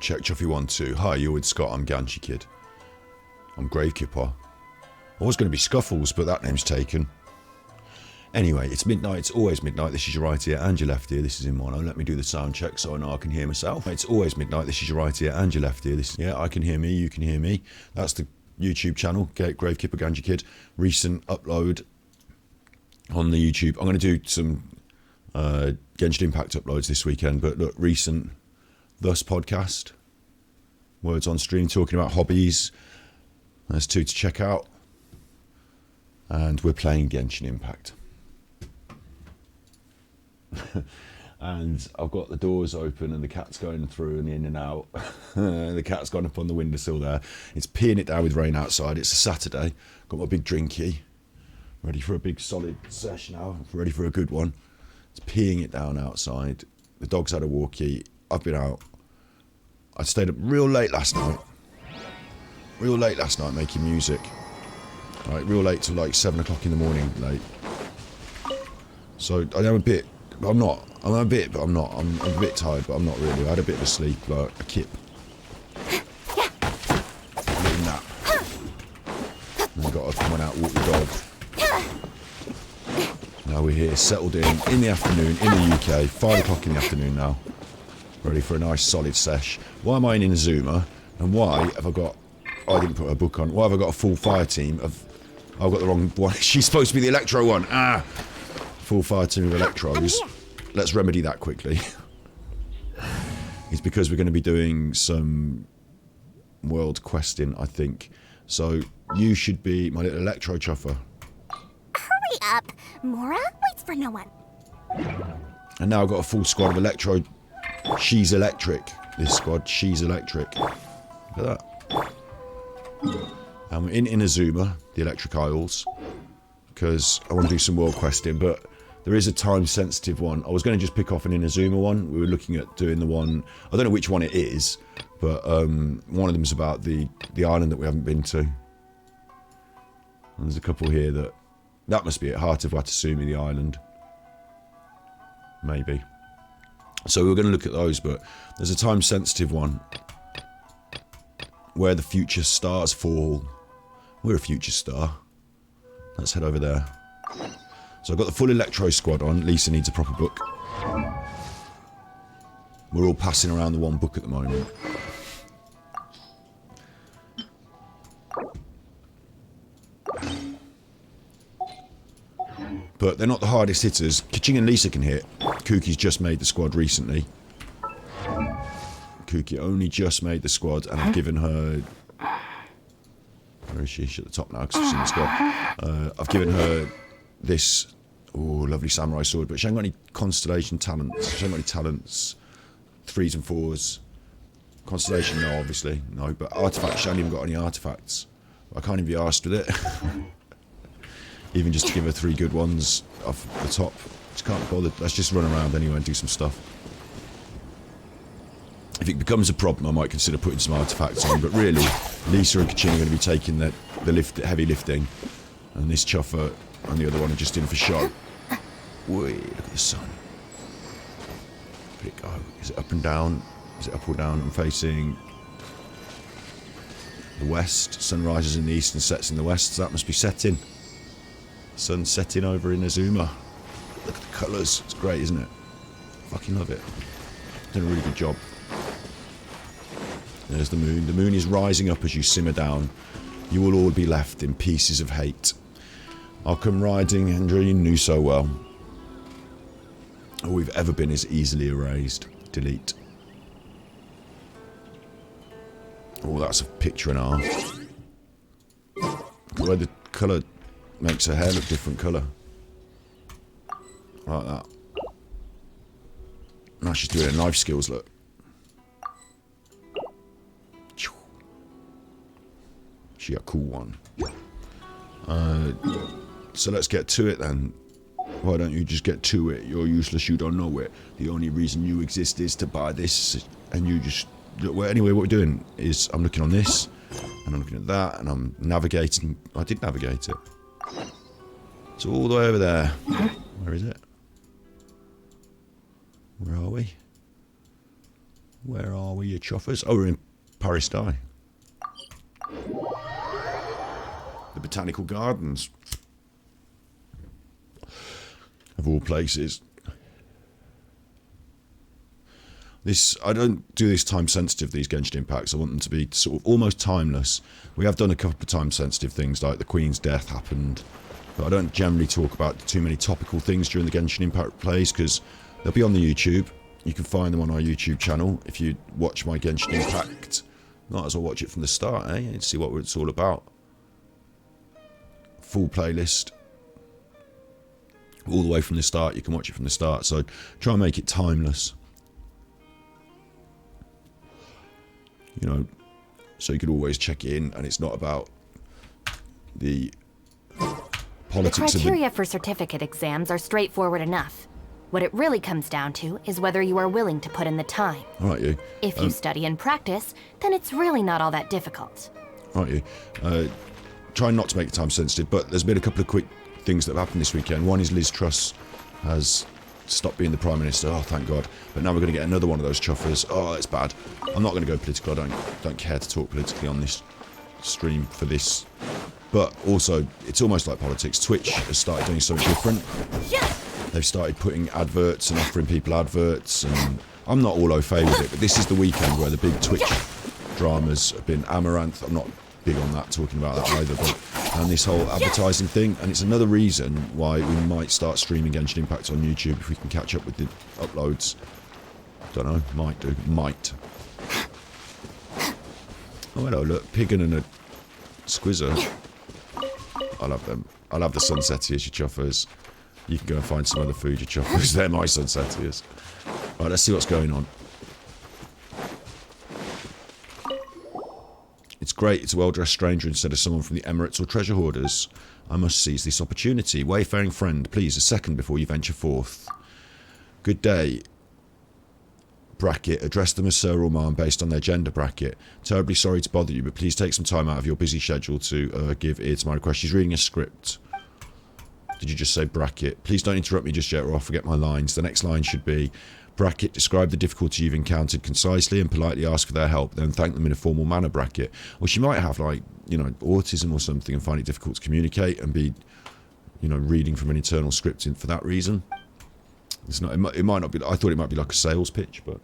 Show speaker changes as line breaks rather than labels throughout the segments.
Check Chuffy12. Hi, you're with Scott. I'm Ganchy Kid. I'm Gravekipper. I was going to be Scuffles, but that name's taken. Anyway, it's midnight. It's always midnight. This is your right ear and your left ear. This is in mono. Let me do the sound check so I know I can hear myself. It's always midnight. This is your right ear and your left ear. Yeah, I can hear me. You can hear me. That's the YouTube channel, Gravekipper Ganchy Kid. Recent upload on the YouTube. I'm going to do some Genshin Impact uploads this weekend, but look, recent Thus podcast, words on stream, talking about hobbies. There's 2 to check out, and we're playing Genshin Impact. And I've got the doors open and the cat's going through and in and out. The cat's gone up on the windowsill there. It's peeing it down with rain outside. It's a Saturday. Got my big drinky, ready for a big solid sesh now, ready for a good one. It's peeing it down outside. The dog's had a walkie. I've been out. I stayed up real late last night. Making music. Right, real late till like 7 o'clock in the morning, late. So I am a bit, but I'm not. I'm a bit, but I'm not. I'm a bit tired, but I'm not really. I had a bit of a sleep, like a kip. A little nap. And I got up and went out, walked the dog. Now we're here, settled in the afternoon, in the UK, 5 o'clock in the afternoon now. Ready for a nice solid sesh. Why am I in Inazuma? And why have I got... Oh, I didn't put a book on. Why have I got a full fire team of... I've got the wrong one. She's supposed to be the Electro one. Ah! Full fire team of Electros. Let's remedy that quickly. It's because we're going to be doing some world questing, I think. So you should be my little Electro Chuffer.
Hurry up! Mora waits for no one.
And now I've got a full squad of Electro. She's electric. This squad, she's electric. Look at that. And we're in Inazuma, the Electric Isles, because I want to do some world questing, but there is a time-sensitive one. I was going to just pick off an Inazuma one. We were looking at doing the one... I don't know which one it is, but one of them is about the island that we haven't been to. And there's a couple here that... That must be it. Heart of Watatsumi, the island. Maybe. So we were going to look at those, but there's a time-sensitive one. Where the future stars fall. We're a future star. Let's head over there. So I've got the full Electro squad on. Lisa needs a proper book. We're all passing around the one book at the moment. But they're not the hardest hitters. Kaching and Lisa can hit. Kuki's just made the squad recently. Kuki only just made the squad, and I've given her... Where is she? She's at the top now, because she's in the squad. I've given her this... Oh, lovely samurai sword, but she hasn't got any constellation talents. She hasn't got any talents. 3s and 4s. Constellation, no, obviously. No, but artifacts, she hasn't even got any artifacts. I can't even be arsed with it. Even just to give her 3 good ones off the top. Just can't be bothered. Let's just run around anyway and do some stuff. If it becomes a problem, I might consider putting some artifacts on, but really, Lisa and Kaching are going to be taking the heavy lifting, and this Chuffer and the other one are just in for show. Whee, look at the sun. Where'd it go? Is it up and down? Is it up or down? I'm facing the west. Sun rises in the east and sets in the west, so that must be setting. Sun setting over in Inazuma. Look at the colours. It's great, isn't it? Fucking love it. Done a really good job. There's the moon. The moon is rising up as you simmer down. You will all be left in pieces of hate. I'll come riding, Andrew, you knew so well. All we've ever been is easily erased. Delete. Oh, that's a picture and a half. Where the colour makes her hair look different colour. Like that. Now she's doing her knife skills, look. She a cool one. So let's get to it then. Why don't you just get to it? You're useless, you don't know it. The only reason you exist is to buy this, and you just... Well, anyway, what we're doing is I'm looking on this, and I'm looking at that, and I'm navigating... I did navigate it. It's all the way over there. Where is it? Where are we? Where are we, you chuffers? Oh, we're in Paris Die. The Botanical Gardens. Of all places. I don't do this time sensitive, these Genshin Impacts. I want them to be sort of almost timeless. We have done a couple of time sensitive things, like the Queen's death happened, but I don't generally talk about too many topical things during the Genshin Impact plays, because they'll be on the YouTube. You can find them on our YouTube channel if you watch my Genshin Impact. Might as well watch it from the start, and see what it's all about. Full playlist. All the way from the start, you can watch it from the start, so try and make it timeless. You know, so you could always check in, and it's not about the politics.
The criteria for certificate exams are straightforward enough. What it really comes down to is whether you are willing to put in the time.
All right, you.
If you study and practice, then it's really not all that difficult.
All right, you. Try not to make it time sensitive, but there's been a couple of quick things that have happened this weekend. One is Liz Truss has stopped being the Prime Minister. Oh, thank God. But now we're going to get another one of those chuffers. Oh, it's bad. I'm not going to go political. I don't care to talk politically on this stream for this. But also, it's almost like politics. Twitch has started doing something different. They've started putting adverts and offering people adverts, and I'm not all au fait with it, but this is the weekend where the big Twitch dramas have been. Amaranth, I'm not big on that, talking about that either, but and this whole advertising thing, and it's another reason why we might start streaming Genshin Impact on YouTube if we can catch up with the uploads. Don't know, might do, might. Oh hello, look, Piggin and a Squizzer. I'll have them. I'll have the Sunsetiers, you chuffers. You can go and find some other food, you chuffers. They're my Sunsetiers. Right, let's see what's going on. It's great, it's a well-dressed stranger instead of someone from the Emirates or Treasure Hoarders. I must seize this opportunity. Wayfaring friend, please, a second before you venture forth. Good day. Bracket, address them as Sir or Ma'am based on their gender bracket. Terribly sorry to bother you, but please take some time out of your busy schedule to give ear to my request. She's reading a script. Did you just say bracket? Please don't interrupt me just yet or I'll forget my lines. The next line should be, bracket, describe the difficulty you've encountered concisely and politely ask for their help, then thank them in a formal manner, bracket. Or she might have, like, you know, autism or something and find it difficult to communicate and be, you know, reading from an internal script for that reason. It's not. It might not be. I thought it might be like a sales pitch, but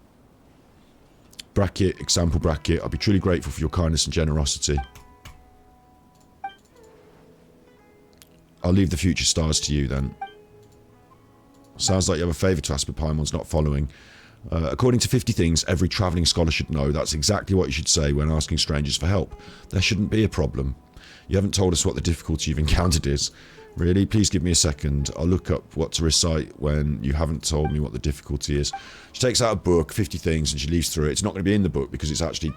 bracket, example bracket. I'd be truly grateful for your kindness and generosity. I'll leave the future stars to you then. Sounds like you have a favour to ask, but Paimon's not following. According to 50 things every travelling scholar should know, that's exactly what you should say when asking strangers for help. There shouldn't be a problem. You haven't told us what the difficulty you've encountered is. Really? Please give me a second. I'll look up what to recite when you haven't told me what the difficulty is. She takes out a book, 50 things, and she leaves through it. It's not going to be in the book because it's actually...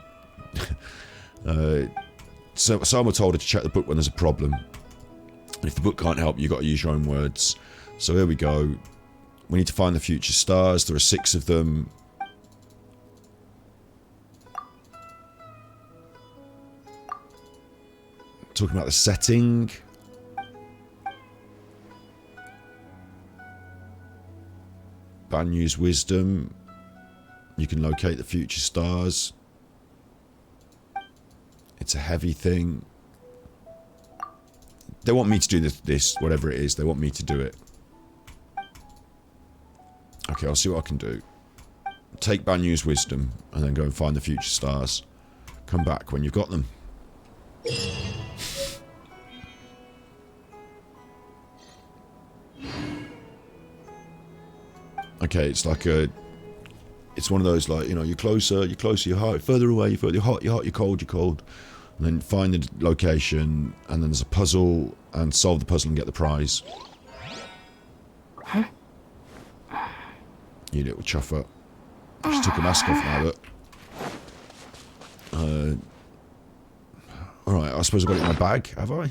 so someone told her to check the book when there's a problem. And if the book can't help, you've got to use your own words. So here we go. We need to find the future stars. There are 6 of them. Talking about the setting. Banyu's wisdom. You can locate the future stars. It's a heavy thing. They want me to do this, whatever it is. They want me to do it. Okay, I'll see what I can do. Take Banyu's wisdom and then go and find the future stars. Come back when you've got them. Okay, it's like a... It's one of those, like, you know, you're closer, you're hot, further away, you're hot, you're cold, you're cold. And then find the location, and then there's a puzzle, and solve the puzzle and get the prize.
Huh?
You little chuffer. She took a mask off now, look. Alright, I suppose I've got it in my bag, have I?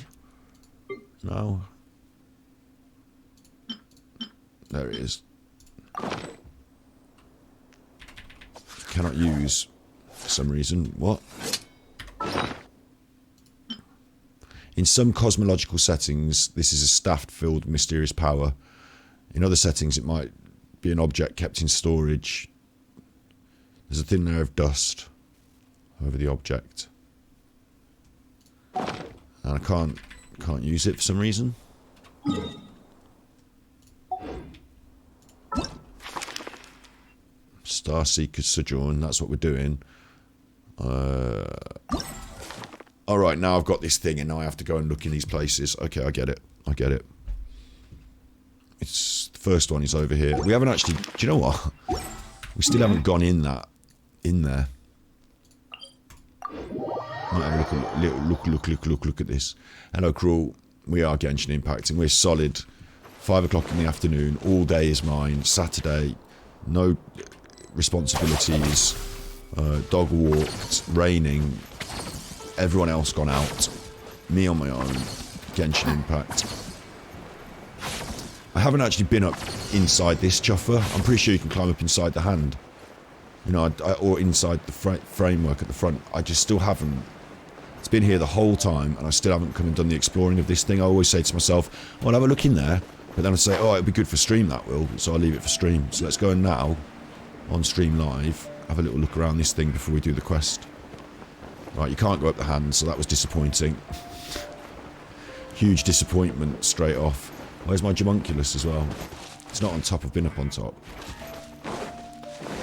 No. There it is. Cannot use for some reason. What? In some cosmological settings, this is a staff-filled mysterious power. In other settings, it might be an object kept in storage. There's a thin layer of dust over the object. And I can't use it for some reason. Starseeker's Sojourn, that's what we're doing. Alright, now I've got this thing and now I have to go and look in these places. Okay, I get it. I get it. It's the first one is over here. We haven't actually... Do you know what? We still haven't gone in there. Might have a look at this. Hello, Cruel. We are Genshin Impact and we're solid. 5 o'clock in the afternoon. All day is mine. Saturday. No responsibilities. Dog walked. Raining. Everyone else gone out. Me on my own. Genshin Impact. I haven't actually been up inside this chuffer. I'm pretty sure you can climb up inside the hand. You know, or inside the framework at the front. I just still haven't. It's been here the whole time, and I still haven't come and done the exploring of this thing. I always say to myself, well, I'll have a look in there. But then I say, oh, it'll be good for stream, that will. So I'll leave it for stream. So let's go now, on stream live, have a little look around this thing before we do the quest. Right, you can't go up the hand, so that was disappointing. Huge disappointment straight off. Where's my Homunculus as well? It's not on top, I've been up on top.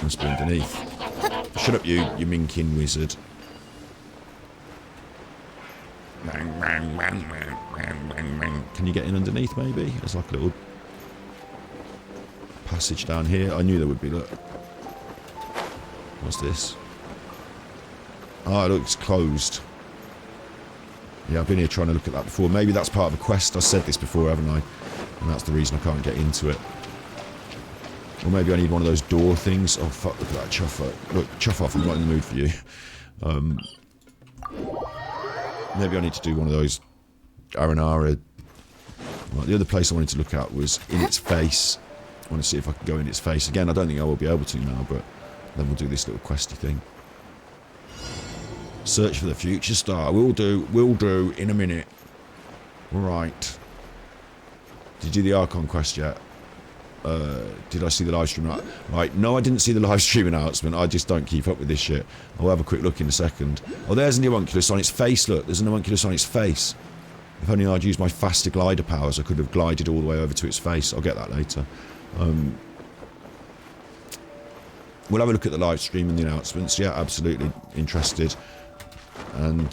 Must be underneath. Shut up, you minking wizard. Can you get in underneath, maybe? There's like a little passage down here. I knew there would be, look. What's this? Oh, look, it's closed. Yeah, I've been here trying to look at that before. Maybe that's part of a quest. I said this before, haven't I? And that's the reason I can't get into it. Or maybe I need one of those door things. Oh, fuck, look at that chuffer. Look, chuff off, I'm not in the mood for you. Maybe I need to do one of those Aranara. Well, the other place I wanted to look at was in its face. I want to see if I can go in its face. Again, I don't think I will be able to now, but then we'll do this little questy thing. Search for the future star. Will do in a minute. Right. Did you do the Archon quest yet? Did I see the live stream? Right, no, I didn't see the live stream announcement. I just don't keep up with this shit. I'll have a quick look in a second. Oh, there's an homunculus on its face, look. There's an homunculus on its face. If only I'd used my faster glider powers, I could have glided all the way over to its face. I'll get that later. We'll have a look at the live stream and the announcements. Yeah, absolutely interested. And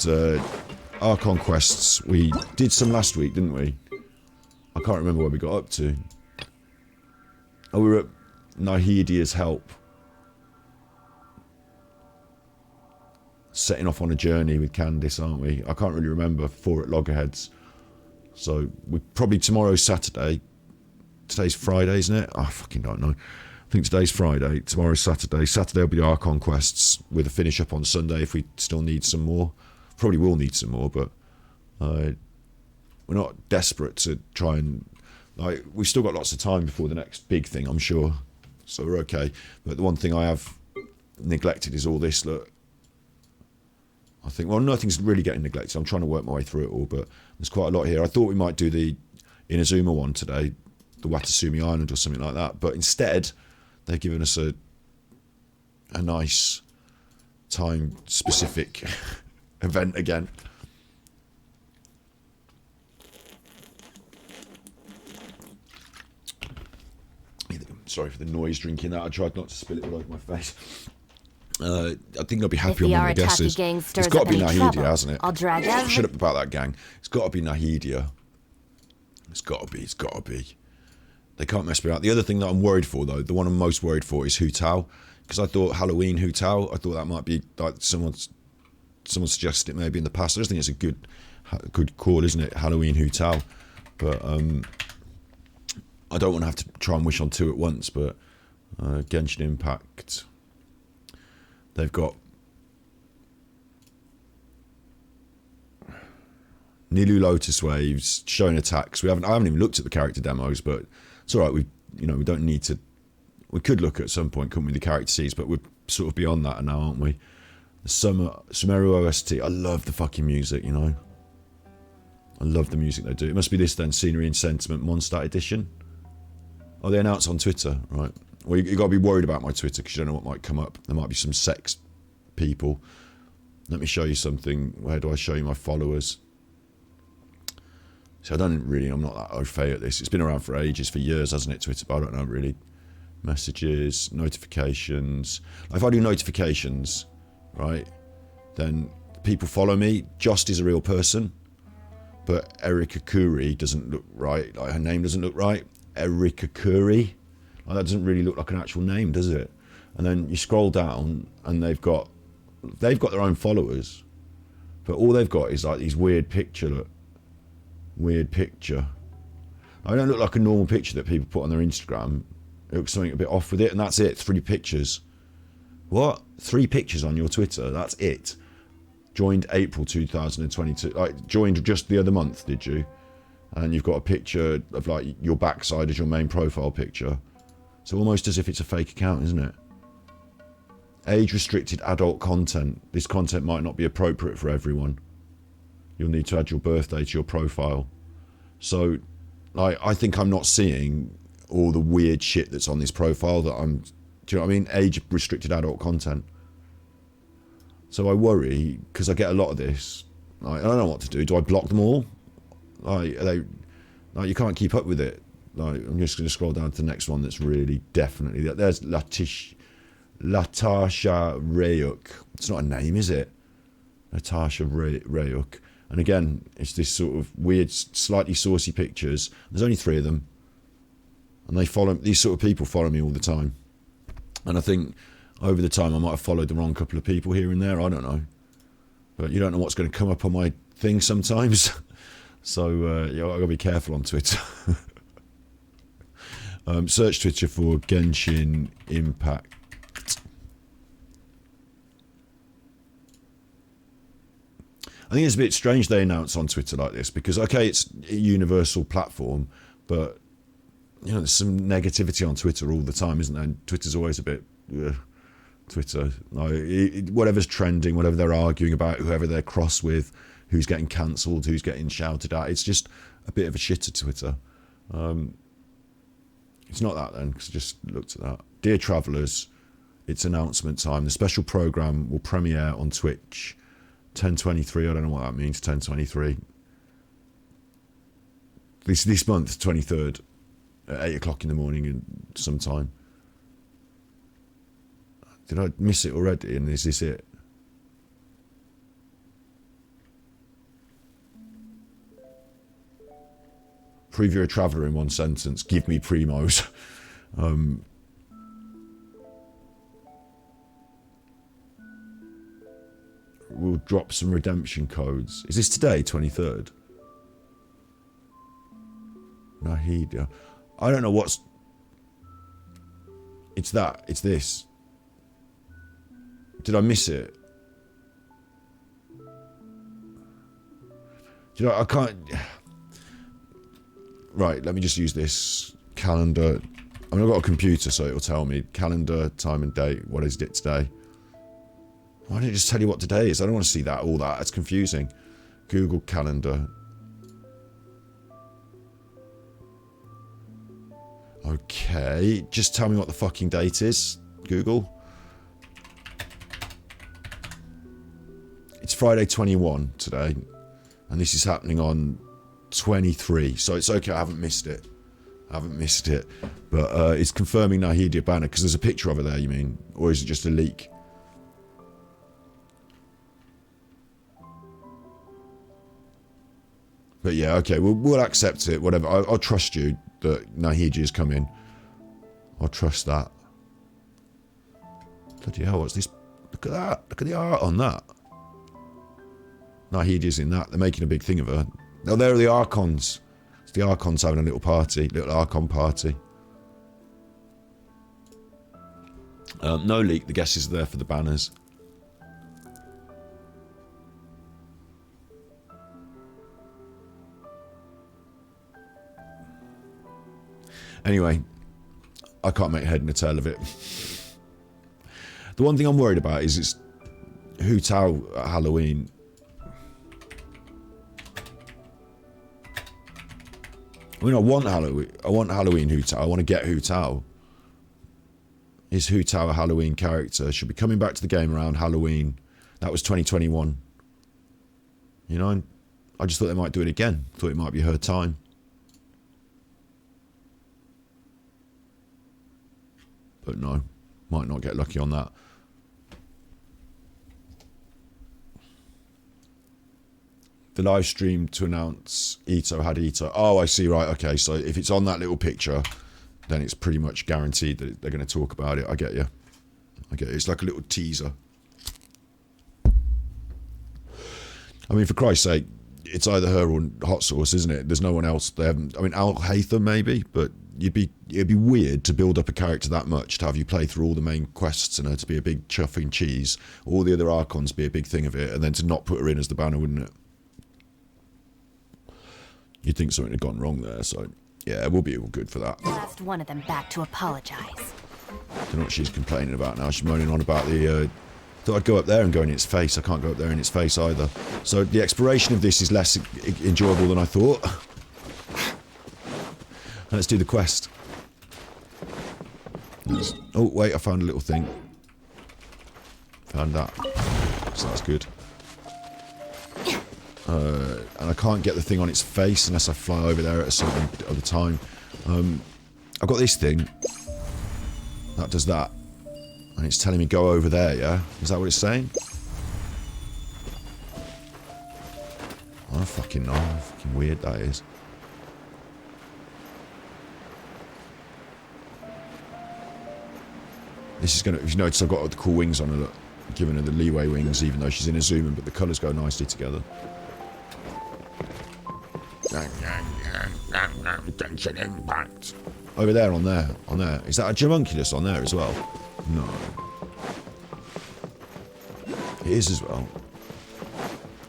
Archon quests, we did some last week, didn't we? I can't remember where we got up to. Oh, we were at Nahidia's help. Setting off on a journey with Candice, aren't we? I can't really remember. 4 at Loggerheads. So, we probably tomorrow's Saturday. Today's Friday, isn't it? I fucking don't know. I think today's Friday. Tomorrow's Saturday. Saturday will be the Archon quests with a finish up on Sunday if we still need some more. Probably will need some more, but we're not desperate to try and... Like, we've still got lots of time before the next big thing, I'm sure. So we're okay. But the one thing I have neglected is all this, look. I think, well, nothing's really getting neglected. I'm trying to work my way through it all, but there's quite a lot here. I thought we might do the Inazuma one today, the Watasumi Island or something like that. But instead, they've given us a nice time-specific event again. Sorry for the noise drinking that. I tried not to spill it all over my face. I think I'll be happy on one of the guesses. It's got to be Nahidia, hasn't it?
I'll drag out.
Shut up about that gang. It's got to be Nahidia. It's got to be. They can't mess me out. The other thing that I'm worried for, though, the one I'm most worried for is Hu Tao. Because I thought Halloween Hu Tao, I thought that might be, like, someone suggested it maybe in the past. I just think it's a good call, isn't it? Halloween Hu Tao. But, I don't want to have to try and wish on 2 at once, but Genshin Impact, they've got Nilu Lotus Waves, showing attacks. I haven't even looked at the character demos, but it's all right. We don't need to. We could look at some point, couldn't we, the character seeds, but we're sort of beyond that now, aren't we? The Sumeru OST. I love the fucking music, you know. I love the music they do. It must be this then, Scenery and Sentiment Mondstadt Edition. Oh, they announced on Twitter, right. Well, you got to be worried about my Twitter because you don't know what might come up. There might be some sex people. Let me show you something. Where do I show you my followers? So I'm not that au fait at this. It's been around for ages, for years, hasn't it, Twitter? But I don't know really. Messages, notifications. If I do notifications, right, then people follow me. Just is a real person, but Erika Kuri doesn't look right. Like her name doesn't look right. Erika Kuri. Like, that doesn't really look like an actual name, does it? And then you scroll down, and they've got their own followers, but all they've got is like these weird picture. I don't look like a normal picture that people put on their Instagram. It looks something a bit off with it, and that's it. 3 pictures. What? 3 pictures on your Twitter? That's it. Joined April 2022. Like, joined just the other month, did you? And you've got a picture of like your backside as your main profile picture. So almost as if it's a fake account, isn't it? Age-restricted adult content. This content might not be appropriate for everyone. You'll need to add your birthday to your profile. So, like, I think I'm not seeing all the weird shit that's on this profile that do you know what I mean? Age-restricted adult content. So I worry, because I get a lot of this. Like, I don't know what to do. Do I block them all? Like, you can't keep up with it. Like, I'm just going to scroll down to the next one that's really definitely... There's Latasha Rayuk. It's not a name, is it? Latasha Rayuk. And again, it's this sort of weird, slightly saucy pictures. There's only 3 of them. And these sort of people follow me all the time. And I think over the time I might have followed the wrong couple of people here and there. I don't know. But you don't know what's going to come up on my thing sometimes. So I've got to be careful on Twitter. Search Twitter for Genshin Impact. I think it's a bit strange they announce on Twitter like this because, okay, it's a universal platform, but, you know, there's some negativity on Twitter all the time, isn't there? And Twitter's always a bit... Twitter. Like, whatever's trending, whatever they're arguing about, whoever they're cross with, who's getting cancelled, who's getting shouted at, it's just a bit of a shitter Twitter. It's not that then, because I just looked at that. Dear Travellers, it's announcement time. The special programme will premiere on Twitch 10:23. I don't know what that means, 10:23. This month, 23rd, at 8 o'clock in the morning and sometime. Did I miss it already? And is this it? Prove you're a traveller in one sentence. Give me primos. We'll drop some redemption codes. Is this today, 23rd? Nahida. I don't know what's... It's that. It's this. Did I miss it? Do you know, I can't... Right, let me just use this calendar. I mean, I've got a computer, so it'll tell me. Calendar, time and date. What is it today? Why don't it just tell you what today is? I don't want to see that, all that. It's confusing. Google Calendar. Okay, just tell me what the fucking date is, Google. It's Friday 21 today, and this is happening on 23, so it's okay, I haven't missed it. But it's confirming Nahidia banner, because there's a picture of her there, you mean? Or is it just a leak? But yeah, okay, we'll accept it, whatever. I'll trust you that Nahidia's come in. I'll trust that. Bloody hell, what's this? Look at that. Look at the art on that. Nahidia's in that. They're making a big thing of her. Oh, there are the Archons. It's the Archons having a little party. Little Archon party. No leak. The guesses are there for the banners. Anyway, I can't make head and a tail of it. The one thing I'm worried about is it's Hu Tao at Halloween. I mean, I want Halloween Hu Tao. I want to get Hu Tao. His Hu Tower Halloween character should be coming back to the game around Halloween. That was 2021. You know, I just thought they might do it again. Thought it might be her time. But no, might not get lucky on that. The live stream to announce Ito had Ito. Oh, I see, right, okay. So if it's on that little picture, then it's pretty much guaranteed that they're going to talk about it. I get you. I get it. It's like a little teaser. I mean, for Christ's sake, it's either her or Hot Sauce, isn't it? There's no one else. They haven't. I mean, Al Haytham maybe, but it'd be weird to build up a character that much, to have you play through all the main quests and her to be a big chuffing cheese, all the other Archons be a big thing of it, and then to not put her in as the banner, wouldn't it? You'd think something had gone wrong there, so yeah, we'll be all good for that.
Last one of them back to apologize.
Don't know what she's complaining about now. She's moaning on about the... Thought I'd go up there and go in its face. I can't go up there in its face either. So the exploration of this is less enjoyable than I thought. Let's do the quest. Oh, wait, I found a little thing. Found that. So that's good. And I can't get the thing on its face unless I fly over there at a certain other time. I've got this thing. That does that. And it's telling me go over there, yeah? Is that what it's saying? I don't fucking know. How fucking weird that is. This is gonna... If you notice, I've got the cool wings on her, look. Giving her the leeway wings, even though she's in a zoom in, but the colours go nicely together. Genshin Impact. Over there, on there, on there. Is that a Homunculus on there as well? No. It is as well.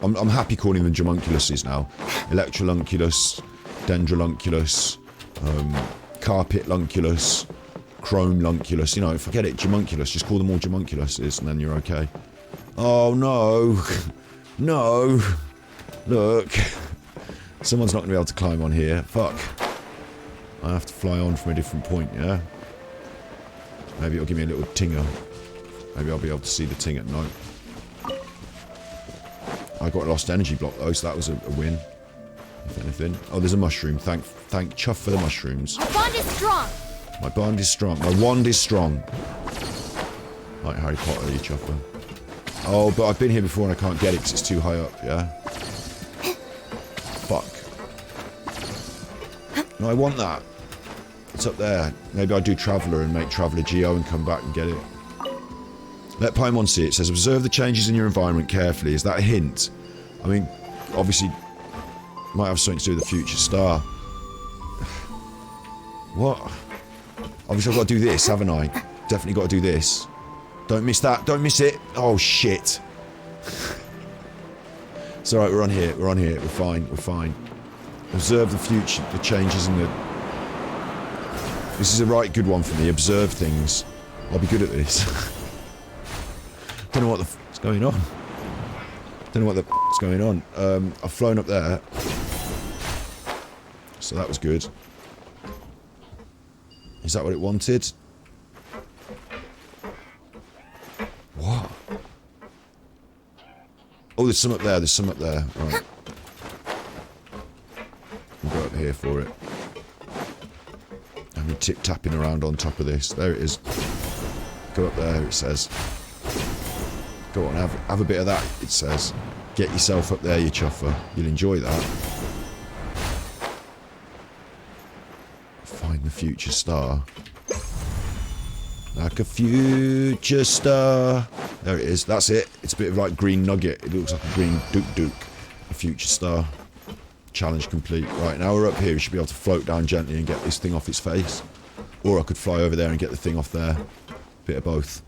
I'm happy calling them Homunculuses now. Electrolunculus, Dendrolunculus, Carpetlunculus, Chromelunculus. You know, forget it, Homunculus. Just call them all Homunculuses and then you're okay. Oh no. No. Look. Someone's not going to be able to climb on here. Fuck. I have to fly on from a different point, yeah? Maybe it'll give me a little tinger. Maybe I'll be able to see the ting at night. I got a lost energy block though, so that was a win. If anything. Oh, there's a mushroom. Thank Chuff for the mushrooms.
Our bond is strong.
My bond is strong. My wand is strong. Like Harry Potter, you Chuffer. Oh, but I've been here before and I can't get it because it's too high up, yeah? Fuck. No, I want that. It's up there. Maybe I'll do Traveller and make Traveller Geo and come back and get it. Let Paimon see it. It says, observe the changes in your environment carefully. Is that a hint? I mean, obviously, might have something to do with the future star. What? Obviously, I've got to do this, haven't I? Definitely got to do this. Don't miss that. Don't miss it. Oh, shit. It's alright, we're on here. We're on here. We're fine. We're fine. Observe the future, the changes in the... This is a right good one for me. Observe things. I'll be good at this. Don't know what the f***'s going on. Don't know what the f***'s going on. I've flown up there. So that was good. Is that what it wanted? What? Oh, there's some up there. There's some up there. Right. We'll go up here for it. I'm tip-tapping around on top of this. There it is. Go up there, it says. Go on, have a bit of that, it says. Get yourself up there, you chuffer. You'll enjoy that. Find the future star. Like a future star. There it is. That's it. It's a bit of like green nugget. It looks like a green duke. A future star. Challenge complete. Right, now we're up here. We should be able to float down gently and get this thing off its face. Or I could fly over there and get the thing off there. Bit of both.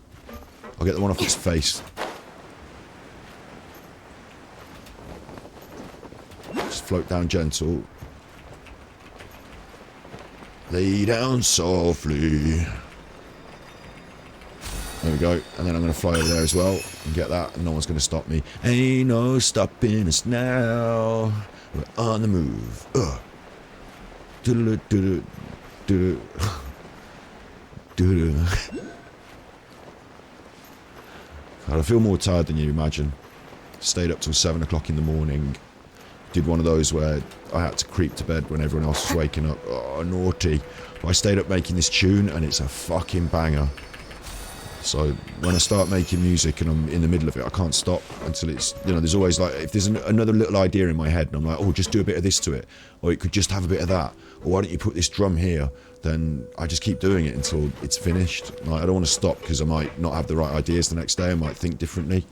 I'll get the one off its face. Just float down gentle. Lay down softly. There we go. And then I'm going to fly over there as well and get that. And no one's going to stop me. Ain't no stopping us now. We're on the move. I feel more tired than you imagine. Stayed up till 7 o'clock in the morning. Did one of those where I had to creep to bed when everyone else was waking up. Oh, naughty. But I stayed up making this tune and it's a fucking banger. So when I start making music and I'm in the middle of it, I can't stop until it's, you know, there's always like, if there's another little idea in my head and I'm like, oh, just do a bit of this to it. Or it could just have a bit of that. Or why don't you put this drum here? Then I just keep doing it until it's finished. Like, I don't want to stop because I might not have the right ideas the next day. I might think differently.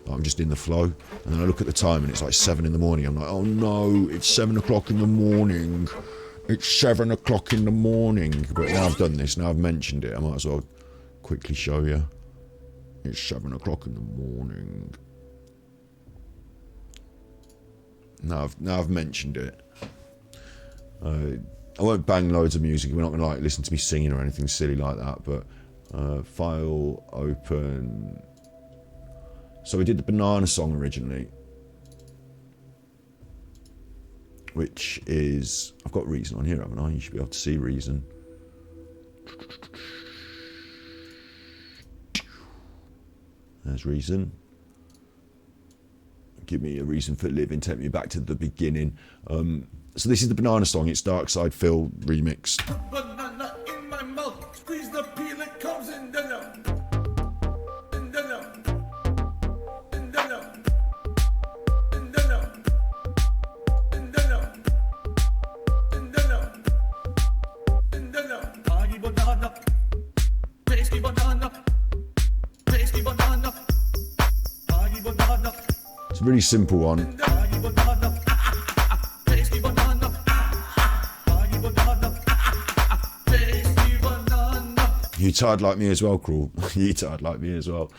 I'm just in the flow. And then I look at the time and it's like 7 in the morning. I'm like, oh no, it's 7 o'clock in the morning. It's 7 o'clock in the morning. But now I've done this, now I've mentioned it, I might as well quickly show you. It's 7 o'clock in the morning. Now I've mentioned it. I won't bang loads of music. We're not gonna like listen to me singing or anything silly like that. But file open. So we did the banana song originally, which is, I've got Reason on here, haven't I? You should be able to see Reason. There's Reason. Give me a reason for living, take me back to the beginning. So this is the banana song, it's Dark Side Phil remixed.
Banana in my mouth, squeeze the peel, it comes in the
It's a really simple one. You tired like me as well, Cruel. You tired like me as well.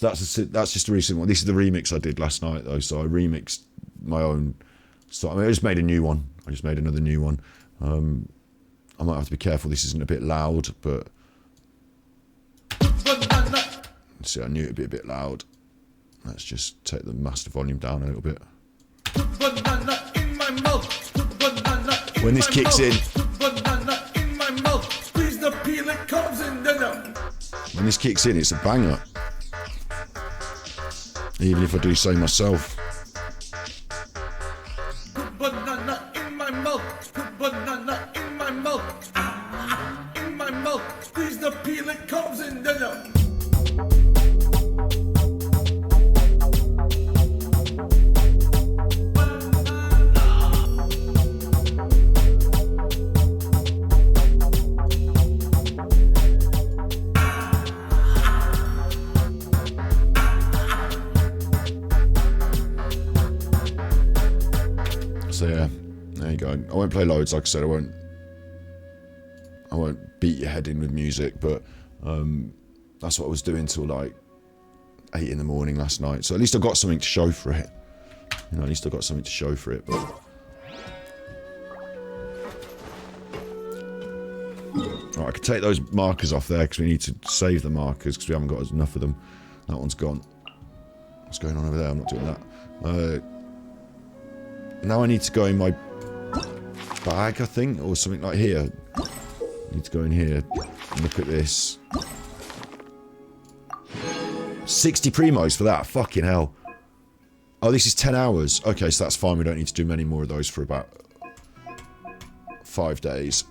That's just a recent one. This is the remix I did last night though, so I remixed my own. So I just made a new one. I just made another new one. I might have to be careful. This isn't a bit loud, but see, I knew it'd be a bit loud. Let's just take the master volume down a little bit. When this kicks in, when this kicks in, it's a banger. Even if I do say myself.
banana in my mouth, banana in my mouth, in my mouth, squeeze the peel, it comes in the
So yeah, there you go. I won't play loads, like I said. I won't beat your head in with music, but that's what I was doing till like 8 in the morning last night. So at least I got something to show for it. You know, at least I got something to show for it. But right, I could take those markers off there because we need to save the markers because we haven't got enough of them. That one's gone. What's going on over there? I'm not doing that. Now I need to go in my bag, I think, or something like here. I need to go in here and look at this. 60 primos for that, fucking hell. Oh, this is 10 hours. Okay, so that's fine. We don't need to do many more of those for about 5 days.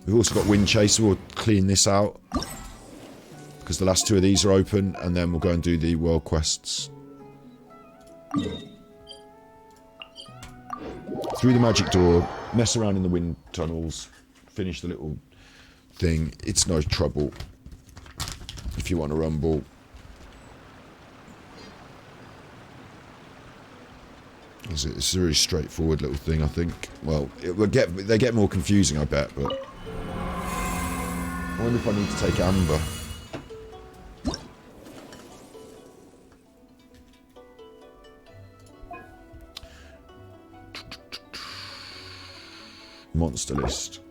We've also got Wind Chaser. We'll clean this out because the last 2 of these are open, and then we'll go and do the world quests. Through the magic door, mess around in the wind tunnels, finish the little thing. It's no trouble if you want to rumble. It's a very straightforward little thing, I think. Well, they get more confusing, I bet, but I wonder if I need to take Amber. Monster list.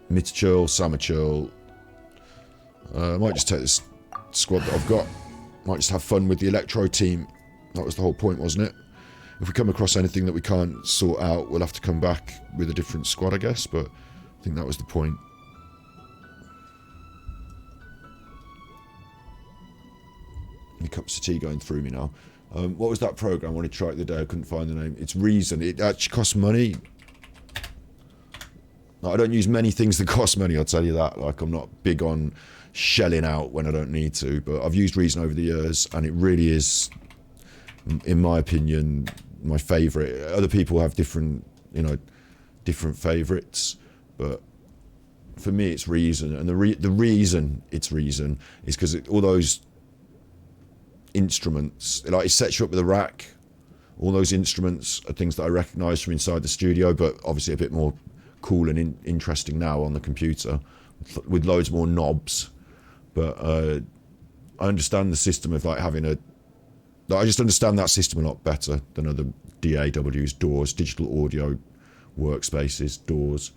Mitchell, Samachill. I might just take this squad that I've got. Might just have fun with the Electro team. That was the whole point, wasn't it? If we come across anything that we can't sort out, we'll have to come back with a different squad, I guess. But I think that was the point. cups of tea going through me now. What was that program I wanted to try it the other day? I couldn't find the name. It's Reason. It actually costs money. I don't use many things that cost money, I'll tell you that. Like, I'm not big on shelling out when I don't need to, but I've used Reason over the years, and it really is, in my opinion, my favourite. Other people have different, you know, different favourites, but for me it's Reason. And the reason it's Reason is because all those instruments, like, it sets you up with a rack. All those instruments are things that I recognise from inside the studio, but obviously a bit more cool and interesting now on the computer with loads more knobs. But I understand the system of like having a, I just understand that system a lot better than other DAWs, DAWs, digital audio workspaces, DAWs,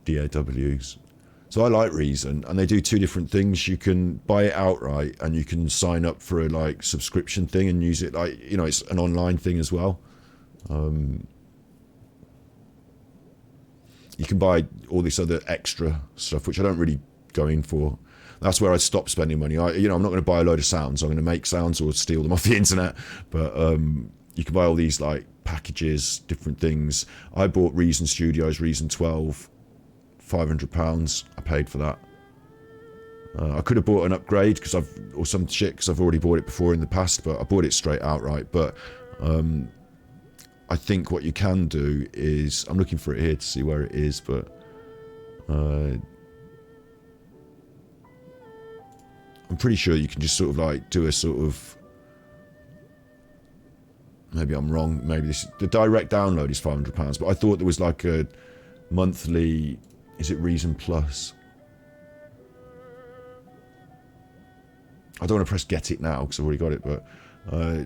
DAWs. So I like Reason, and they do two different things. You can buy it outright, and you can sign up for a like subscription thing and use it, like, you know, it's an online thing as well. You can buy all this other extra stuff, which I don't really go in for. That's where I stop spending money. I'm not going to buy a load of sounds. I'm going to make sounds or steal them off the internet. But you can buy all these like packages, different things. I bought Reason Studios, Reason 12, £500. I paid for that. I could have bought an upgrade because I've already bought it before in the past, but I bought it straight outright. But I think what you can do is, I'm looking for it here to see where it is, but I'm pretty sure you can just sort of like do a sort of, maybe I'm wrong, maybe the direct download is £500, but I thought there was like a monthly, is it Reason Plus? I don't want to press get it now because I've already got it, but I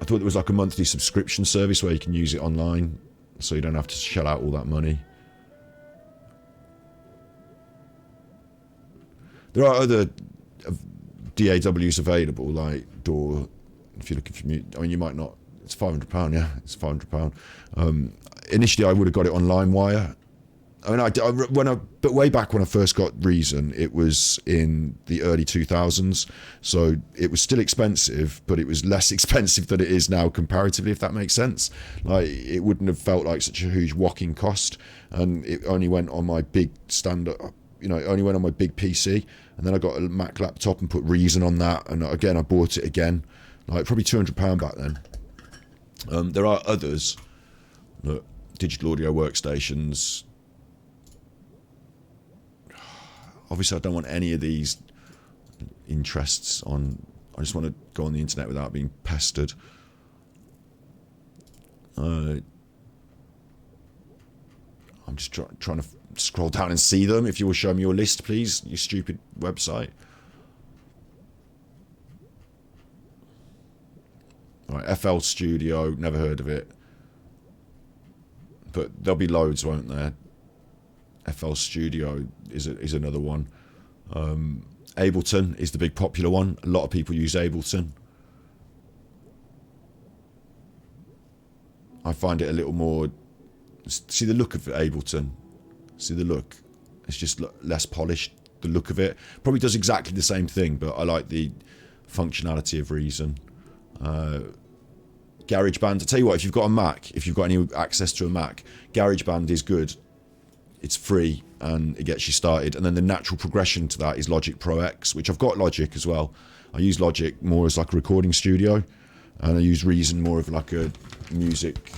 thought there was like a monthly subscription service where you can use it online, so you don't have to shell out all that money. There are other DAWs available, like DAW. If you're looking for music, I mean, you might not. It's £500. Yeah, it's £500. Initially, I would have got it on LimeWire. I mean, but way back when I first got Reason, it was in the early 2000s, so it was still expensive, but it was less expensive than it is now comparatively, if that makes sense. Like, it wouldn't have felt like such a huge whacking cost, and it only went on my big standard, you know, it only went on my big PC, and then I got a Mac laptop and put Reason on that, and again, I bought it again, like probably £200 back then. There are others, look, digital audio workstations. Obviously, I don't want any of these interests on. I just want to go on the internet without being pestered. I'm just trying to scroll down and see them. If you will show me your list, please, you stupid website. Right, FL Studio, never heard of it. But there'll be loads, won't there? FL Studio is another one. Ableton is the big popular one. A lot of people use Ableton. I find it a little more... See the look of Ableton? See the look? It's just less polished, the look of it. Probably does exactly the same thing, but I like the functionality of Reason. GarageBand, I tell you what, if you've got a Mac, if you've got any access to a Mac, GarageBand is good. It's free and it gets you started, and then the natural progression to that is Logic Pro X, which I've got Logic as well. I use Logic more as like a recording studio, and I use Reason more of like a music.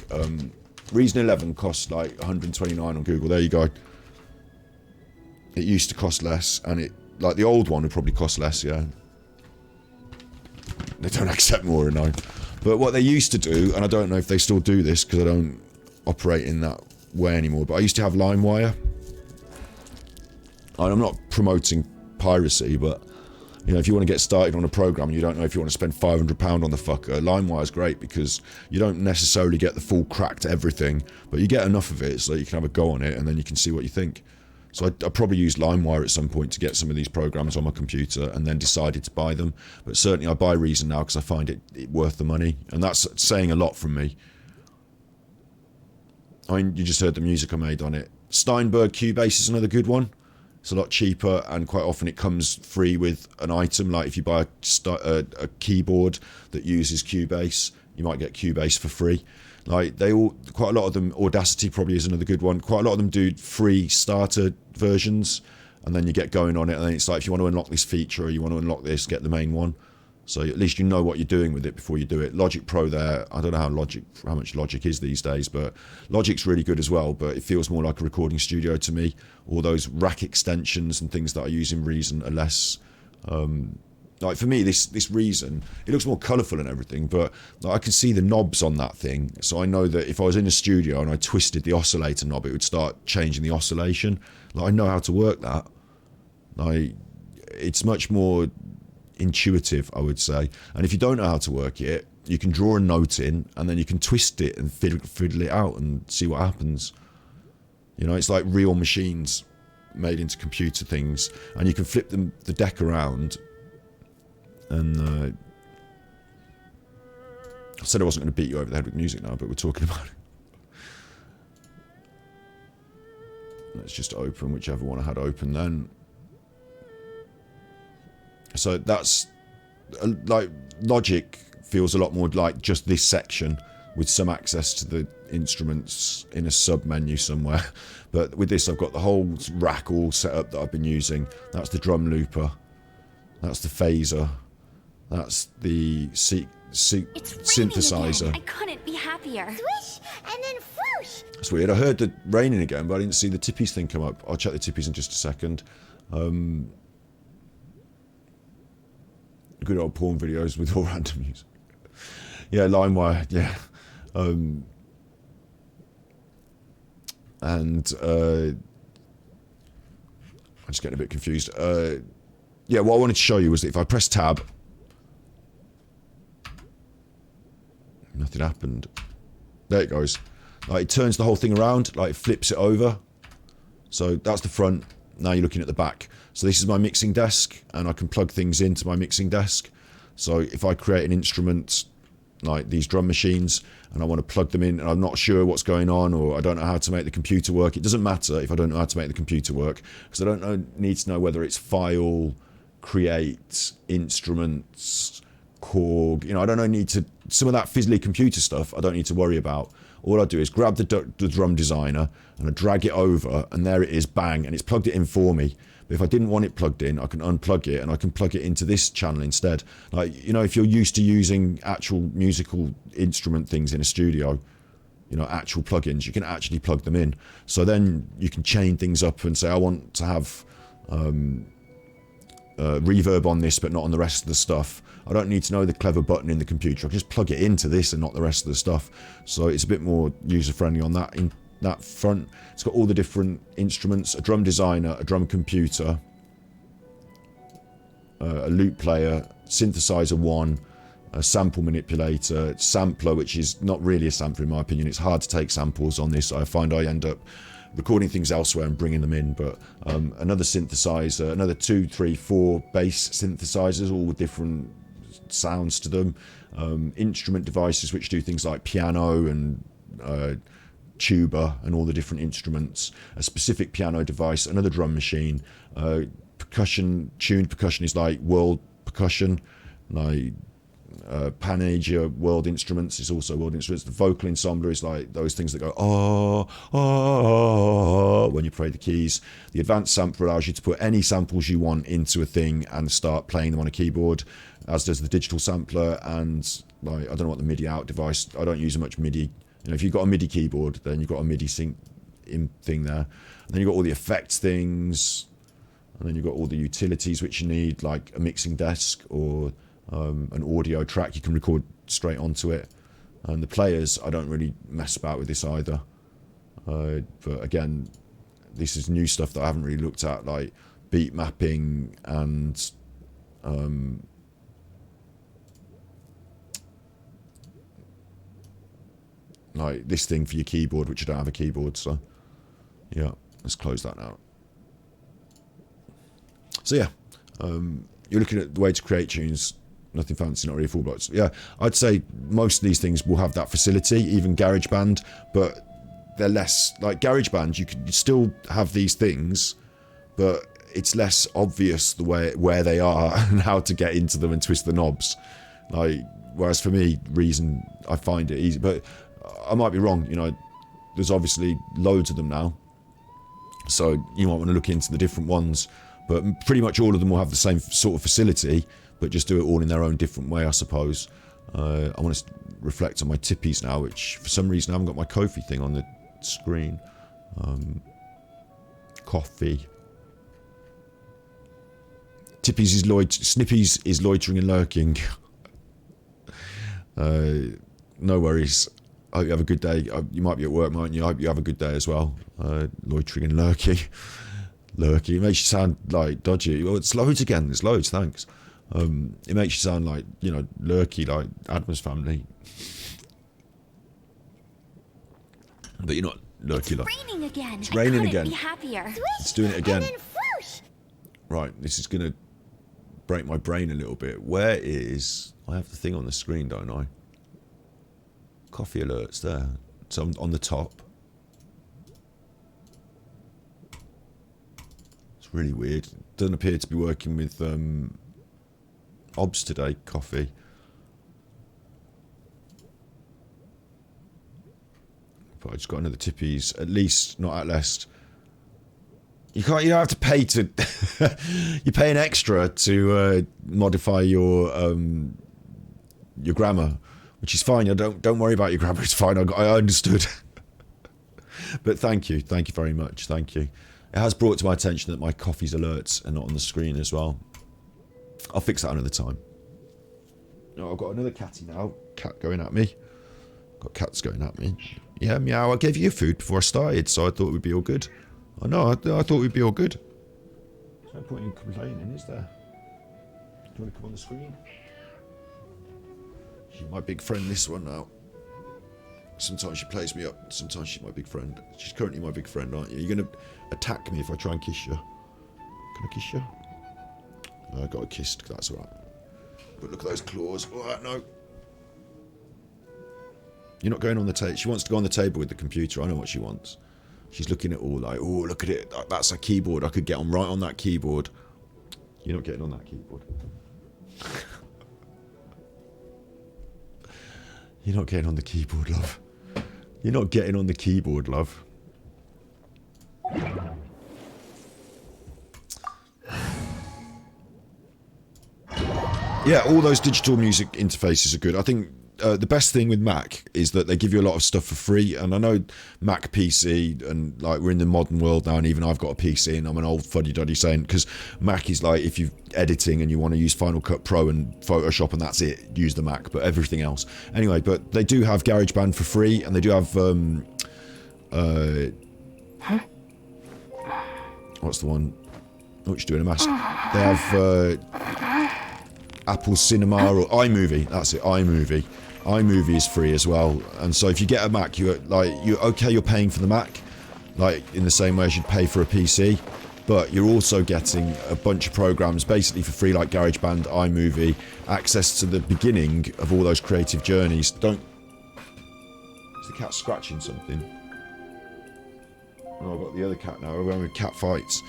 Reason 11 costs like $129 on Google. There you go. It used to cost less, and it, like the old one, would probably cost less. Yeah, they don't accept more now. But what they used to do, and I don't know if they still do this because I don't operate in that way anymore, but I used to have LimeWire. And I'm not promoting piracy, but you know, if you want to get started on a program and you don't know if you want to spend £500 on the fucker, LimeWire's great because you don't necessarily get the full crack to everything, but you get enough of it so you can have a go on it and then you can see what you think. So I probably used LimeWire at some point to get some of these programs on my computer and then decided to buy them. But certainly I buy Reason now because I find it worth the money, and that's saying a lot from me. I mean, you just heard the music I made on it. Steinberg Cubase is another good one. It's a lot cheaper, and quite often it comes free with an item. Like if you buy a keyboard that uses Cubase, you might get Cubase for free. Like quite a lot of them, Audacity probably is another good one. Quite a lot of them do free starter versions, and then you get going on it, and then it's like, if you want to unlock this feature or you want to unlock this, get the main one. So at least you know what you're doing with it before you do it. Logic Pro there, I don't know how much Logic is these days, but Logic's really good as well, but it feels more like a recording studio to me. All those rack extensions and things that I use in Reason are less... like for me, this Reason, it looks more colourful and everything, but like, I can see the knobs on that thing, so I know that if I was in a studio and I twisted the oscillator knob, it would start changing the oscillation. Like, I know how to work that. Like, it's much more intuitive, I would say. And if you don't know how to work it, you can draw a note in, and then you can twist it and fiddle it out and see what happens. You know, it's like real machines made into computer things, and you can flip the deck around. And I said I wasn't going to beat you over the head with music now, but we're talking about it. Let's just open whichever one I had open then. So that's like Logic feels a lot more like just this section with some access to the instruments in a sub menu somewhere. But with this, I've got the whole rack all set up that I've been using. That's the drum looper. That's the phaser. That's the synthesizer.
I couldn't be happier. Swish and then whoosh.
That's weird. I heard the raining again, but I didn't see the tippies thing come up. I'll check the tippies in just a second. Good old porn videos with all random music. Yeah, LimeWire, yeah. And I'm just getting a bit confused. Yeah, what I wanted to show you was that if I press tab, nothing happened. There it goes. Like, it turns the whole thing around, like it flips it over. So that's the front. Now you're looking at the back. So this is my mixing desk, and I can plug things into my mixing desk. So if I create an instrument, like these drum machines, and I want to plug them in, and I'm not sure what's going on, or I don't know how to make the computer work, it doesn't matter if I don't know how to make the computer work, because I don't need to know whether it's file, create, instruments, Korg, you know, I don't need to, some of that fizzly computer stuff I don't need to worry about. All I do is grab the drum designer and I drag it over, and there it is, bang, and it's plugged it in for me. But if I didn't want it plugged in, I can unplug it and I can plug it into this channel instead. Like, you know, if you're used to using actual musical instrument things in a studio, you know, actual plugins, you can actually plug them in. So then you can chain things up and say, I want to have reverb on this but not on the rest of the stuff. I don't need to know the clever button in the computer. I can just plug it into this and not the rest of the stuff. So it's a bit more user-friendly on that in that front. It's got all the different instruments, a drum designer, a drum computer, a loop player, synthesizer 1, a sample manipulator, sampler, which is not really a sampler in my opinion. It's hard to take samples on this. I find I end up recording things elsewhere and bringing them in, but another synthesizer, another 2, 3, 4 bass synthesizers, all with different sounds to them, instrument devices which do things like piano and tuba and all the different instruments, a specific piano device, another drum machine, percussion, tuned percussion is like world percussion, like Panagia World Instruments is also World Instruments. The vocal ensembler is like those things that go when you play the keys. The advanced sampler allows you to put any samples you want into a thing and start playing them on a keyboard, as does the digital sampler. And like, I don't know what the MIDI out device, I don't use much MIDI. You know, if you've got a MIDI keyboard, then you've got a MIDI sync in thing there. And then you've got all the effects things, and then you've got all the utilities which you need, like a mixing desk or an audio track you can record straight onto it. And the players, I don't really mess about with this either. But again, this is new stuff that I haven't really looked at, like beat mapping and like this thing for your keyboard, which I don't have a keyboard, so yeah, let's close that now. So yeah, you're looking at the way to create tunes. Nothing fancy, not really full blocks. Yeah, I'd say most of these things will have that facility, even GarageBand, but they're less. Like GarageBand, you could still have these things, but it's less obvious the way where they are and how to get into them and twist the knobs. Like, whereas for me, Reason, I find it easy, but I might be wrong. You know, there's obviously loads of them now, so you might want to look into the different ones. But pretty much all of them will have the same sort of facility, but just do it all in their own different way, I suppose. I want to reflect on my tippies now, which for some reason I haven't got my Ko-fi thing on the screen. Coffee. Tippies is Snippies is loitering and lurking. No worries. I hope you have a good day. You might be at work, mightn't you? I hope you have a good day as well. Loitering and lurking. Lurking. It makes you sound like dodgy. Oh, it's loads again. It's loads, thanks. It makes you sound like, you know, lurky, like Adam's family. But you're not lurky like.
It's raining again.
It's raining again.
Be happier.
It's doing it again.
And then whoosh.
Right, this is going to break my brain a little bit. Where is... I have the thing on the screen, don't I? Coffee alerts there. So I'm on the top. It's really weird. It doesn't appear to be working with OBS today, coffee. But I just got another tippies. At least, not at least. You don't have to pay to... you pay an extra to modify your grammar, which is fine. Don't worry about your grammar. It's fine. I understood. But thank you very much. Thank you. It has brought to my attention that my coffee's alerts are not on the screen as well. I'll fix that another time. Oh, I've got another catty now. Cat going at me. Got cats going at me. Yeah, meow. I gave you food before I started, so I thought we'd be all good. I know. I thought we'd be all good. There's no point in complaining, is there? Do you want to come on the screen? She's my big friend, this one now. Sometimes she plays me up. Sometimes she's my big friend. She's currently my big friend, aren't you? You're going to attack me if I try and kiss you. Can I kiss you? No, I got her kissed. That's all right. But look at those claws. Oh, no. You're not going on the table. She wants to go on the table with the computer. I know what she wants. She's looking at all like, oh, look at it. That's a keyboard. I could get on right on that keyboard. You're not getting on that keyboard. You're not getting on the keyboard, love. You're not getting on the keyboard, love. Yeah, all those digital music interfaces are good. I think the best thing with Mac is that they give you a lot of stuff for free. And I know Mac PC, and like we're in the modern world now, and even I've got a PC, and I'm an old fuddy-duddy saying, because Mac is like, if you're editing and you want to use Final Cut Pro and Photoshop and that's it, use the Mac, but everything else. Anyway, but they do have GarageBand for free, and they do have, what's the one? Oh, you're doing a mask. They have, Apple Cinema or iMovie. That's it, iMovie. iMovie is free as well, and so if you get a Mac, you're paying for the Mac, like in the same way as you'd pay for a PC, but you're also getting a bunch of programs basically for free, like GarageBand, iMovie, access to the beginning of all those creative journeys. Is the cat scratching something? Oh, I've got the other cat now. We're going with cat fights.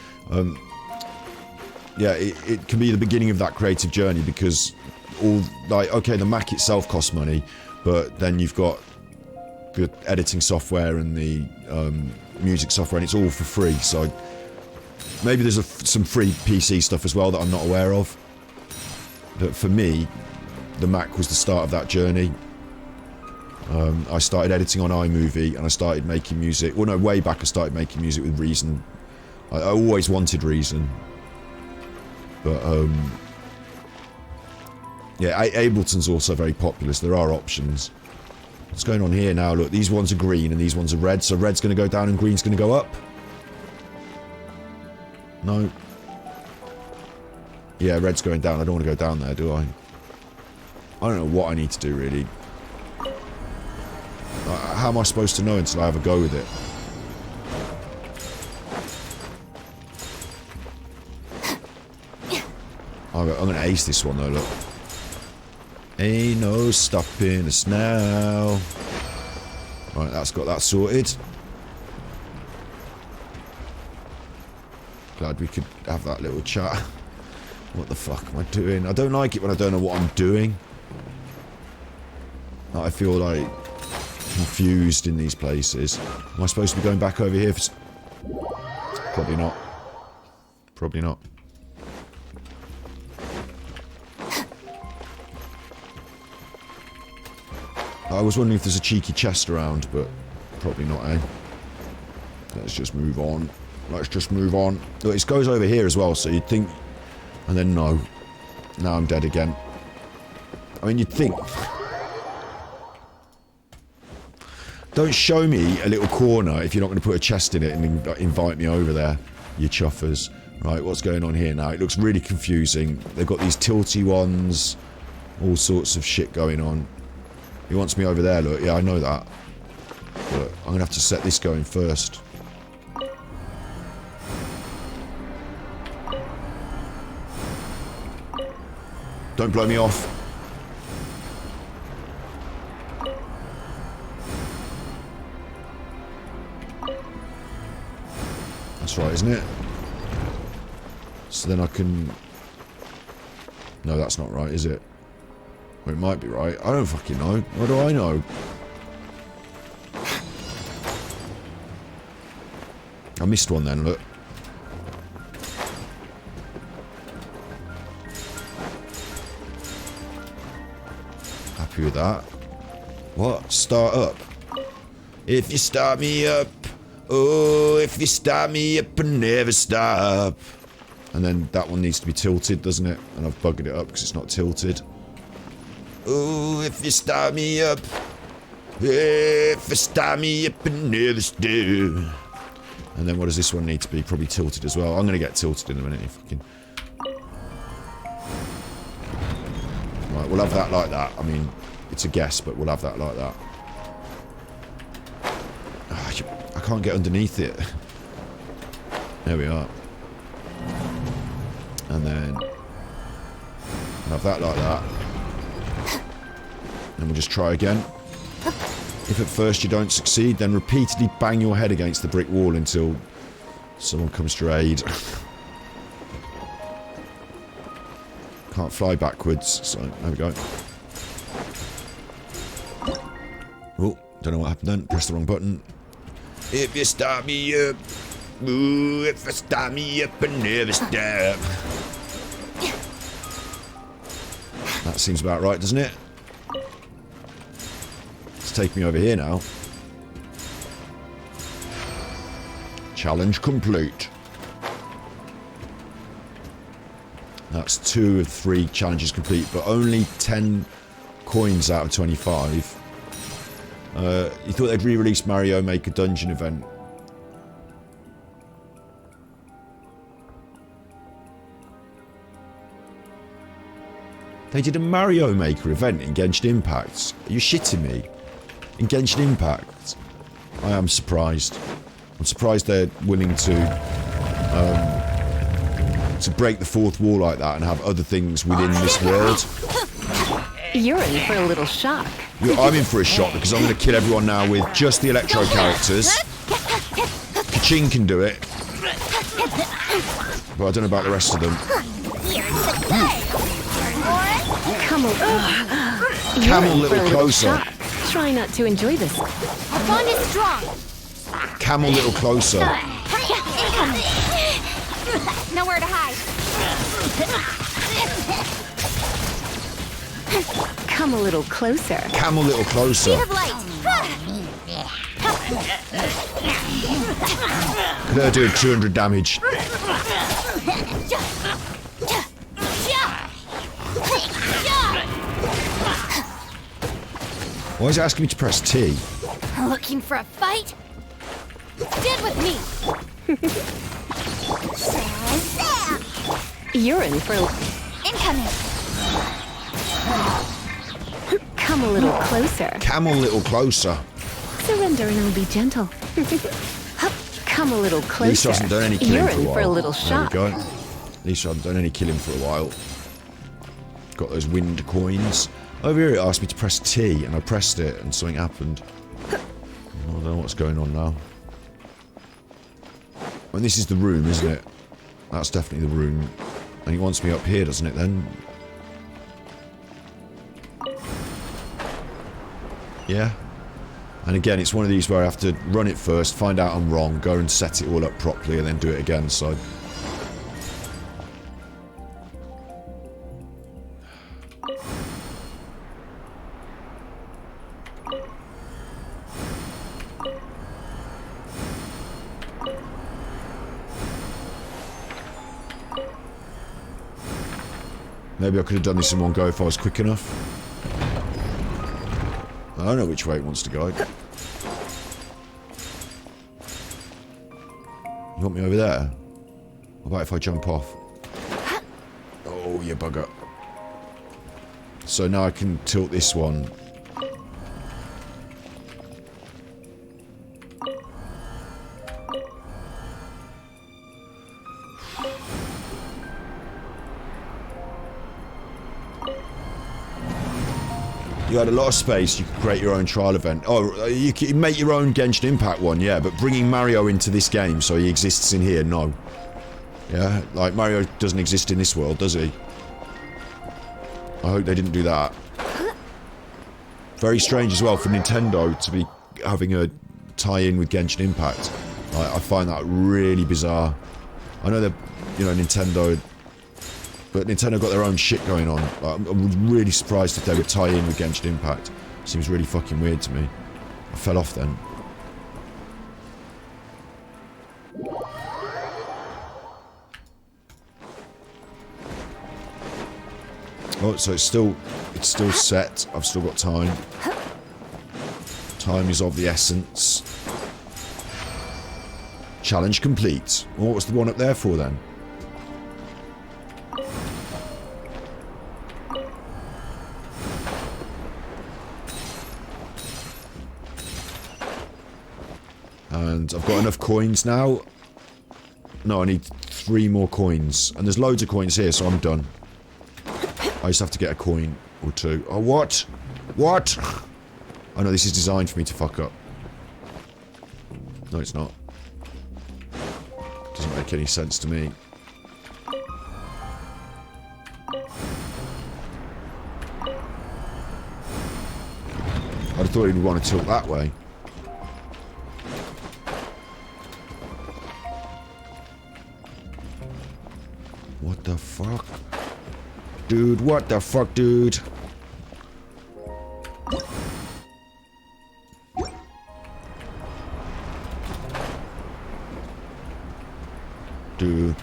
Yeah, it can be the beginning of that creative journey, because okay, the Mac itself costs money, but then you've got the editing software and the music software, and it's all for free. So maybe there's some free PC stuff as well that I'm not aware of. But for me, the Mac was the start of that journey. I started editing on iMovie, and I started making music. Well, no, way back I started making music with Reason. I always wanted Reason. But, yeah, Ableton's also very popular, so there are options. What's going on here now? Look, these ones are green and these ones are red, so red's going to go down and green's going to go up. No. Yeah, red's going down. I don't want to go down there, do I? I don't know what I need to do, really. How am I supposed to know until I have a go with it? I'm going to ace this one, though, look. Ain't no stopping us now. Right, that's got that sorted. Glad we could have that little chat. What the fuck am I doing? I don't like it when I don't know what I'm doing. Like, I feel like confused in these places. Am I supposed to be going back over here for... Probably not. Probably not. I was wondering if there's a cheeky chest around, but probably not, eh? Let's just move on. Let's just move on. Look, it goes over here as well, so you'd think... And then no. Now I'm dead again. I mean, you'd think... Don't show me a little corner if you're not going to put a chest in it and invite me over there, you chuffers. Right, what's going on here now? It looks really confusing. They've got these tilty ones. All sorts of shit going on. He wants me over there, look. Yeah, I know that. But I'm going to have to set this going first. Don't blow me off. That's right, isn't it? So then I can... No, that's not right, is it? Well, it might be right. I don't fucking know. What do I know? I missed one then, look. Happy with that. What? Start up. If you start me up, oh, if you start me up and never stop. And then that one needs to be tilted, doesn't it? And I've buggered it up because it's not tilted. Oh, if you start me up, if you start me up and never stop. And then what does this one need to be? Probably tilted as well. I'm going to get tilted in a minute. Fucking. Right, we'll have that like that. I mean, it's a guess, but we'll have that like that. Oh, I can't get underneath it. There we are. And then we'll have that like that. And we'll just try again. If at first you don't succeed, then repeatedly bang your head against the brick wall until someone comes to your aid. Can't fly backwards, so there we go. Oh, don't know what happened then. Pressed the wrong button. If you start me up, ooh, if you start me up and never stop. That seems about right, doesn't it? Take me over here now. Challenge complete. That's 2 of 3 challenges complete, but only 10 coins out of 25. You thought they'd re-release Mario Maker Dungeon event. They did a Mario Maker event in Genshin Impact. Are you shitting me? In Genshin Impact? I am surprised. I'm surprised they're willing to break the fourth wall like that and have other things within this world.
You're in for a little shock.
I'm in for a shock because I'm going to kill everyone now with just the Electro characters. Kaching can do it. But I don't know about the rest of them.
Come on.
Come a little closer.
Shock. Try not to enjoy this.
The bond is strong.
Come a little closer.
Nowhere to hide.
Come a little closer.
Come a little closer.
Speed of light.
They're doing 200 damage. Why is it asking me to press T?
Looking for a fight? Stand with me.
You're in for...
Incoming.
Come a little closer.
Come a little closer.
Surrender and I'll be gentle. Come a little closer.
At least I haven't done any killing
You're
for a
in
while.
for a little
There
shock.
we go. At least I haven't done any killing for a while. Got those wind coins. Over here it asked me to press T, and I pressed it, and something happened. I don't know what's going on now. And this is the room, isn't it? That's definitely the room. And he wants me up here, doesn't it, then? Yeah. And again, it's one of these where I have to run it first, find out I'm wrong, go and set it all up properly, and then do it again, so... Maybe I could have done this in one go if I was quick enough. I don't know which way it wants to go. You want me over there? What about if I jump off? Oh, you bugger. So now I can tilt this one. You had a lot of space, you could create your own trial event. Oh, you can make your own Genshin Impact one, yeah, but bringing Mario into this game so he exists in here, no. Yeah, like Mario doesn't exist in this world, does he? I hope they didn't do that. Very strange as well for Nintendo to be having a tie-in with Genshin Impact. Like, I find that really bizarre. I know that, you know, Nintendo... But Nintendo got their own shit going on. Like, I'm really surprised if they would tie in with Genshin Impact. Seems really fucking weird to me. I fell off then. Oh, so it's still set. I've still got time. Time is of the essence. Challenge complete. Well, what was the one up there for then? And I've got enough coins now. No, I need 3 more coins. And there's loads of coins here, so I'm done. I just have to get a coin or 2. Oh, what? What? Oh no, this is designed for me to fuck up. No, it's not. Doesn't make any sense to me. I'd have thought he'd want to tilt that way. What the fuck? Dude, what the fuck, dude? Do.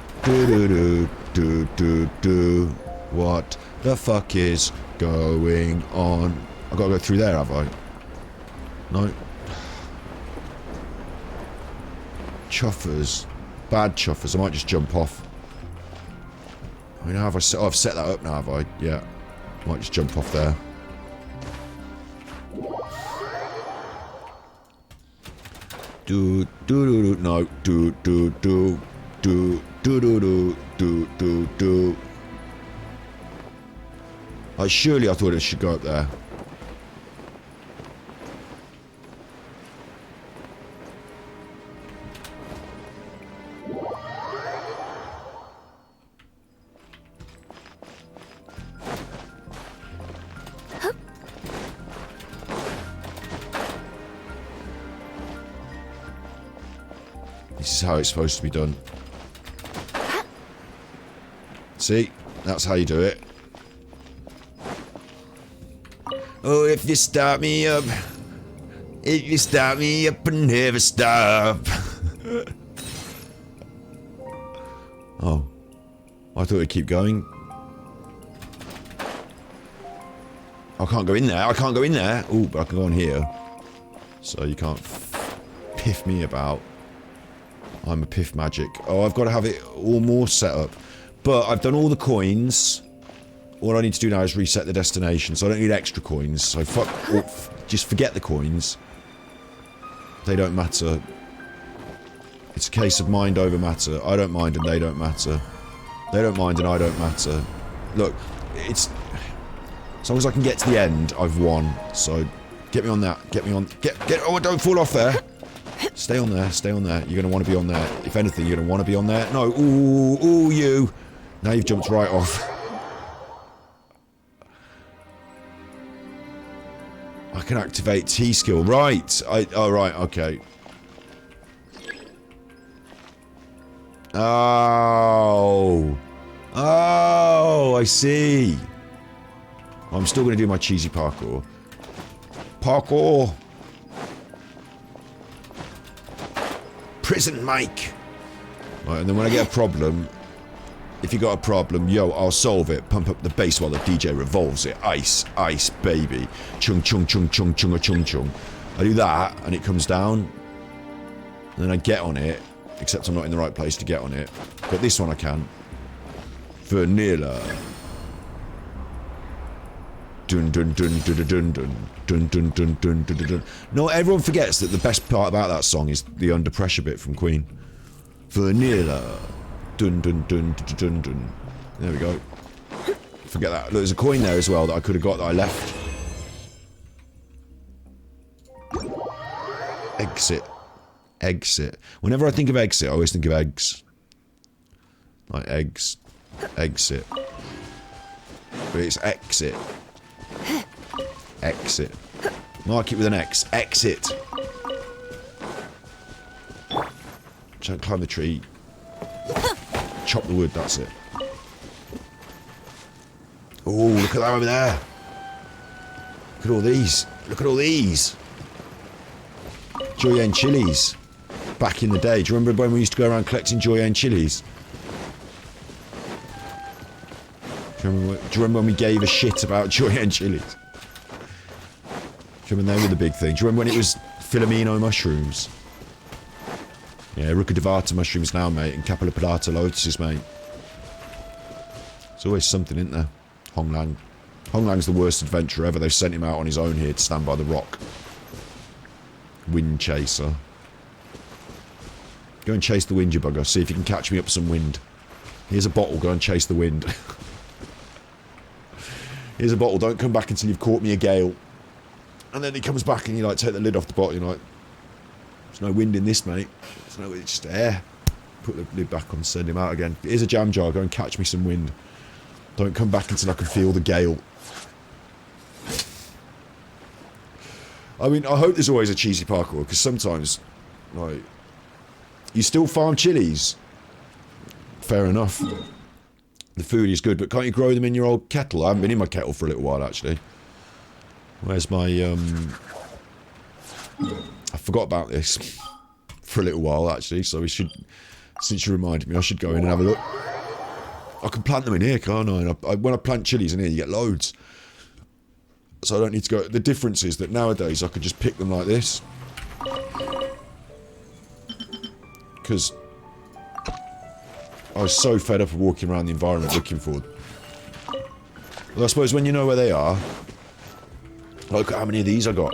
What the fuck is going on? I've got to go through there, have I? No. Chuffers. Bad chuffers. I might just jump off. I mean, have I set, oh, I've set that up now, have I? Yeah. Might just jump off there. No. Like, surely I thought it should go up there. This is how it's supposed to be done. See? That's how you do it. Oh, if you start me up. If you start me up and never stop. Oh. I thought it'd keep going. I can't go in there. I can't go in there. Oh, but I can go on here. So you can't piff me about. I'm a piff magic. Oh, I've got to have it all more set up. But I've done all the coins. All I need to do now is reset the destination. So I don't need extra coins. So fuck, just forget the coins. They don't matter. It's a case of mind over matter. I don't mind and they don't matter. They don't mind and I don't matter. Look, it's... As long as I can get to the end, I've won. So, get me on that. Get me on... Get... Oh, don't fall off there. Stay on there, stay on there. You're going to want to be on there. If anything, you're going to want to be on there. No, ooh, you. Now you've jumped right off. I can activate T skill. Right. Oh, right, okay. Oh. Oh, I see. I'm still going to do my cheesy parkour. Parkour. Prison Mike. Right, and then when I get a problem, if you got a problem, yo, I'll solve it. Pump up the bass while the DJ revolves it. Ice, ice, baby. Chung, chung, chung, chung, chung, a chung, chung. I do that, and it comes down. And then I get on it, except I'm not in the right place to get on it. But this one I can. Vanilla. Dun dun dun dun dun dun dun dun dun dun dun dun. No, everyone forgets that the best part about that song is the under pressure bit from Queen. Vanilla. Dun dun dun dun dun dun. There we go. Forget that. Look, there's a coin there as well that I could have got that I left. Exit. Exit. Whenever I think of exit, I always think of eggs. Like eggs. Exit. But it's exit. Exit. Mark it with an X. Exit. Don't climb the tree. Chop the wood, that's it. Oh, look at that over there. Look at all these. Look at all these. Joyen chilies. Back in the day. Do you remember when we used to go around collecting Joyen chilies? Do you remember when we gave a shit about Joyen chilies? Do you remember they were the big thing? Do you remember when it was Filomeno mushrooms? Yeah, Rukadevata mushrooms now, mate, and Capillipedata lotuses, mate. There's always something, isn't there? Honglang. Honglang's the worst adventurer ever. They've sent him out on his own here to stand by the rock. Wind chaser. Go and chase the wind, you bugger. See if you can catch me up some wind. Here's a bottle. Go and chase the wind. Here's a bottle. Don't come back until you've caught me a gale. And then he comes back and you like take the lid off the bottle. You're like, there's no wind in this, mate. There's no, it's just air. Put the lid back on, send him out again. Here's a jam jar. Go and catch me some wind. Don't come back until I can feel the gale. I mean, I hope there's always a cheesy parkour, because sometimes, like, you still farm chilies. Fair enough. The food is good, but can't you grow them in your old kettle? I haven't been in my kettle for a little while, actually. Where's my, I forgot about this for a little while, actually, so we should, since you reminded me, I should go in and have a look. I can plant them in here, can't I? When I plant chilies in here, you get loads. So I don't need to go... The difference is that nowadays I could just pick them like this. Because I was so fed up of walking around the environment looking for them. Well, I suppose when you know where they are... Look at how many of these I got.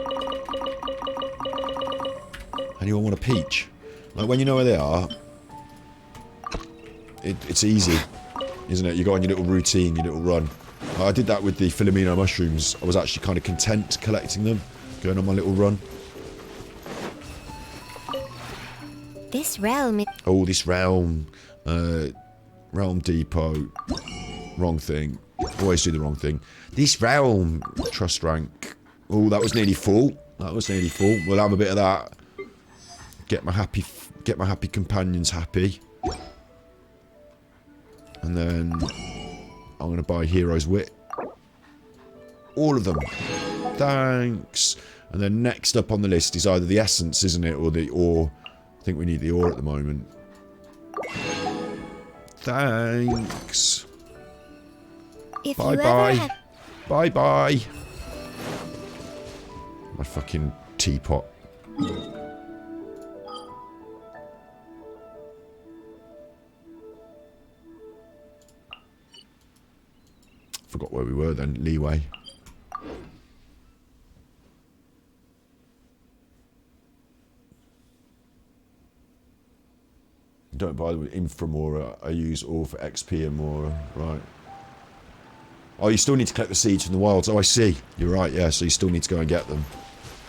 Anyone want a peach? Like, when you know where they are... It's easy, isn't it? You go on your little routine, your little run. I did that with the Filomeno mushrooms. I was actually kind of content collecting them, going on my little run.
This realm...
Oh, this realm. Realm depot. Wrong thing. Always do the wrong thing. This realm. Trust rank. Oh, that was nearly full. That was nearly full. We'll have a bit of that. Get my happy companions happy. And then... I'm going to buy Hero's Wit. All of them. Thanks. And then next up on the list is either the essence, isn't it? Or the ore. I think we need the ore at the moment. Thanks. Bye-bye. Bye-bye. My fucking teapot. Forgot where we were then. Leeway. Don't buy the Inframora. I use all for XP and more. Right. Oh, you still need to collect the seeds from the wilds. Oh, I see. You're right, yeah. So you still need to go and get them.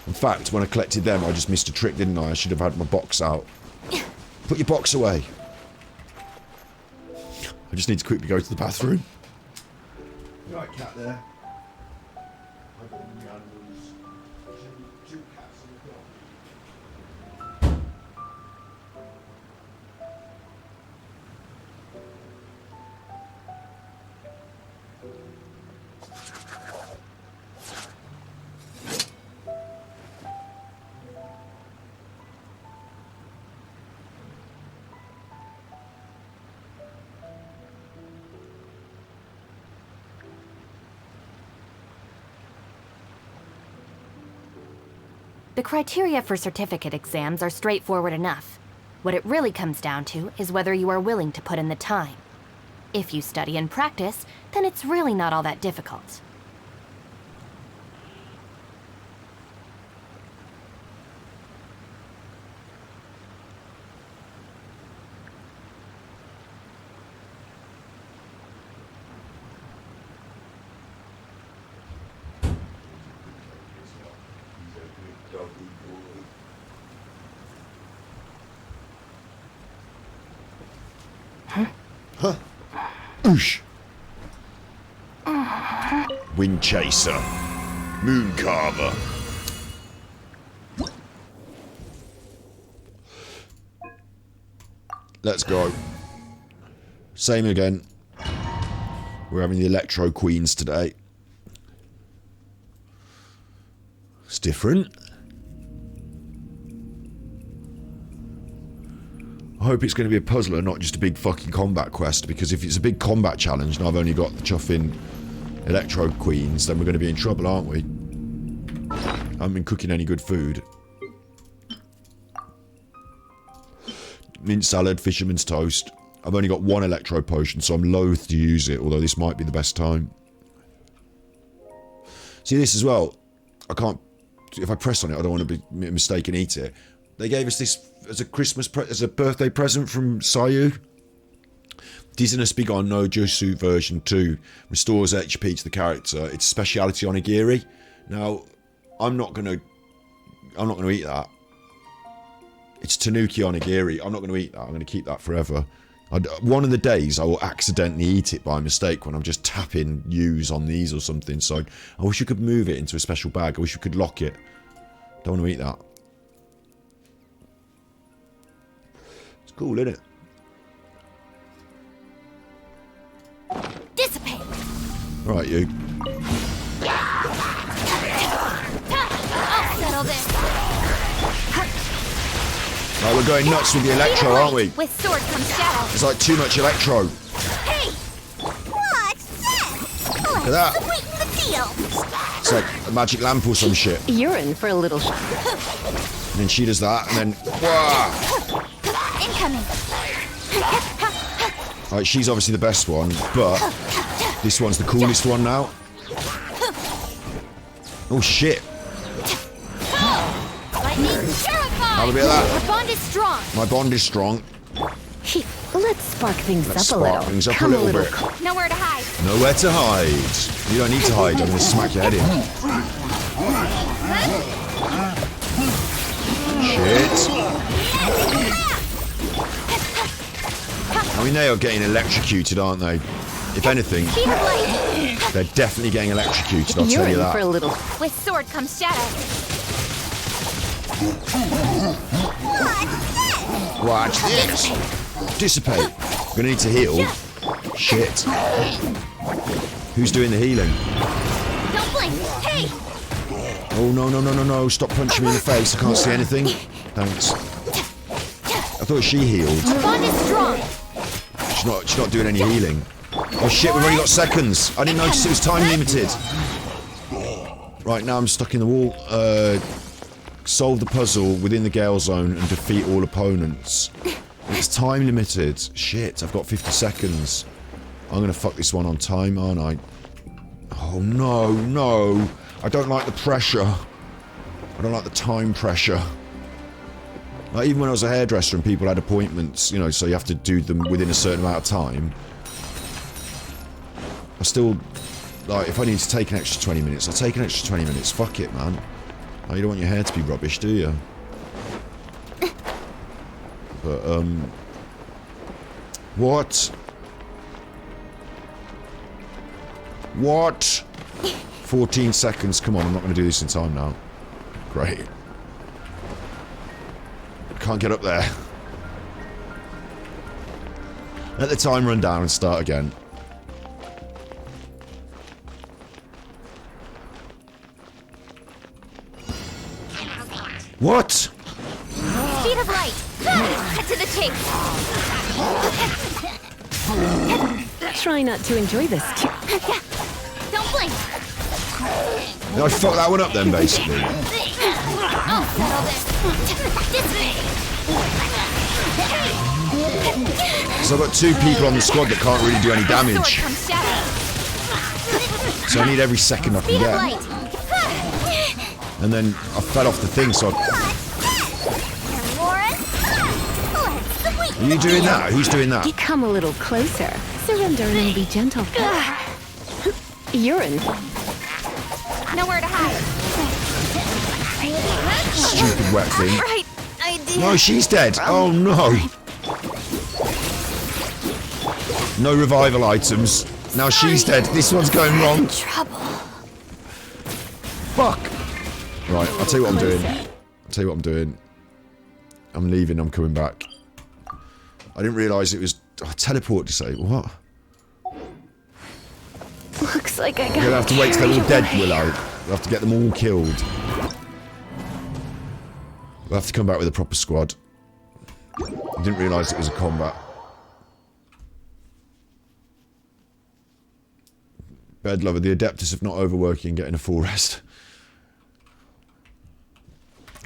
In fact, when I collected them, I just missed a trick, didn't I? I should have had my box out. Put your box away. I just need to quickly go to the bathroom. You right, cat there? I've got new animals. Two cats and a dog.
The criteria for certificate exams are straightforward enough. What it really comes down to is whether you are willing to put in the time. If you study and practice, then it's really not all that difficult.
Oosh. Wind Chaser. Moon Carver. Let's go. Same again. We're having the Electro Queens today. It's different. I hope it's going to be a puzzler, not just a big fucking combat quest, because if it's a big combat challenge and I've only got the chuffing Electro Queens, then we're going to be in trouble, aren't we? I haven't been cooking any good food. Mint salad, fisherman's toast. I've only got one Electro Potion, so I'm loath to use it, although this might be the best time. See this as well. I can't... If I press on it, I don't want to be mistaken and eat it. They gave us this as a as a birthday present from Sayu. Dizziness Begone no Jutsu version 2 restores HP to the character. It's a speciality onigiri. Now, I'm not gonna eat that. It's Tanuki onigiri. I'm not gonna eat that. I'm gonna keep that forever. One of the days I will accidentally eat it by mistake when I'm just tapping U's on these or something. So I wish you could move it into a special bag. I wish you could lock it. Don't want to eat that. Cool, isn't it?
Dissipate.
Right, you.
I'll settle this.
Right, we're going nuts with the electro, aren't we?
With sword comes shadow.
It's like too much electro.
Hey! What's this?
Look at that.
Sweeten the deal.
It's like a magic lamp or some shit.
You're in for a little shock.
And then she does that, and then... Wah!
Incoming.
Right, she's obviously the best one, but this one's the coolest one now. Oh, shit.
Lightning terrified.
Have a bit of that.
Our bond is strong.
My bond is strong.
Let's spark things
Let's
up a
spark
little.
things up a
Come
little bit.
Nowhere to hide.
Nowhere to hide. You don't need to hide. I'm going to smack your head in. Shit. I mean, they are getting electrocuted, aren't they? If anything,
Sheet of light.
they're definitely getting electrocuted, I'll
You're
tell you
in for a
that.
little.
With sword comes shadow.
Watch this. Dissipate. We're going to need to heal. Shit. Who's doing the healing?
Don't blink. Hey!
Oh, no, no, no, no, no. Stop punching me in the face. I can't see anything. Thanks. I thought she healed.
Our bond is strong.
She's not doing any healing. Oh shit, we've only got seconds. I didn't notice it was time limited. Right, now I'm stuck in the wall. Solve the puzzle within the Gale Zone and defeat all opponents. It's time limited. Shit, I've got 50 seconds. I'm gonna fuck this one on time, aren't I? Oh no, no. I don't like the pressure. I don't like the time pressure. Like, even when I was a hairdresser and people had appointments, you know, so you have to do them within a certain amount of time. I still, like, if I need to take an extra 20 minutes, I'll take an extra 20 minutes. Fuck it, man. Oh, you don't want your hair to be rubbish, do you? But, What? What? 14 seconds. Come on, I'm not going to do this in time now. Great. Can't get up there. Let the time run down and start again. What?
Speed of light. Cut to the chase.
Try not to enjoy this.
Don't blink.
I fucked that one up then, basically.
I'll settle this. This way.
So I've got 2 people on the squad that can't really do any
Sword
damage.
comes shadow.
So I need every second I can
Speed of
get.
light.
And then I fell off the thing, so I... Are you doing that? Who's doing that?
Come a little closer. Surrender and be gentle. Urine.
Nowhere to hide.
Stupid wet thing.
Right idea.
No, she's dead. Oh no. No revival items. Now she's dead. This one's going wrong.
Trouble.
Fuck. Right, I'll tell you what I'm doing. I'm leaving, I'm coming back. I didn't realise it was... teleport to say, what?
Looks like I got.
We're gonna have to wait till they're all dead, Willow. We'll have to get them all killed. We'll have to come back with a proper squad. I didn't realise it was a combat. Bed lover, the Adeptus of not overworking and getting a full rest.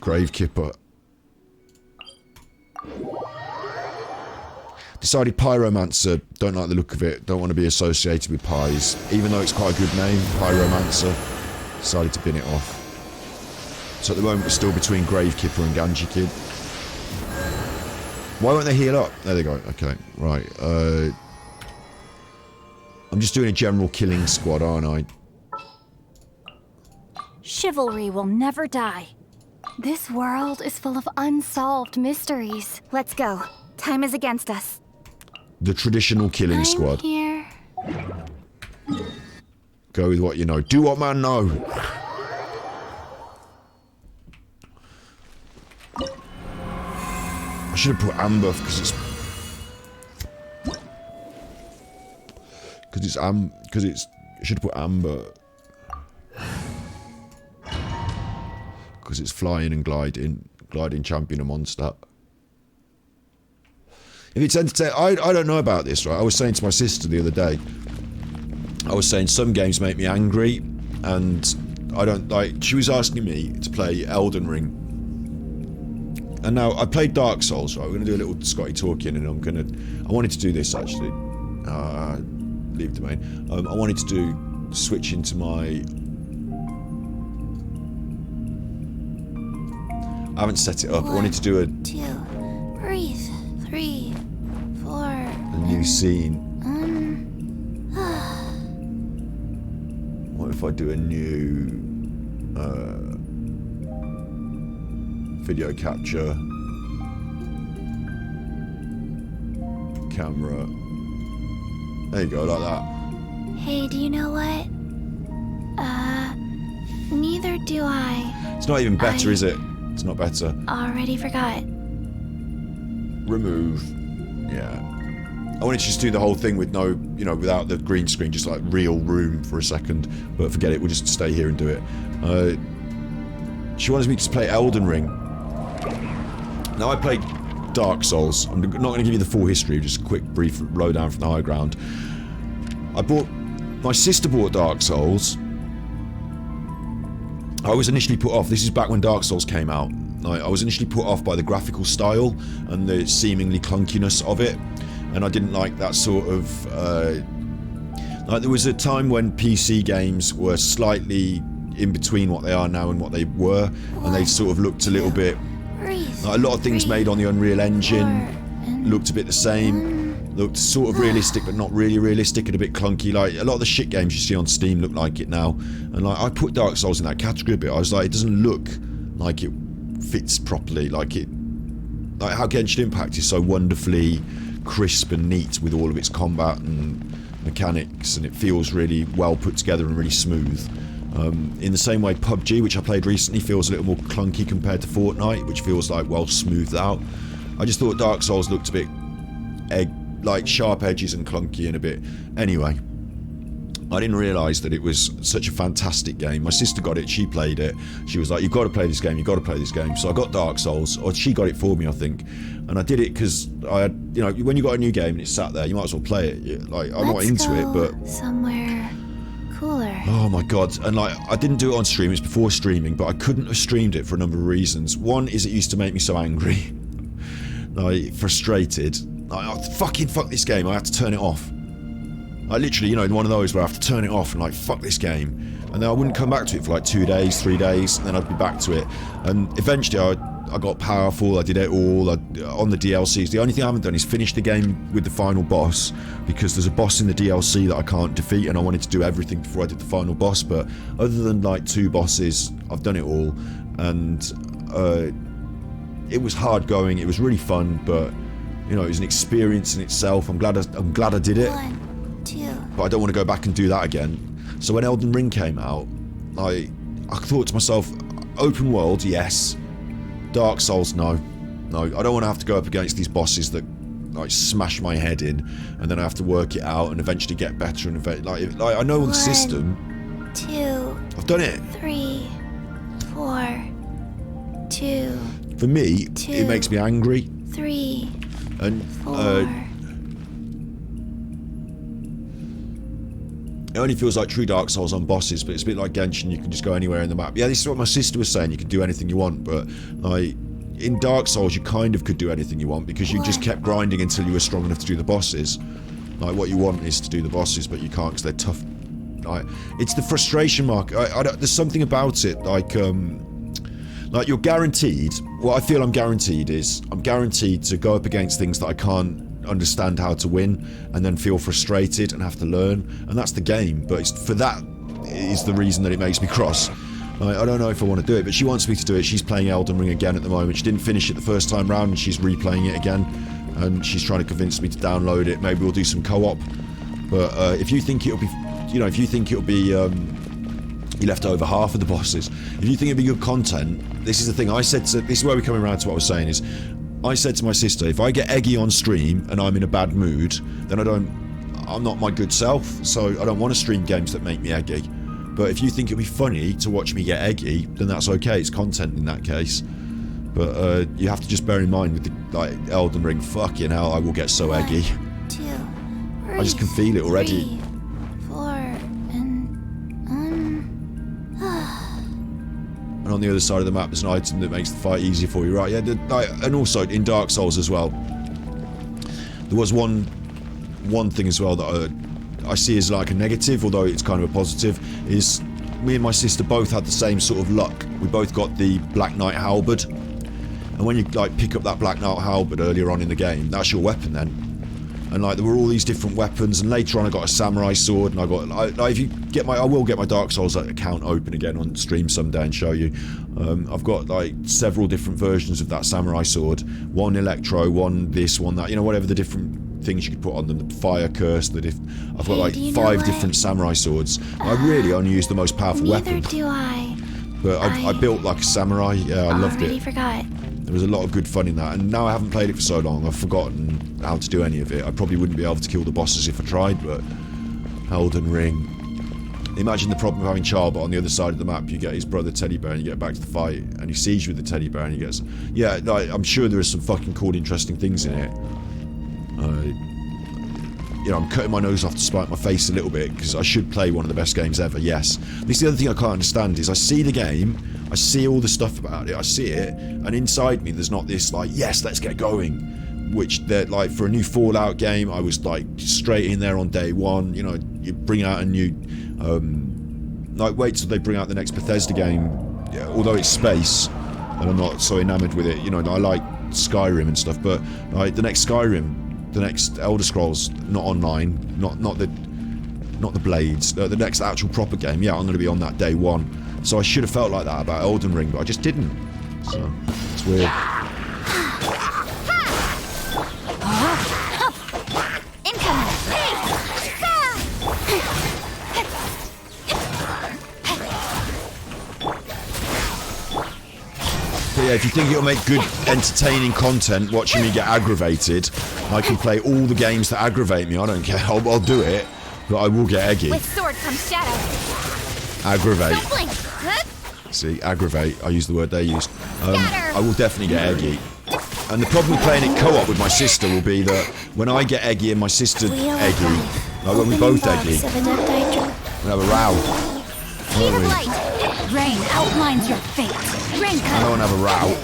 Grave Kipper. Decided Pyromancer, don't like the look of it, don't want to be associated with pies. Even though it's quite a good name, Pyromancer. Decided to bin it off. So at the moment we're still between Grave Kipper and Ganji Kid. Why won't they heal up? There they go, okay, right. I'm just doing a general killing squad, aren't I?
Chivalry will never die. This world is full of unsolved mysteries. Let's go. Time is against us.
The traditional killing squad.
Here.
Go with what you know. Do what man know. I should have put Amber because it's... I should have put Amber. Because it's flying and gliding champion and monster. If it's entertaining, I don't know about this, right? I was saying to my sister the other day, I was saying some games make me angry, and I don't like. She was asking me to play Elden Ring, and now I played Dark Souls. Right, we're gonna do a little Scotty talking, and I wanted to do this actually. Leave domain. I wanted to switch into my. I haven't set it up. I wanted to do a
2. Breathe. 3. 4.
a new scene. What if I do a new video capture camera? There you go, like that.
Hey, do you know what? Neither do I.
It's not even better, is it? It's not better.
Already forgot.
Remove. Yeah. I wanted to just do the whole thing with no, you know, without the green screen, just like real room for a second. But forget it, we'll just stay here and do it. She wanted me to play Elden Ring. Now I played Dark Souls. I'm not going to give you the full history, just a quick brief lowdown from the high ground. My sister bought Dark Souls. I was initially put off, this is back when Dark Souls came out. I was initially put off by the graphical style and the seemingly clunkiness of it. And I didn't like that sort of... like there was a time when PC games were slightly in between what they are now and what they were. And they sort of looked a little bit... Like a lot of things made on the Unreal Engine looked a bit the same. Looked sort of realistic but not really realistic and a bit clunky. Like a lot of the shit games you see on Steam look like it now. And like I put Dark Souls in that category a bit. I was like, it doesn't look like it fits properly, like how Genshin Impact is so wonderfully crisp and neat with all of its combat and mechanics, and it feels really well put together and really smooth. In the same way PUBG, which I played recently, feels a little more clunky compared to Fortnite, which feels like well smoothed out. I just thought Dark Souls looked a bit like sharp edges and clunky and a bit... Anyway, I didn't realise that it was such a fantastic game. My sister got it, she played it. She was like, you've got to play this game, you've got to play this game. So I got Dark Souls, or she got it for me, I think. And I did it because I had, you know, when you got a new game and it's sat there, you might as well play it. Like, I'm not into it, but...
somewhere cooler.
Oh my god, and like, I didn't do it on stream, it's before streaming, but I couldn't have streamed it for a number of reasons. One is it used to make me so angry. Like, frustrated. Like, oh, fuck this game, I have to turn it off. Like, literally, you know, one of those where I have to turn it off and like, fuck this game. And then I wouldn't come back to it for like 2 days, 3 days, and then I'd be back to it. And eventually I got powerful, I did it all, on the DLCs. The only thing I haven't done is finish the game with the final boss, because there's a boss in the DLC that I can't defeat, and I wanted to do everything before I did the final boss. But other than like 2 bosses, I've done it all. And it was hard going, it was really fun, but you know, it was an experience in itself. I'm glad I did it.
1, 2.
But I don't want to go back and do that again. So when Elden Ring came out, I thought to myself, open world, yes. Dark Souls, no. No, I don't want to have to go up against these bosses that like smash my head in, and then I have to work it out and eventually get better. And like I know the system.
2.
I've done it.
3, 4, 2.
For me,
2,
it makes me angry.
3,
And
4.
it only feels like true Dark Souls on bosses, but it's a bit like Genshin, you can just go anywhere in the map. Yeah, this is what my sister was saying, you can do anything you want, but like in Dark Souls you kind of could do anything you want, because you just kept grinding until you were strong enough to do the bosses. Like, what you want is to do the bosses, but you can't because they're tough. Like, it's the frustration mark. There's something about it, like you're guaranteed, what I feel I'm guaranteed is, I'm guaranteed to go up against things that I can't understand how to win, and then feel frustrated and have to learn, and that's the game. But for that is the reason that it makes me cross. I don't know if I want to do it, but she wants me to do it. She's playing Elden Ring again at the moment. She didn't finish it the first time round, and she's replaying it again, and she's trying to convince me to download it. Maybe we'll do some co-op. But if you think it'll be, you know, if you think it'll be, you left over half of the bosses. If you think it'll be good content, this is the thing. This is where we're coming around to what I was saying is, I said to my sister, if I get eggy on stream and I'm in a bad mood, then I'm not my good self, so I don't want to stream games that make me eggy. But if you think it'd be funny to watch me get eggy, then that's okay, it's content in that case. But you have to just bear in mind with the, like, Elden Ring, fucking hell, I will get so eggy.
2.
I just can feel it already.
3, 4,
And on the other side of the map there's an item that makes the fight easier for you, right? Yeah, and also in Dark Souls as well, there was one thing as well that I see as like a negative, although it's kind of a positive, is me and my sister both had the same sort of luck. We both got the Black Knight Halberd, and when you like pick up that Black Knight Halberd earlier on in the game, that's your weapon then. And like there were all these different weapons, and later on I got a samurai sword, and I got if you get I will get my Dark Souls account open again on stream someday and show you. I've got like several different versions of that samurai sword, one electro, one this, one that, you know, whatever the different things you could put on them, the fire curse, I've got like 5 different samurai swords. I really only use the most powerful weapon.
Neither do I.
But I built like a samurai, yeah, I loved it.
Forgot.
There was a lot of good fun in that, and now I haven't played it for so long, I've forgotten how to do any of it. I probably wouldn't be able to kill the bosses if I tried, but Elden Ring. Imagine the problem of having Charbot on the other side of the map. You get his brother Teddy Bear and you get back to the fight, and he sees you with the Teddy Bear and he gets... Yeah, like, I'm sure there are some fucking cool, interesting things in it. You know, I'm cutting my nose off to spite my face a little bit, because I should play one of the best games ever, yes. This is the other thing I can't understand, is I see the game, I see all the stuff about it, I see it, and inside me there's not this, like, yes, let's get going. Which, like, for a new Fallout game, I was, like, straight in there on day one. You know, you bring out a new... like, wait till they bring out the next Bethesda game, yeah, although it's space, and I'm not so enamoured with it. You know, I like Skyrim and stuff, but, like, the next Skyrim... The next Elder Scrolls, not online, not the Blades, the next actual proper game, yeah, I'm going to be on that day one. So I should have felt like that about Elden Ring, but I just didn't. So, it's weird. But yeah, if you think it'll make good, entertaining content watching me get aggravated, I can play all the games that aggravate me. I don't care. I'll do it, but I will get eggy.
With sword comes shadow.
Aggravate.
Don't blink.
See, aggravate. I use the word they used. I will definitely get eggy. And the problem with playing it co-op with my sister will be that when I get eggy and my sister eggy, like when we both eggy, we have a row.
Speed of light. Rain outlines your fate. Rain
I don't want to have a row.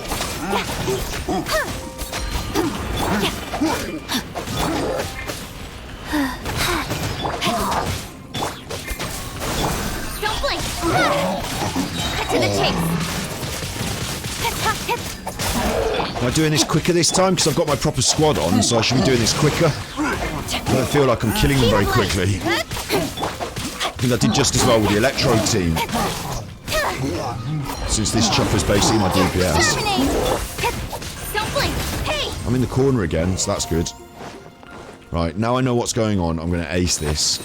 Don't blink. Cut to the chase.
Am I doing this quicker this time? Because I've got my proper squad on, so I should be doing this quicker. I don't feel like I'm killing them very quickly. I think I did just as well with the Electro team. Since this chopper's basically my DPS.
Don't blink. Hey.
I'm in the corner again, so that's good. Right, now I know what's going on, I'm going to ace this.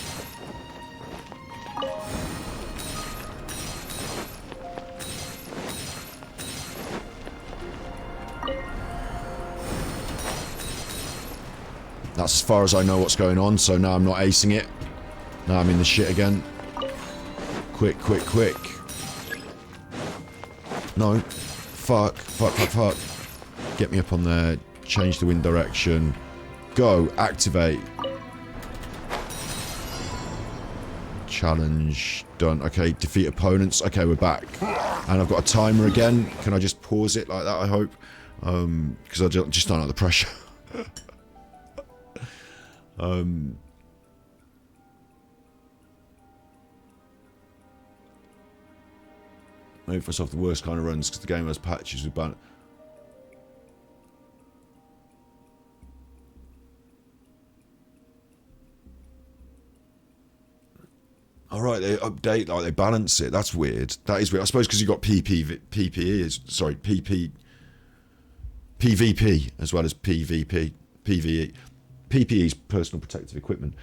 That's as far as I know what's going on, so now I'm not acing it. Now I'm in the shit again. Quick, quick, quick. No. Fuck, fuck, fuck, fuck. Get me up on there. Change the wind direction. Go. Activate. Challenge. Done. Okay, defeat opponents. Okay, we're back. And I've got a timer again. Can I just pause it like that, I hope? Because I just don't like the pressure. Made for myself the worst kind of runs because the game has patches with ban. Alright, they update, like they balance it. That's weird. That is weird. I suppose because you've got PvP as well as PvP. PvE. PPE is personal protective equipment.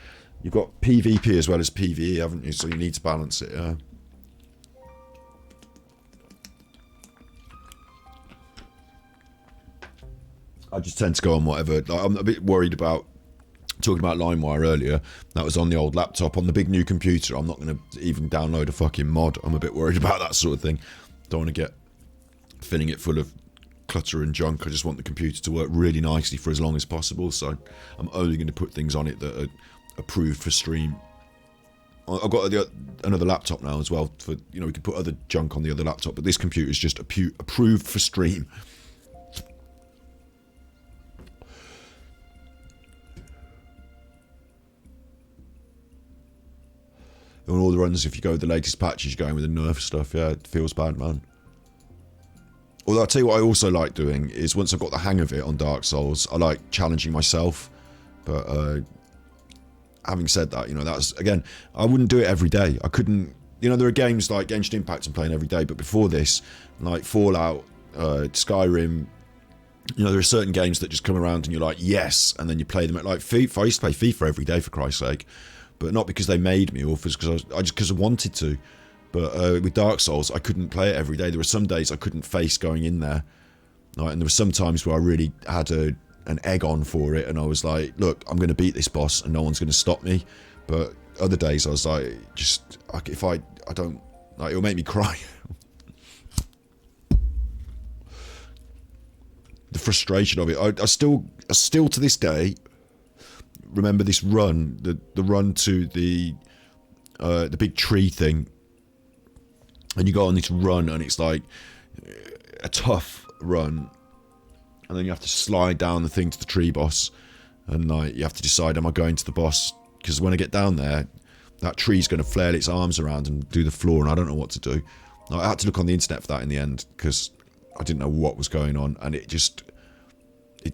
You've got PvP as well as PvE, haven't you? So you need to balance it, yeah. I just tend to go on whatever. Like, I'm a bit worried about talking about LimeWire earlier. That was on the old laptop. On the big new computer, I'm not going to even download a fucking mod. I'm a bit worried about that sort of thing. Don't want to get filling it full of clutter and junk. I just want the computer to work really nicely for as long as possible. So I'm only going to put things on it that are approved for stream. I've got another laptop now as well. For we can put other junk on the other laptop, but this computer is just approved for stream. And all the runs, if you go with the latest patches, you're going with the nerf stuff. Yeah, it feels bad, man. Although I'll tell you what I also like doing is once I've got the hang of it on Dark Souls, I like challenging myself. But having said that, that's, again, I wouldn't do it every day. I couldn't, there are games like Genshin Impact I'm playing every day, but before this, like Fallout, Skyrim, there are certain games that just come around and you're like, yes, and then you play them at like FIFA. I used to play FIFA every day, for Christ's sake. But not because they made me, or because I wanted to. But with Dark Souls, I couldn't play it every day. There were some days I couldn't face going in there. Right? And there were some times where I really had an egg on for it, and I was like, look, I'm going to beat this boss, and no one's going to stop me. But other days I was like, if I don't, like, it'll make me cry. The frustration of it. I still to this day remember this run, the run to the big tree thing, and you go on this run and it's like a tough run, and then you have to slide down the thing to the tree boss, and like you have to decide, am I going to the boss? Because when I get down there, that tree's going to flail its arms around and do the floor, and I don't know what to do. I had to look on the internet for that in the end because I didn't know what was going on, and it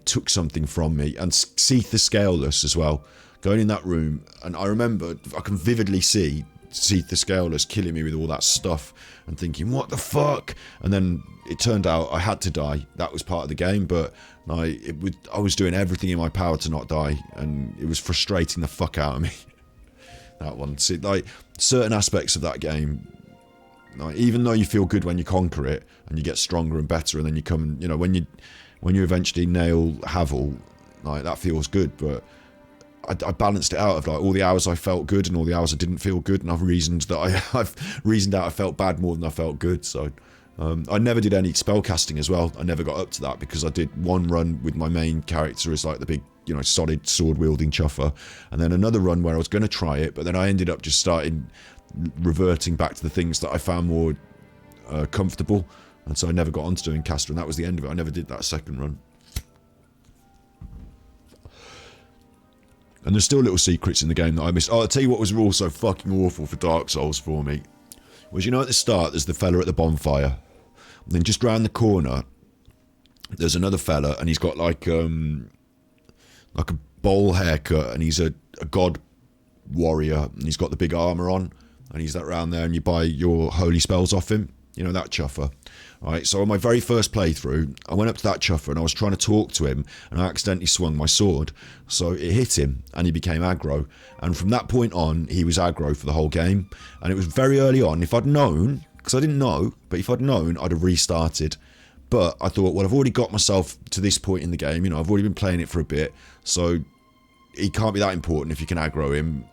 took something from me. And Seath the Scaleless as well, going in that room, and I remember, I can vividly see Seath the Scaleless killing me with all that stuff and thinking, what the fuck? And then it turned out I had to die. That was part of the game, but I was doing everything in my power to not die, and it was frustrating the fuck out of me. That one. See, like, certain aspects of that game, like, even though you feel good when you conquer it and you get stronger and better, and then you come, you know, when you eventually nail Havel, like, that feels good, but I balanced it out of like all the hours I felt good and all the hours I didn't feel good, and I've reasoned out I felt bad more than I felt good. So I never did any spellcasting as well. I never got up to that because I did one run with my main character as like the big, you know, solid sword wielding chuffer, and then another run where I was going to try it, but then I ended up just starting reverting back to the things that I found more comfortable, and so I never got onto doing caster, and that was the end of it. I never did that second run. And there's still little secrets in the game that I missed. Oh, I'll tell you what was also fucking awful for Dark Souls for me. Was, you know, at the start, there's the fella at the bonfire. And then just round the corner, there's another fella, and he's got like a bowl haircut, and he's a god warrior, and he's got the big armour on, and he's that round there, and you buy your holy spells off him. You know, that chuffer. Right, so on my very first playthrough, I went up to that chuffer and I was trying to talk to him, and I accidentally swung my sword. So it hit him and he became aggro. And from that point on, he was aggro for the whole game. And it was very early on. If I'd known, because I didn't know, but if I'd known, I'd have restarted. But I thought, well, I've already got myself to this point in the game. You know, I've already been playing it for a bit. So he can't be that important if you can aggro him.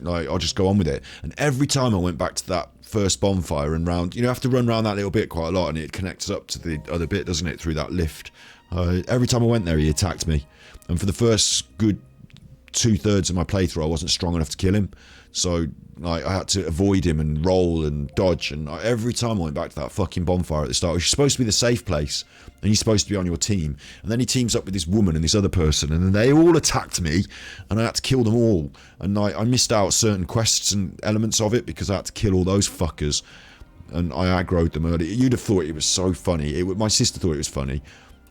Like, I'll just go on with it. And every time I went back to that first bonfire and round, you know, you have to run around that little bit quite a lot, and it connects up to the other bit, doesn't it, through that lift. Every time I went there, he attacked me, and for the first good 2/3 of my playthrough, I wasn't strong enough to kill him. So like, I had to avoid him and roll and dodge, and every time I went back to that fucking bonfire at the start, which is supposed to be the safe place, and he's supposed to be on your team, and then he teams up with this woman and this other person, and then they all attacked me, and I had to kill them all, and I missed out certain quests and elements of it because I had to kill all those fuckers, and I aggroed them early. You'd have thought it was so funny. My sister thought it was funny.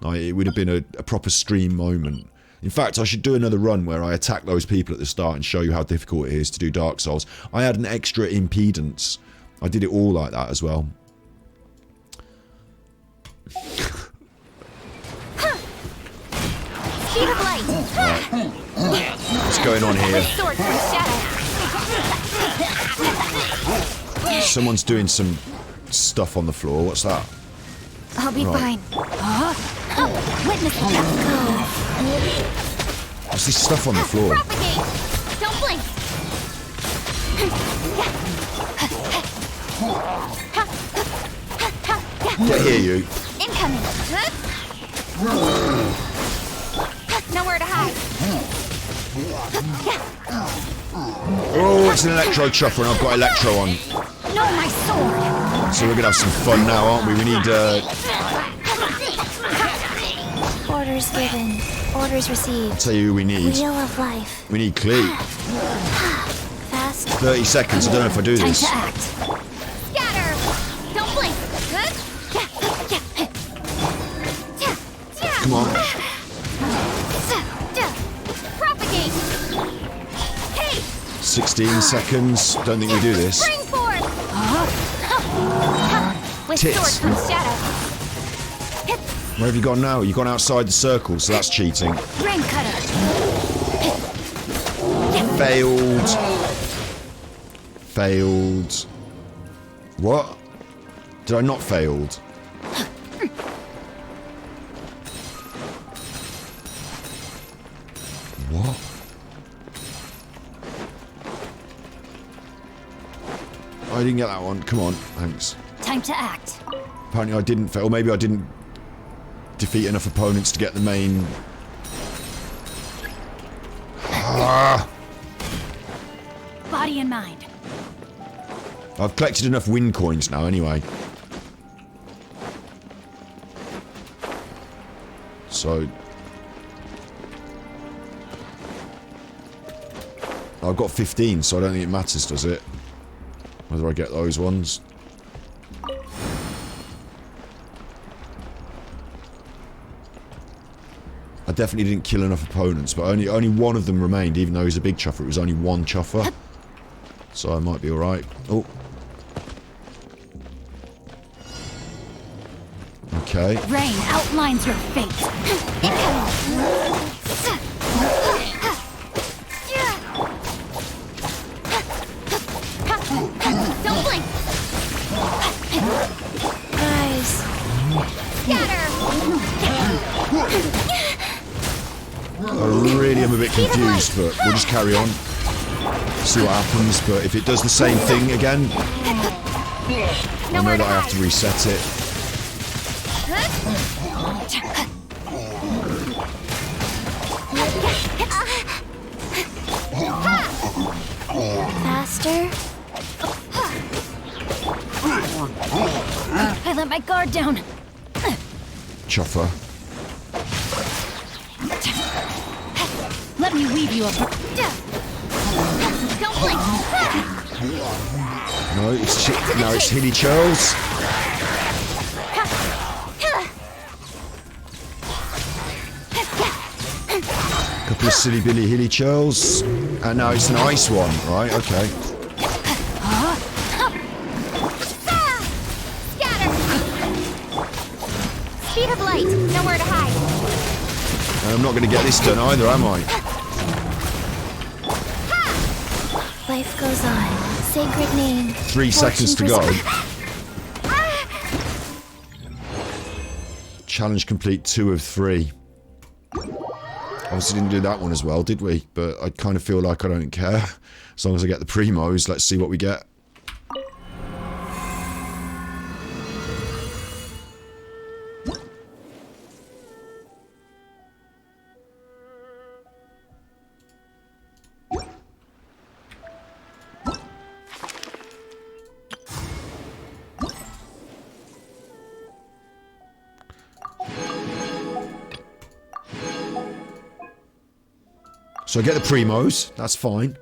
It would have been a proper stream moment. In fact, I should do another run where I attack those people at the start and show you how difficult it is to do Dark Souls. I had an extra impedance. I did it all like that as well.
Speed of light.
What's going on here?
Sword from shadow.
Someone's doing some stuff on the floor. What's that?
I'll be
Right.
fine. Witness the
What's this stuff on the floor?
Propagate. Don't blink.
Get here, you.
Incoming. Nowhere to hide.
Oh, it's an electro chopper, and I've got electro on.
No, my sword.
So we're gonna have some fun now, aren't we? We need
Orders given. Orders received.
I'll tell you who we need.
Wheel of life.
We need Clee.
Fast.
30 seconds. I don't know if I do
Time
this.
to act. Scatter. Don't blink.
Come on.
Propagate. Hey.
16 seconds. Don't think we do this.
Spring forth. With
Tits.
sword comes shadow.
Where have you gone now? You've gone outside the circle, so that's cheating.
Rain cutter.
Failed. Failed. What? Did I not failed? What? I didn't get that one. Come on, thanks.
Time to act.
Apparently I didn't fail. Maybe I didn't defeat enough opponents to get the main...
Body and mind.
I've collected enough win coins now anyway. So... I've got 15, so I don't think it matters, does it? Whether I get those ones. I definitely didn't kill enough opponents, but only one of them remained, even though he's a big chuffer. It was only one chuffer. So I might be alright. Oh. Okay.
Rain outlines your fate. Don't blink. Guys, scatter.
I really am a bit confused, but we'll just carry on. See what happens, but if it does the same thing again, I know that I have to reset it.
Faster. I let my guard down.
Chuffer.
Let me weave you a... Don't blink.
No, it's Hilly Charles. Couple of silly Billy Hilly Charles. And now it's an ice one, right? Okay.
Scatter. Speed of light. Nowhere to hide.
I'm not going to get this done either, am I?
Life goes on. Sacred name.
3 seconds to go. Challenge complete 2 of 3. Obviously didn't do that one as well, did we? But I kind of feel like I don't care. As long as I get the primos, let's see what we get. So I get the primos, that's fine.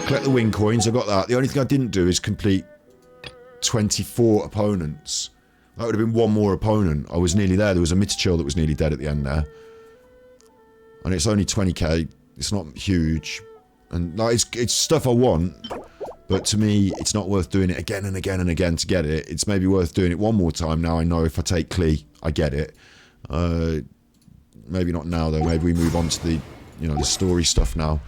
Collect the win coins, I got that. The only thing I didn't do is complete 24 opponents. That would have been one more opponent. I was nearly there. There was a Mitchell that was nearly dead at the end there. And it's only 20k. It's not huge. And like, it's stuff I want. But to me, it's not worth doing it again and again and again to get it. It's maybe worth doing it one more time. Now I know if I take Klee, I get it. Maybe not now though. Maybe we move on to the, you know, the story stuff now.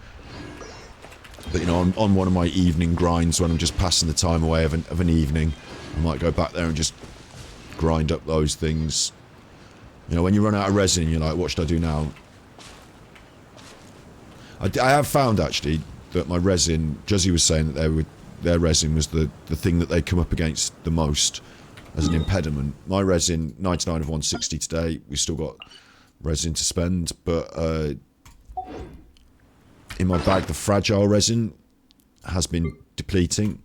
But you know, on one of my evening grinds when I'm just passing the time away of an evening, I might go back there and just grind up those things. You know, when you run out of resin, you're like, what should I do now? I have found actually that my resin, Juzzy was saying that their resin was the thing that they come up against the most as an impediment. My resin, 99 of 160 today. We've still got resin to spend, but in my bag the fragile resin has been depleting.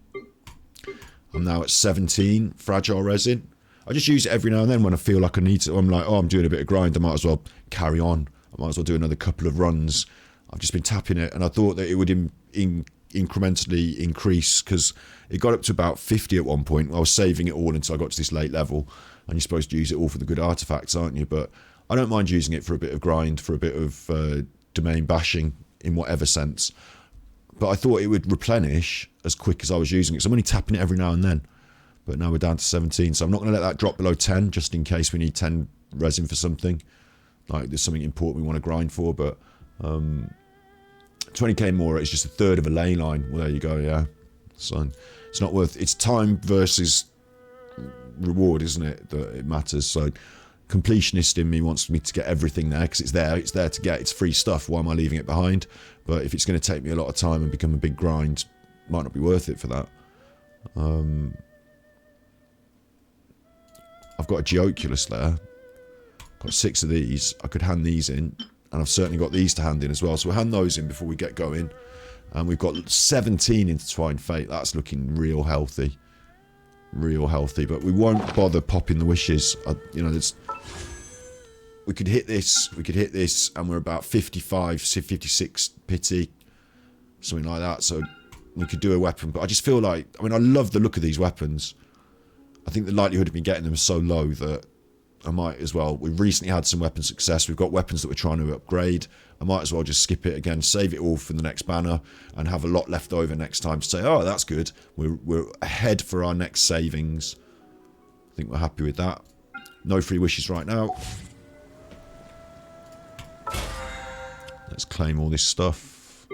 I'm now at 17 fragile resin. I just use it every now and then when I feel like I need to. I'm like, oh, I'm doing a bit of grind, I might as well carry on. I might as well do another couple of runs. I've just been tapping it, and I thought that it would incrementally increase, because it got up to about 50 at one point. I was saving it all until I got to this late level, and you're supposed to use it all for the good artifacts, aren't you? But I don't mind using it for a bit of grind, for a bit of domain bashing in whatever sense. But I thought it would replenish as quick as I was using it, so I'm only tapping it every now and then. But now we're down to 17, so I'm not going to let that drop below 10, just in case we need 10 resin for something. Like there's something important we want to grind for, but 20k more, it's just a third of a ley line. Well, there you go, yeah. So it's not worth, it's time versus reward, isn't it, that it matters. So completionist in me wants me to get everything there, because it's there to get, it's free stuff. Why am I leaving it behind? But if it's going to take me a lot of time and become a big grind, it might not be worth it for that. I've got a Geoculus there. Got 6 of these. I could hand these in. And I've certainly got these to hand in as well. So we'll hand those in before we get going. And we've got 17 Intertwined Fate. That's looking real healthy. Real healthy. But we won't bother popping the wishes. You know, we could hit this. We could hit this. And we're about 55, 56 pity. Something like that. So we could do a weapon. But I just feel like, I mean, I love the look of these weapons. I think the likelihood of me getting them is so low that I might as well. We've recently had some weapon success. We've got weapons that we're trying to upgrade. I might as well just skip it again, save it all for the next banner, and have a lot left over next time to say, oh, that's good. We're ahead for our next savings. I think we're happy with that. No free wishes right now. Let's claim all this stuff.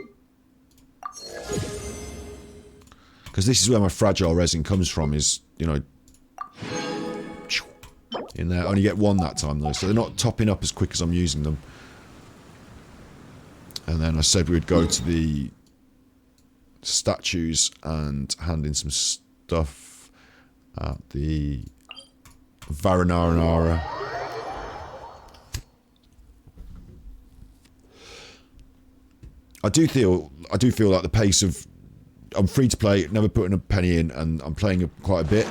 Because this is where my fragile resin comes from, is, you know, in there. I only get one that time though, so they're not topping up as quick as I'm using them. And then I said we'd go to the statues and hand in some stuff at the Varanaranara. I do feel like the pace of, I'm free to play, never putting a penny in, and I'm playing quite a bit,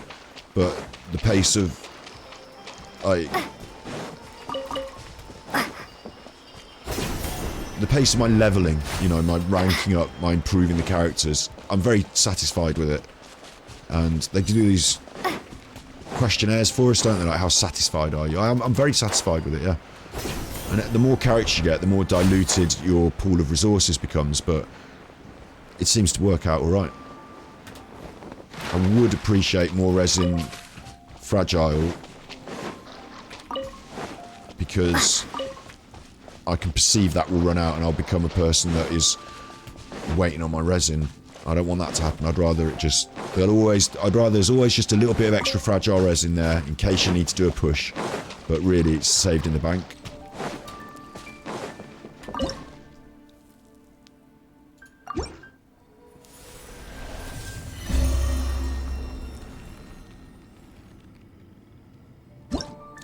but the pace of my leveling, you know, my ranking up, my improving the characters, I'm very satisfied with it. And they do these questionnaires for us, don't they? Like, how satisfied are you? I'm very satisfied with it, yeah. And the more characters you get, the more diluted your pool of resources becomes, but it seems to work out alright. I would appreciate more resin fragile, because I can perceive that will run out and I'll become a person that is waiting on my resin. I don't want that to happen. I'd rather it just, there's always just a little bit of extra fragile resin there in case you need to do a push, but really it's saved in the bank.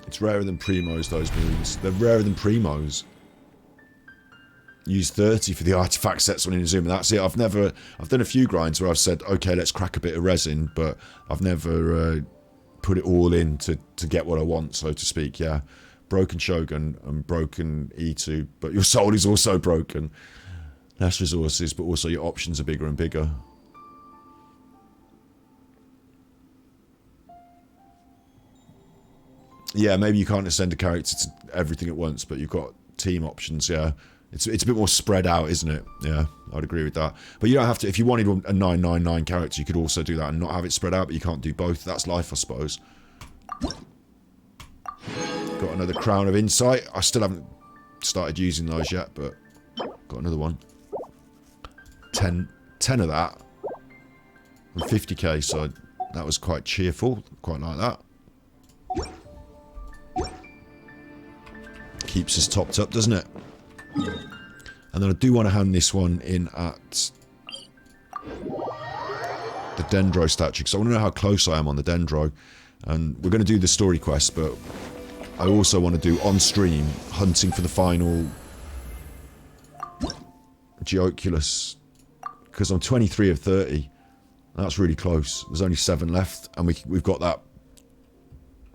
It's rarer than Primos, those moons. They're rarer than Primos. Use 30 for the artifact sets on Inazuma. That's it. I've done a few grinds where I've said, okay, let's crack a bit of resin, but I've never put it all in to get what I want, so to speak, yeah. Broken Shogun and broken E2, but your soul is also broken. Less resources, but also your options are bigger and bigger. Yeah, maybe you can't ascend a character to everything at once, but you've got team options, yeah. It's a bit more spread out, isn't it? Yeah, I'd agree with that. But you don't have to, if you wanted a 999 character, you could also do that and not have it spread out, but you can't do both. That's life, I suppose. Got another Crown of Insight. I still haven't started using those yet, but got another one. 10 of that. And 50k, so that was quite cheerful. Quite like that. Keeps us topped up, doesn't it? And then I do want to hand this one in at the Dendro statue, because I want to know how close I am on the Dendro. And we're going to do the story quest, but I also want to do on stream hunting for the final Geoculus, because I'm 23 of 30. That's really close. There's only 7 left, and we've got that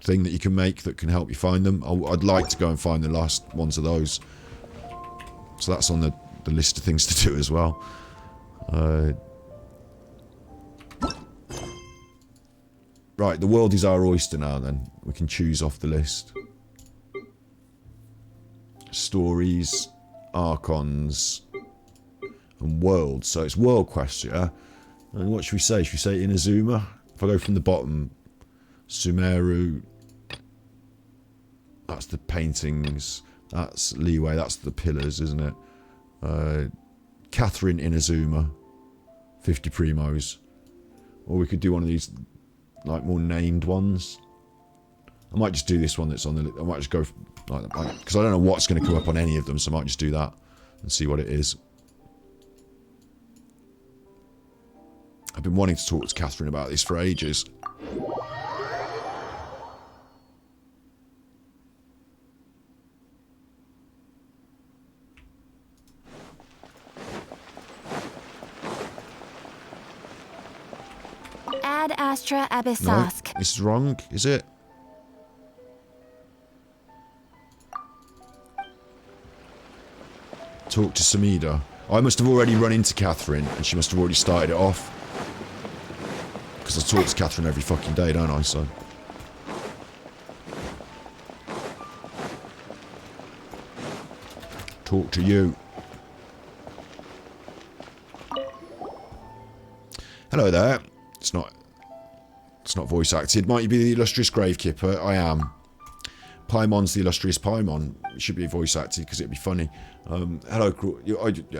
thing that you can make that can help you find them. I'd like to go and find the last ones of those. So that's on the list of things to do as well. Right, the world is our oyster now then. We can choose off the list. Stories, Archons, and worlds. So it's world quest, yeah? And what should we say? Should we say Inazuma? If I go from the bottom, Sumeru, that's the paintings, that's Leeway, that's the pillars, isn't it? Catherine Inazuma, 50 primos. Or we could do one of these, like, more named ones. I might just do this one that's on the list. I might just go like that, because I don't know what's going to come up on any of them, so I might just do that and see what it is. I've been wanting to talk to Catherine about this for ages.
Ad Astra
No,
Abyssosk.
this is wrong, is it? Talk to Samida. I must have already run into Catherine, and she must have already started it off. Because I talk to Catherine every fucking day, don't I, so... Talk to you. Hello there. It's not voice acted. Might you be the illustrious Gravekipper? I am. Paimon's the illustrious Paimon. It should be voice acted because it'd be funny. Hello, yeah,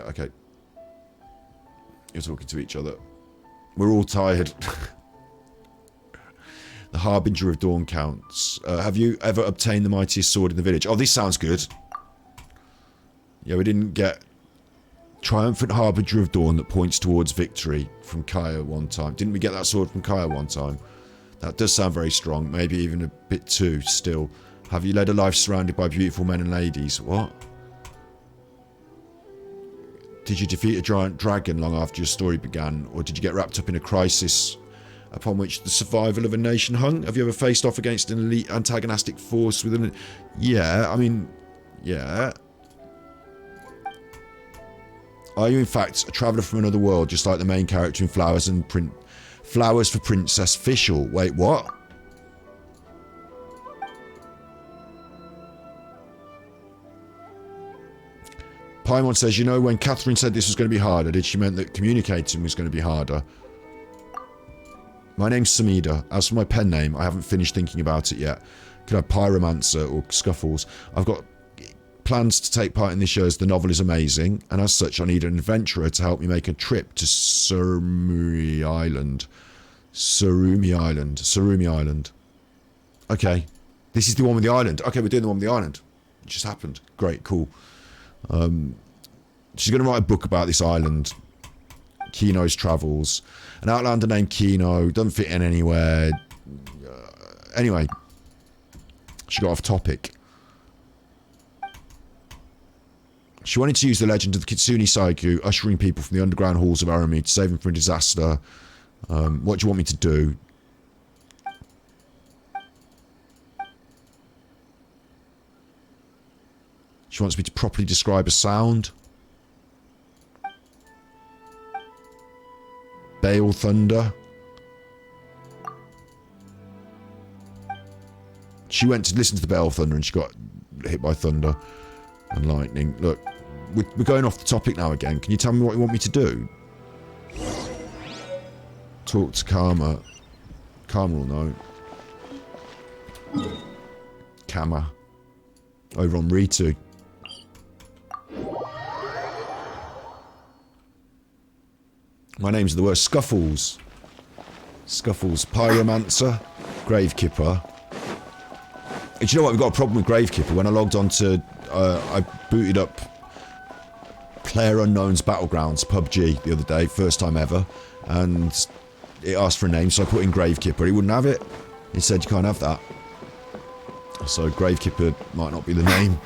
okay. You're talking to each other. We're all tired. The Harbinger of Dawn counts. Have you ever obtained the mightiest sword in the village? Oh, this sounds good. Yeah, we didn't get Triumphant Harbinger of Dawn that points towards victory from Kaya one time. Didn't we get that sword from Kaya one time? That does sound very strong. Maybe even a bit too still. Have you led a life surrounded by beautiful men and ladies? What? Did you defeat a giant dragon long after your story began? Or did you get wrapped up in a crisis upon which the survival of a nation hung? Have you ever faced off against an elite antagonistic force with an... Yeah, I mean... Yeah. Are you in fact a traveller from another world, just like the main character in Flowers for Princess Fischl? Wait, what? Paimon says, you know, when Catherine said this was going to be harder, did she mean that communicating was going to be harder? My name's Samida. As for my pen name, I haven't finished thinking about it yet. Could have Pyromancer or Scuffles. I've got plans to take part in this show as the novel is amazing, and as such I need an adventurer to help me make a trip to Surumi Island. Surumi Island. Okay. This is the one with the island. Okay, we're doing the one with the island. It just happened. Great, cool. She's going to write a book about this island. Kino's travels. An outlander named Kino. Doesn't fit in anywhere. Anyway. She got off topic. She wanted to use the legend of the Kitsune Saiku, ushering people from the underground halls of Arami to save them from a disaster. What do you want me to do? She wants me to properly describe a sound. Bale thunder. She went to listen to the bale thunder and she got hit by thunder and lightning. Look, we're going off the topic now again. Can you tell me what you want me to do? Talk to Karma. Karma will know. Kama. Over on Ritu. My name's the worst. Scuffles. Scuffles. Pyromancer. Gravekipper. Do you know what? We've got a problem with Gravekipper. When I logged on to... I booted up PlayerUnknown's Battlegrounds, PUBG, the other day. First time ever. And it asked for a name, so I put in Gravekipper. He wouldn't have it. He said you can't have that. So Gravekipper might not be the name.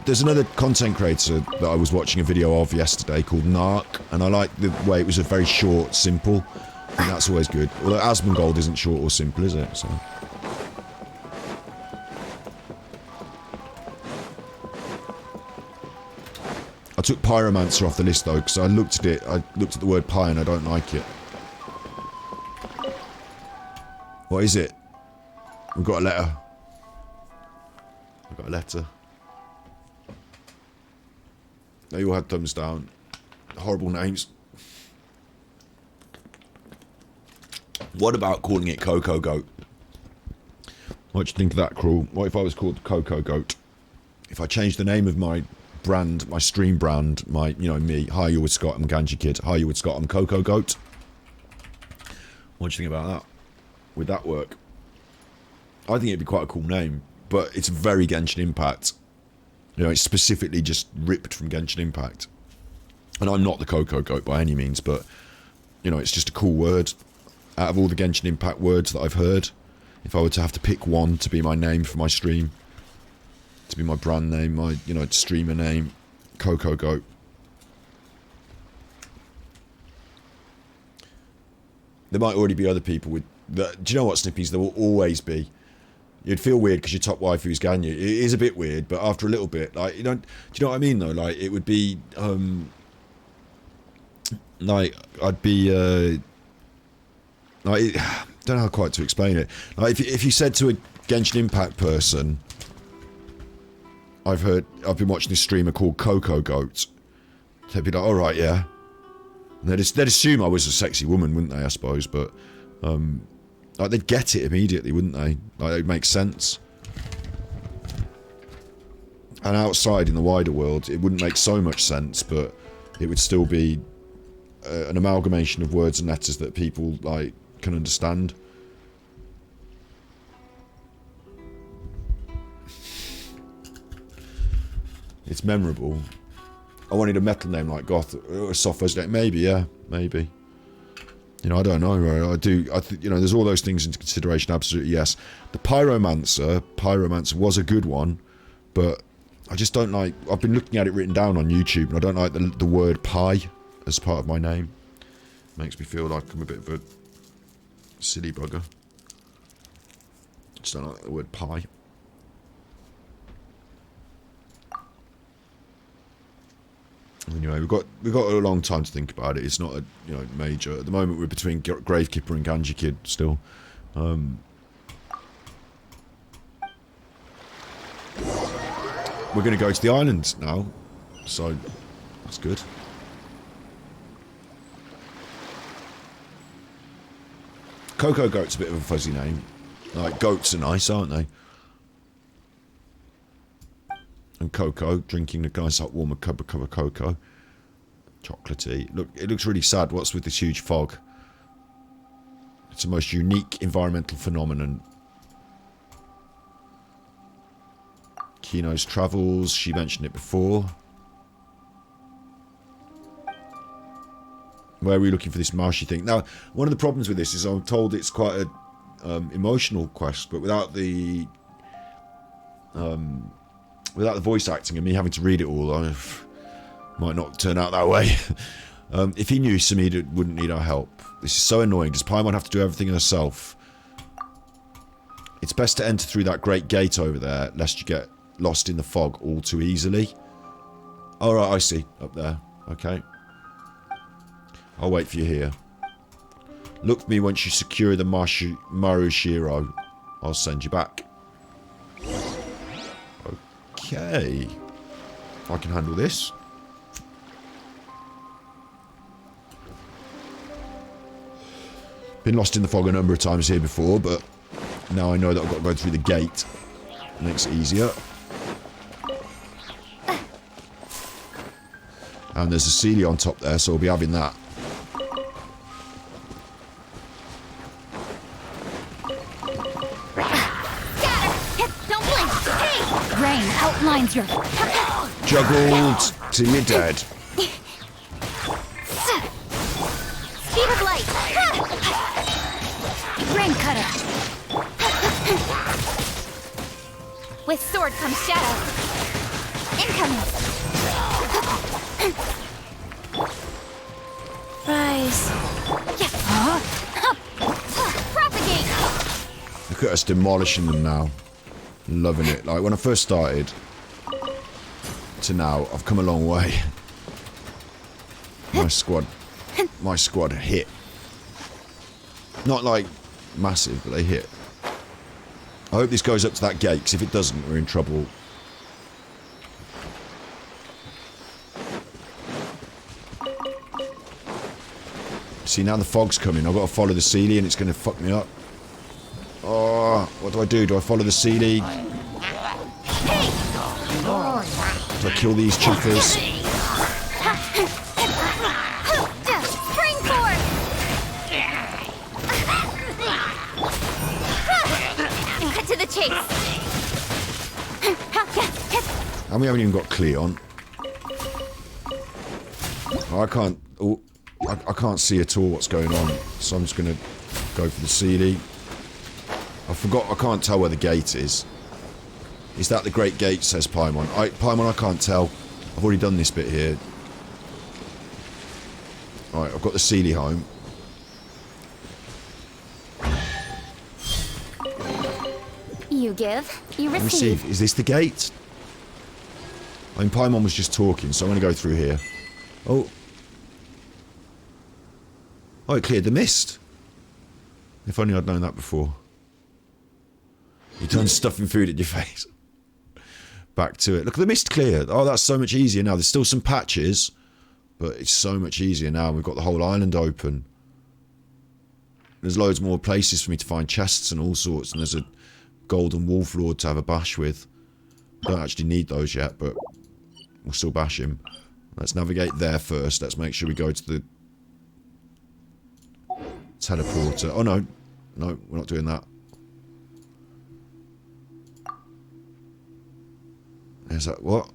There's another content creator that I was watching a video of yesterday called Narc, and I like the way it was a very short, simple. I think that's always good. Although Asmongold isn't short or simple, is it? So. I took Pyromancer off the list though, because I looked at it, I looked at the word pie and I don't like it. What is it? We've got a letter. We've got a letter. They all had thumbs down. Horrible names. What about calling it Cocoa Goat? What do you think of that, Cruel? What if I was called Cocoa Goat? If I changed the name of my brand, my stream brand, me, hi, you're with Scott, I'm Ganji Kid, hi, you're with Scott, I'm Cocoa Goat. What do you think about that? Would that work? I think it'd be quite a cool name, but it's very Genshin Impact. It's specifically just ripped from Genshin Impact. And I'm not the Cocoa Goat by any means, but, it's just a cool word. Out of all the Genshin Impact words that I've heard, if I were to have to pick one to be my name for my stream, to be my brand name, my, streamer name, Cocoa Goat. There might already be other people with... Do you know what, Snippies? There will always be. You'd feel weird because your top waifu is Ganyu. It is a bit weird, but after a little bit, do you know what I mean, though? It would be, I'd be, I don't know how quite to explain it. If you said to Genshin Impact person, I've been watching this streamer called Coco Goat. They'd be like, all right, yeah. And they'd assume I was a sexy woman, wouldn't they, I suppose, but, like, they'd get it immediately, wouldn't they? Like, it'd make sense. And outside in the wider world, it wouldn't make so much sense, but it would still be an amalgamation of words and letters that people, like, can understand. It's memorable. I wanted a metal name like Goth, or a soft name. Maybe, yeah, maybe. You know, I don't know. You know, there's all those things into consideration. Absolutely, yes. The Pyromancer was a good one, but I just don't like. I've been looking at it written down on YouTube, and I don't like the word pie as part of my name. Makes me feel like I'm a bit of a silly bugger. Just don't like the word pie. Anyway, we've got a long time to think about it. It's not a major. At the moment, we're between Gravekeeper and Ganji Kid still. We're going to go to the island now, so that's good. Coco Goat's a bit of a fuzzy name. Like, goats are nice, aren't they? And Coco, drinking a nice hot warm cup of cocoa. Chocolatey. Look, it looks really sad. What's with this huge fog? It's the most unique environmental phenomenon. Kino's travels, she mentioned it before. Where are we looking for this marshy thing? Now, one of the problems with this is I'm told it's quite a emotional quest, but without the voice acting and me having to read it all, I might not turn out that way. If he knew Samida wouldn't need our help. This is so annoying. Does Paimon have to do everything herself? It's best to enter through that great gate over there, lest you get lost in the fog all too easily. Alright, I see. Up there. Okay. I'll wait for you here. Look for me once you secure the Marushiro. I'll send you back. Okay. I can handle this. Been lost in the fog a number of times here before, but now I know that I've got to go through the gate. Makes it easier. And there's a Celia on top there, so we'll be having that.
Rain outlines your...
Juggled till you're dead.
Speed of light! Rain cutter! With sword comes shadow. Incoming! Rise. Propagate!
Look at us demolishing them now. Loving it. Like, when I first started to now, I've come a long way. My squad hit. Not like massive, but they hit. I hope this goes up to that gate, because if it doesn't, we're in trouble. See, now the fog's coming. I've got to follow the Sealy and it's going to fuck me up. Oh, what do I do? Do I follow the Sealy? Do I kill these chuffers?
Spring forward! Cut to the chase!
And we haven't even got Cleon. I can't... Oh, I can't see at all what's going on, so I'm just going to go for the Sealy. I forgot, I can't tell where the gate is. Is that the Great Gate, says Paimon. Paimon, I can't tell. I've already done this bit here. Right, I've got the Sealy home.
You give, you receive.
Is this the gate? I mean, Paimon was just talking, so I'm going to go through here. Oh. Oh, it cleared the mist. If only I'd known that before. He turns stuffing food at your face. Back to it. Look at the mist clear. Oh, that's so much easier now. There's still some patches, but it's so much easier now. We've got the whole island open. There's loads more places for me to find chests and all sorts, and there's a golden wolf lord to have a bash with. I don't actually need those yet, but we'll still bash him. Let's navigate there first. Let's make sure we go to the teleporter. Oh no, no, we're not doing that. There's that, what?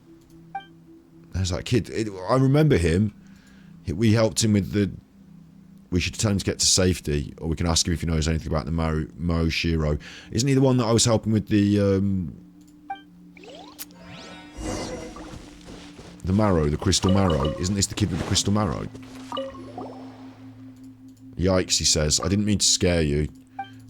There's that kid. I remember him. We helped him with the... We should tell him to get to safety, or we can ask him if he knows anything about the Mo Shiro. Isn't he the one that I was helping with the marrow, the crystal marrow? Isn't this the kid with the crystal marrow? Yikes, he says. I didn't mean to scare you.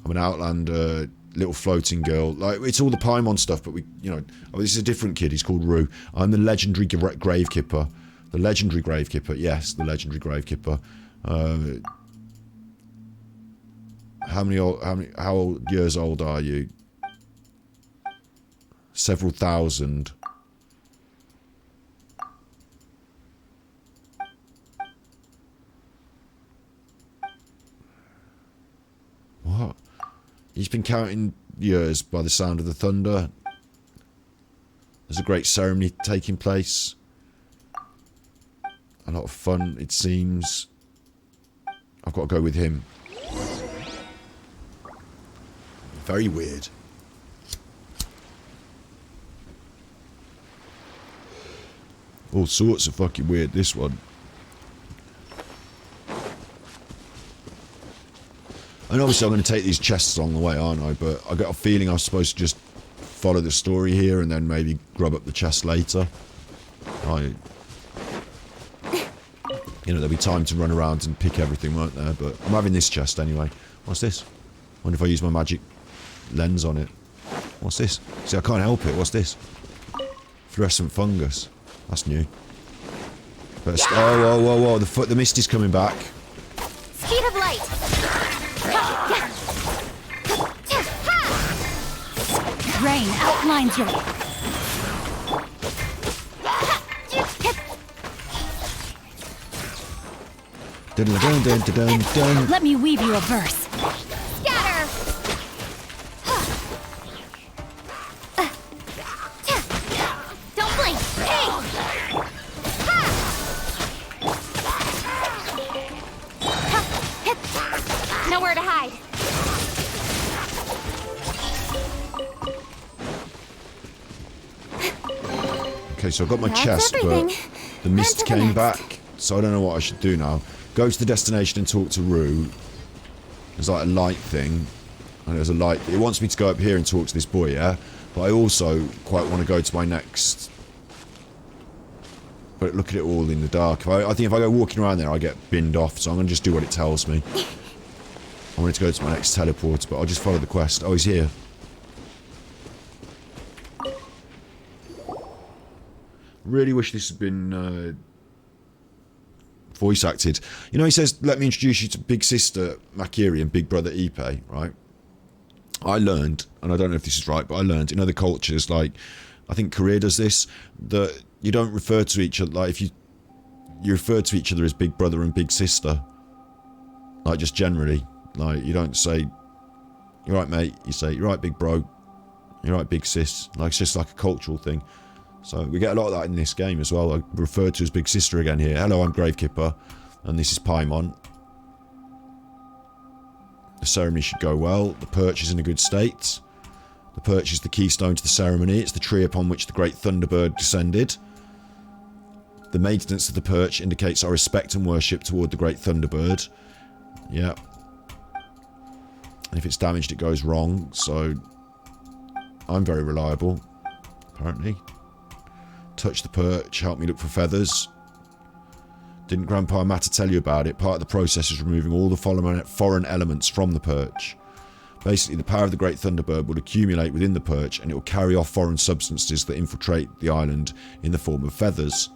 I'm an outlander, little floating girl. Like, it's all the Paimon stuff, but we, you know... Oh, this is a different kid. He's called Rue. I'm the legendary Gravekipper. The legendary Gravekipper. Yes, the legendary Gravekipper. How old years old are you? Several thousand. What? He's been counting years by the sound of the thunder. There's a great ceremony taking place. A lot of fun, it seems. I've got to go with him. Very weird. All sorts of fucking weird, this one. And obviously I'm going to take these chests along the way, aren't I? But I got a feeling I'm supposed to just follow the story here and then maybe grab up the chest later. You know, there'll be time to run around and pick everything, won't there? But I'm having this chest anyway. What's this? Wonder if I use my magic lens on it. What's this? See, I can't help it. What's this? Fluorescent fungus. That's new. But oh, whoa, whoa, whoa. The mist is coming back.
Speed of light. Rain outlines your... Let me weave you a verse. Scatter! Don't blink! Hey! Nowhere to hide.
Okay, so I've got my
That's
chest,
everything.
but the mist
On to the
came
next.
back, so I don't know what I should do now. Go to the destination and talk to Rue. There's like a light thing. And there's a light. It wants me to go up here and talk to this boy, yeah? But I also quite want to go to my next... But look at it all in the dark. I think if I go walking around there, I get binned off, so I'm going to just do what it tells me. I wanted to go to my next teleporter, but I'll just follow the quest. Oh, he's here. Really wish this had been... voice acted. You know, he says, let me introduce you to Big Sister Makiri and Big Brother Ipe, right? I learned, and I don't know if this is right, but I learned in other cultures, like, I think Korea does this, that you don't refer to each other, like, if you refer to each other as Big Brother and Big Sister. Like, just generally. Like, you don't say, you're right, mate. You say, you're right, big bro. You're right, big sis. Like, it's just like a cultural thing. So we get a lot of that in this game as well. I referred to as Big Sister again here. Hello, I'm Gravekipper, and this is Paimon. The ceremony should go well. The perch is in a good state. The perch is the keystone to the ceremony. It's the tree upon which the great Thunderbird descended. The maintenance of the perch indicates our respect and worship toward the great Thunderbird. Yeah. And if it's damaged, it goes wrong. So I'm very reliable, apparently. Touch the perch, help me look for feathers. Didn't Grandpa Matter tell you about it? Part of the process is removing all the foreign elements from the perch. Basically, the power of the Great Thunderbird will accumulate within the perch, and it will carry off foreign substances that infiltrate the island in the form of feathers.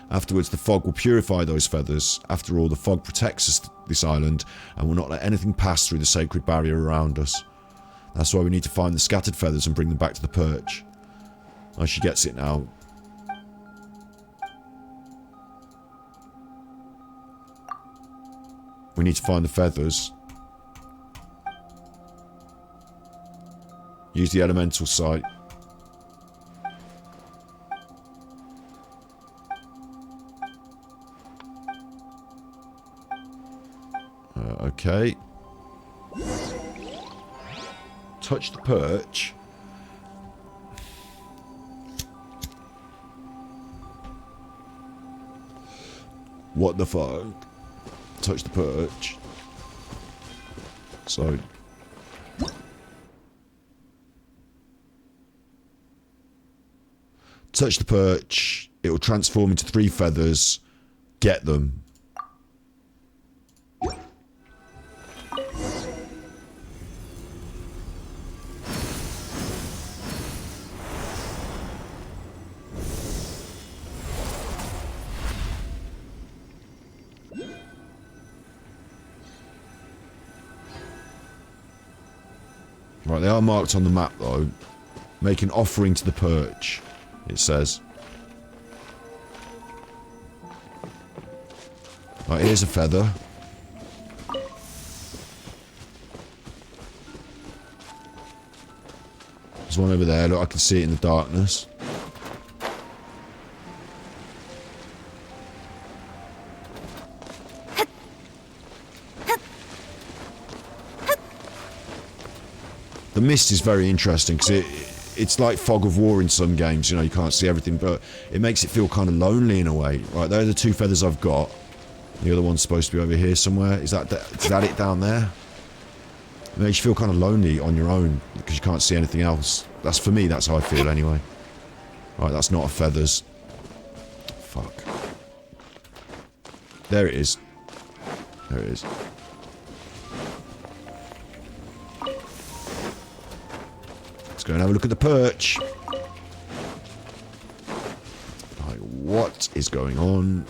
Afterwards, the fog will purify those feathers. After all, the fog protects this island and will not let anything pass through the sacred barrier around us. That's why we need to find the scattered feathers and bring them back to the perch. Oh, she gets it now. We need to find the feathers. Use the elemental sight. Okay. Touch the perch. What the fuck? Touch the perch. So. Touch the perch. It will transform into 3 feathers. Get them. Right, they are marked on the map though. Make an offering to the perch, it says. Right, here's a feather. There's one over there, look, I can see it in the darkness. The mist is very interesting because it's like fog of war in some games, you know, you can't see everything, but it makes it feel kind of lonely in a way. Right, there are the 2 feathers I've got. The other one's supposed to be over here somewhere. Is that it down there? It makes you feel kind of lonely on your own because you can't see anything else. That's for me, that's how I feel anyway. Right, that's not a feathers. Fuck. There it is. There it is. Go and have a look at the perch. Like, what is going on?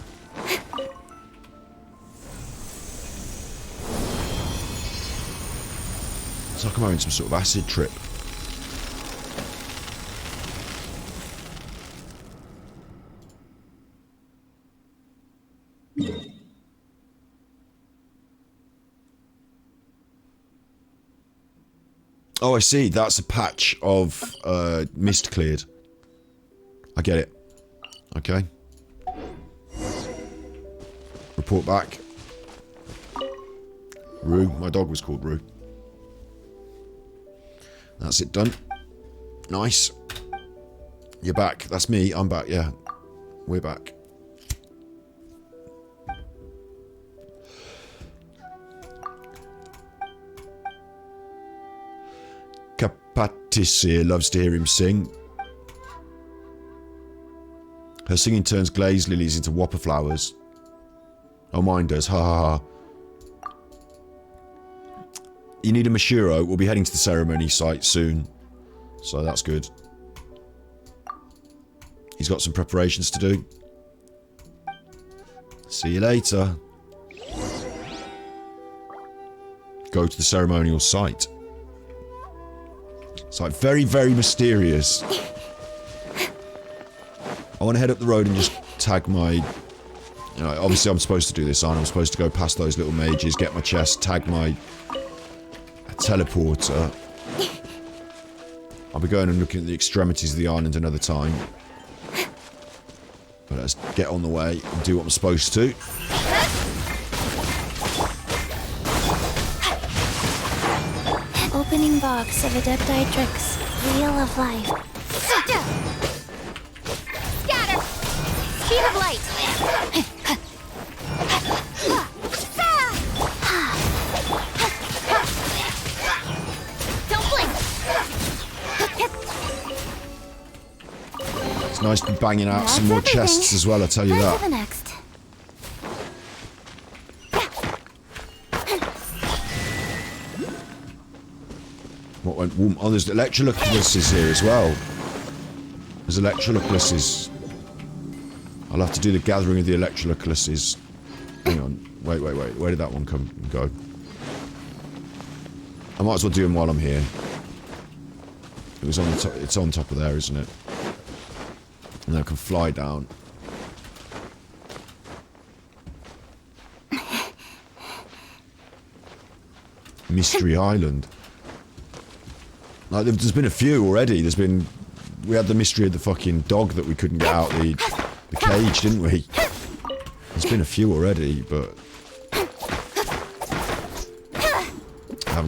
It's like I'm having some sort of acid trip. Oh, I see. That's a patch of mist cleared. I get it. Okay. Report back. Rue. My dog was called Rue. That's it done. Nice. You're back. That's me. I'm back. Yeah. We're back. Patricia loves to hear him sing. Her singing turns glazed lilies into whopper flowers. Oh, mine does. Ha ha ha. You need a Mashiro. We'll be heading to the ceremony site soon. So that's good. He's got some preparations to do. See you later. Go to the ceremonial site. It's like very, very mysterious. I want to head up the road and just tag my... You know, obviously I'm supposed to do this, aren't I? I'm supposed to go past those little mages, get my chest, tag my teleporter. I'll be going and looking at the extremities of the island another time. But let's get on the way and do what I'm supposed to.
Opening box of Adeptitrix, Wheel of Life.
Scatter! Speed of light! Don't blink!
It's nice to be banging out some more
That's
chests as well, I tell you
On to
that.
the next.
What went whoom? Oh, there's electrolucluses here as well. There's electrolucluses. I'll have to do the gathering of the electrolucluses. Hang on. Wait. Where did that one come and go? I might as well do them while I'm here. It was on the top. It's on top of there, isn't it? And then I can fly down. Mystery Island. Like, there's been a few already. We had the mystery of the fucking dog that we couldn't get out the cage, didn't we? There's been a few already, but I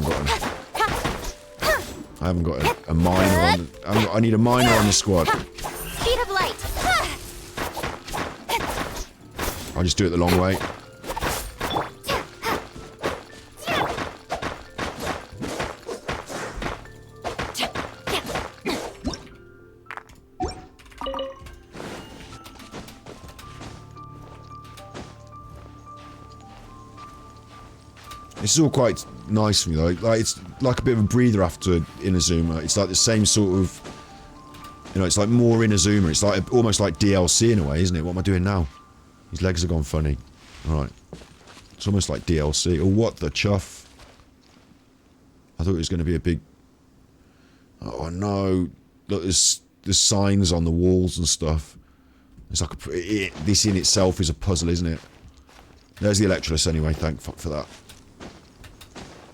haven't got a miner on. I need a miner on the squad.
Speed of light.
I'll just do it the long way. This is all quite nice for me though. Like, it's like a bit of a breather after Inazuma. It's like the same sort of, you know, it's like more Inazuma. It's like almost like DLC in a way, isn't it? What am I doing now? His legs have gone funny. Alright. It's almost like DLC. Oh, what the chuff? I thought it was going to be a big... Oh no. Look, there's signs on the walls and stuff. It's like this in itself is a puzzle, isn't it? There's the Electroless anyway. Thank fuck for that.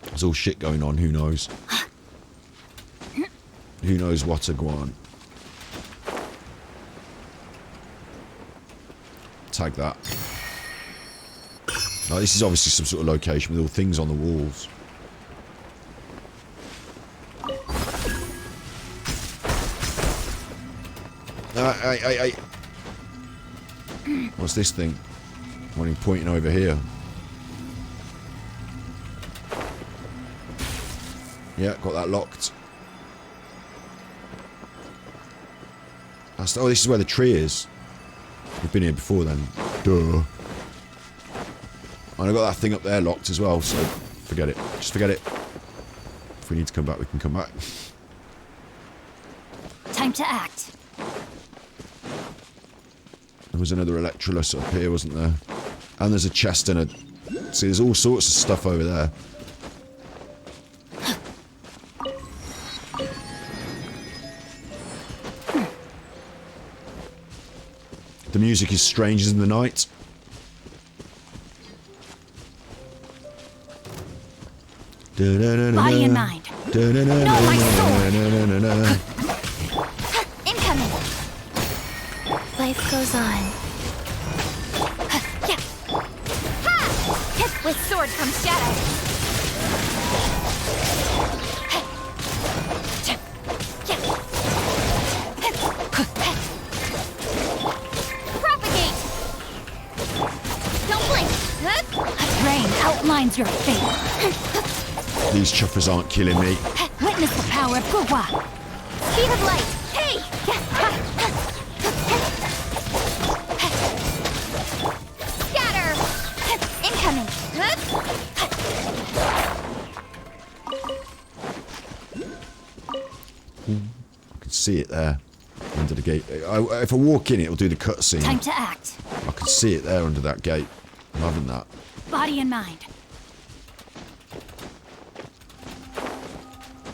There's all shit going on, who knows? Who knows what to go on? Tag that. Now, this is obviously some sort of location with all things on the walls. Hey. What's this thing? One pointing over here. Yeah, got that locked. Oh, this is where the tree is. We've been here before then. Duh. And I got that thing up there locked as well, so forget it. Just forget it. If we need to come back, we can come back.
Time to act.
There was another Electroless up here, wasn't there? And there's a chest and a... See, there's all sorts of stuff over there. The music is strange as in the night.
Body and mind. No, my sword. Incoming. Life goes on. With sword comes shadow. Propagate. Don't blink. Rain outlines your fate.
These chuffers aren't killing me.
Witness the power of Gugwa. Speed of light. Hey! Scatter! Incoming.
I can see it there. Under the gate. If I walk in, it'll do the cutscene.
Time to act.
I can see it there under that gate. I'm having that.
Body and mind.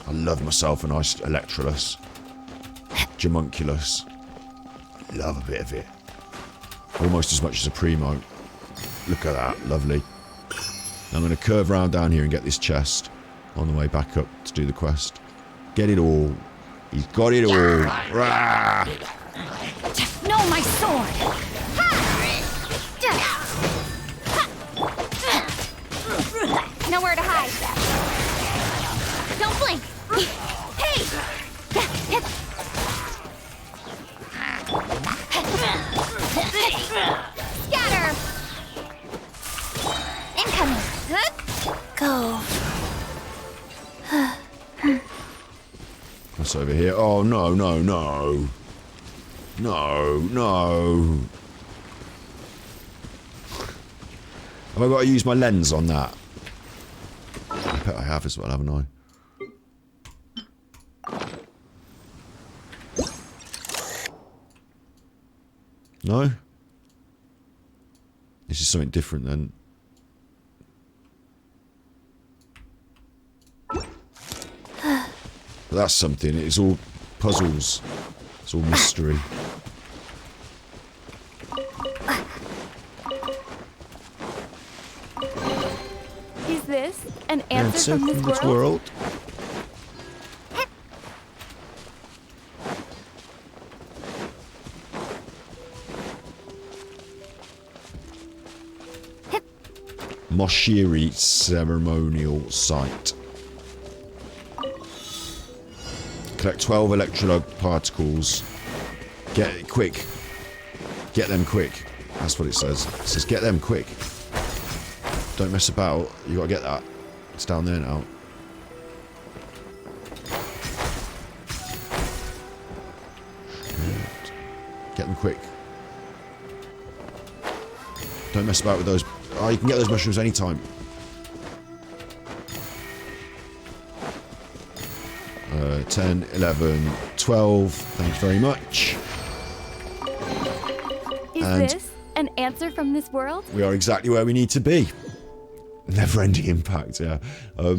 I love myself a nice Electroless. Jamunculus. I love a bit of it. Almost as much as a Primo. Look at that. Lovely. I'm going to curve around down here and get this chest on the way back up to do the quest. Get it all. He's got it all. Rah!
No, my sword! Nowhere to hide. Don't blink. Hey! Scatter! Incoming. Go.
What's over here? Oh, no. No. Have I got to use my lens on that? I bet I have as well, haven't I? No? This is something different then. But that's something. It's all puzzles. It's all mystery.
Is this an answer from this world?
world. Moshiri ceremonial site. Collect 12 electrode particles. Get it quick. Get them quick. That's what it says. It says get them quick. Don't mess about. You gotta get that. It's down there now. Shit. Get them quick. Don't mess about with those. Oh, you can get those mushrooms anytime. 10, 11, 12. Thank you very much.
Is
And
this an answer from this world?
we are exactly where we need to be. Never-ending impact, yeah. A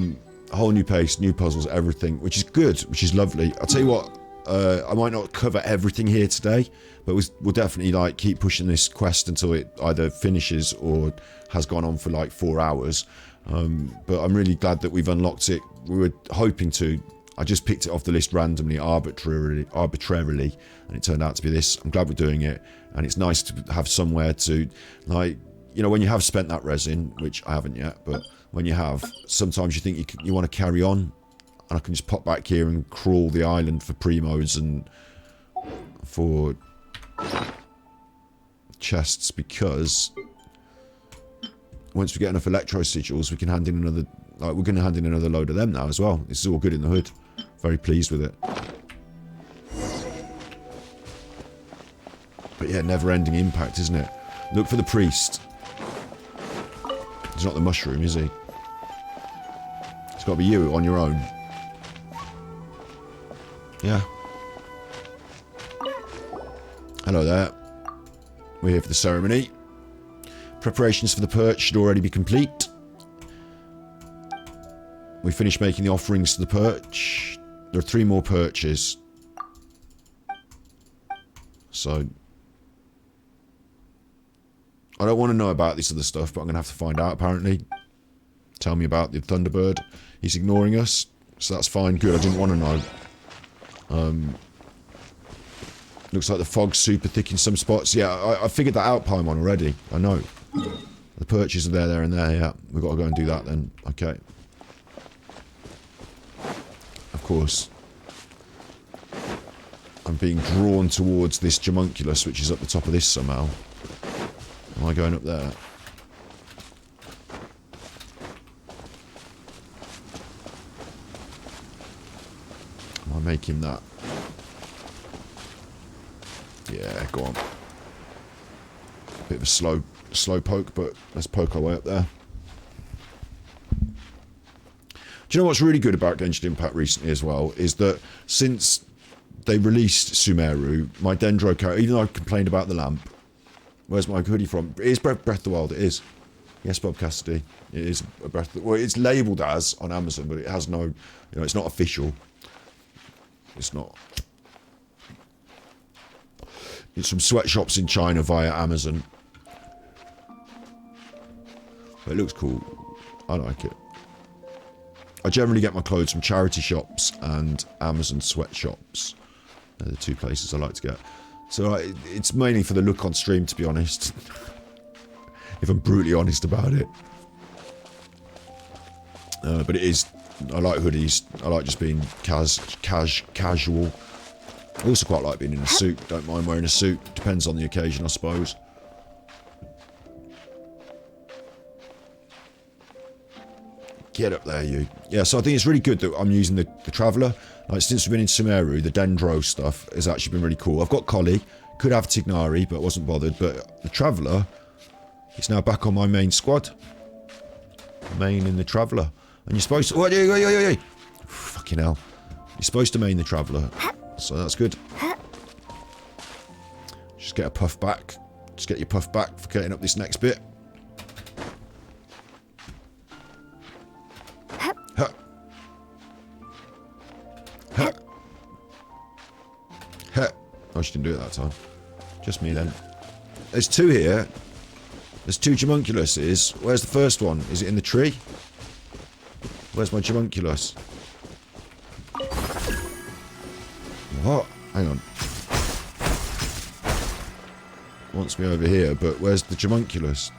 whole new pace, new puzzles, everything, which is good, which is lovely. I'll tell you what, I might not cover everything here today, but we'll definitely like keep pushing this quest until it either finishes or has gone on for like 4 hours. But I'm really glad that we've unlocked it. We were hoping to. I just picked it off the list randomly, arbitrarily, and it turned out to be this. I'm glad we're doing it, and it's nice to have somewhere to, like, you know, when you have spent that resin, which I haven't yet, but when you have, sometimes you think you want to carry on, and I can just pop back here and crawl the island for primos and for chests, because once we get enough electro sigils, we can hand in another. Like, we're going to hand in another load of them now as well. This is all good in the hood. Very pleased with it. But yeah, never-ending impact, isn't it? Look for the priest. He's not the mushroom, is he? It's got to be you on your own. Yeah. Hello there. We're here for the ceremony. Preparations for the perch should already be complete. We finished making the offerings to the perch. There are 3 more perches. So I don't want to know about this other stuff, but I'm going to have to find out, apparently. Tell me about the Thunderbird. He's ignoring us, so that's fine. Good, I didn't want to know. Looks like the fog's super thick in some spots. Yeah, I figured that out, Paimon, already. I know. The perches are there, and there, yeah. We've got to go and do that then. Okay. Of course. I'm being drawn towards this Homunculus, which is up the top of this somehow. Am I going up there? Am I making that? Yeah, go on. Bit of a slow poke, but let's poke our way up there. Do you know what's really good about Genshin Impact recently as well? Is that since they released Sumeru, my Dendro character, even though I complained about the lamp, where's my hoodie from? It is Breath of the Wild, it is. Yes, Bob Cassidy. It is a Breath of the Wild. Well, it's labelled as on Amazon, but it has no, you know, it's not official. It's not. It's from sweatshops in China via Amazon. But it looks cool. I like it. I generally get my clothes from charity shops and Amazon sweatshops. They're the 2 places I like to get. So it's mainly for the look on stream, to be honest. If I'm brutally honest about it. But it is. I like hoodies. I like just being casual. I also quite like being in a suit. Don't mind wearing a suit. Depends on the occasion, I suppose. Get up there, you. Yeah, so I think it's really good that I'm using the Traveller. Like, since we've been in Sumeru, the Dendro stuff has actually been really cool. I've got Collie. Could have Tignari, but wasn't bothered. But the Traveller is now back on my main squad. Main in the Traveller. And you're supposed to... Oh, fucking hell. You're supposed to main the Traveller. So that's good. Just get a puff back. Just get your puff back for getting up this next bit. Oh, she didn't do it that time. Just me then. There's 2 here. There's 2 homunculuses. Where's the first one? Is it in the tree? Where's my homunculus? What? Hang on. Wants me over here, but where's the homunculus?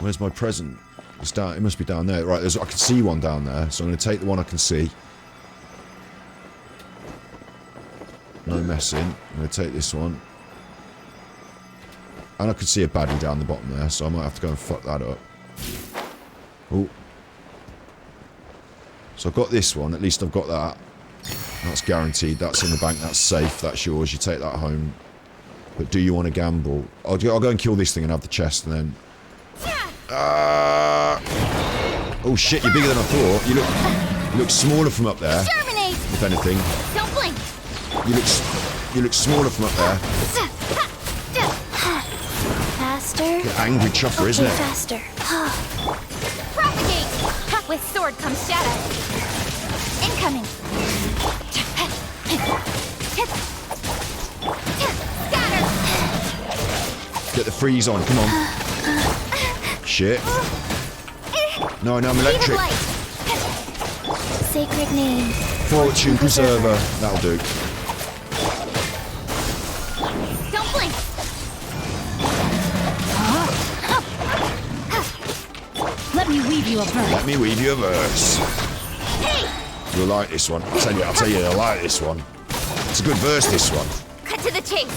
Where's my present? It's down. It must be down there. Right, I can see one down there, so I'm going to take the one I can see. No messing. I'm going to take this one. And I can see a baddie down the bottom there, so I might have to go and fuck that up. Oh. So I've got this one. At least I've got that. That's guaranteed. That's in the bank. That's safe. That's yours. You take that home. But do you want to gamble? I'll go and kill this thing and have the chest, and then... Oh shit, you're bigger than I thought. You look smaller from up there.
Terminate!
If anything.
Don't blink!
You look smaller from up there.
Faster.
Angry chuffer, isn't it?
Faster. Propagate! With sword comes shadow. Incoming. Scatter!
Get the freeze on, come on. Shit. No, I'm electric.
Sacred name.
Fortune preserver. That'll do.
Don't blink.
Let me weave you a verse.
Let me weave you a verse.
Hey!
You'll like this one. I'll tell you, you'll like this one. It's a good verse, this one.
Cut to the chase.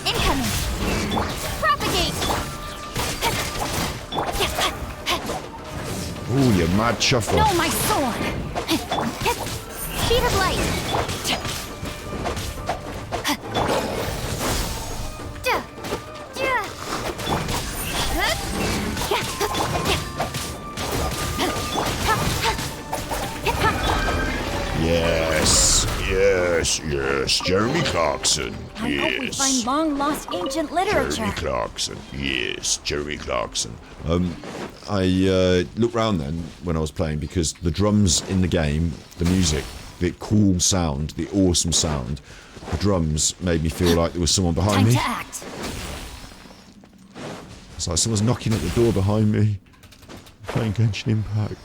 Incoming. Propagate.
Ooh, you mad chuffer.
No, my sword. Speed of light.
Yes, Jeremy Clarkson.
I hope we find long-lost ancient literature.
Jeremy Clarkson. Yes, Jeremy Clarkson. I looked round then when I was playing because the drums in the game, the music, the cool sound, the awesome sound, the drums made me feel like there was someone behind
Time
me.
to act.
It's like someone's knocking at the door behind me. Playing Genshin Impact.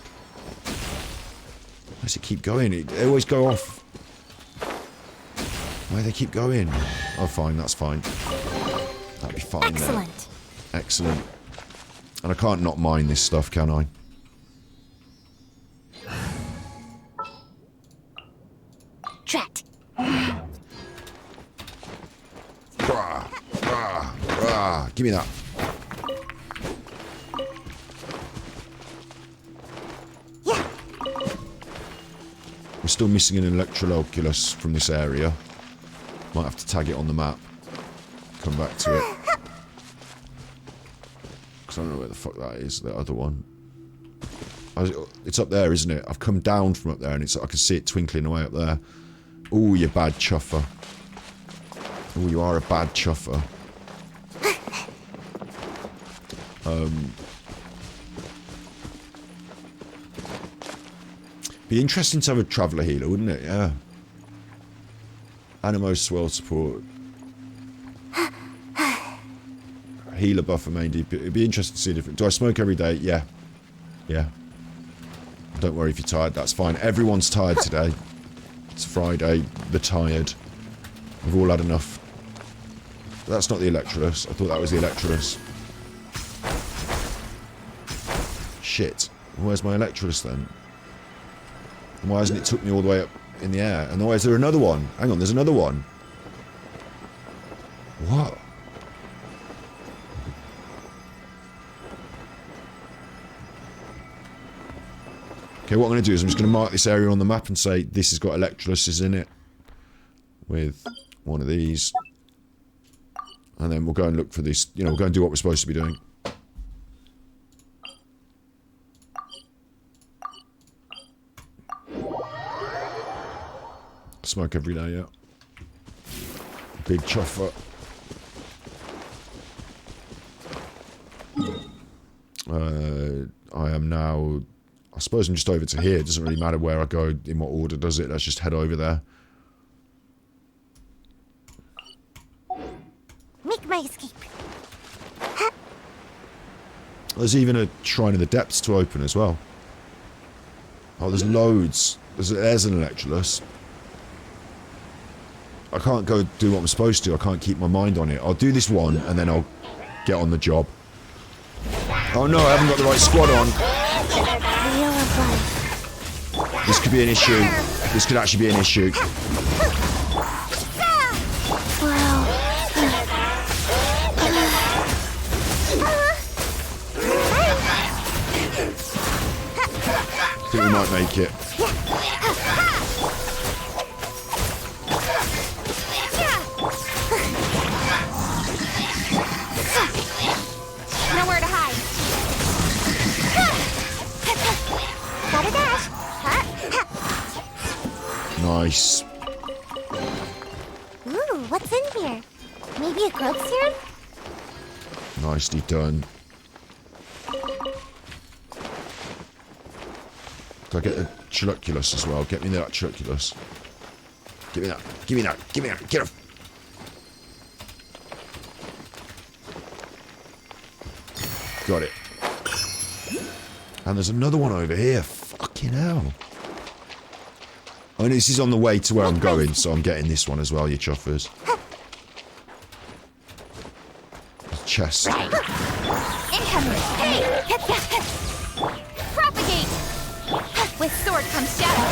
Why does it keep going? They always go off. Why do they keep going? Oh, fine, that's fine. That'd be fine.
Excellent.
There. Excellent. And I can't not mine this stuff, can I?
Drat.
Rah, rah, rah. Give me that.
Yeah.
We're still missing an Electroloculus from this area. Might have to tag it on the map. Come back to it. Because I don't know where the fuck that is, the other one. It's up there, isn't it? I've come down from up there and I can see it twinkling away up there. Ooh, you bad chuffer. Ooh, you are a bad chuffer. Be interesting to have a traveller healer, wouldn't it? Yeah. Animo swell support. Healer buffer main DP. It'd be interesting to see different. Do I smoke every day? Yeah. Yeah. Don't worry if you're tired, that's fine. Everyone's tired today. It's Friday. They're tired. We've all had enough. But that's not the Electrolus. I thought that was the Electrolus. Shit. Where's my Electrolus then? And why hasn't it took me all the way up in the air? And why is there another one? Hang on, there's another one. What? Okay, what I'm going to do is I'm just going to mark this area on the map and say this has got Electroluses in it. With one of these. And then we'll go and look for this. You know, we'll go and do what we're supposed to be doing. Smoke every day, yeah. Big chuffer. I am now... I suppose I'm just over to here. It doesn't really matter where I go, in what order, does it? Let's just head over there. There's even a Shrine of the Depths to open as well. Oh, there's loads. There's an Electrolus. I can't go do what I'm supposed to. I can't keep my mind on it. I'll do this one, and then I'll get on the job. Oh no, I haven't got the right squad on. This could be an issue. This could actually be an issue. I think we might make it.
Nowhere to hide. Got a dash.
Nice.
Ooh, what's in here? Maybe a growth serum?
Nicely done. Do I get the Chuluculus as well? Get me that Chuluculus. Give me that. Give me that. Give me that. Get off. Got it. And there's another one over here. Fucking hell. Oh, and this is on the way to where I'm going, so I'm getting this one as well, you chuffers. Chest.
Incoming. Hey! Propagate! With sword comes shadow.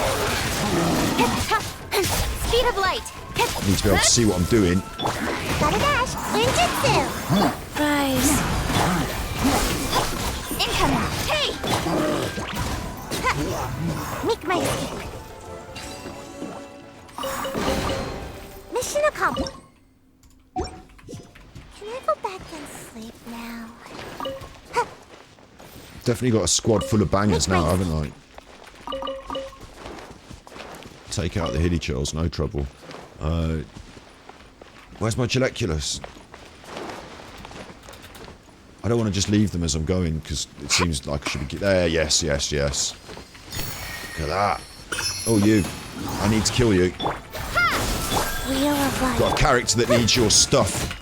Speed of light.
I need to be able to see what I'm doing.
Got a dash. Ninjutsu.
Rise.
Incoming. Hey! Make my escape. Mission accomplished. Can I go back and sleep now?
Definitely got a squad full of bangers now, haven't I? Take out the hilly chills, no trouble. Where's my Chuluculus? I don't want to just leave them as I'm going, because it seems like I should be... There, yes, yes, yes. Look at that. Oh, you. I need to kill you.
Wheel of light.
Got a character that needs your stuff.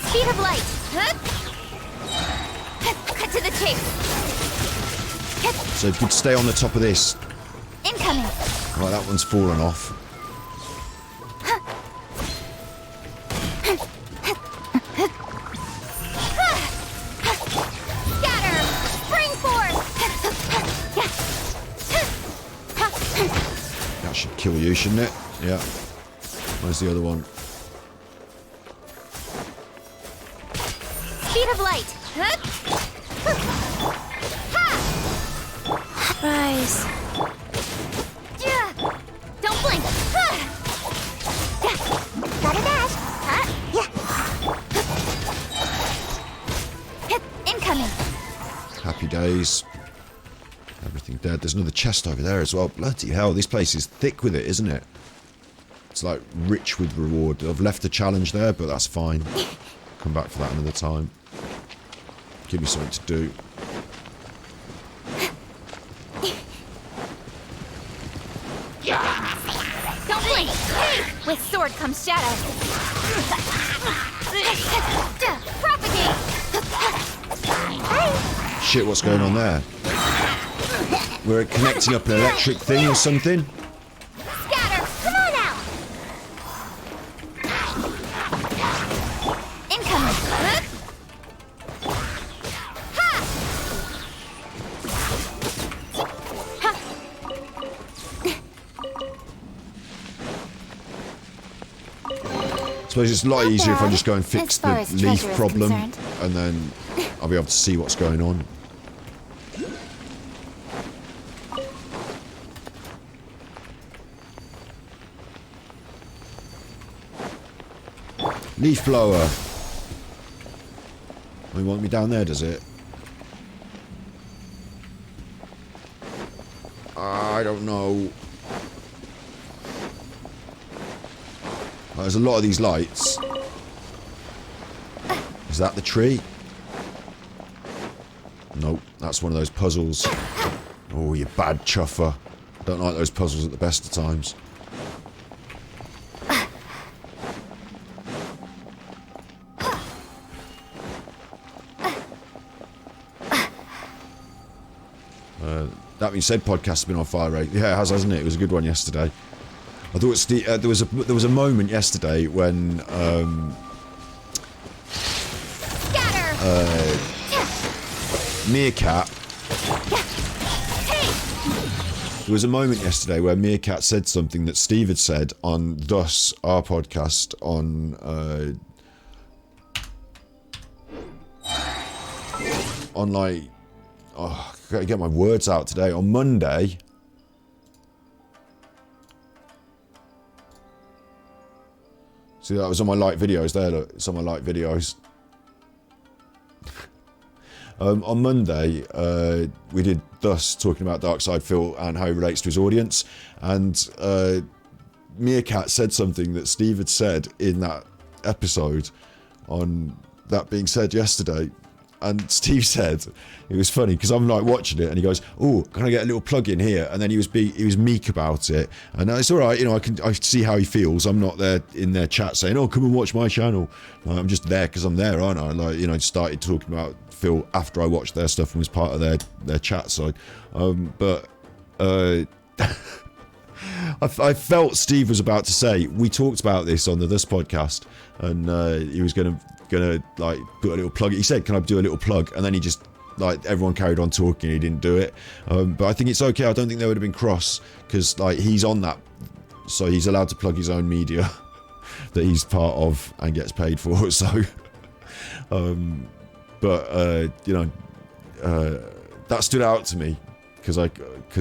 Speed of light. Cut to the chase.
So if you could stay on the top of this.
Incoming.
Right, that one's fallen off.
Scatter. Spring force.
That should kill you, shouldn't it? Yeah. Where's the other one?
Speed of light.
Rise.
Don't blink. Got a dash. Incoming.
Happy days. Everything dead. There's another chest over there as well. Bloody hell, this place is thick with it, isn't it? It's like rich with reward. I've left the challenge there, but that's fine. Come back for that another time. Give me something to do.
Don't blink. With sword comes shadow. Propagate.
Shit, what's going on there? We're connecting up an electric thing or something?
Scatter. Come on out. Incoming.
I suppose it's a lot easier if I just go and fix
As far
the
as
leaf
treasure is
problem,
concerned.
and then I'll be able to see what's going on. Leaf blower. We want me down there, does it? I don't know. There's a lot of these lights. Is that the tree? Nope, that's one of those puzzles. Oh, you bad chuffer. Don't like those puzzles at the best of times. That being said, podcast's been on fire rate. Yeah, it has, hasn't it? It was a good one yesterday. I thought there was a moment yesterday when Meerkat. There was a moment yesterday where Meerkat said something that Steve had said on Thus, our podcast, on like, oh, I gotta get my words out today. On Monday. See, that was on my light videos there, look. It's on my light videos. On Monday, we did Thus, talking about Darkside Phil and how he relates to his audience. And Meerkat said something that Steve had said in that episode on that being said yesterday. And Steve said, it was funny because I'm like watching it and he goes, oh, can I get a little plug in here? And then he was meek about it. And it's all right, you know, I see how he feels. I'm not there in their chat saying, oh, come and watch my channel. I'm just there because I'm there, aren't I? Like, you know, started talking about Phil after I watched their stuff and was part of their chat side. I felt Steve was about to say, we talked about this on this podcast, and he was gonna like put a little plug. He said, can I do a little plug? And then he just, like, everyone carried on talking, he didn't do it. But I think it's okay. I don't think they would have been cross because, like, he's on that, so he's allowed to plug his own media that he's part of and gets paid for. So you know, that stood out to me because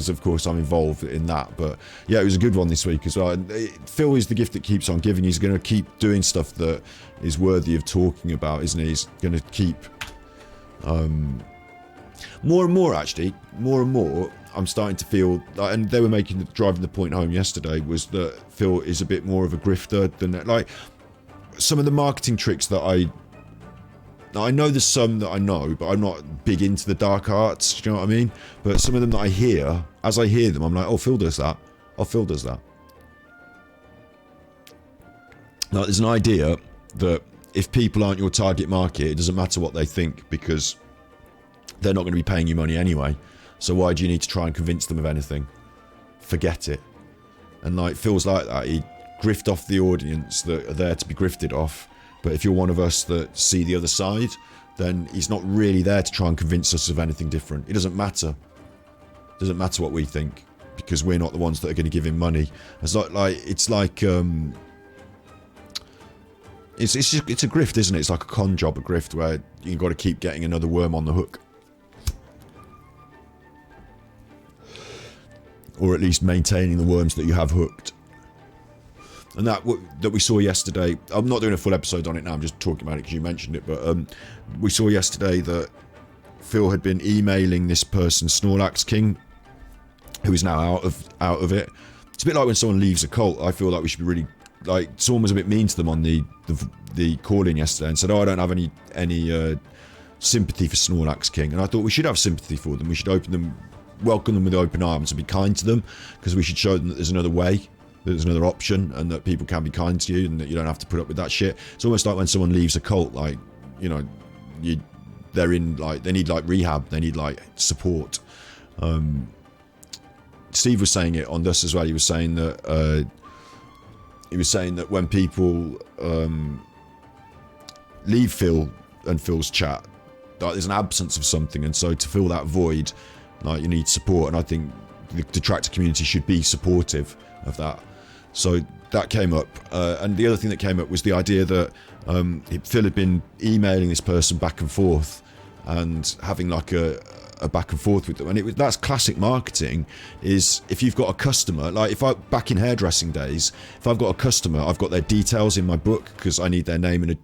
of course I'm involved in that. But yeah, it was a good one this week as well. And Phil is the gift that keeps on giving. He's going to keep doing stuff that is worthy of talking about, isn't he? He's going to keep more and more, actually, more and more. I'm starting to feel, and they were driving the point home yesterday, was that Phil is a bit more of a grifter than, like, some of the marketing tricks that I know there's some that I know, but I'm not big into the dark arts, do you know what I mean? But some of them that I hear, as I hear them, I'm like, oh, Phil does that. Oh, Phil does that. Now, there's an idea that if people aren't your target market, it doesn't matter what they think because they're not going to be paying you money anyway. So why do you need to try and convince them of anything? Forget it. And, like, Phil's like that. He'd grift off the audience that are there to be grifted off. But if you're one of us that see the other side, then he's not really there to try and convince us of anything different. It doesn't matter. It doesn't matter what we think because we're not the ones that are going to give him money. It's like it's a grift, isn't it? It's like a con job, a grift where you've got to keep getting another worm on the hook. Or at least maintaining the worms that you have hooked. And that we saw yesterday, I'm not doing a full episode on it now, I'm just talking about it because you mentioned it, but we saw yesterday that Phil had been emailing this person, Snorlax King, who is now out of it. It's a bit like when someone leaves a cult. I feel like we should be really, like, someone was a bit mean to them on the call-in yesterday and said, oh, I don't have any sympathy for Snorlax King. And I thought we should have sympathy for them. We should welcome them with open arms and be kind to them because we should show them that there's another way. There's another option and that people can be kind to you and that you don't have to put up with that shit. It's almost like when someone leaves a cult, like, you know, they're in, like, they need, like, rehab, they need, like, support. Steve was saying it on this as well. He was saying that when people leave Phil and Phil's chat, like, there's an absence of something, and so to fill that void, like, you need support, and I think the detractor community should be supportive of that. So that came up, and the other thing that came up was the idea that Phil had been emailing this person back and forth and having, like, a back and forth with them, and that's classic marketing. Is if you've got a customer, like, back in hairdressing days, if I've got a customer, I've got their details in my book because I need their name and a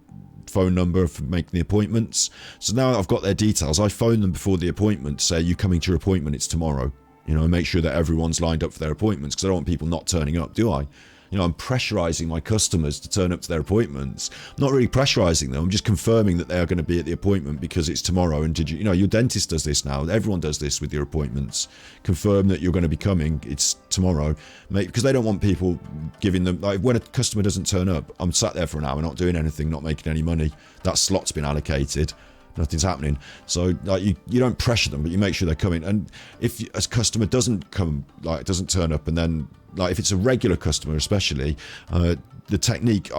phone number for making the appointments. So now I've got their details, I phone them before the appointment, say, you coming to your appointment, it's tomorrow. You know, make sure that everyone's lined up for their appointments because I don't want people not turning up, do I? You know, I'm pressurizing my customers to turn up to their appointments. I'm not really pressurizing them. I'm just confirming that they are going to be at the appointment because it's tomorrow. And you know, your dentist does this now. Everyone does this with your appointments. Confirm that you're going to be coming. It's tomorrow. Because they don't want people giving them, like, when a customer doesn't turn up, I'm sat there for an hour, not doing anything, not making any money. That slot's been allocated. nothing's happening. So like you don't pressure them, but you make sure they're coming. And if a customer doesn't come, like doesn't turn up, and then like if it's a regular customer especially, the technique,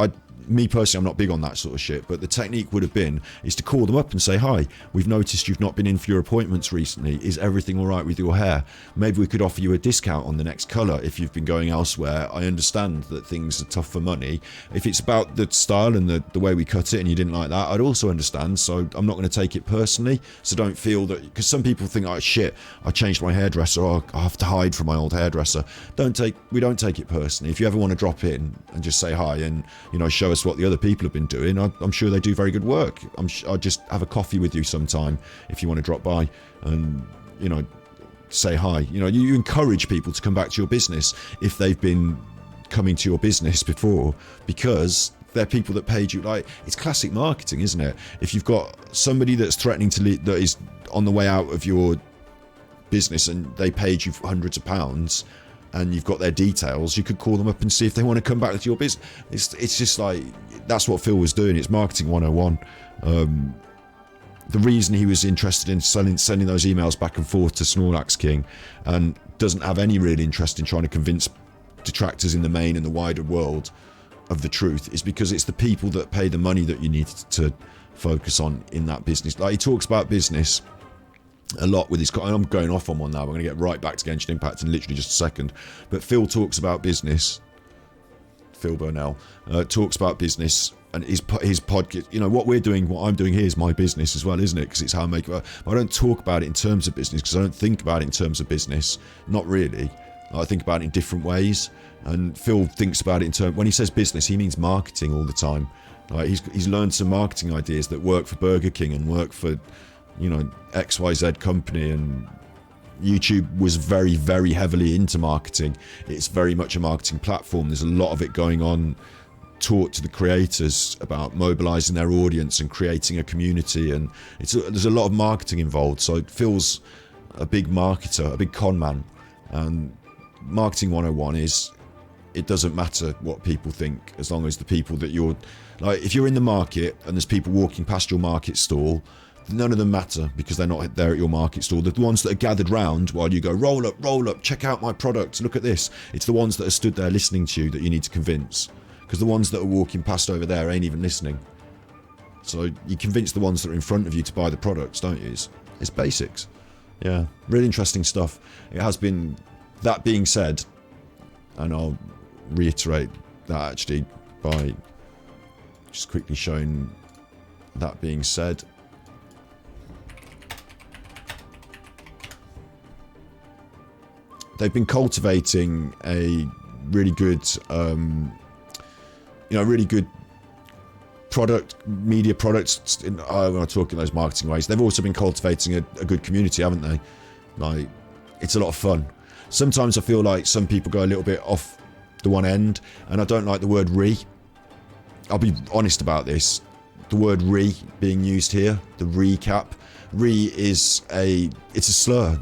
me personally, I'm not big on that sort of shit, but the technique would have been is to call them up and say, hi, we've noticed you've not been in for your appointments recently. Is everything all right with your hair? Maybe we could offer you a discount on the next colour if you've been going elsewhere. I understand that things are tough for money. If it's about the style and the way we cut it and you didn't like that, I'd also understand. So I'm not going to take it personally. So don't feel that, because some people think, oh shit, I changed my hairdresser, or I have to hide from my old hairdresser. We don't take it personally. If you ever want to drop in and just say hi and, you know, show us what the other people have been doing, I'm sure they do very good work. I'll just have a coffee with you sometime if you want to drop by and, you know, say hi. You know, you encourage people to come back to your business if they've been coming to your business before, because they're people that paid you. Like, it's classic marketing, isn't it? If you've got somebody that's threatening to leave, that is on the way out of your business, and they paid you hundreds of pounds, and you've got their details, you could call them up and see if they want to come back to your business. It's just like, that's what Phil was doing. It's marketing 101. The reason he was interested in sending those emails back and forth to Snorlax King and doesn't have any real interest in trying to convince detractors in the main and the wider world of the truth is because it's the people that pay the money that you need to focus on in that business. Like, he talks about business a lot with his, I'm going off on one now, I'm going to get right back to Genshin Impact in literally just a second, but Phil talks about business, Phil Burnell talks about business, and his podcast, you know, what we're doing, what I'm doing here is my business as well, isn't it? Because it's how I make it. I don't talk about it in terms of business, because I don't think about it in terms of business, not really. I think about it in different ways, and Phil thinks about it in terms, when he says business, he means marketing all the time. Like, he's learned some marketing ideas that work for Burger King and work for, you know, XYZ company, and YouTube was very, very heavily into marketing. It's very much a marketing platform. There's a lot of it going on, taught to the creators about mobilizing their audience and creating a community, and there's a lot of marketing involved. So Phil's a big marketer, a big con man, and marketing 101 is, it doesn't matter what people think, as long as the people that you're, like, if you're in the market and there's people walking past your market stall, none of them matter, because they're not there at your market stall. The ones that are gathered round while you go, roll up, check out my product, look at this. It's the ones that are stood there listening to you that you need to convince, because the ones that are walking past over there ain't even listening. So you convince the ones that are in front of you to buy the products, don't you? It's basics. Yeah, really interesting stuff. It has been, that being said, and I'll reiterate that actually by just quickly showing that being said. They've been cultivating a really good, really good media products. When I talk in those marketing ways, they've also been cultivating a good community, haven't they? Like, it's a lot of fun. Sometimes I feel like some people go a little bit off the one end, and I don't like the word re. I'll be honest about this. The word re being used here, the recap. Re is it's a slur.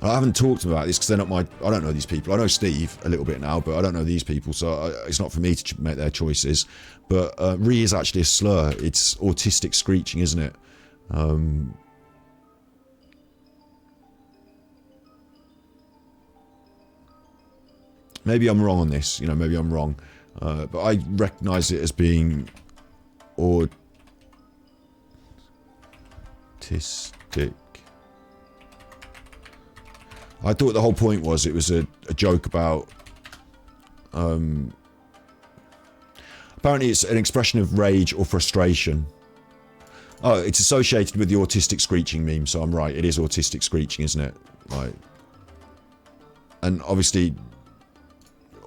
I haven't talked about this because they're not I don't know these people. I know Steve a little bit now, but I don't know these people, so it's not for me to make their choices. But re is actually a slur. It's autistic screeching, isn't it? Maybe I'm wrong on this, maybe I'm wrong. But I recognise it as being autistic. I thought the whole point was it was a joke about... apparently it's an expression of rage or frustration. Oh, it's associated with the autistic screeching meme, so I'm right. It is autistic screeching, isn't it? Right. And obviously,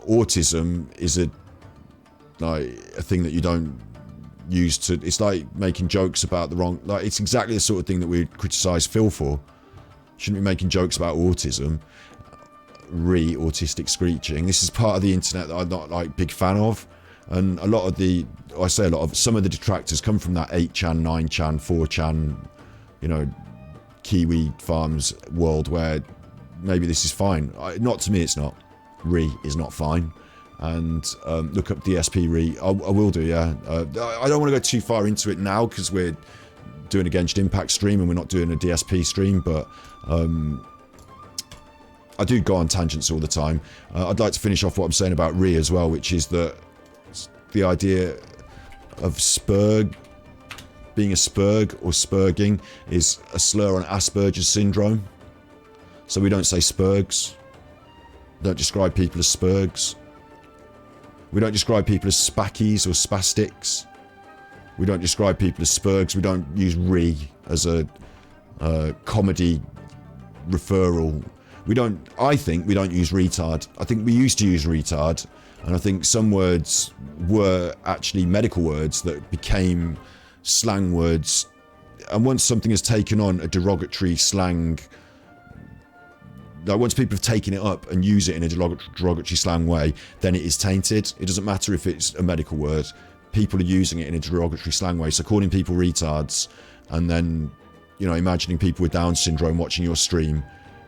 autism is a thing that you don't use to... It's like making jokes about the wrong... it's exactly the sort of thing that we criticise Phil for. Shouldn't be making jokes about autism. Autistic screeching. This is part of the internet that I'm not big fan of. And some of the detractors come from that 8chan, 9chan, 4chan, Kiwi farms world where maybe this is fine. Not to me, it's not. Is not fine. And look up DSP I will do, yeah. I don't want to go too far into it now because we're doing a Genshin Impact stream and we're not doing a DSP stream, but I do go on tangents all the time. I'd like to finish off what I'm saying about Re as well, which is that the idea of spurg, being a spurg or spurging, is a slur on Asperger's syndrome. So we don't say spurgs. Don't describe people as spurgs. We don't describe people as spackies or spastics. We don't describe people as spurgs. We don't use Re as a comedy referral. I think we don't use retard. I think we used to use retard, and I think some words were actually medical words that became slang words. And once something has taken on a derogatory slang, like once people have taken it up and use it in a derogatory slang way, then it is tainted. It doesn't matter if it's a medical word. People are using it in a derogatory slang way. So calling people retards, and then, you know, imagining people with Down syndrome watching your stream,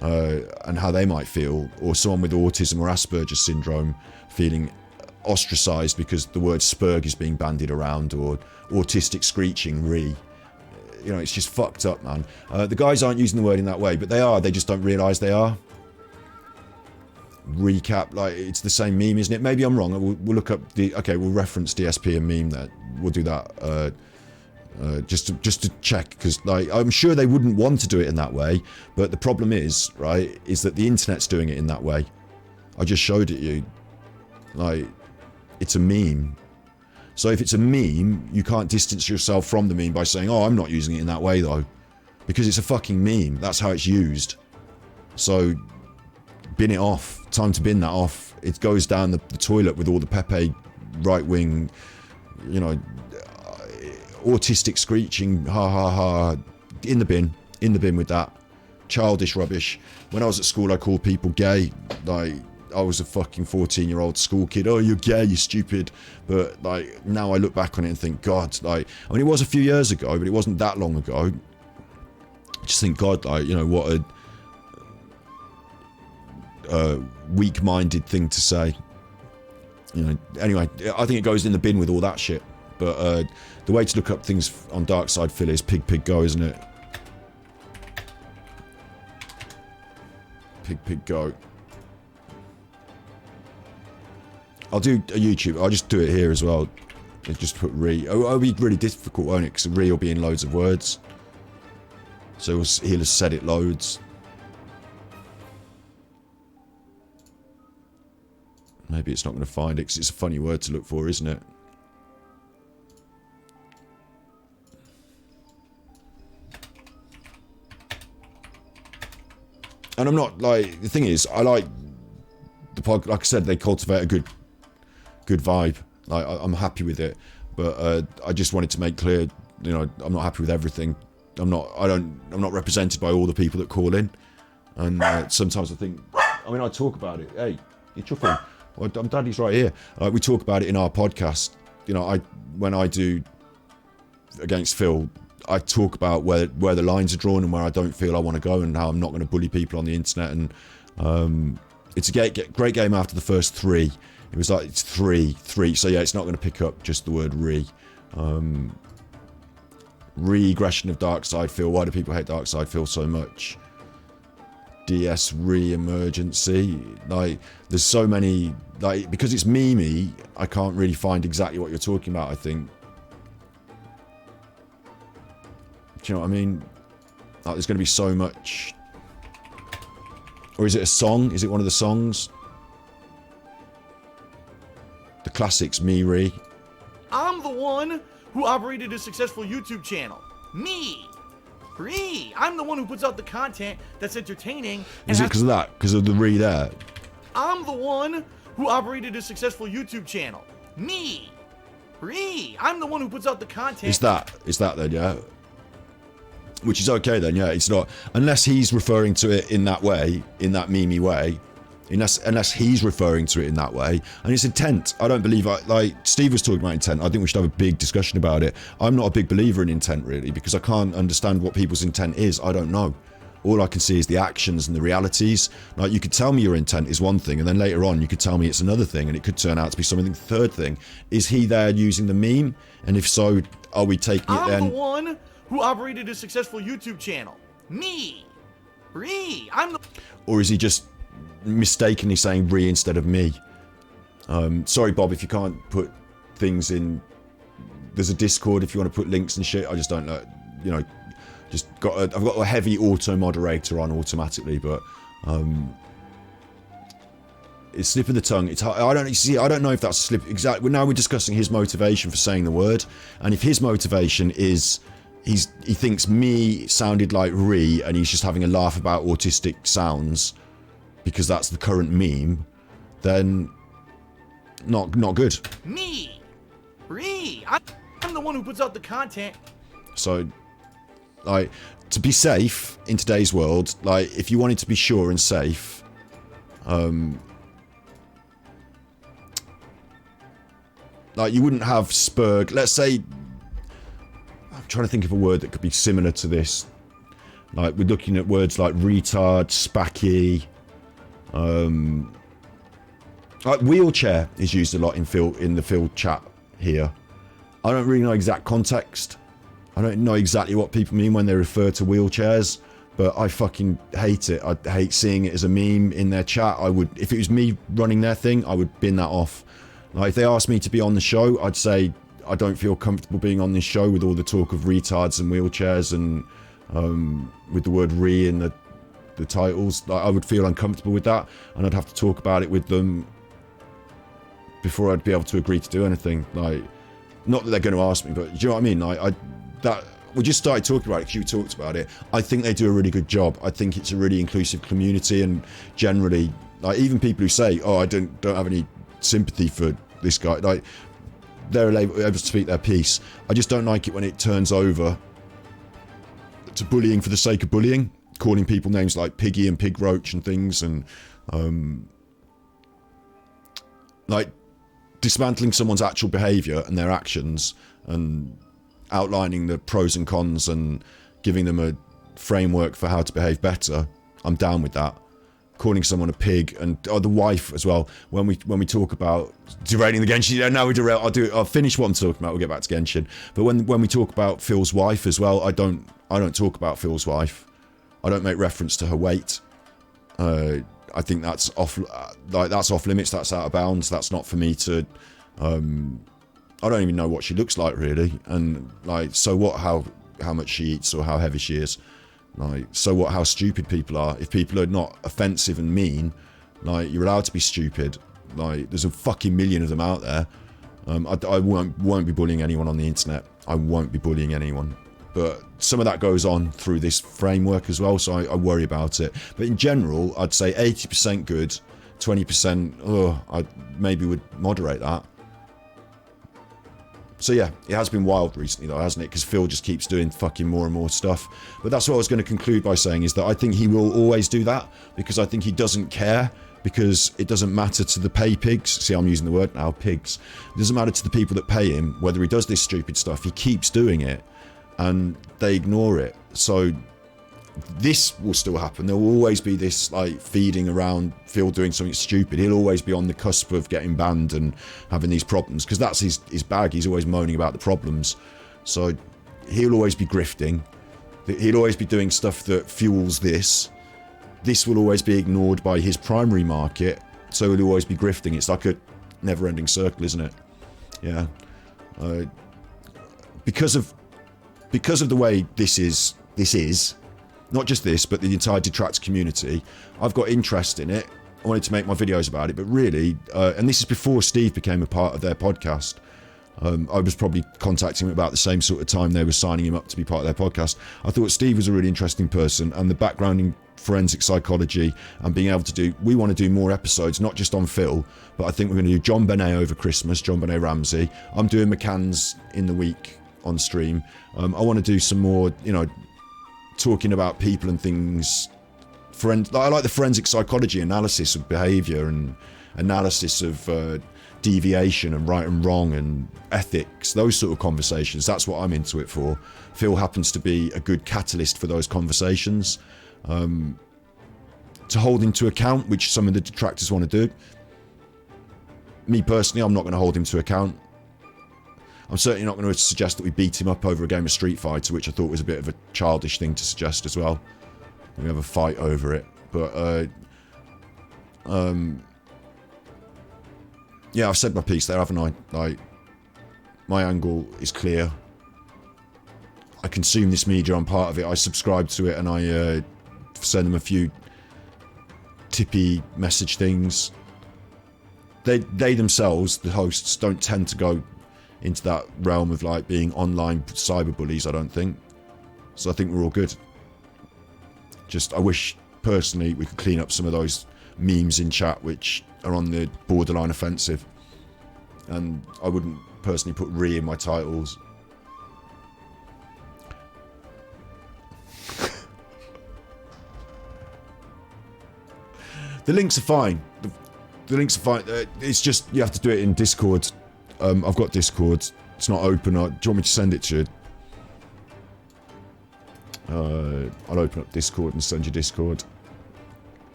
and how they might feel, or someone with autism or Asperger's syndrome feeling ostracized because the word spurg is being bandied around, or autistic screeching Re. You know, it's just fucked up, man. The guys aren't using the word in that way, but they are. They just don't realise they are. Recap, like, it's the same meme, isn't it? Maybe I'm wrong. We'll look up the... Okay, we'll reference DSP and meme there. We'll do that just to check, because, like, I'm sure they wouldn't want to do it in that way, but the problem is, right, is that the internet's doing it in that way. I just showed it you. Like, it's a meme. So if it's a meme, you can't distance yourself from the meme by saying, oh, I'm not using it in that way, though. Because it's a fucking meme. That's how it's used. So, bin it off. Time to bin that off. It goes down the toilet with all the Pepe right-wing, you know, autistic screeching, ha ha ha. In the bin. In the bin with that. Childish rubbish. When I was at school, I called people gay. Like, I was a fucking 14-year-old school kid. Oh, you're gay, you stupid. But, like, now I look back on it and think, God, like, I mean, it was a few years ago, but it wasn't that long ago. I just think, God, like, you know, what a weak-minded thing to say. You know, anyway, I think it goes in the bin with all that shit. But the way to look up things on Dark Side Philly is Pig Go, isn't it? Pig Go. I'll do a YouTube. I'll just do it here as well. I'll just put Re. It'll be really difficult, won't it? Because Re will be in loads of words. So he'll have said it loads. Maybe it's not going to find it because it's a funny word to look for, isn't it? And I'm not, like, the thing is, I like the pod, like I said, they cultivate a good vibe. Like, I'm happy with it, but I just wanted to make clear, you know, I'm not happy with everything. I'm not represented by all the people that call in, and sometimes I think, I mean, I talk about it. Hey, you're chuffing. Well, I'm Daddy's right here. We talk about it in our podcast. You know, when I do Against Phil, I talk about where the lines are drawn and where I don't feel I want to go, and how I'm not going to bully people on the internet. And it's a great game after the first 3. It was like, it's 3. So yeah, it's not going to pick up just the word Re. Regression of Dark Side Phil. Why do people hate Dark Side Phil so much? DS re-emergency. Like, there's so many, like, because it's memey, I can't really find exactly what you're talking about, I think. Do you know what I mean? Like, there's going to be so much. Or is it a song? Is it one of the songs? The classics, me, Re.
I'm the one who operated a successful YouTube channel. Me. Re. I'm the one who puts out the content that's entertaining.
Is it because of that? Because of the Re there?
I'm the one who operated a successful YouTube channel. Me. Re. I'm the one who puts out the content.
It's that then, yeah? Which is okay then, yeah. It's not, unless he's referring to it in that way, in that memey way, unless he's referring to it in that way, and it's intent. I don't believe, like Steve was talking about intent. I think we should have a big discussion about it. I'm not a big believer in intent, really, because I can't understand what people's intent is. I don't know. All I can see is the actions and the realities. Like, you could tell me your intent is one thing, and then later on you could tell me it's another thing, and it could turn out to be something third thing. Is he there using the meme? And if so, are we taking it then?
I'm the one who operated a successful YouTube channel? Me. I'm the...
Or is he just mistakenly saying re instead of me? Sorry, Bob, if you can't put things in... There's a Discord if you want to put links and shit. I just don't know, you know, I've got a heavy auto moderator on automatically, but it's slip of the tongue. It's hard. I don't know if that's a slip. Exactly. Now we're discussing his motivation for saying the word, and if his motivation is he thinks me sounded like re, and he's just having a laugh about autistic sounds because that's the current meme, then not good.
Me. I'm the one who puts out the content.
So, like, to be safe in today's world, like, if you wanted to be sure and safe, like, you wouldn't have Spurg. Let's say, I'm trying to think of a word that could be similar to this. Like, we're looking at words like retard, spacky, like wheelchair is used a lot in the Phil chat here. I don't really know exact context. I don't know exactly what people mean when they refer to wheelchairs, but I fucking hate it. I hate seeing it as a meme in their chat. I would, if it was me running their thing, I would bin that off. Like, if they asked me to be on the show, I'd say I don't feel comfortable being on this show with all the talk of retards and wheelchairs and with the word re in the titles. Like, I would feel uncomfortable with that, and I'd have to talk about it with them before I'd be able to agree to do anything. Like, not that they're going to ask me, but do you know what I mean? Like, we just started talking about it because you talked about it. I think they do a really good job. I think it's a really inclusive community, and generally, like, even people who say, "Oh, I don't have any sympathy for this guy," like, they're able to speak their piece. I just don't like it when it turns over to bullying for the sake of bullying, calling people names like Piggy and Pig Roach and things, and like dismantling someone's actual behaviour and their actions and outlining the pros and cons and giving them a framework for how to behave better. I'm down with that. Calling someone a pig, and the wife as well. When we talk about derailing the Genshin, now we derail. I'll finish what I'm talking about. We'll get back to Genshin. But when we talk about Phil's wife as well, I don't talk about Phil's wife. I don't make reference to her weight. I think that's off. That's off limits. That's out of bounds. That's not for me to. I don't even know what she looks like really, and like, so what? How much she eats or how heavy she is. Like, so what? How stupid people are. If people are not offensive and mean, like, you're allowed to be stupid. Like, there's a fucking million of them out there. I won't be bullying anyone on the internet. I won't be bullying anyone. But some of that goes on through this framework as well, so I worry about it. But in general, I'd say 80% good, 20%, I maybe would moderate that. So yeah, it has been wild recently though, hasn't it? Because Phil just keeps doing fucking more and more stuff. But that's what I was going to conclude by saying, is that I think he will always do that, because I think he doesn't care, because it doesn't matter to the pay pigs. See, I'm using the word now, pigs. It doesn't matter to the people that pay him, whether he does this stupid stuff, he keeps doing it, and they ignore it. So this will still happen. There will always be this, like, feeding around Phil doing something stupid. He'll always be on the cusp of getting banned and having these problems, because that's his bag. He's always moaning about the problems. So he'll always be grifting. He'll always be doing stuff that fuels this. This will always be ignored by his primary market, so he'll always be grifting. It's like a never-ending circle, isn't it? Yeah. Because of the way this is, not just this, but the entire Detract community, I've got interest in it. I wanted to make my videos about it, but really, and this is before Steve became a part of their podcast. I was probably contacting him about the same sort of time they were signing him up to be part of their podcast. I thought Steve was a really interesting person, and the background in forensic psychology and being able to do, we want to do more episodes, not just on Phil, but I think we're going to do John Benet over Christmas, John Benet Ramsey. I'm doing McCann's in the week on stream. I want to do some more, you know, talking about people and things. I like the forensic psychology analysis of behaviour and analysis of deviation and right and wrong and ethics, those sort of conversations. That's what I'm into it for. Phil happens to be a good catalyst for those conversations, to hold him to account, which some of the detractors want to do. Me personally, I'm not going to hold him to account. I'm certainly not going to suggest that we beat him up over a game of Street Fighter, which I thought was a bit of a childish thing to suggest as well. We have a fight over it. But, yeah, I've said my piece there, haven't I? Like, my angle is clear. I consume this media, I'm part of it. I subscribe to it, and I send them a few tippy message things. They themselves, the hosts, don't tend to go into that realm of like being online cyberbullies, I don't think. So I think we're all good. Just, I wish, personally, we could clean up some of those memes in chat which are on the borderline offensive. And I wouldn't personally put "re" in my titles. The links are fine. The links are fine. It's just, you have to do it in Discord. I've got Discord. It's not open. Do you want me to send it to you? I'll open up Discord and send you Discord.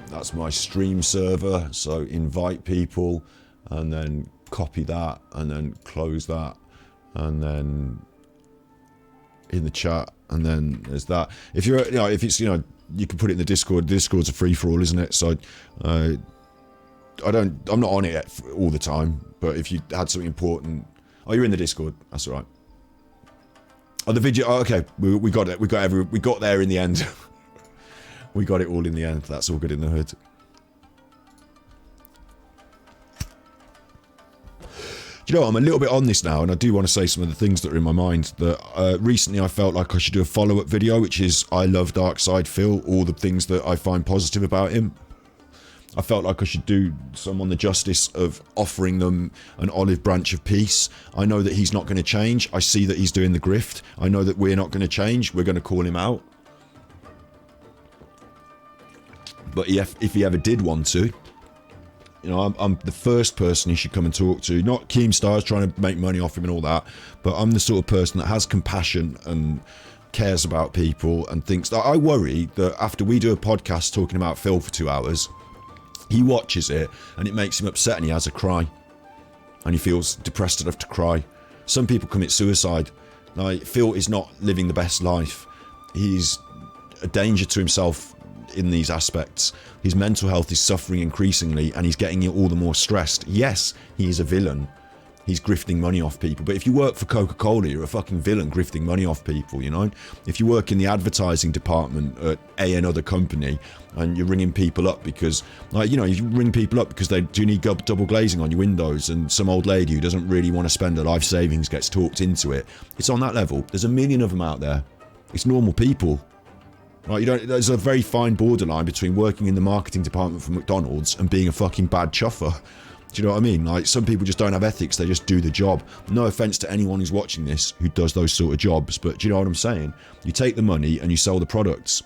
That's my stream server, so invite people and then copy that and then close that and then in the chat, and then there's that. If you're, you know, if it's, you know, you can put it in the Discord. Discord's a free for all, isn't it? So I'm not on it all the time, but if you had something important, oh, you're in the Discord, that's all right. Oh, the video, oh, okay, we got it, we got there in the end. We got it all in the end. That's all good in the hood. Do you know what? I'm a little bit on this now, and I do want to say some of the things that are in my mind. That recently I felt like I should do a follow-up video, which is I love Darkside Phil, all the things that I find positive about him. I felt like I should do some on the justice of offering them an olive branch of peace. I know that he's not going to change. I see that he's doing the grift. I know that we're not going to change. We're going to call him out. But if he ever did want to, you know, I'm the first person he should come and talk to. Not Keemstar's trying to make money off him and all that, but I'm the sort of person that has compassion and cares about people and thinks that I worry that after we do a podcast talking about Phil for 2 hours, he watches it and it makes him upset and he has a cry. And he feels depressed enough to cry. Some people commit suicide. Like, Phil is not living the best life. He's a danger to himself in these aspects. His mental health is suffering increasingly and he's getting all the more stressed. Yes, he is a villain. He's grifting money off people. But if you work for Coca-Cola, you're a fucking villain grifting money off people, you know? If you work in the advertising department at another company and you're ringing people up because, like, you know, you ring people up because they do need double glazing on your windows and some old lady who doesn't really want to spend her life savings gets talked into it. It's on that level. There's a million of them out there. It's normal people. Right, there's a very fine borderline between working in the marketing department for McDonald's and being a fucking bad chuffer. Do you know what I mean? Like, some people just don't have ethics, they just do the job. No offence to anyone who's watching this who does those sort of jobs, but do you know what I'm saying? You take the money and you sell the products.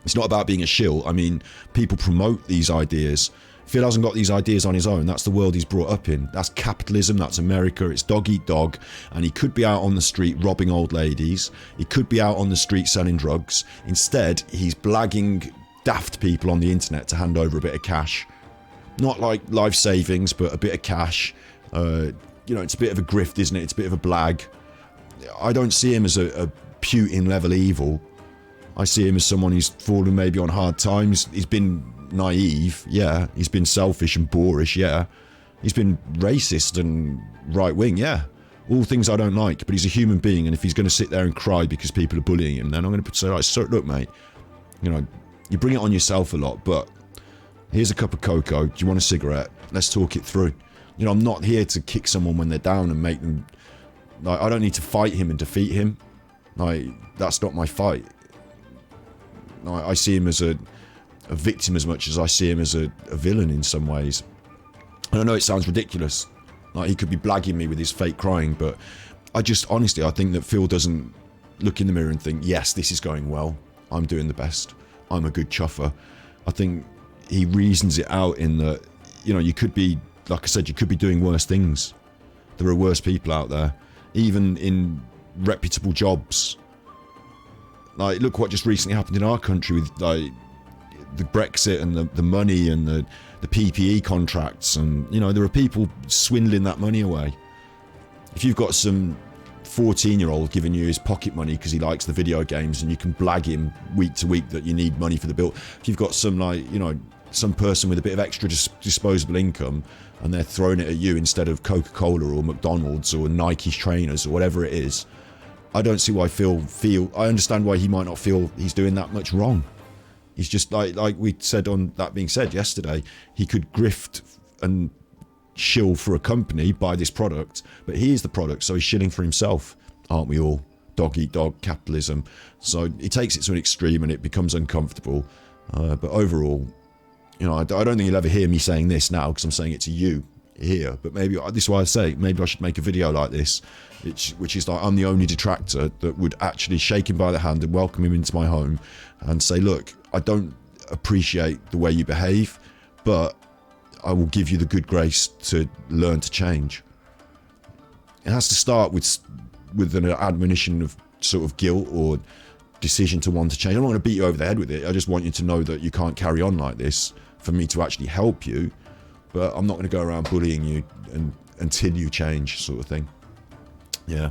It's not about being a shill. I mean, people promote these ideas. Phil hasn't got these ideas on his own. That's the world he's brought up in. That's capitalism, that's America, it's dog eat dog, and he could be out on the street robbing old ladies. He could be out on the street selling drugs. Instead, he's blagging daft people on the internet to hand over a bit of cash. Not like life savings, but a bit of cash. You know, it's a bit of a grift, isn't it? It's a bit of a blag. I don't see him as a Putin level evil. I see him as someone who's fallen maybe on hard times. He's been naive, yeah. He's been selfish and boorish, yeah. He's been racist and right-wing, yeah. All things I don't like, but he's a human being, and if he's going to sit there and cry because people are bullying him, then I'm going to say, like, so, look, mate, you know, you bring it on yourself a lot, but here's a cup of cocoa. Do you want a cigarette? Let's talk it through. You know, I'm not here to kick someone when they're down and make them, like, I don't need to fight him and defeat him. Like, that's not my fight. Like, I see him as a victim as much as I see him as a villain in some ways. And I know it sounds ridiculous. Like, he could be blagging me with his fake crying, but I just, honestly, I think that Phil doesn't look in the mirror and think, yes, this is going well. I'm doing the best. I'm a good chuffer. I think he reasons it out in that, you know, you could be, like I said, you could be doing worse things. There are worse people out there, even in reputable jobs. Like, look what just recently happened in our country with, like, the Brexit and the money and the PPE contracts, and you know there are people swindling that money away. If you've got some 14-year-old giving you his pocket money because he likes the video games, and you can blag him week to week that you need money for the bill. If you've got some some person with a bit of extra disposable income and they're throwing it at you instead of Coca-Cola or McDonald's or Nike's trainers or whatever it is, I don't see why I understand why he might not feel he's doing that much wrong. He's just like we said on That Being Said yesterday, he could grift and shill for a company, buy this product, but he is the product, so he's shilling for himself. Aren't we all? Dog eat dog capitalism. So he takes it to an extreme and it becomes uncomfortable. But overall, I don't think you'll ever hear me saying this now because I'm saying it to you here. But maybe this is why I say maybe I should make a video like this, which is like I'm the only detractor that would actually shake him by the hand and welcome him into my home and say, look, I don't appreciate the way you behave, but I will give you the good grace to learn to change. It has to start with an admonition of sort of guilt or decision to want to change. I don't want to beat you over the head with it. I just want you to know that you can't carry on like this for me to actually help you. But I'm not going to go around bullying you until you change, sort of thing. Yeah.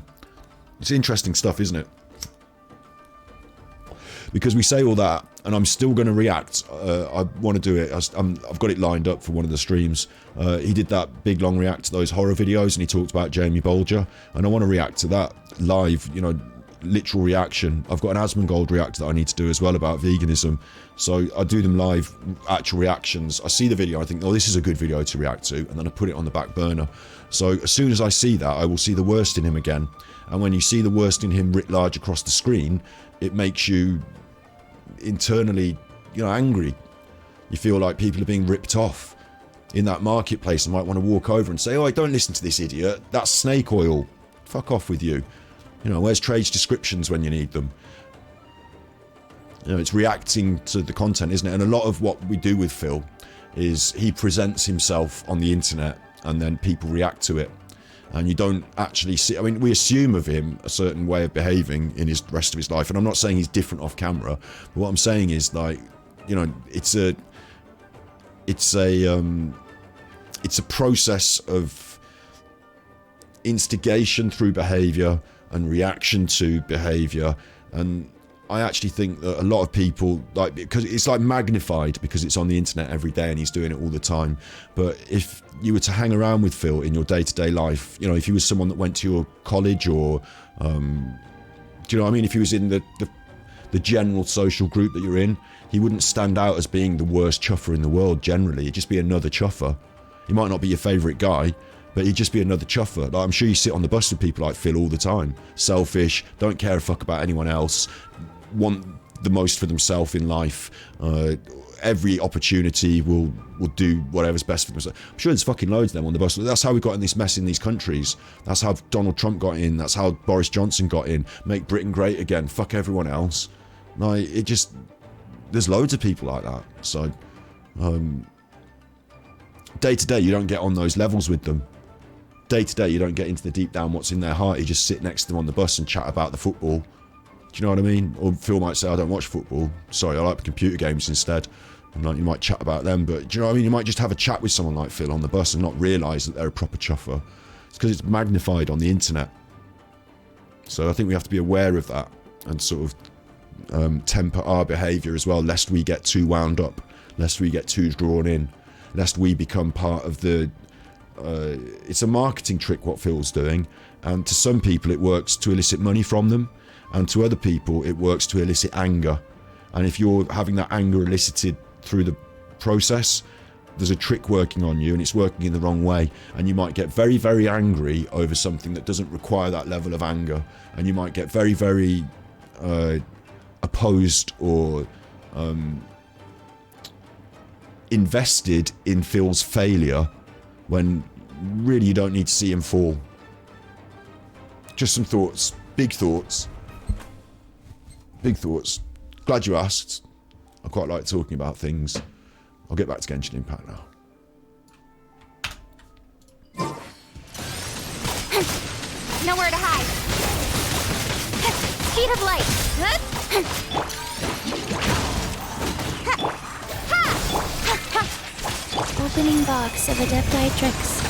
It's interesting stuff, isn't it? Because we say all that, and I'm still going to react. I want to do it. I've got it lined up for one of the streams. He did that big long react to those horror videos, and he talked about Jamie Bolger, and I want to react to that live, literal reaction. I've got an Asmongold react that I need to do as well about veganism, so I do them live, actual reactions. I see the video, I think, oh, this is a good video to react to, and then I put it on the back burner. So as soon as I see that, I will see the worst in him again, and when you see the worst in him writ large across the screen, it makes you internally, angry. You feel like people are being ripped off in that marketplace and might want to walk over and say, oh, don't listen to this idiot, that's snake oil, fuck off with you. Where's trade descriptions when you need them? It's reacting to the content, isn't it? And a lot of what we do with Phil is he presents himself on the internet and then people react to it. And you don't actually see, we assume of him a certain way of behaving in his rest of his life. And I'm not saying he's different off camera, but what I'm saying is it's a process of instigation through behavior and reaction to behavior. And I actually think that a lot of people, because it's magnified because it's on the internet every day and he's doing it all the time. But if you were to hang around with Phil in your day-to-day life, if he was someone that went to your college or, do you know what I mean? If he was in the general social group that you're in, he wouldn't stand out as being the worst chuffer in the world generally. He'd just be another chuffer. He might not be your favourite guy, but he'd just be another chuffer. I'm sure you sit on the bus with people like Phil all the time. Selfish, don't care a fuck about anyone else, want the most for themselves in life. Every opportunity will do whatever's best for themselves. I'm sure there's fucking loads of them on the bus. That's how we got in this mess in these countries. That's how Donald Trump got in. That's how Boris Johnson got in. Make Britain great again. Fuck everyone else. There's loads of people like that. So, day to day, you don't get on those levels with them. Day to day, you don't get into the deep down what's in their heart. You just sit next to them on the bus and chat about the football. Do you know what I mean? Or Phil might say, I don't watch football. Sorry, I like computer games instead. And you might chat about them. But do you know what I mean? You might just have a chat with someone like Phil on the bus and not realise that they're a proper chuffer. It's because it's magnified on the internet. So I think we have to be aware of that and sort of temper our behaviour as well, lest we get too wound up, lest we get too drawn in, lest we become part of the... it's a marketing trick what Phil's doing, and to some people it works to elicit money from them, and to other people it works to elicit anger. And if you're having that anger elicited through the process, there's a trick working on you and it's working in the wrong way, and you might get very, very angry over something that doesn't require that level of anger, and you might get very, very opposed or invested in Phil's failure when really you don't need to see him fall. Just some thoughts, big thoughts. Big thoughts. Glad you asked. I quite like talking about things. I'll get back to Genshin Impact now.
Nowhere to hide. Speed of light. opening box of Adepti-Trix.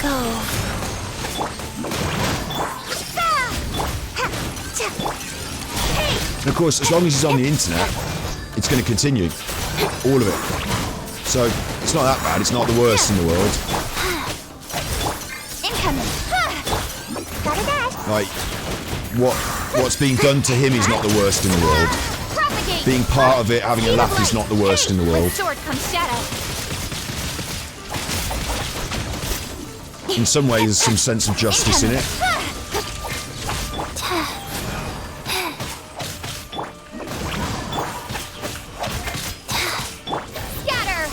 Go.
And of course, as long as he's on the internet, it's going to continue. All of it. So, it's not that bad. It's not the worst in the world.
Incoming. Got a dash.
Like, what's being done to him is not the worst in the world.
Propagate.
Being part of it, having a laugh is not the worst in the world.
With sword comes shadow.
In some ways, there's some sense of justice in it.
Scatter.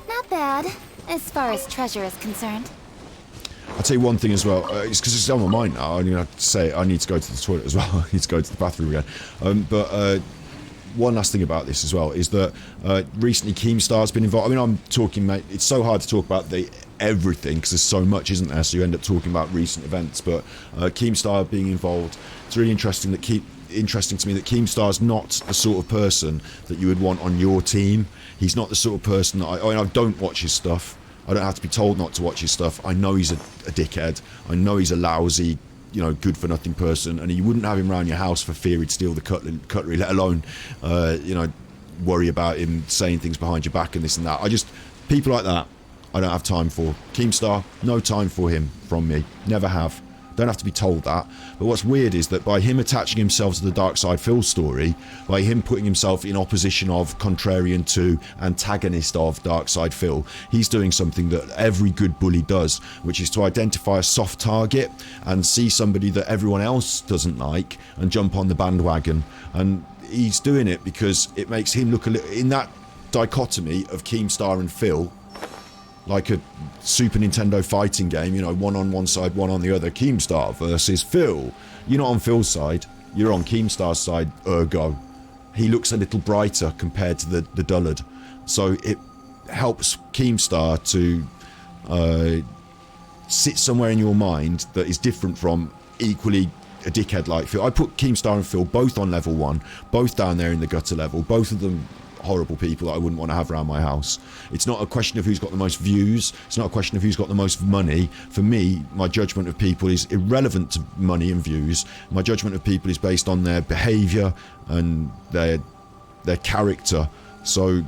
Not bad, as far as treasure is concerned.
I'll tell you one thing as well. It's because it's on my mind now. I'm going to have to say I need to go to the toilet as well. I need to go to the bathroom again. But one last thing about this as well is that recently Keemstar's been involved. I mean, I'm talking, mate, it's so hard to talk about everything because there's so much, isn't there? So you end up talking about recent events. But Keemstar being involved, it's really interesting to me that Keemstar's not the sort of person that you would want on your team. He's not the sort of person that I don't watch his stuff. I don't have to be told not to watch his stuff. I know he's a dickhead. I know he's a lousy, good-for-nothing person, and you wouldn't have him around your house for fear he'd steal the cutlery, let alone, worry about him saying things behind your back and this and that. People like that, I don't have time for. Keemstar, no time for him from me. Never have. Don't have to be told that. But what's weird is that by him attaching himself to the Dark Side Phil story, by him putting himself in opposition of, contrarian to, antagonist of Dark Side Phil, he's doing something that every good bully does, which is to identify a soft target and see somebody that everyone else doesn't like and jump on the bandwagon. And he's doing it because it makes him look a little, in that dichotomy of Keemstar and Phil, like a Super Nintendo fighting game, one on one side, one on the other. Keemstar versus Phil. You're not on Phil's side, you're on Keemstar's side, ergo. He looks a little brighter compared to the dullard. So it helps Keemstar to sit somewhere in your mind that is different from equally a dickhead like Phil. I put Keemstar and Phil both on level 1, both down there in the gutter level, both of them horrible people that I wouldn't want to have around my house. It's not a question of who's got the most views. It's not a question of who's got the most money. For me, my judgment of people is irrelevant to money and views. My judgment of people is based on their behaviour and their character. So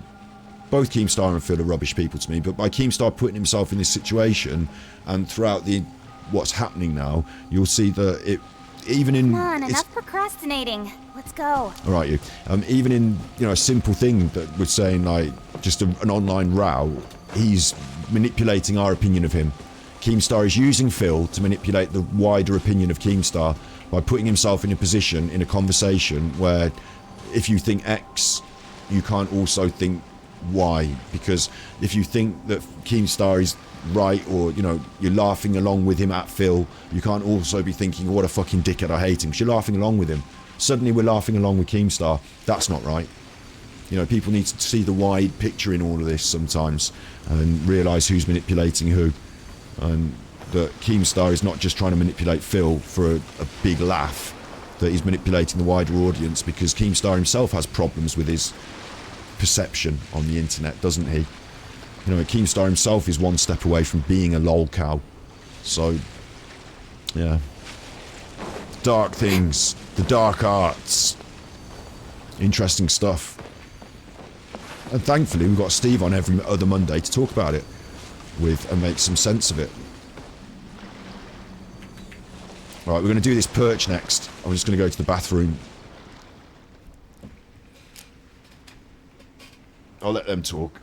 both Keemstar and Phil are rubbish people to me, but by Keemstar putting himself in this situation and throughout what's happening now, you'll see that it even in...
Come on, enough procrastinating. Let's go.
All right, you. Even in a simple thing that we're saying, like just an online row, he's manipulating our opinion of him. Keemstar is using Phil to manipulate the wider opinion of Keemstar by putting himself in a position in a conversation where if you think X, you can't also think Y, because if you think that Keemstar is right, or you're laughing along with him at Phil, you can't also be thinking what a fucking dickhead, I hate him, because you're laughing along with him. Suddenly we're laughing along with Keemstar. That's not right. People need to see the wide picture in all of this sometimes and realise who's manipulating who, and that Keemstar is not just trying to manipulate Phil for a big laugh, that he's manipulating the wider audience, because Keemstar himself has problems with his perception on the internet, doesn't he? Keemstar himself is one step away from being a lol cow. So, yeah. Dark things. The dark arts. Interesting stuff. And thankfully we've got Steve on every other Monday to talk about it with and make some sense of it. Right, we're going to do this perch next. I'm just going to go to the bathroom. I'll let them talk.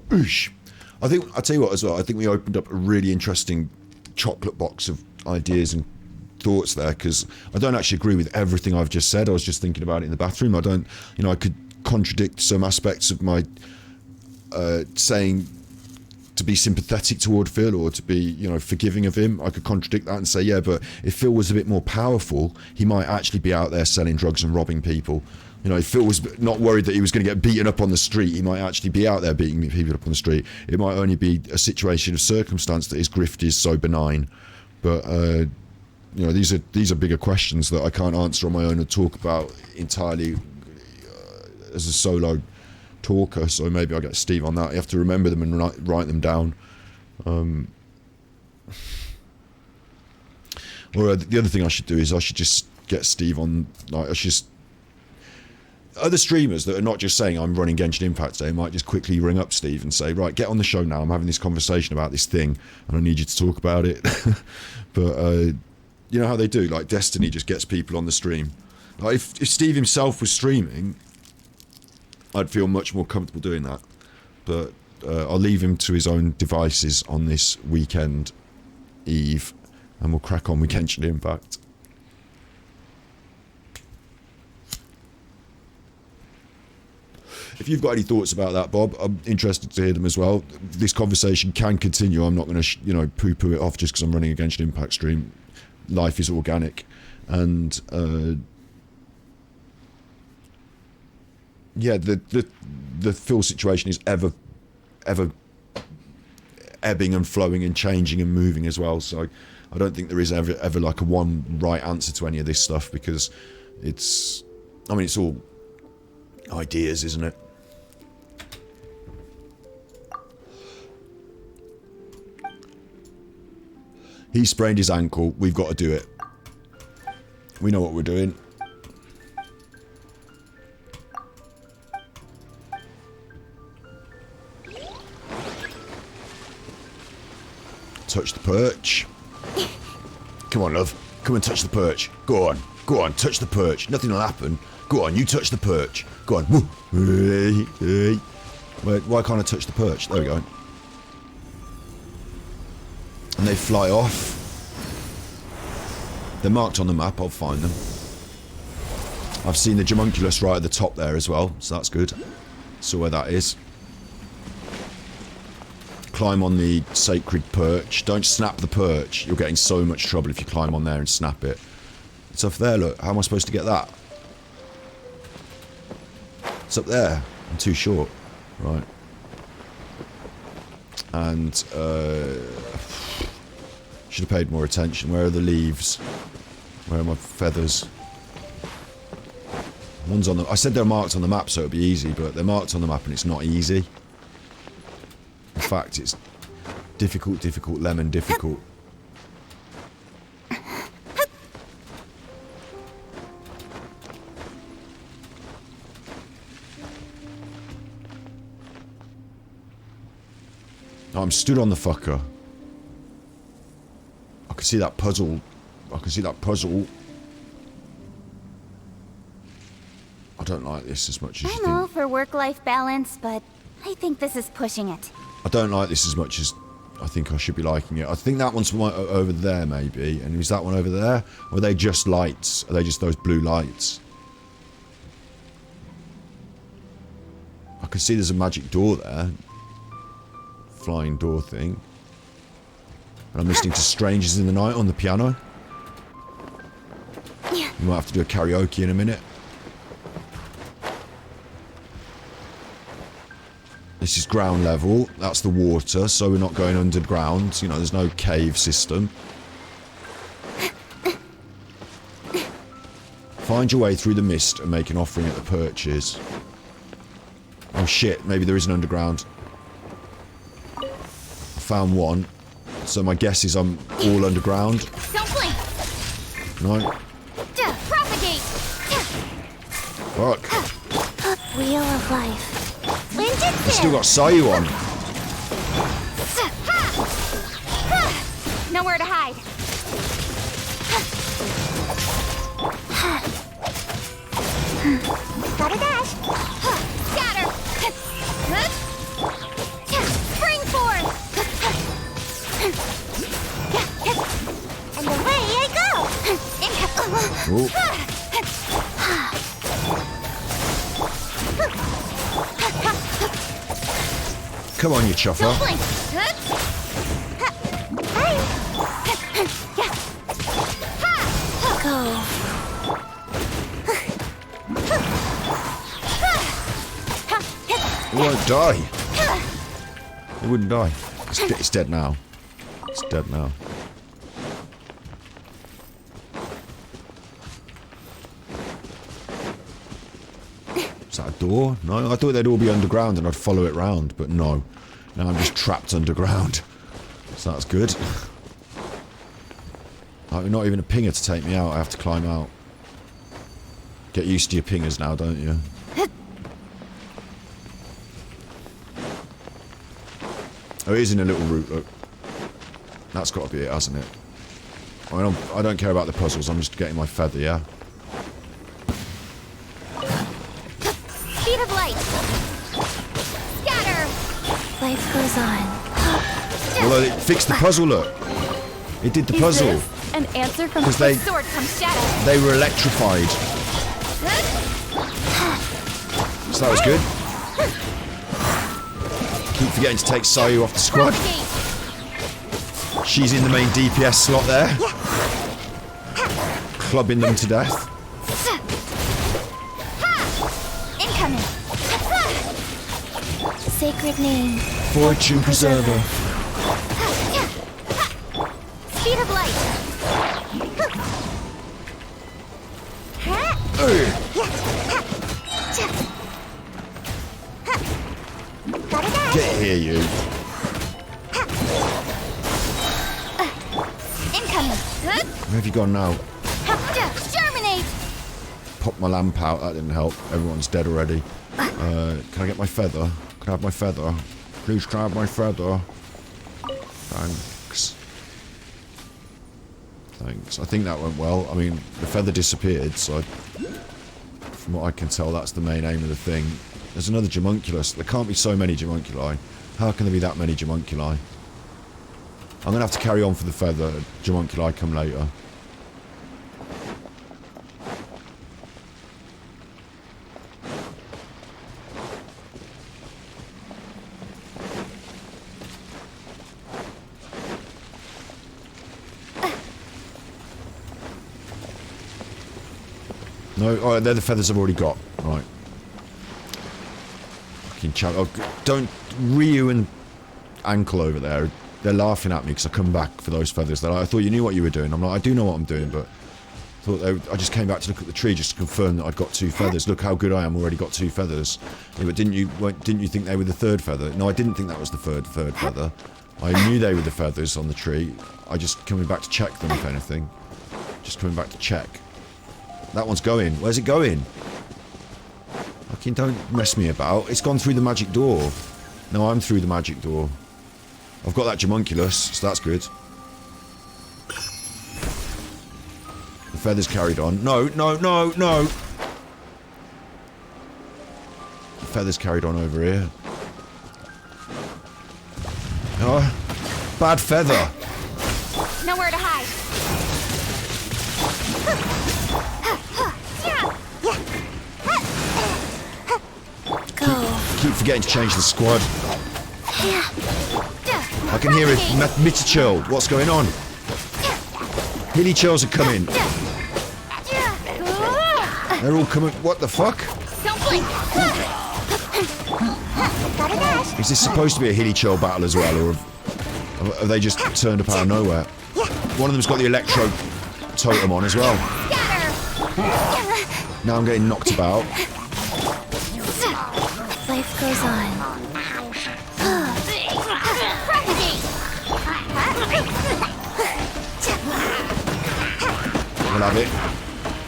Oosh. I think, I'll tell you what as well, I think we opened up a really interesting chocolate box of ideas and thoughts there, because I don't actually agree with everything I've just said. I was just thinking about it in the bathroom. I don't, you know, I could contradict some aspects of my saying to be sympathetic toward Phil or to be, you know, forgiving of him. I could contradict that and say, yeah, but if Phil was a bit more powerful, he might actually be out there selling drugs and robbing people. You know, if Phil was not worried that he was going to get beaten up on the street, he might actually be out there beating people up on the street. It might only be a situation of circumstance that his grift is so benign. But, you know, these are bigger questions that I can't answer on my own or talk about entirely as a solo talker. So maybe I'll get Steve on that. You have to remember them and write them down. Or the other thing I should do is I should just get Steve on. Like, I should just, other streamers that are not just saying I'm running Genshin Impact today might just quickly ring up Steve and say, right, get on the show now. I'm having this conversation about this thing and I need you to talk about it. But you know how they do, like Destiny just gets people on the stream. Like if Steve himself was streaming, I'd feel much more comfortable doing that. But I'll leave him to his own devices on this weekend eve and we'll crack on with Genshin Impact. If you've got any thoughts about that, Bob, I'm interested to hear them as well. This conversation can continue. I'm not going to, you know, poo-poo it off just because I'm running a Genshin Impact stream. Life is organic, and yeah, the Phil situation is ever ebbing and flowing and changing and moving as well. So I don't think there is ever like a one right answer to any of this stuff, because it's, I mean, it's all ideas, isn't it? He sprained his ankle. We've got to do it. We know what we're doing. Touch the perch. Come on, love. Come and touch the perch. Go on. Go on, touch the perch. Nothing will happen. Go on, you touch the perch. Go on. Woo. Hey. Wait, why can't I touch the perch? There we go. And they fly off. They're marked on the map. I'll find them. I've seen the Homunculus right at the top there as well, so that's good. Saw where that is. Climb on the sacred perch. Don't snap the perch. You're getting so much trouble if you climb on there and snap it. It's up there, look. How am I supposed to get that? It's up there. I'm too short. Right. And, should have paid more attention. Where are the leaves? Where are my feathers? One's on the... I said they're marked on the map so it'd be easy, but they're marked on the map and it's not easy. In fact, it's difficult, lemon, difficult. I'm stood on the fucker. I can see that puzzle. I can see that puzzle. I don't like this as much as you
I'm all
think.
for work-life balance, but I think this is pushing it.
I don't like this as much as I think I should be liking it. I think that one's over there, maybe. And is that one over there? Or are they just lights? Are they just those blue lights? I can see there's a magic door there. Flying door thing. And I'm listening to Strangers in the Night on the piano. You might have to do a karaoke in a minute. This is ground level. That's the water, so we're not going underground. You know, there's no cave system. Find your way through the mist and make an offering at the perches. Oh shit, maybe there is an underground. I found one. So my guess is I'm all underground.
Don't blink!
No.
Propagate!
Fuck.
Wheel of life.
I still got Sayu on.
Nowhere to hide. Got a dash. Scatter.
Oh. Come on, you chuffer.
Don't blink. Go.
It won't die. It wouldn't die. It's dead now. It's dead now. Is that a door? No, I thought they'd all be underground and I'd follow it round, but no. Now I'm just trapped underground. So that's good. Not even a pinger to take me out. I have to climb out. Get used to your pingers now, don't you? Oh, it is in a little route, look. That's got to be it, hasn't it? I don't care about the puzzles, I'm just getting my feather, yeah?
Speed of light. Scatter. Life goes on.
Although it fixed the puzzle, look. It did the puzzle.
Is this an answer from
'Cause
the
they-
sword comes shadow.
They were electrified. So that was good. Keep forgetting to take Sayu off the squad. She's in the main DPS slot there. Clubbing them to death.
Incoming. Sacred name.
Fortune Preserver.
Speed of light.
Get here, you.
Incoming.
Where have you gone now?
Germinate.
Pop my lamp out, that didn't help. Everyone's dead already. Can I get my feather? Can I have my feather? Please, can I have my feather? Thanks. Thanks. I think that went well. I mean, the feather disappeared, so from what I can tell, that's the main aim of the thing. There's another Jamunculus. There can't be so many Jamunculi. How can there be that many Jamunculi? I'm going to have to carry on for the feather. Jamunculi come later. No, oh, they're the feathers I've already got. Right. Fucking oh, don't Ryu and Ankle over there. They're laughing at me because I come back for those feathers. They're like, I thought you knew what you were doing. I'm like, I do know what I'm doing, but I just came back to look at the tree just to confirm that I'd got 2 feathers. Look how good I am. Already got 2 feathers. Yeah, but didn't you think they were the 3rd feather? No, I didn't think that was the third feather. I knew they were the feathers on the tree. I just coming back to check them, if anything. Just coming back to check. That one's going. Where's it going? Fucking don't mess me about. It's gone through the magic door. No, I'm through the magic door. I've got that Jamunculus, so that's good. The feathers carried on. No, no, no, no! The feathers carried on over here. Oh, bad feather.
Nowhere to hide. Go.
Keep forgetting to change the squad. I can hear it. Mitterchild. What's going on? Hilly chills are coming. They're all coming. What the fuck?
Don't blink.
Is this supposed to be a hilly chill battle as well, or have they just turned up out of nowhere? One of them's got the electro totem on as well. Now I'm getting knocked about.
Life goes on.
We'll have it.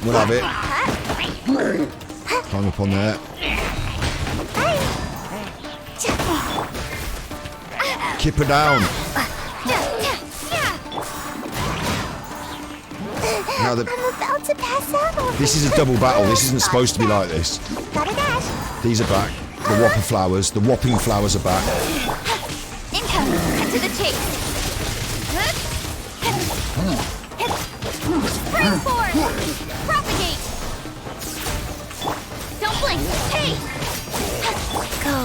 We'll have it. Climb up on there. Keep her down. Now
I'm about to pass out.
this is a double battle. This isn't supposed to be like this.
Gotta dash.
These are back. The whopper flowers. The whopping flowers are back.
Income. Cut to the chase. Spring forward. Propagate! Don't blink! Hey! Go.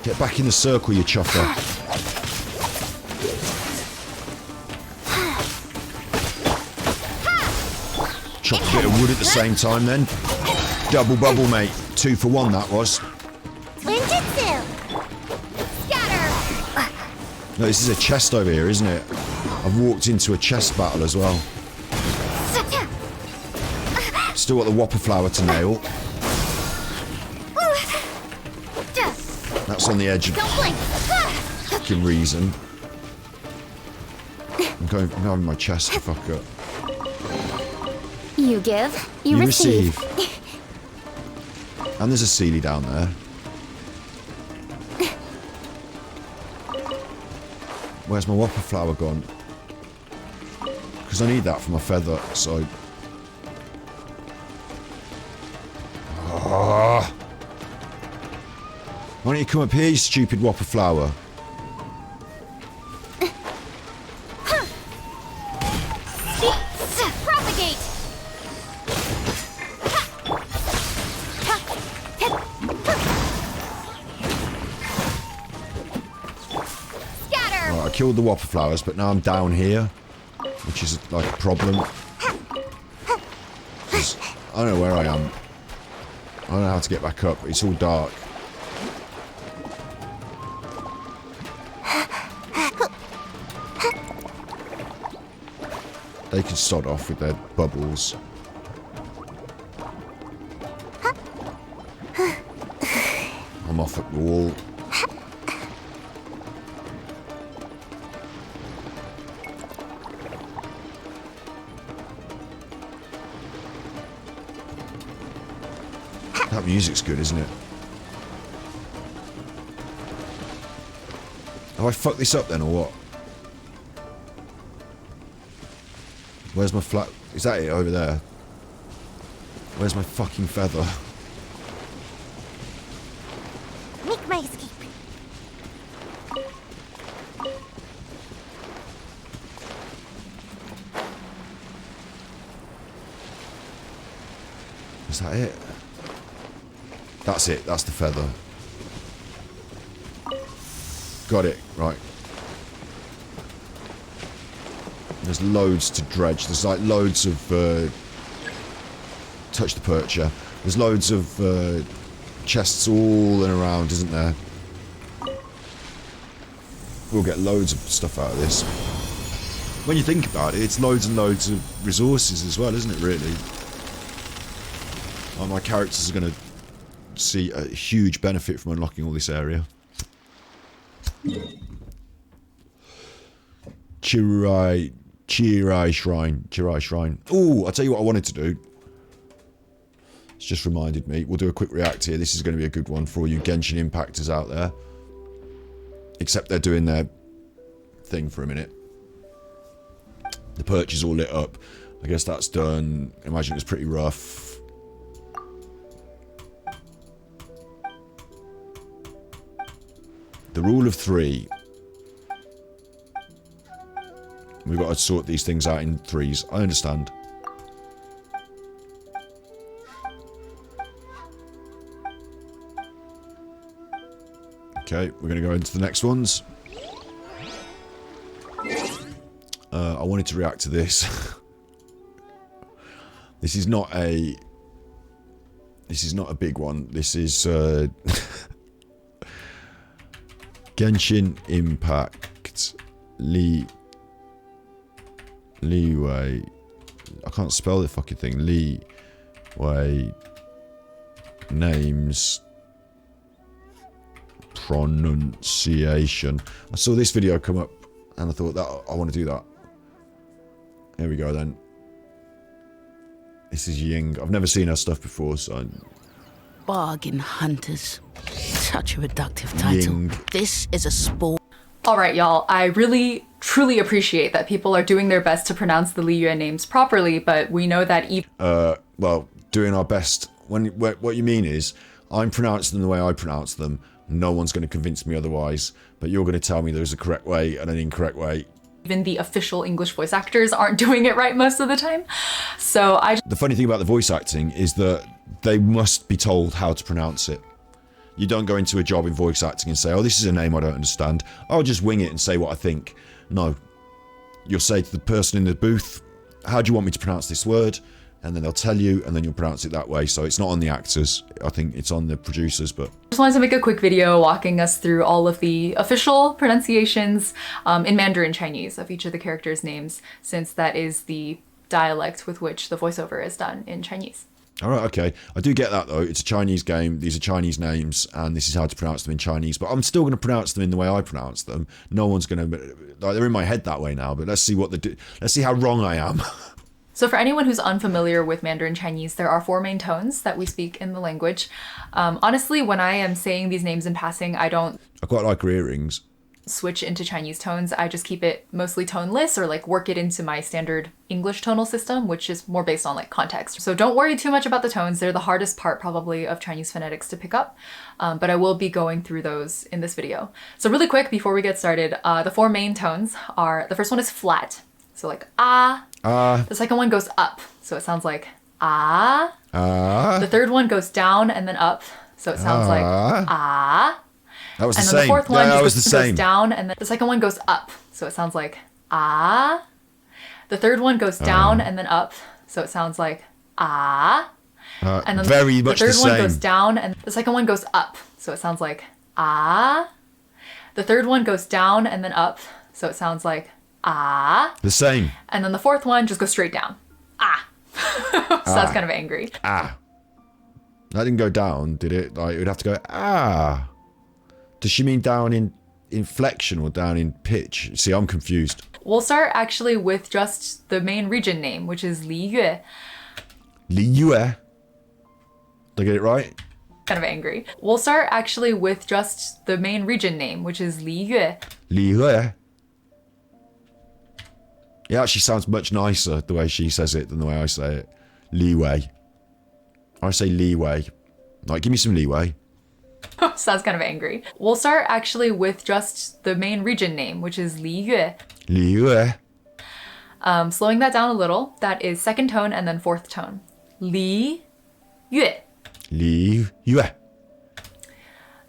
Get back in the circle, you chuffer. Chop a bit of wood at the same time then. Double bubble, mate. 2 for 1 that was.
Ninjutsu! Scatter!
No, this is a chest over here, isn't it? I've walked into a chest battle as well. Still got the whopper flower to nail. That's on the edge of fucking reason. I'm having my chest to fuck up.
You give, you
receive. And there's a Sealy down there. Where's my whopper flower gone? Because I need that for my feather, so... Oh. Why don't you come up here, you stupid whopper flower?
Propagate! Scatter!
Right, I killed the whopper flowers, but now I'm down here, which is like a problem. 'Cause I don't know where I am. I don't know how to get back up. It's all dark. They can start off with their bubbles. I'm off at the wall. That music's good, isn't it? Have I fucked this up then, or what? Where's my flat? Is that it over there? Where's my fucking feather?
Make my escape.
Is that it? That's it. That's the feather. Got it. Right. There's loads to dredge. There's like loads of... touch the percher. There's loads of chests all and around, isn't there? We'll get loads of stuff out of this. When you think about it, it's loads and loads of resources as well, isn't it, really? Oh, my characters are going to see a huge benefit from unlocking all this area. Chirai Shrine. Ooh, I'll tell you what I wanted to do. It's just reminded me. We'll do a quick react here. This is going to be a good one for all you Genshin Impactors out there. Except they're doing their thing for a minute. The perch is all lit up. I guess that's done. I imagine it was pretty rough. The rule of 3. We've got to sort these things out in 3s. I understand. Okay, we're going to go into the next ones. I wanted to react to this. This is not a big one. This is Genshin Impact Leeway. I can't spell the fucking thing. Leeway names pronunciation. I saw this video come up and I thought that I want to do that. Here we go then. This is Ying. I've never seen her stuff before, so...
Bargain hunters. Such a reductive title.
Ying.
This is a sport.
Alright y'all, I really, truly appreciate that people are doing their best to pronounce the Liyue names properly, but we know that even...
well, doing our best. What you mean is, I'm pronouncing them the way I pronounce them. No one's going to convince me otherwise, but you're going to tell me there's a correct way and an incorrect way.
Even the official English voice actors aren't doing it right most of the time. So
The funny thing about the voice acting is that they must be told how to pronounce it. You don't go into a job in voice acting and say, oh, this is a name I don't understand. I'll just wing it and say what I think. No. You'll say to the person in the booth, how do you want me to pronounce this word? And then they'll tell you, and then you'll pronounce it that way. So it's not on the actors. I think it's on the producers, but...
just wanted to make a quick video walking us through all of the official pronunciations in Mandarin Chinese of each of the characters' names, since that is the dialect with which the voiceover is done in Chinese.
Alright, okay. I do get that though. It's a Chinese game. These are Chinese names, and this is how to pronounce them in Chinese. But I'm still going to pronounce them in the way I pronounce them. No one's going to... like, they're in my head that way now, but let's see what let's see how wrong I am.
So for anyone who's unfamiliar with Mandarin Chinese, there are 4 main tones that we speak in the language. Honestly, when I am saying these names in passing, I don't
I quite like her earrings.
switch into Chinese tones. I just keep it mostly toneless, or like work it into my standard English tonal system, which is more based on like context. So don't worry too much about the tones. They're the hardest part probably of Chinese phonetics to pick up, but I will be going through those in this video. So really quick, before we get started, the 4 main tones are, the first one is flat. So like ah. The second one goes up. So it sounds like ah. The third one goes down and then up. So it sounds like ah.
That was the
And
same.
then the fourth one
that was
just
the
goes
same.
down, and then the second one goes up. So it sounds like ah. The third one goes down and then up. So it sounds like ah. And then
very much
the
the
third one
same.
goes down, and the second one goes up. So it sounds like ah. The third one goes down and then up. So it sounds like ah.
The same.
And then the fourth one just goes straight down. Ah. So that's kind of angry.
Ah. That didn't go down, did it? Like, it would have to go ah. Does she mean down in inflection or down in pitch? See, I'm confused.
We'll start actually with just the main region name, which is Li Yue.
Li Yue. Did I get it right?
Kind of angry. We'll start actually with just the main region name, which is Li Yue.
Li Yue. It actually sounds much nicer the way she says it than the way I say it. Leeway. I say leeway. Like, give me some leeway.
Sounds kind of angry. We'll start actually with just the main region name, which is Li Yue.
Li Yue.
Slowing that down a little, that is second tone and then fourth tone. Li Yue.
Li Yue.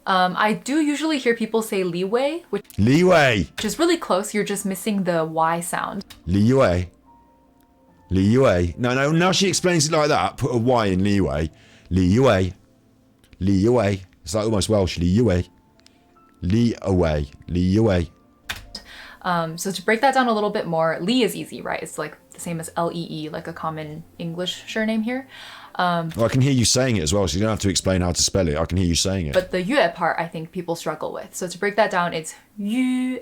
I do usually hear people say Liwei, which
Leeway.
is really close. You're just missing the Y sound.
Li Yue. Li Yue. No, now she explains it like that. Put a Y in leeway. Li Yue. Li Yue. It's like almost Welsh. Li Yue. Li away. Li Yue.
So to break that down a little bit more, Li is easy, right? It's like the same as Lee, like a common English surname here.
Well, I can hear you saying it as well, so you don't have to explain how to spell it. I can hear you saying it.
But the Yue part, I think people struggle with. So to break that down, it's Yue.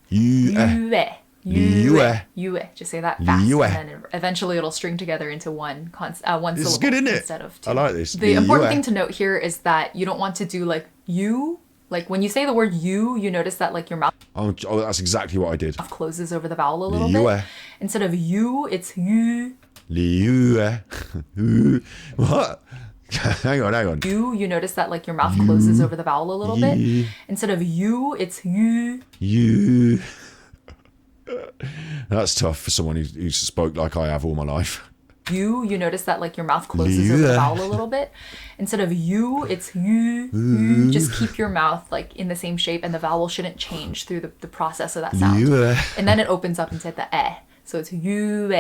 Yue.
Yue.
Yue.
Yue. Just say that fast,
Yue.
and then eventually it'll string together into one syllable.
This is good, isn't it?
Instead of 2.
I like this.
The important
Yue.
thing to note here is that you don't want to do like you. Like when you say the word you notice that like your mouth
Oh, that's exactly what I did.
closes over the vowel a little
Yue.
bit. Instead of you, it's you.
Li Yue. What? Hang on.
You notice that like your mouth closes over the vowel a little bit. Instead of you, it's you.
You. That's tough for someone who spoke like I have all my life.
You notice that like your mouth closes over the vowel a little bit. Instead of you, it's you. You. Just keep your mouth like in the same shape, and the vowel shouldn't change through the process of that sound.
Yue.
And then it opens up into the eh. So it's yue.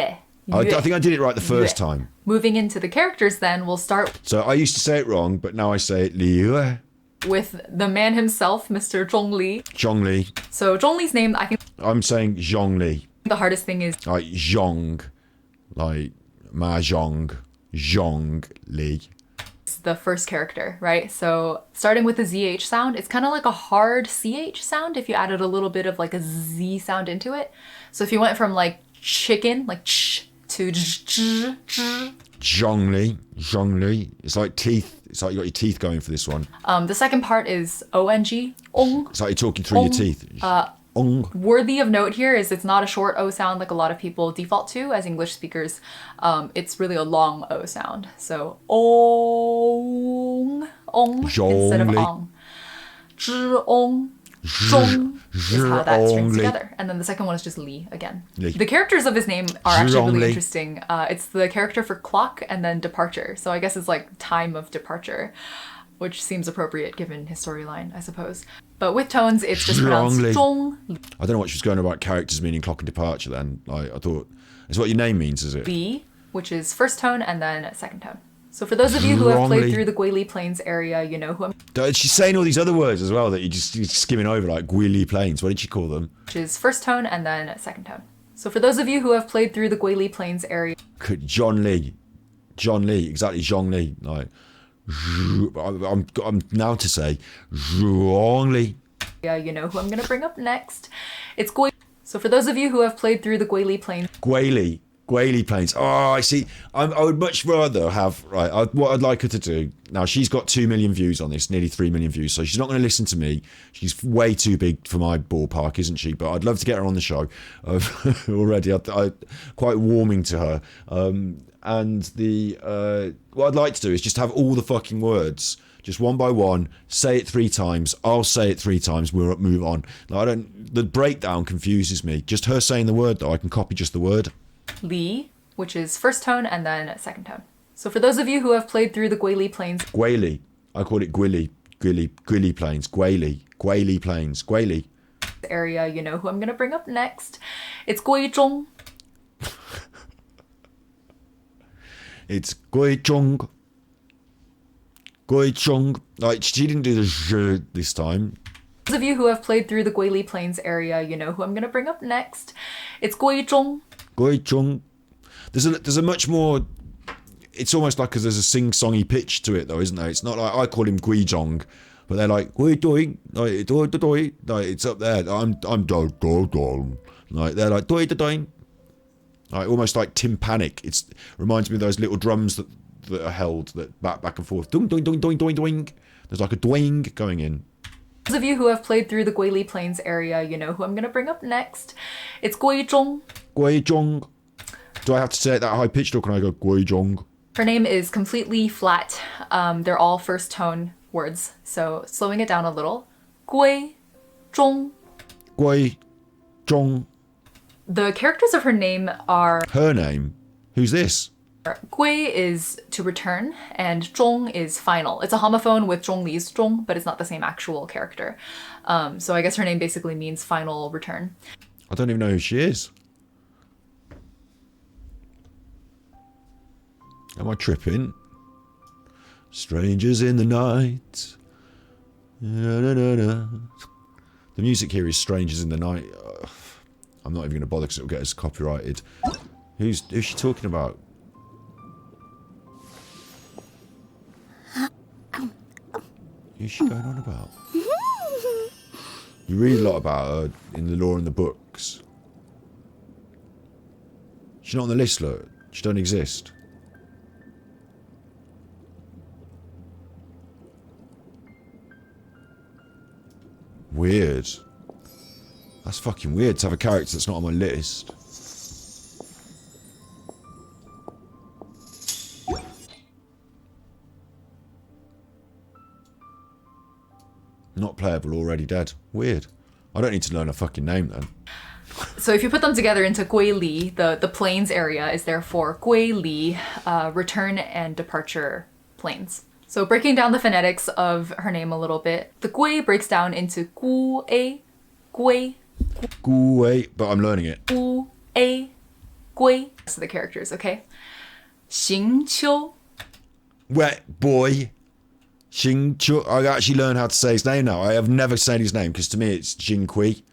I think I did it right the first
Yue.
time.
Moving into the characters then, we'll start
So I used to say it wrong, but now I say it Li Yue.
with the man himself, Mr. Zhongli.
Zhongli.
So Zhongli's name, I think
I'm saying Zhongli.
the hardest thing is
Like Zhong. Like Mahjong. Zhongli.
the first character, right? So starting with the ZH sound, it's kind of like a hard CH sound if you added a little bit of like a Z sound into it. So if you went from like chicken, like ch, to j,
Zhongli. Zhongli. It's like teeth. It's like you got your teeth going for this one.
the second part is ONG, ong.
It's like you're talking through your teeth. Ong.
Worthy of note here is it's not a short O sound like a lot of people default to as English speakers. It's really a long O sound. So ong, ong instead of
Zhongli.
ong. Zhi, ong, zhong, is how that strings
Zhongli.
together. And then the second one is just Li again.
Li.
The characters of his name are actually really
Zhongli.
interesting. It's the character for clock and then departure. So I guess it's like time of departure, which seems appropriate given his storyline, I suppose. But with tones, it's just pronounced
Zhongli.
zhong,
I don't know what she was going about characters meaning clock and departure then. Like, I thought, it's what your name means, is it?
Li, which is first tone and then second tone. So for those of you who have played
Zhongli.
through the Guili Plains area, you know who I'm...
She's saying all these other words as well that you're skimming over, like Guili Plains. What did she call them?
Which is first tone and then second tone. So for those of you who have played through the Guili Plains area...
John Lee, exactly, Zhong Li. Like, I'm now to say Zhong Li.
Yeah, you know who I'm going to bring up next. It's Gui. So for those of you who have played through the Guili Plains...
Guili Plains. Oh, I see. I would much rather have, what I'd like her to do. Now, she's got 2 million views on this, nearly 3 million views, so she's not going to listen to me. She's way too big for my ballpark, isn't she? But I'd love to get her on the show already. I quite warming to her. And what I'd like to do is just have all the fucking words, just one by one, say it 3 times. I'll say it 3 times. We'll move on. Now, the breakdown confuses me. Just her saying the word, though, I can copy just the word.
Li, which is first tone and then second tone. So for those of you who have played through the Guili Plains...
Guili. I call it Guili Plains. Guili Plains. Guili.
Area, you know who I'm going to bring up next. It's Guizhong.
It's Guizhong. Guizhong. Like, she didn't do the zh this time.
Those of you who have played through the Guili Plains area, you know who I'm going to bring up next. It's Guizhong.
Guizhong. There's a much more... It's almost like there's a sing-songy pitch to it, though, isn't there? It's not like I call him Guizhong, but they're like Guizhong, like it's up there. I'm like they're like Doi. Like almost like tympanic. It reminds me of those little drums that are held that back and forth. Doing doing doing doing doing doing. There's like a doing going in.
Those of you who have played through the Guili Plains area, you know who I'm going to bring up next. It's Guizhong.
Guizhong. Do I have to say it that high pitched or can I go Guizhong?
Her name is completely flat. They're all first tone words. So slowing it down a little. Guizhong.
Guizhong.
The characters of her name are...
Her name? Who's this?
Gui is to return, and zhong is final. It's a homophone with Zhongli's zhong, but it's not the same actual character. So I guess her name basically means final return.
I don't even know who she is. Am I tripping? Strangers in the night. Na, na, na, na. The music here is Strangers in the Night. I'm not even going to bother because it'll get us copyrighted. Who's she talking about? Who's she going on about? You read a lot about her in the lore and the books. She's not on the list, look. She don't exist. Weird. That's fucking weird to have a character that's not on my list. Not playable, already dead. Weird. I don't need to learn a fucking name then.
So if you put them together into Gui Li, the plains area is therefore Gui Li, return and departure plains. So breaking down the phonetics of her name a little bit, the Gui breaks down into Gu-A, Gui,
Gui, but I'm learning it.
Gu-A, Gui. So the characters, okay? Xing-qiu.
Wet boy. Xing Chu. I actually learned how to say his name now. I have never said his name because to me it's Jing Kui.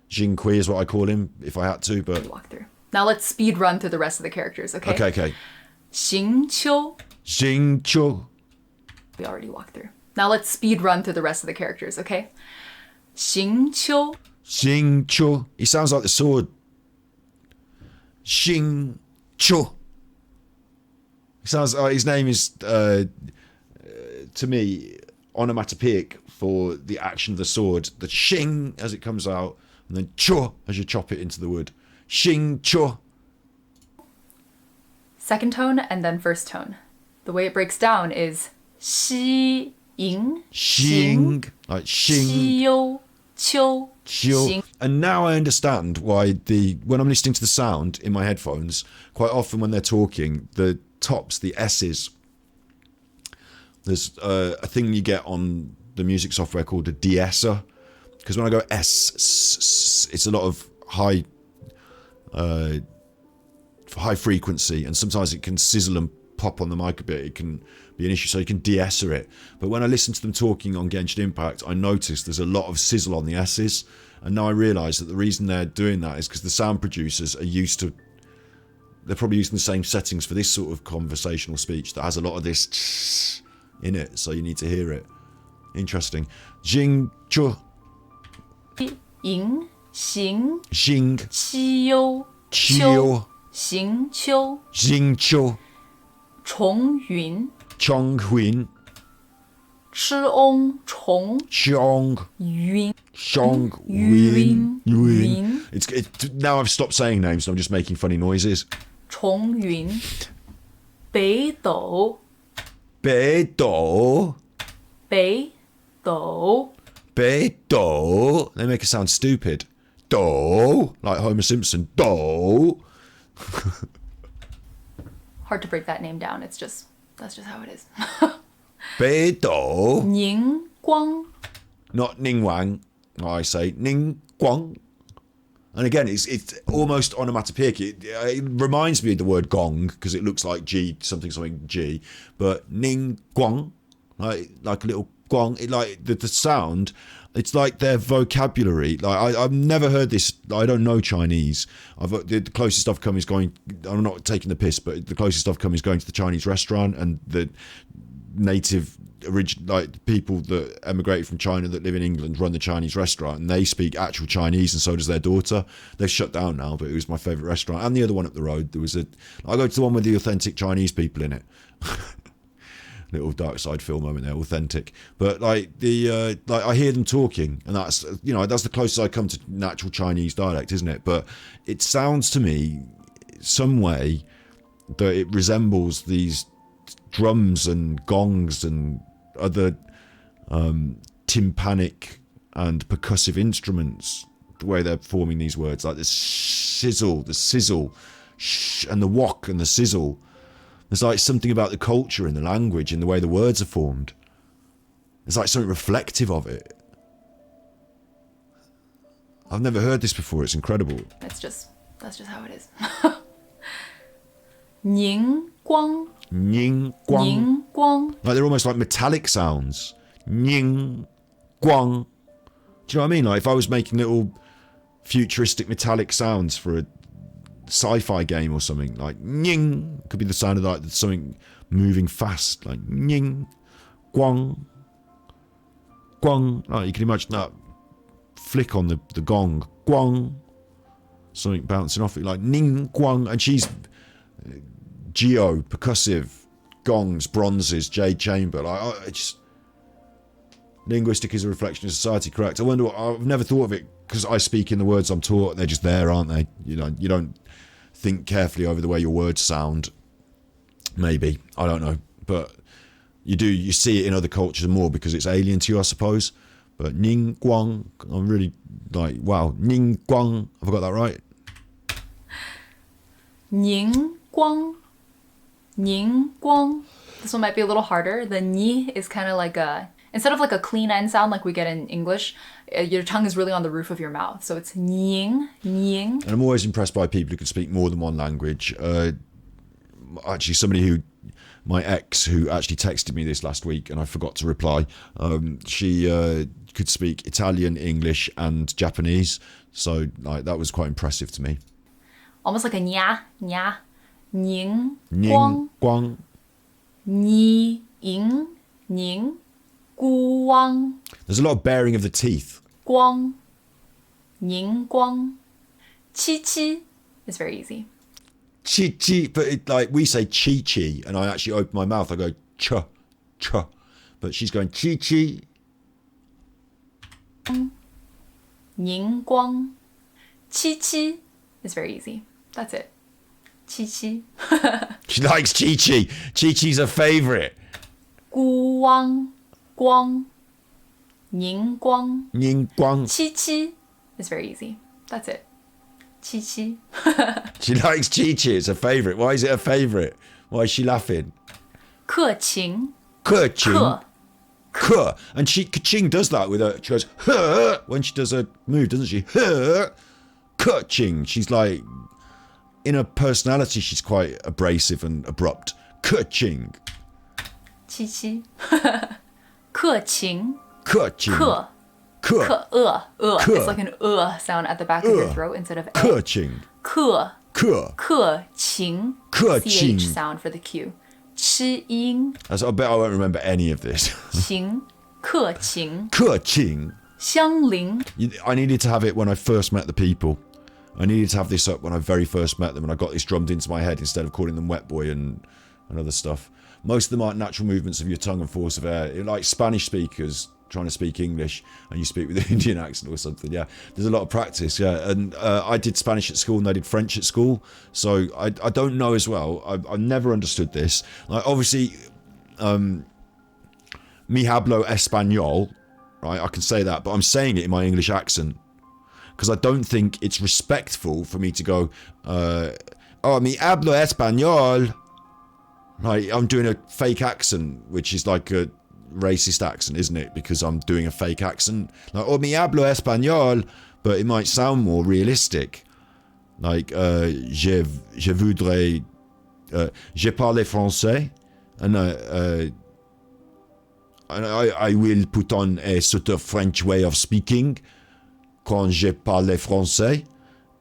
Jing Kui is what I call him if I had to, but...
Walk through. Now let's speed run through the rest of the characters, okay?
Okay.
Xing-qiu.
Xing Chu.
We already walked through. Now let's speed run through the rest of the characters, okay? Xing-qiu.
Xing Chu. He sounds like the sword. Xing Chu. He sounds like his name is, to me, onomatopoeic for the action of the sword. The shing as it comes out, and then chu as you chop it into the wood. Xing Chu.
Second tone and then first tone. The way it breaks down is xi, ying,
Xing. Like xing.
xiu, qiu. Xing.
And now I understand why when I'm listening to the sound in my headphones, quite often when they're talking, the tops, the S's, there's a thing you get on the music software called a de-esser, because when I go it's a lot of high frequency, and sometimes it can sizzle and pop on the mic a bit. It can be an issue, so you can de-esser it. But when I listen to them talking on Genshin Impact, I notice there's a lot of sizzle on the S's, and now I realise that the reason they're doing that is because the sound producers are they're probably using the same settings for this sort of conversational speech that has a lot of this in it, so you need to hear it. Interesting. Jing Chu.
Ying, Xing,
Jing
Qiu,
Qiu
Xing Qiu,
Jing Chu
Chong Yun,
Chong Huin
Chiong Chong
Chong
Yun.
Chong
Yun.
Yun. It's now I've stopped saying names, so I'm just making funny noises.
Chong Yun, Bei Dou,
Bei Do.
Bei Dou,
Bei Do. They make it sound stupid. Do. Like Homer Simpson. Do.
hard to break that name down. That's just how it is.
Bei Do.
Ning Guang,
Not Ning Wang. I say Ning Guang. And again, it's almost onomatopoeic. It reminds me of the word gong because it looks like G, something G. But Ning Guang, like a little gong. The sound. It's like their vocabulary. Like I've never heard this. I don't know Chinese. The closest I've come is going. I'm not taking the piss, but the closest I've come is going to the Chinese restaurant, and the native people that emigrated from China that live in England run the Chinese restaurant, and they speak actual Chinese, and so does their daughter. They've shut down now, but it was my favourite restaurant. And the other one up the road, I go to the one with the authentic Chinese people in it. Little dark side film moment there, authentic. But I hear them talking, and that's the closest I come to natural Chinese dialect, isn't it? But it sounds to me some way that it resembles these drums and gongs and other tympanic and percussive instruments, the way they're forming these words, like the sizzle, and the wok and the sizzle. There's like something about the culture and the language and the way the words are formed. There's like something reflective of it. I've never heard this before. It's incredible.
that's just how it is. Ning Guang,
Ning Guang.
Ning Guang.
Like they're almost like metallic sounds. Ning Guang. Do you know what I mean? Like if I was making little futuristic metallic sounds for a sci-fi game or something, like ning, could be the sound of like something moving fast, like ning, guang, guang. Like you can imagine that flick on the gong, guang, something bouncing off it, like ning, guang, and she's geo, percussive, gongs, bronzes, jade chamber. Like it's linguistic is a reflection of society, correct? I wonder. I've never thought of it because I speak in the words I'm taught. They're just there, aren't they? You don't think carefully over the way your words sound. Maybe, I don't know, but you see it in other cultures more because it's alien to you, I suppose. But Ning Guang, I'm really like, wow, Ning Guang, have I got that right?
Ning Guang, Ning Guang. This one might be a little harder. The ni is kind of like instead of like a clean end sound like we get in English, your tongue is really on the roof of your mouth. So it's ning, ning.
And I'm always impressed by people who can speak more than one language. Actually, my ex, who actually texted me this last week and I forgot to reply, she could speak Italian, English and Japanese. So like that was quite impressive to me.
Almost like a nya, nya, ning,
Ning,
guang,
guang.
ni, ing, ning, guang,
There's a lot of baring of the teeth.
guang, ning, guang. Qi, qi is very easy.
Chi chi, but like we say chi chi, and I actually open my mouth. I go cha cha, but she's going chi chi.
Ning guang. Qi, qi is very easy. That's it. Qi, qi.
She likes chi chi. Chi chi's her favourite.
Guang, guang. Ning guang.
Ning guang.
Qi, qi is very easy. That's it. Chi Chi.
She likes Chi-Chi. It's her favourite. Why is it her favourite? Why is she laughing?
克勤.
Ke-ching.
克.
Ke. And Ka-ching does that with her. She goes, her, when she does her move, doesn't she? Her. Ka-ching. She's like, in her personality, she's quite abrasive and abrupt. Ka-ching.
Chi Chi. 克勤.
Ka-ching.
克.
Ke. Ke.
It's like an sound at the back of your throat instead of
Ka-ching.
克.
Ke.
克勤.
克勤.
CH sound for the Q. 吃音.
I bet I won't remember any of this.
勤. 克勤.
Ka-ching.
相邻.
I needed to have it when I first met the people. I needed to have this up when I very first met them, and I got this drummed into my head instead of calling them wet boy and other stuff. Most of them aren't natural movements of your tongue and force of air. Like Spanish speakers trying to speak English and you speak with an Indian accent or something. Yeah, there's a lot of practice. Yeah, and I did Spanish at school and I did French at school, so I don't know as well. I've never understood this. Like obviously, mi hablo español, right? I can say that, but I'm saying it in my English accent because I don't think it's respectful for me to go, oh, mi hablo español. Like I'm doing a fake accent, which is like a racist accent, isn't it? Because I'm doing a fake accent. Like, oh, mi hablo español, but it might sound more realistic. Like, je voudrais, je parle français, and I will put on a sort of French way of speaking quand je parle français,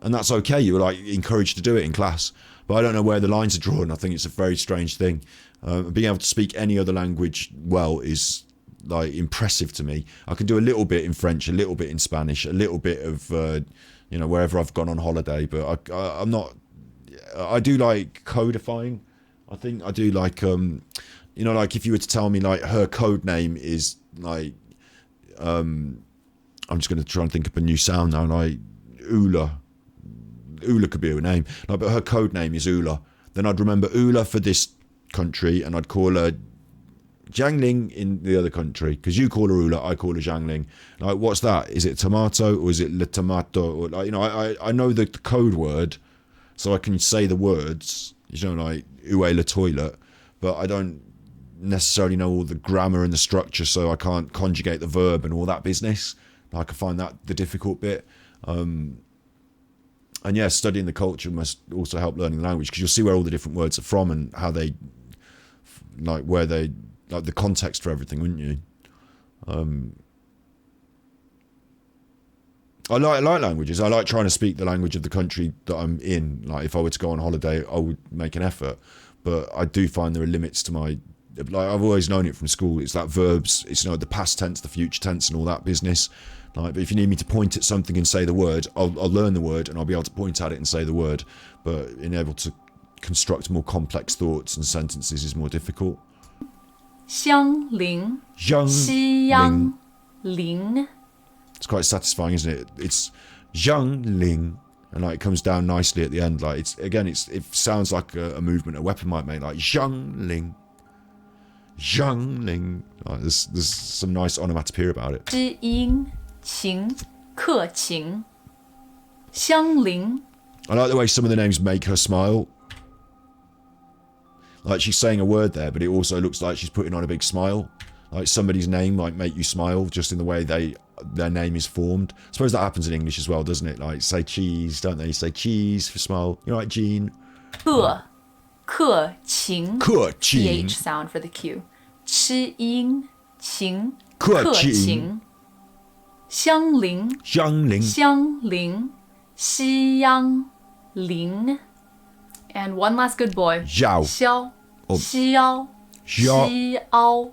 and that's okay. You were like encouraged to do it in class. But I don't know where the lines are drawn. I think it's a very strange thing. Being able to speak any other language well is like impressive to me. I can do a little bit in French, a little bit in Spanish, a little bit of wherever I've gone on holiday. But I'm not. I do like codifying. I think I do like like if you were to tell me like her code name is like I'm just going to try and think up a new sound now, like Ula. Ula could be her name, like, but her code name is Ula. Then I'd remember Ula for this country, and I'd call her Jiangling in the other country, because you call her Ula, I call her Jiangling. Like, what's that? Is it tomato or is it le tomato? Or like, I know the code word, so I can say the words. Like Ue le toilet, but I don't necessarily know all the grammar and the structure, so I can't conjugate the verb and all that business. Like, I find that the difficult bit. And yeah, studying the culture must also help learning the language, because you'll see where all the different words are from and how they, like, where they, like, the context for everything, wouldn't you? I like languages. I like trying to speak the language of the country that I'm in. Like, if I were to go on holiday, I would make an effort. But I do find there are limits to my, like, I've always known it from school. It's that verbs, it's, the past tense, the future tense and all that business. Like, but if you need me to point at something and say the word, I'll learn the word and I'll be able to point at it and say the word. But being able to construct more complex thoughts and sentences is more difficult.
相邻. 西洋邻.
It's quite satisfying, isn't it? It's Zhang Ling, and like it comes down nicely at the end. Like it sounds like a movement a weapon might make, like Zhang Ling. Zhang Ling. Like, there's some nice onomatopoeia about it.
知音情克勤相邻.
I like the way some of the names make her smile. Like, she's saying a word there, but it also looks like she's putting on a big smile. Like, somebody's name might make you smile just in the way their name is formed. I suppose that happens in English as well, doesn't it? Like, say cheese, don't they? Say cheese for smile. You're right, Jean.
克勤.
克勤.
CH sound for the Q. 吃音情
克
勤相邻.
相邻.
相邻西洋邻. And one last good boy.
肖.
肖. 西凹. 西凹.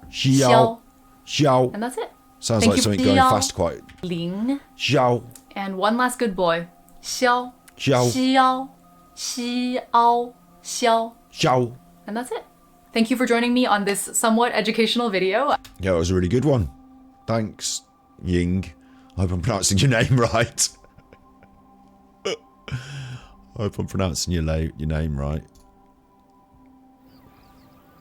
肖.
And that's it.
Sounds
Thank
like
you,
something going fast quite.
邻.
肖.
And one last good boy. 肖.
肖.
西凹. 西凹. 肖.
肖.
And that's it. Thank you for joining me on this somewhat educational video.
Yeah, it was a really good one. Thanks, Ying. I hope I'm pronouncing your name right. I hope I'm pronouncing your name right.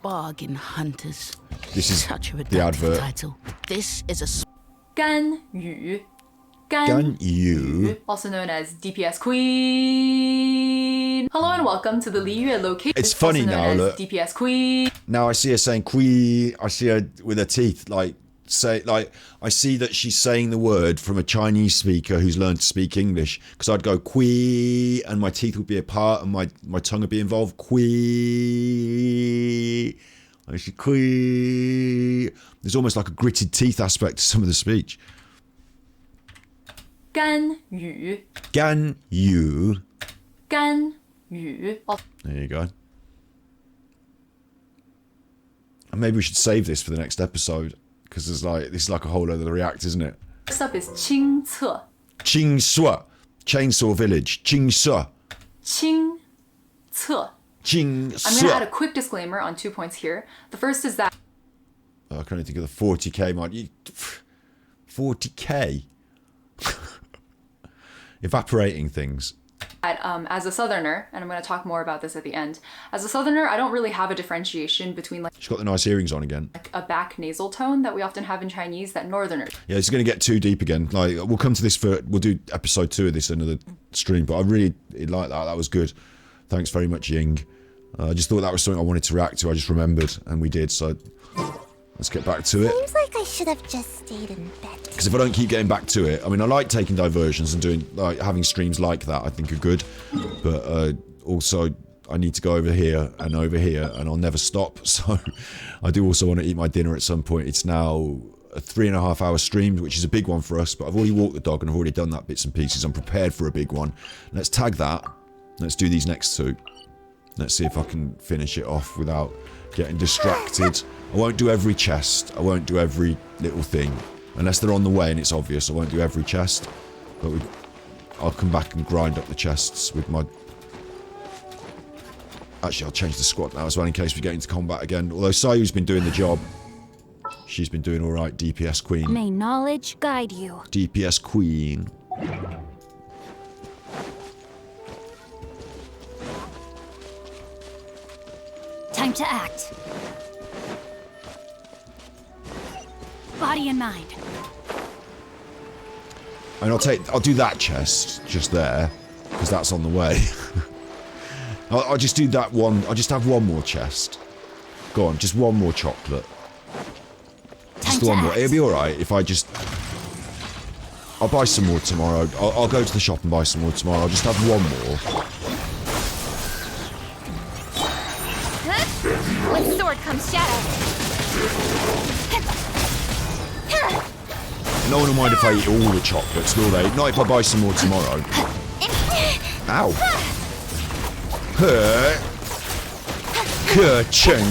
Bargain hunters.
This is
Such a
the advert.
title. This is a
干语
Gan Yu.
Also known as DPS Queen. Hello and welcome to the Liyue location.
It's funny
also known
now,
as
look.
DPS Queen.
Now I see her saying "qui." I see her with her teeth, like I see that she's saying the word from a Chinese speaker who's learned to speak English. Because I'd go "qui" and my teeth would be apart and my tongue would be involved. Qui. I see "qui." There's almost like a gritted teeth aspect to some of the speech.
Gan Yu.
Gan Yu.
Gan Yu.
There you go. And maybe we should save this for the next episode. Because this is like a whole other react, isn't it?
Next up is Qing Ce.
Qing Sua. Chainsaw Village. Qing Sua.
Qing Ce.
Qing
I'm going to add
Sua.
a quick disclaimer on 2 points here. The first is that
Oh, I can only think of the 40k mod. 40k? Evaporating things.
as a southerner, and I'm going to talk more about this at the end, as a southerner, I don't really have a differentiation between like
She's got the nice earrings on again.
a back nasal tone that we often have in Chinese that northerners.
Yeah, it's going to get too deep again. Like, we'll come to this we'll do episode 2 of this under the stream, but I really like that. That was good. Thanks very much, Ying. I just thought that was something I wanted to react to. I just remembered, and we did, so let's get back to it.
Seems like I should have just stayed in bed.
Because if I don't keep getting back to it, I mean, I like taking diversions and doing, like, having streams like that, I think are good. But also, I need to go over here, and I'll never stop. So, I do also want to eat my dinner at some point. It's now a 3.5 hour stream, which is a big one for us, but I've already walked the dog and I've already done that bits and pieces. I'm prepared for a big one. Let's tag that. Let's do these next 2. Let's see if I can finish it off without getting distracted. I won't do every chest. I won't do every little thing. Unless they're on the way and it's obvious, I won't do every chest. But I'll come back and grind up the chests with my... Actually, I'll change the squad now as well in case we get into combat again. Although Sayu's been doing the job. She's been doing alright. DPS Queen.
May knowledge guide you.
DPS Queen.
Time to act. Body and mind.
And I'll do that chest just there, because that's on the way. I'll just do that one. I'll just have one more chest. Go on, just one more chocolate. Just one more. It'll be alright if I just... I'll buy some more tomorrow. I'll go to the shop and buy some more tomorrow. I'll just have one more.
With sword comes shadow.
No one will mind if I eat all the chocolates, will they? Not if I buy some more tomorrow. Ow. Cheng.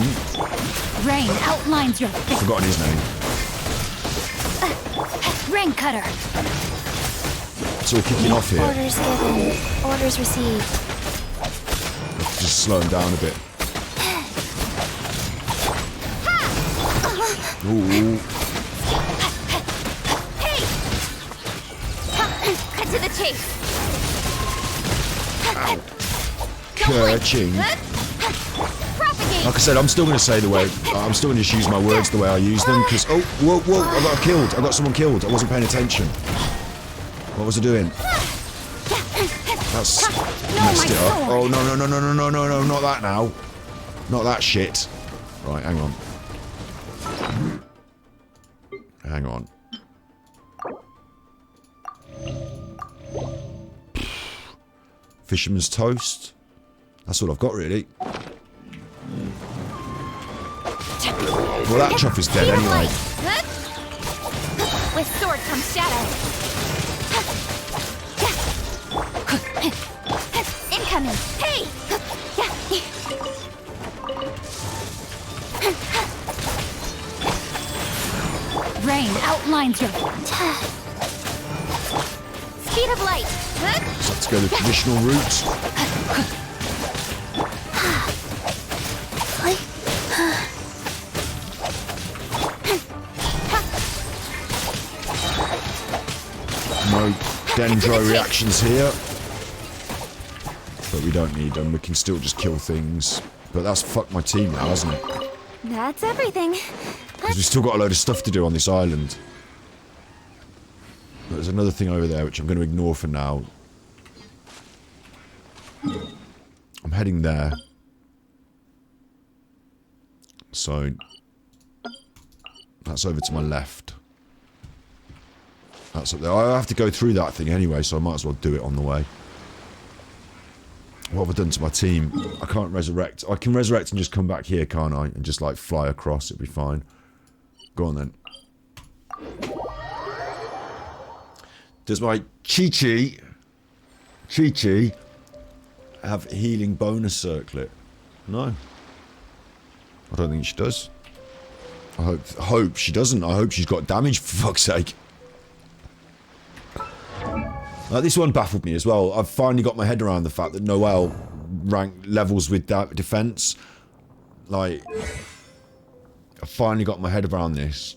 Rain outlines your face.
Forgotten his name.
Rain cutter.
It's all kicking off here.
Orders given. Orders received.
Just slow him down a bit. Ooh.
Cut to the chase.
Ow. Kerching.
Propagate.
Like I said, I'm still going to say the way... I'm still going to just use my words the way I use them, because... Oh, whoa, I got killed. I got someone killed. I wasn't paying attention. What was I doing? That's messed it up. Oh, no, not that now. Not that shit. Right, hang on. Hang on. Fisherman's toast. That's all I've got, really. Well, that chuff is dead anyway.
With sword comes shadow. Incoming. Hey! Rain outlines your... Speed of light.
So let's go the traditional route. No dendro reactions here. But we don't need them. We can still just kill things. But that's fucked my team now, hasn't it?
That's everything.
Because we've still got a load of stuff to do on this island. There's another thing over there which I'm going to ignore for now. I'm heading there. So that's over to my left. That's up there. I have to go through that thing anyway, so I might as well do it on the way. What have I done to my team? I can't resurrect. I can resurrect and just come back here, can't I? And just like fly across, it'll be fine. Go on then. Does my Chi-Chi have healing bonus circlet? No. I don't think she does. I hope she doesn't. I hope she's got damage, for fuck's sake. This one baffled me as well. I've finally got my head around the fact that Noelle rank levels with defense. Like, I finally got my head around this.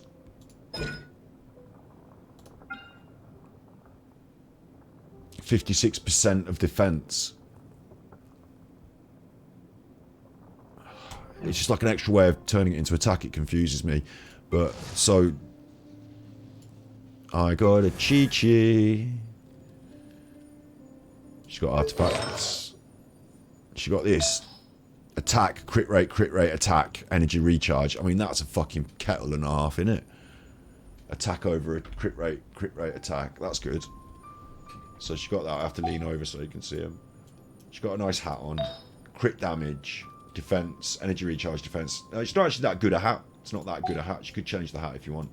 56% of defense. It's just like an extra way of turning it into attack. It confuses me. But, so... I got a Chi-Chi. She got artifacts. She got this. Attack, crit rate, attack, energy recharge. I mean, that's a fucking kettle and a half, innit? Attack over a crit rate, attack. That's good. So she got that. I have to lean over so you can see him. She got a nice hat on. Crit damage, defense, energy recharge, defense. She's not actually that good a hat. It's not that good a hat. She could change the hat if you want.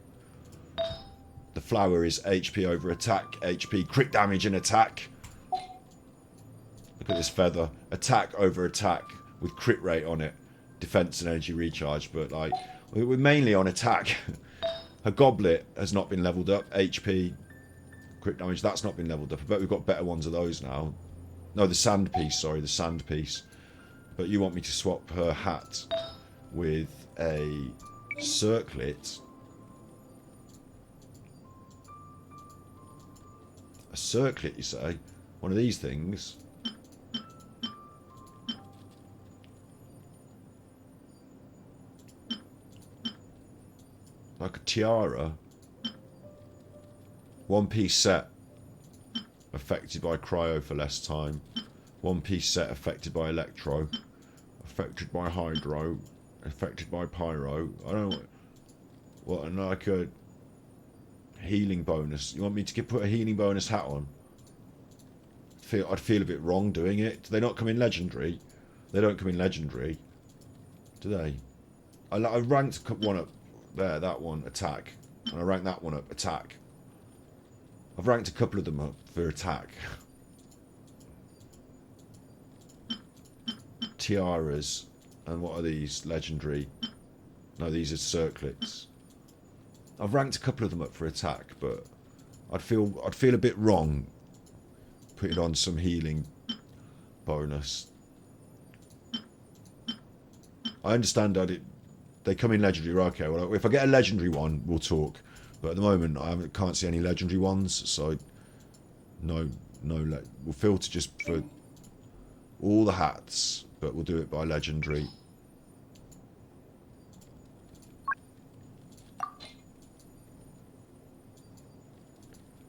The flower is HP over attack, HP, crit damage and attack. Look at this feather. Attack over attack with crit rate on it. Defense and energy recharge. But like, we're mainly on attack. Her goblet has not been leveled up. HP, crit damage, that's not been leveled up. I bet we've got better ones of those now. No, the sand piece, sorry, the sand piece. But you want me to swap her hat with a circlet. A circlet, you say? One of these things. Like a tiara. One piece set. Affected by cryo for less time. One piece set affected by electro. Affected by hydro. Affected by pyro. I don't know what, and like a healing bonus. You want me to put a healing bonus hat on? I'd feel a bit wrong doing it. Do they not come in legendary? They don't come in legendary. Do they? I ranked one up there, that one, attack. And I ranked that one up, attack. I've ranked a couple of them up for attack. Tiaras. And what are these? Legendary. No, these are circlets. I've ranked a couple of them up for attack, but I'd feel a bit wrong putting on some healing bonus. I understand that they come in legendary. Okay, well, if I get a legendary one, we'll talk. But at the moment, I can't see any legendary ones, so no. We'll filter just for all the hats, but we'll do it by legendary.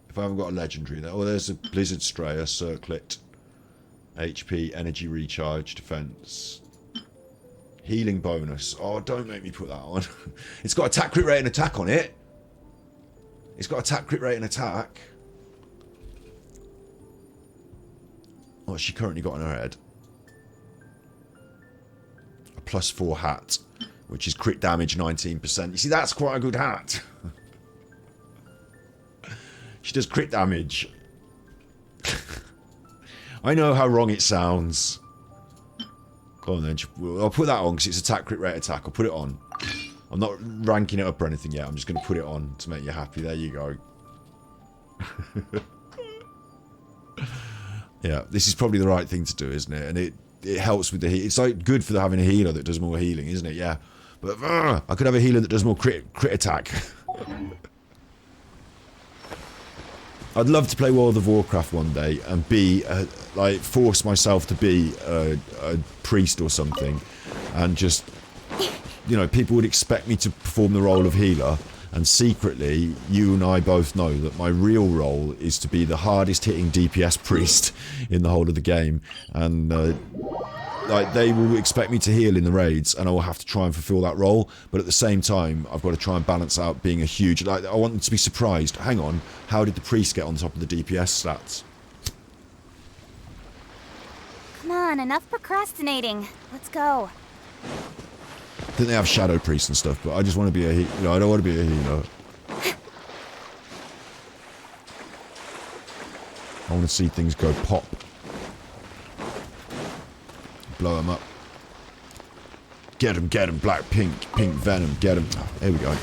If I haven't got a legendary there, oh, there's a Blizzard Stray, a circlet, HP, energy recharge, defense. Healing bonus. Oh, don't make me put that on. It's got attack, crit rate, and attack on it. It's got attack, crit rate, and attack. What's she currently got on her head? A +4 hat, which is crit damage 19%. You see, that's quite a good hat. She does crit damage. I know how wrong it sounds. Go on then. I'll put that on because it's attack, crit rate, attack. I'll put it on. I'm not ranking it up or anything yet. I'm just going to put it on to make you happy. There you go. Yeah, this is probably the right thing to do, isn't it? And it helps with the heat. It's like good for having a healer that does more healing, isn't it? Yeah. But I could have a healer that does more crit attack. I'd love to play World of Warcraft one day and be, like, force myself to be a priest or something. And just, you know, people would expect me to perform the role of healer. And secretly, you and I both know that my real role is to be the hardest hitting DPS priest in the whole of the game. And like, they will expect me to heal in the raids, and I will have to try and fulfill that role. But at the same time, I've got to try and balance out being a huge... Like, I want them to be surprised. Hang on, how did the priest get on top of the DPS stats?
Come on, enough procrastinating. Let's go.
I think they have shadow priests and stuff, but I just want to be a healer. No, I don't want to be a healer. I want to see things go pop. Blow them up. Get 'em, black, pink venom, get 'em. Oh, there we go.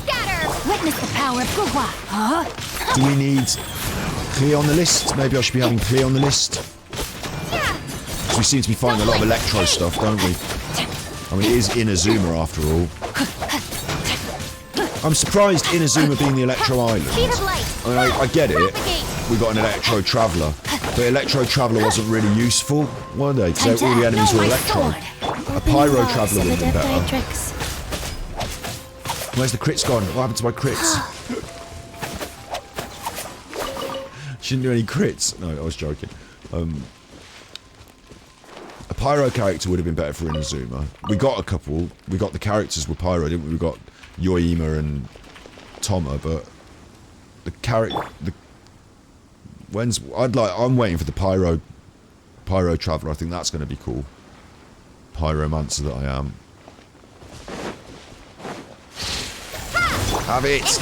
Scatter! Witness the power of Guhua. Huh?
Do we need clear on the list? Maybe I should be having clear on the list. Because we seem to be finding a lot of electro stuff, don't we? I mean, it is Inazuma after all. I'm surprised Inazuma being the Electro Island. I mean, I get it. We got an Electro Traveller. But Electro Traveller wasn't really useful, were they? Because all the enemies were Electro. A Pyro Traveller would have been better. Where's the crits gone? What happened to my crits? She didn't do any crits. No, I was joking. A Pyro character would have been better for Inazuma. We got a couple. We got the characters with Pyro, didn't we? We got Yoima and Toma, but the character... I'm waiting for the Pyro Traveller. I think that's going to be cool. Pyromancer that I am. Have it!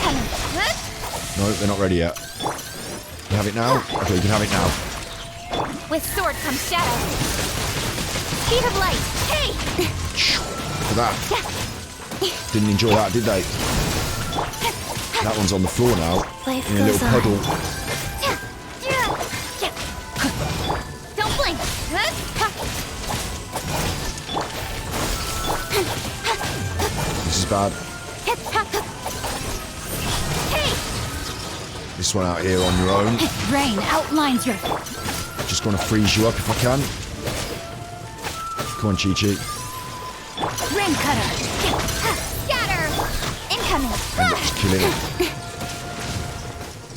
No, they're not ready yet. You have it now? Okay, you can have it now.
With sword comes shadow. Speed of light. Hey!
For that. Didn't enjoy that, did they? That one's on the floor now.
Life
in a little
goes on.
puddle.
Don't blink.
This is bad. This one out here on your own.
Rain outlines your...
Just going to freeze you up if I can. Come on, Chi-Chi.
Rain cutter. Scatter. Incoming.
End up just killing it.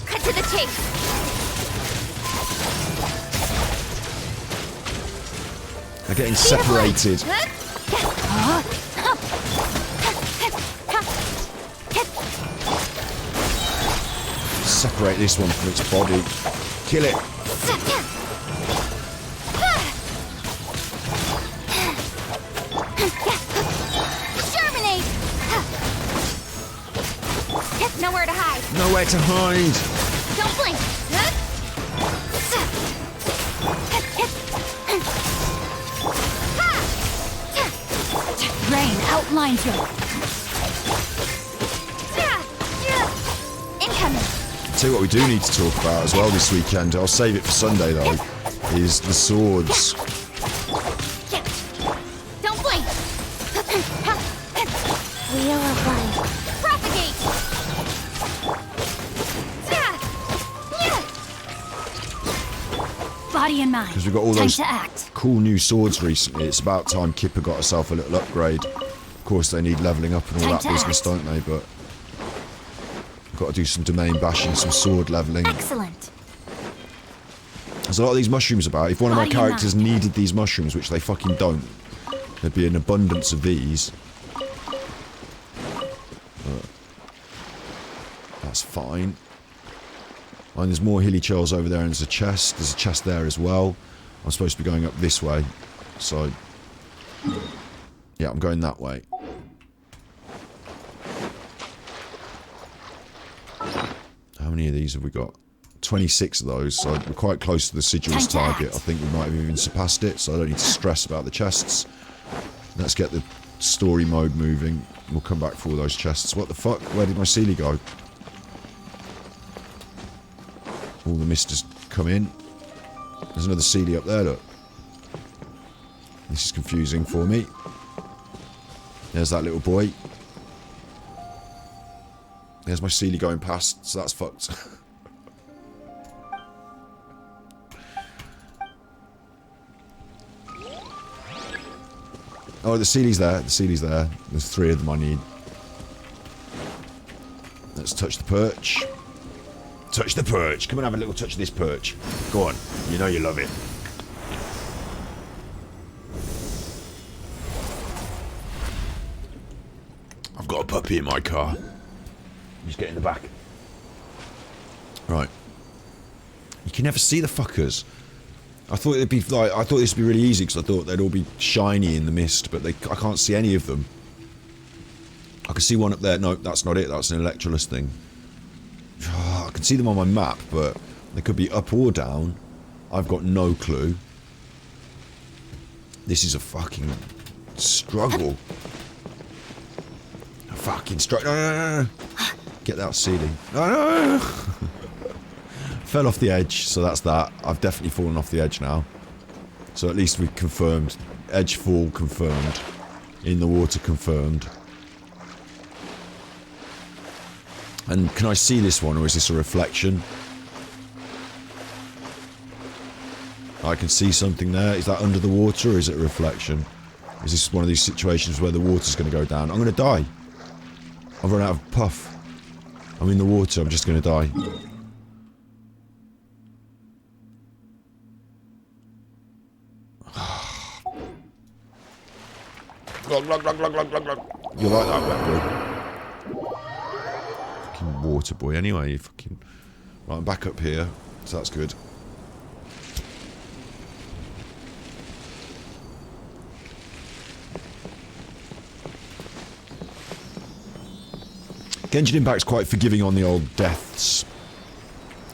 Cut to the chase.
They're getting separated. Separate this one from its body. Kill it.
Germinate. Nowhere to hide.
Nowhere to hide.
Don't blink. Rain outlines your... Incoming.
Tell you what we do need to talk about as well this weekend, I'll save it for Sunday though, is the swords.
Don't blink. Wheel of life. Propagate. Body and mind.
Because we've got all those
Time to act.
cool new swords recently. It's about time Kipper got herself a little upgrade. Of course they need levelling up and all
Time
that
to
business,
act.
don't they? But we've got to do some domain bashing, some sword levelling.
Excellent.
There's a lot of these mushrooms about. If one of my
Body and
characters
mind.
needed these mushrooms, which they fucking don't, there'd be an abundance of these. That's fine. And there's more hilly churls over there, and there's a chest. There's a chest there as well. I'm supposed to be going up this way. So, yeah, I'm going that way. How many of these have we got? 26 of those, so we're quite close to the Sigil's
Time to
target.
act.
I think we might have even surpassed it, so I don't need to stress about the chests. Let's get the story mode moving. We'll come back for all those chests. What the fuck? Where did my Sealy go? All the misters come in. There's another Sealy up there, look. This is confusing for me. There's that little boy. There's my Sealy going past, so that's fucked. Oh, the Sealy's there. The Sealy's there. There's 3 of them I need. touch the perch. Touch the perch. Come and have a little touch of this perch. Go on. You know you love it. I've got a puppy in my car. Just get in the back. Right. You can never see the fuckers. I thought it'd be like, I thought this would be really easy because I thought they'd all be shiny in the mist, but I can't see any of them. I can see one up there. No, that's not it. That's an electroless thing. I can see them on my map, but they could be up or down. I've got no clue. This is a fucking struggle. A fucking struggle. No. Get that CD. No. Fell off the edge, so that's that. I've definitely fallen off the edge now. So at least we've confirmed. Edge fall confirmed. In the water confirmed. And can I see this one, or is this a reflection? I can see something there. Is that under the water, or is it a reflection? Is this one of these situations where the water's going to go down? I'm going to die. I've run out of puff. I'm in the water, I'm just going to die. You like that, wet boy? Fucking water boy, anyway. You fucking. Right, I'm back up here, so that's good. Genshin Impact's quite forgiving on the old deaths,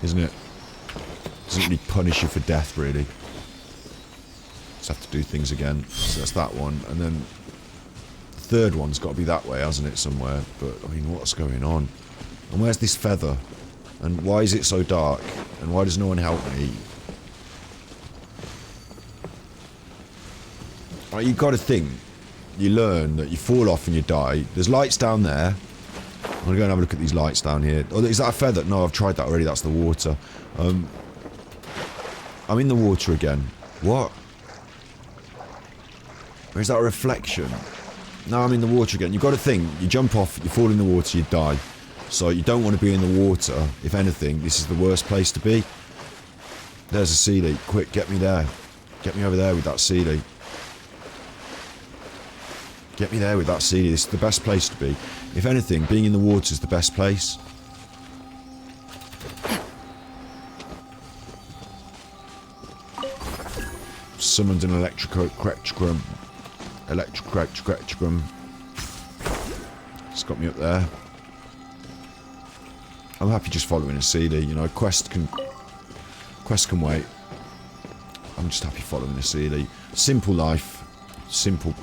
isn't it? Doesn't really punish you for death, really. Just have to do things again. So that's that one, and then the third one's got to be that way, hasn't it, somewhere? But I mean, what's going on? And where's this feather? And why is it so dark? And why does no one help me? Right, you've got to think. You learn that you fall off and you die. There's lights down there. I'm going to go and have a look at these lights down here. Oh, is that a feather? No, I've tried that already. That's the water. I'm in the water again. What? Or is that a reflection? No, I'm in the water again. You've got to think. You jump off, you fall in the water, you die. So you don't want to be in the water. If anything, this is the worst place to be. There's a CD. Quick, get me there. Get me over there with that CD. Get me there with that CD. This is the best place to be. If anything, being in the water is the best place. Summoned an electrocrechgram. It's got me up there. I'm happy just following a CD. You know, quest can wait. I'm just happy following a CD. Simple life. Simple.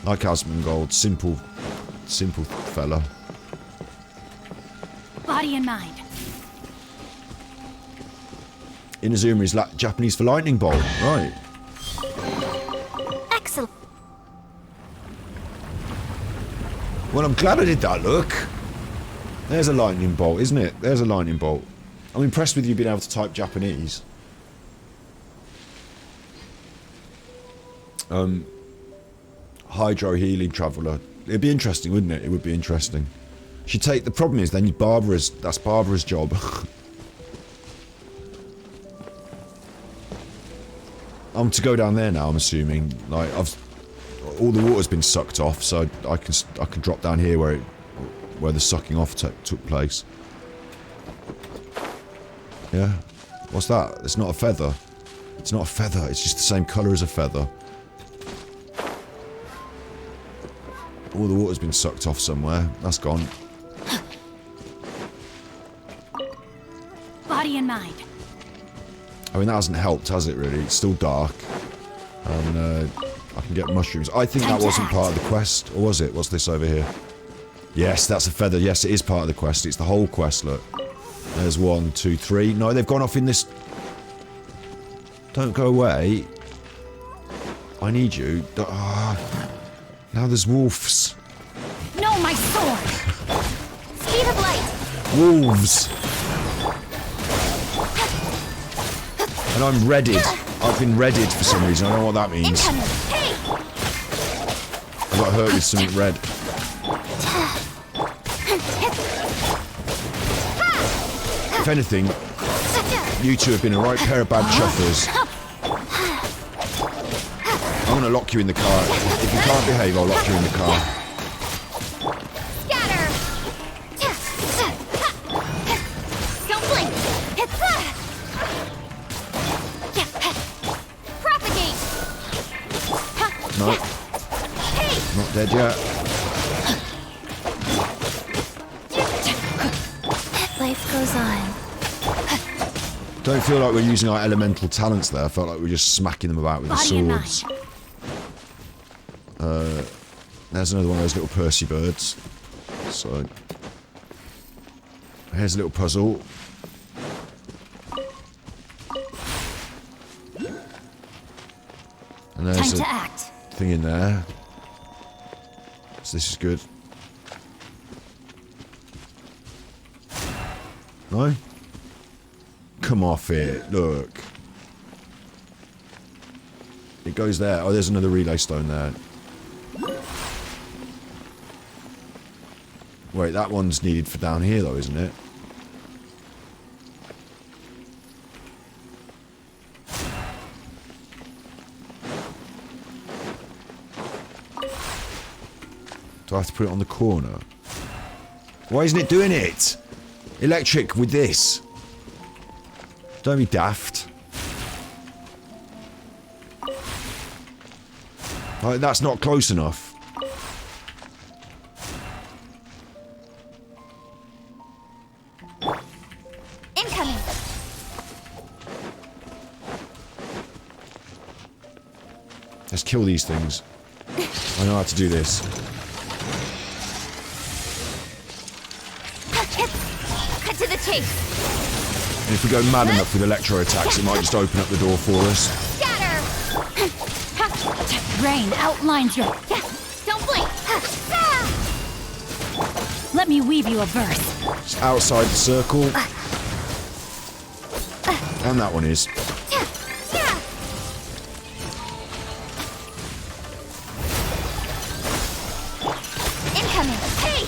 Like Asmongold. Simple fella.
Body and mind.
Inazuma is Japanese for lightning bolt. Right.
Excellent.
Well, I'm glad I did that, look. There's a lightning bolt, isn't it? There's a lightning bolt. I'm impressed with you being able to type Japanese. Hydro healing traveller. It'd be interesting, wouldn't it? It would be interesting. She'd take... The problem is then that's Barbara's job. I'm to go down there now, I'm assuming. Like, all the water's been sucked off, so I can drop down here where the sucking off took place. Yeah. What's that? It's not a feather. It's not a feather. It's just the same colour as a feather. All the water's been sucked off somewhere. That's gone.
Body and mind.
I mean, that hasn't helped, has it, really? It's still dark. And I can get mushrooms. I think that wasn't part of the quest. Or was it? What's this over here? Yes, that's a feather. Yes, it is part of the quest. It's the whole quest, look. There's 1, 2, 3. No, they've gone off in this... Don't go away. I need you. Now there's wolves.
No, my sword! Speed of light!
Wolves! And I'm readied. I've been readied for some reason. I don't know what that means.
Incoming! Hey!
I got hurt with something red. If anything, you two have been a right pair of bad chuffers. I'm gonna lock you in the car. If you can't behave, I'll lock you in the car.
Scatter! Don't blink! Propagate!
No. Not dead yet.
Life goes on.
Don't feel like we're using our elemental talents there. I felt like we were just smacking them about with the
Body and
swords. There's another one of those little Percy birds. So, here's a little puzzle. And there's
Time
a
to act.
thing in there. So this is good. No? Come off it, look. It goes there. Oh, there's another relay stone there. Wait, that one's needed for down here though, isn't it? Do I have to put it on the corner? Why isn't it doing it? Electric with this. Don't be daft. Like, that's not close enough.
Incoming!
Let's kill these things. I know how to do this.
Cut to the chase!
And if we go mad enough with electro attacks, it might just open up the door for us.
Scatter! Rain outlines your... Don't blink! Let me weave you a verse.
It's outside the circle. And that one is.
Incoming! Hey!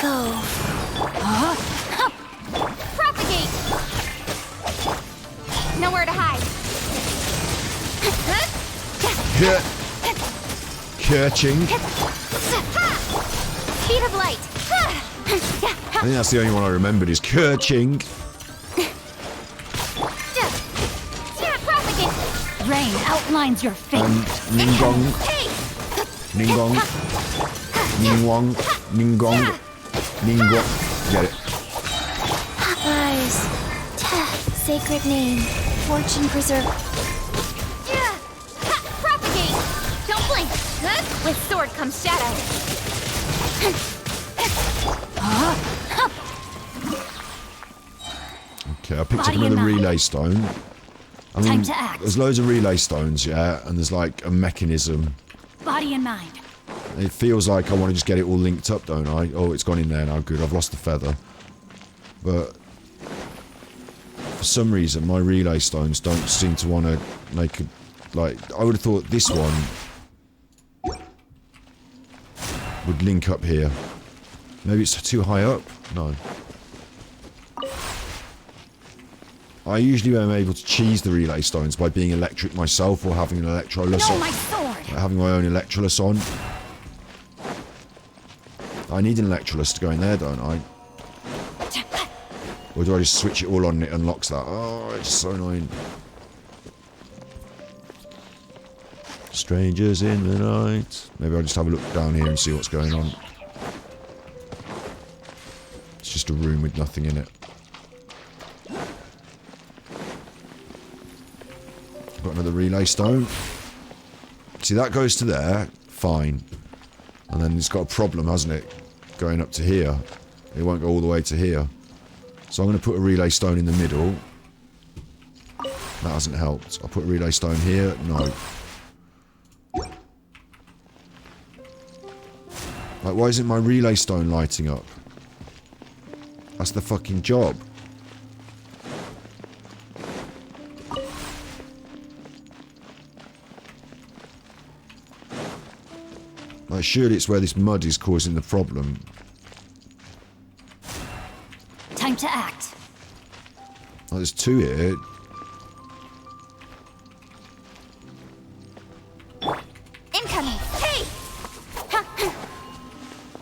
Go. Propagate! Nowhere to hide.
Kerching.
Speed of light.
I think that's the only one I remembered is Kerching.
Propagate! Rain outlines your fate.
Ningong.
Hey!
Ningong. Ningwong. Ningong. Ningwong. Get it.
Eyes. Sacred name. Fortune preserve. Propagate! Don't blink! With sword comes shadow.
Okay, I picked up
Body
another
and mind.
relay stone. I mean,
Time to act.
there's loads of relay stones, yeah, and there's like a mechanism.
Body and mind.
It feels like I want to just get it all linked up, don't I? Oh, it's gone in there now. Good, I've lost the feather. But for some reason, my relay stones don't seem to want to make a... Like, I would have thought this one would link up here. Maybe it's too high up? No. I usually am able to cheese the relay stones by being electric myself or having an electroless
No,
on.
my sword!
Having my own electroless on. I need an electroless to go in there, don't I? Or do I just switch it all on and it unlocks that? Oh, it's so annoying. Strangers in the night. Maybe I'll just have a look down here and see what's going on. It's just a room with nothing in it. Got another relay stone. See, that goes to there. Fine. And then it's got a problem, hasn't it? Going up to here. It won't go all the way to here. So I'm going to put a relay stone in the middle. That hasn't helped. I'll put a relay stone here. No. Like, why isn't my relay stone lighting up? That's the fucking job. Like, Like, surely it's where this mud is causing the problem.
Time to act.
Oh, there's 2 here.
Incoming. Hey!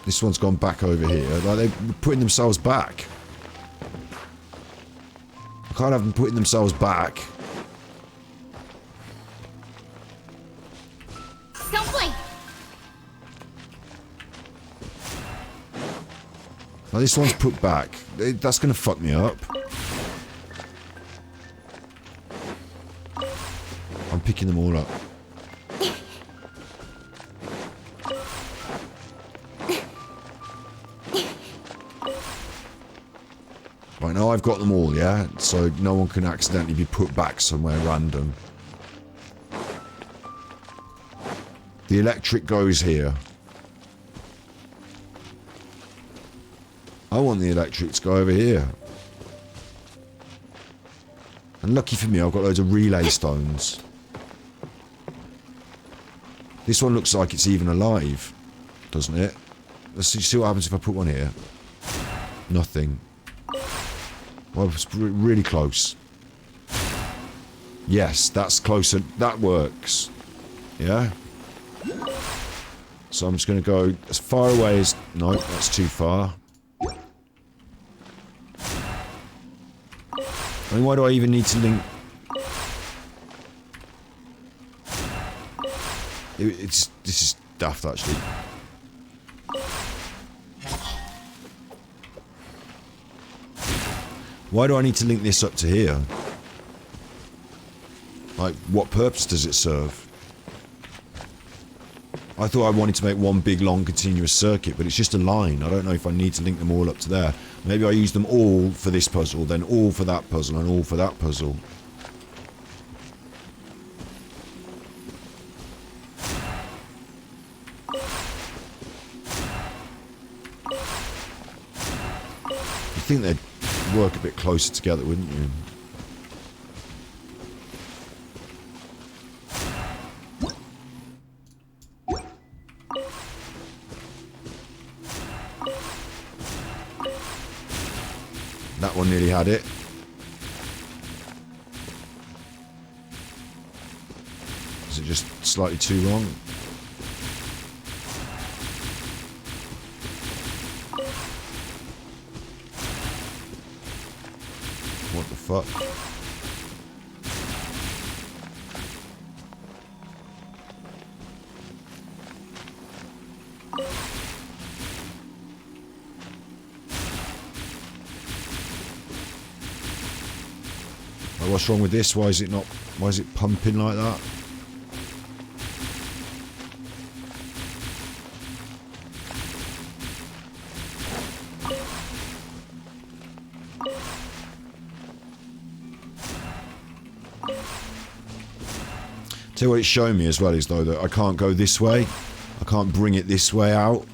This one's gone back over here. Like, they're putting themselves back. I can't have them putting themselves back.
Don't blink.
Now, this one's put back. That's going to fuck me up. I'm picking them all up. Right, now I've got them all, yeah? So no one can accidentally be put back somewhere random. The electric goes here. I want the electric to go over here. And lucky for me, I've got loads of relay stones. This one looks like it's even alive, doesn't it? Let's see what happens if I put one here. Nothing. Well, it's really close. Yes, that's closer. That works. Yeah? So I'm just going to go as far away as... No, that's too far. I mean, why do I even need to link... This is daft, actually. Why do I need to link this up to here? Like, what purpose does it serve? I thought I wanted to make one big, long, continuous circuit, but it's just a line. I don't know if I need to link them all up to there. Maybe I use them all for this puzzle, then all for that puzzle, and all for that puzzle. You'd think they'd work a bit closer together, wouldn't you? That one nearly had it. Is it just slightly too long? What the fuck? What's wrong with this? Why is it not... Why is it pumping like that? Tell you what it's showing me as well is though that I can't go this way. I can't bring it this way out.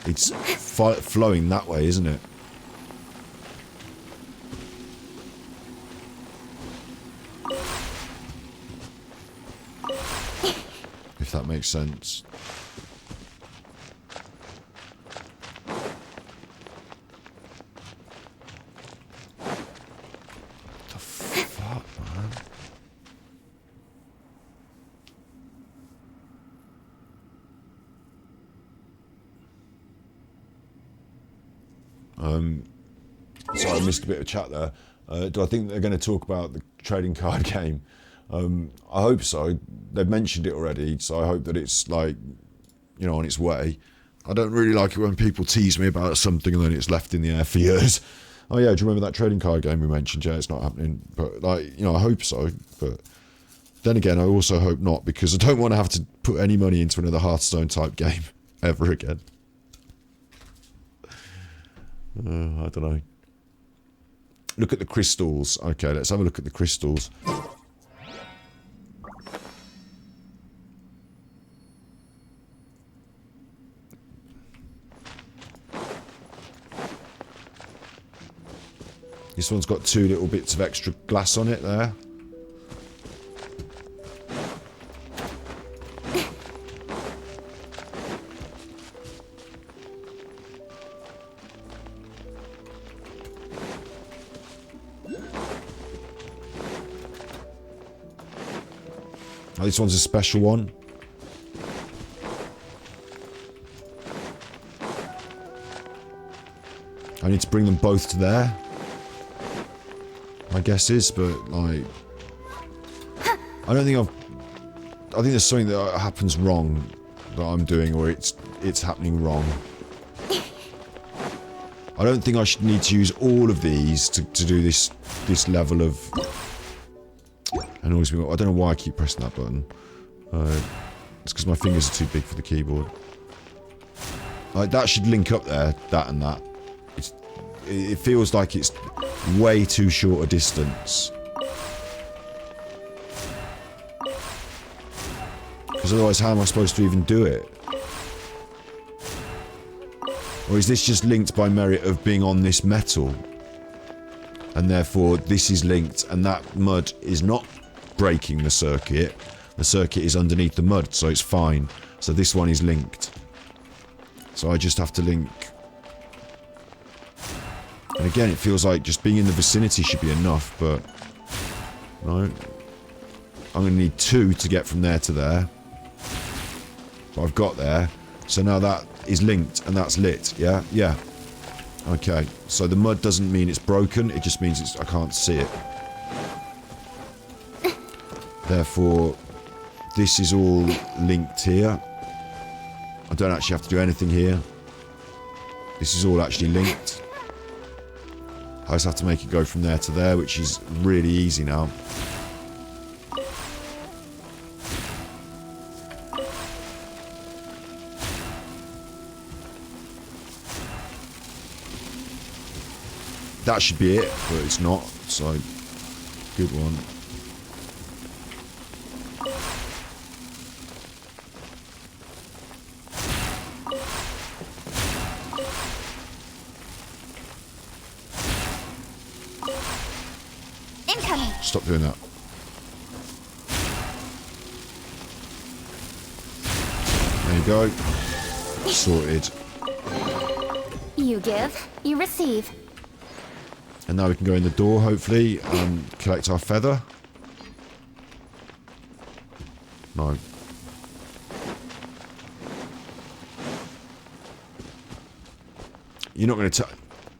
It's flowing that way, isn't it? If that makes sense. What the fuck, man? Sorry, I missed a bit of chat there. Do I think they're going to talk about the trading card game? I hope so. They've mentioned it already, so I hope that it's like, you know, on its way. I don't really like it when people tease me about something and then it's left in the air for years. Oh yeah, do you remember that trading card game we mentioned? Yeah, it's not happening. But like, you know, I hope so. But then again, I also hope not, because I don't want to have to put any money into another Hearthstone type game ever again. I don't know. Look at the crystals. Okay, let's have a look at the crystals. This one's got 2 little bits of extra glass on it there. Oh, this one's a special one. I need to bring them both to there. My guess is, but like, I don't think I think there's something that happens wrong that I'm doing, or it's happening wrong. I don't think I should need to use all of these to do this level of. Annoys me. I don't know why I keep pressing that button. It's because my fingers are too big for the keyboard. Like that should link up there, that and that. It feels like it's way too short a distance. Because otherwise, how am I supposed to even do it? Or is this just linked by merit of being on this metal? And therefore, this is linked, and that mud is not breaking the circuit. The circuit is underneath the mud, so it's fine. So this one is linked. So I just have to link. And again, it feels like just being in the vicinity should be enough, but no. I'm going to need 2 to get from there to there. But I've got there. So now that is linked, and that's lit, yeah? Yeah. Okay, so the mud doesn't mean it's broken, it just means I can't see it. Therefore, this is all linked here. I don't actually have to do anything here. This is all actually linked. I just have to make it go from there to there, which is really easy now. That should be it, but it's not, so good one.
Incoming.
Stop doing that. There you go. Sorted.
You give, you receive.
And now we can go in the door, hopefully, and collect our feather. No. You're not going to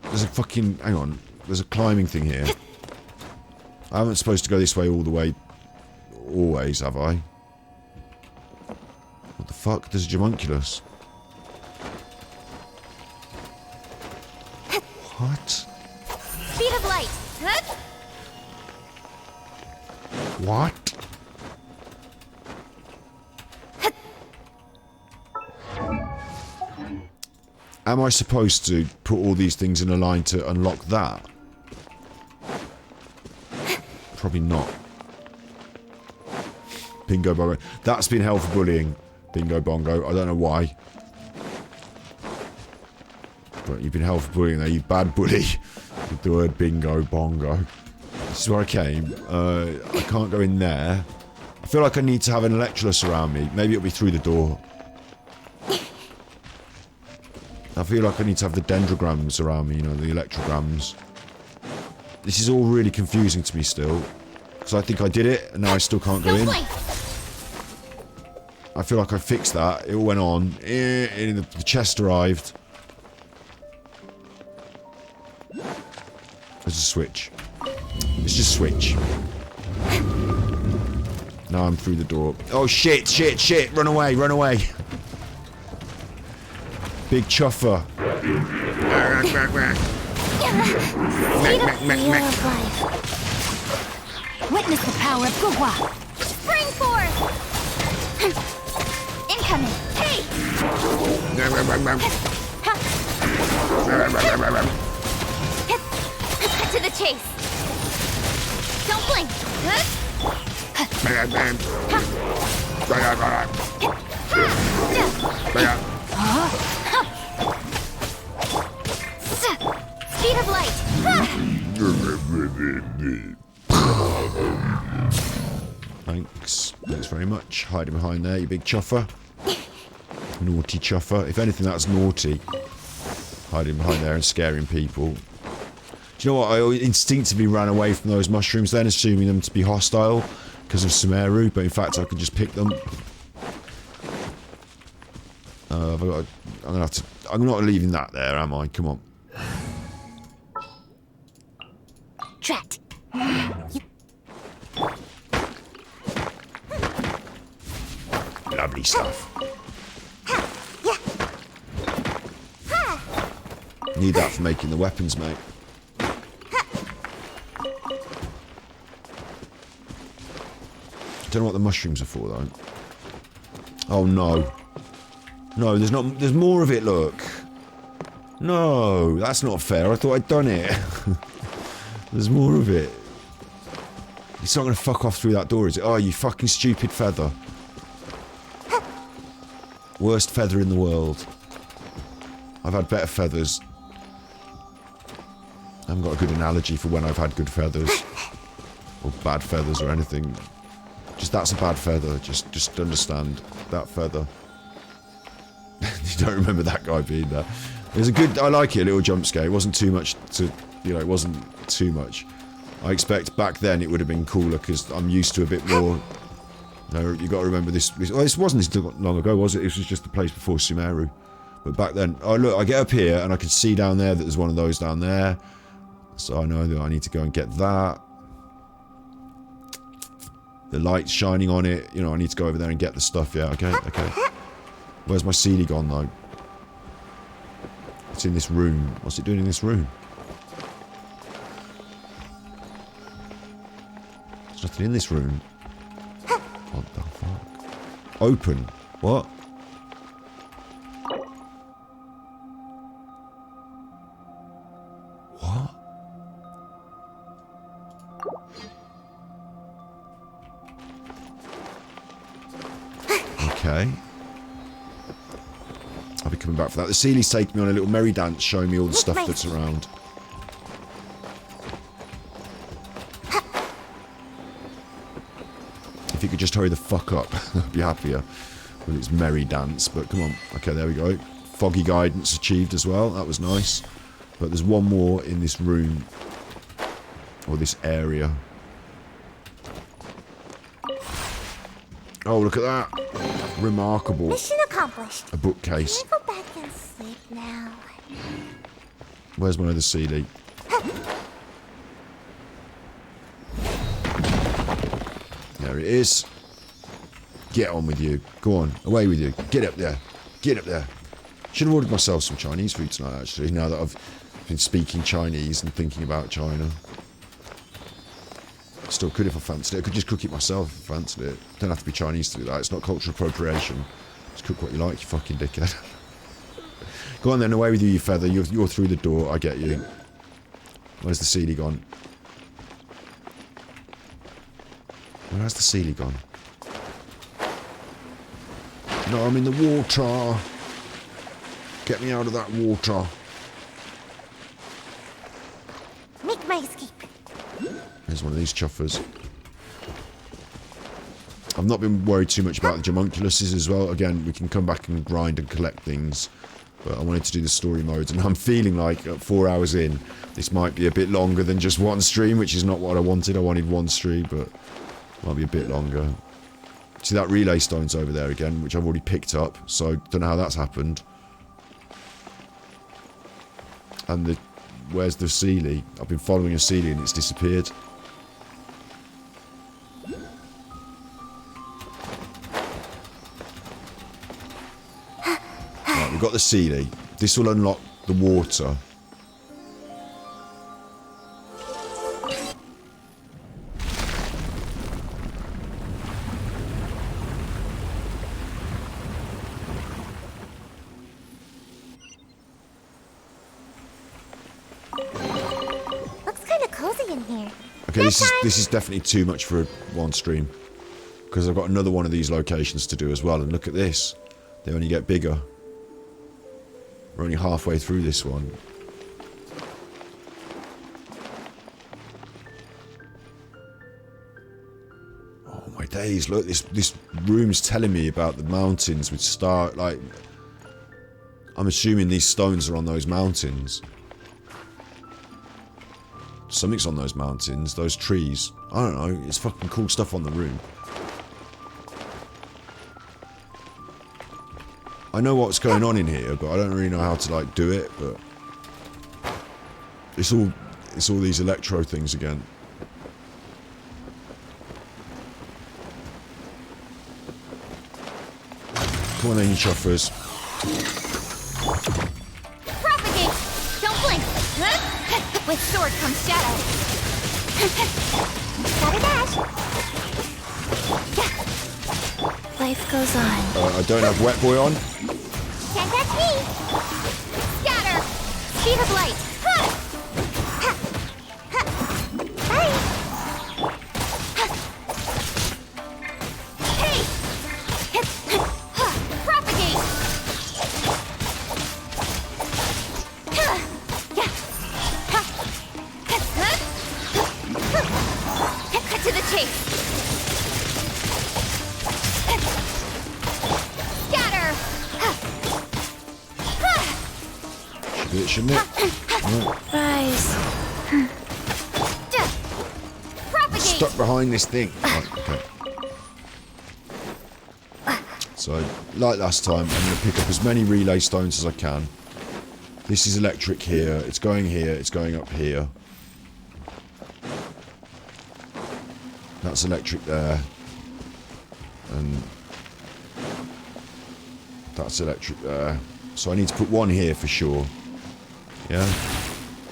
there's a fucking... Hang on. There's a climbing thing here. I haven't supposed to go this way all the way... Always, have I? What the fuck? There's a homunculus. What?
Speed of light.
What? Am I supposed to put all these things in a line to unlock that? Probably not. Bingo bongo. That's been hell for bullying. Bingo bongo. I don't know why. But you've been hell for bullying there, you bad bully. With the word bingo bongo. This is where I came. I can't go in there. I feel like I need to have an Electrolus around me. Maybe it'll be through the door. I feel like I need to have the dendrograms around me, you know, the electrograms. This is all really confusing to me still. Because I think I did it, and now I still can't go in. I feel like I fixed that. It all went on. And the chest arrived. There's a switch. It's just switch. Now I'm through the door. Oh shit, shit, shit. Run away, run away. Big chuffer.
Witness the power of Gugwa. Spring forth. Incoming. Hey. Cut to the chase. Don't blink. Speed of light.
Thanks. Thanks very much. Hiding behind there, you big chuffer. Naughty chuffer. If anything, that's naughty. Hiding behind there and scaring people. Do you know what? I instinctively ran away from those mushrooms then, assuming them to be hostile. because of Sumeru, but in fact I could just pick them. I'm not leaving that there, am I? Come on.
Drat.
Lovely stuff. Need that for making the weapons, mate. Don't know what the mushrooms are for, though. Oh, no. No, there's more of it, look. No, that's not fair. I thought I'd done it. There's more of it. It's not going to fuck off through that door, is it? Oh, you fucking stupid feather. Worst feather in the world. I've had better feathers. I haven't got a good analogy for when I've had good feathers. Or bad feathers or anything. Just that's a bad feather. Just understand that feather. You don't remember that guy being there. It was a good, I like it, a little jump scare. It wasn't too much to, you know, it wasn't too much. I expect back then it would have been cooler because I'm used to a bit more. No, you got to remember this. Oh, this wasn't this long ago, was it? It was just the place before Sumeru. But back then, oh look, I get up here and I can see down there that there's one of those down there. So I know that I need to go and get that. The light's shining on it. You know, I need to go over there and get the stuff. Yeah, okay, okay. Where's my Seelie gone, though? It's in this room. What's it doing in this room? There's nothing in this room. What the fuck? Open. What? What? Okay. I'll be coming back for that. The Seelie's taking me on a little merry dance, showing me all the stuff that's around. If you could just hurry the fuck up, I'd be happier with its merry dance. But come on. Okay, there we go. Foggy guidance achieved as well. That was nice. But there's one more in this room. Or this area. Oh, look at that. Remarkable.
Mission accomplished.
A bookcase.
Can I go back and sleep now?
Where's my other Seelie? There it is. Get on with you. Go on. Away with you. Get up there. Get up there. Should have ordered myself some Chinese food tonight, actually, now that I've been speaking Chinese and thinking about China. Still could if I fancied it. I could just cook it myself if I fancied it. Don't have to be Chinese to do that. It's not cultural appropriation. Just cook what you like, you fucking dickhead. Go on then, away with you, you feather. You're through the door. I get you. Where's the Seelie gone? Where has the Seelie gone? No, I'm in the water. Get me out of that water.
Make my escape.
There's one of these chuffers. I've not been worried too much about the homunculuses as well. Again, we can come back and grind and collect things. But I wanted to do the story modes. And I'm feeling like at 4 hours in, this might be a bit longer than just one stream, which is not what I wanted. I wanted one stream, but it might be a bit longer. See that relay stone's over there again, which I've already picked up. So don't know how that's happened. And where's the Seelie? I've been following a Seelie and it's disappeared. Right, we've got the Seelie. This will unlock the water. Okay, this is definitely too much for one stream. Because I've got another one of these locations to do as well. And look at this. They only get bigger. We're only halfway through this one. Oh my days, look, this room's telling me about the mountains with like... I'm assuming these stones are on those mountains. something's on those mountains, those trees. I don't know, it's fucking cool stuff on the room. I know what's going on in here, but I don't really know how to like do it, but it's all these electro things again. Come on then, you chuffers.
Propagate! Don't blink! With sword comes shadow. Gotta dash! Life goes on.
I don't have Wet Boy on.
Can't catch me! Scatter! Speed of light! Hey! Hey! Propagate! Cut to the chase! Scatter!
Should do it, shouldn't it? Right.
Rise. Propagate!
Stuck behind this thing. Right, okay. So, like last time, I'm going to pick up as many relay stones as I can. This is electric here, it's going up here. That's electric there. And that's electric there. So I need to put one here for sure. Yeah?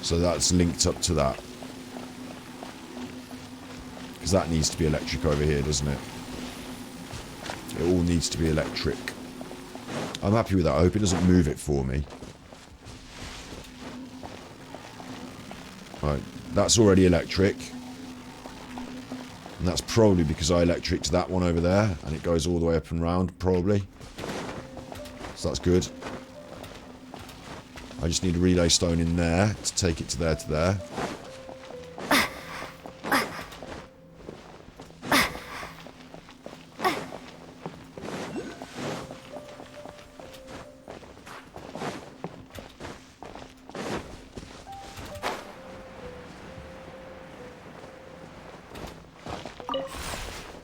So that's linked up to that. Because that needs to be electric over here, doesn't it? It all needs to be electric. I'm happy with that. I hope it doesn't move it for me. Right, that's already electric. And that's probably because I electriced that one over there. And it goes all the way up and round, probably. So that's good. I just need a relay stone in there to take it to there to there.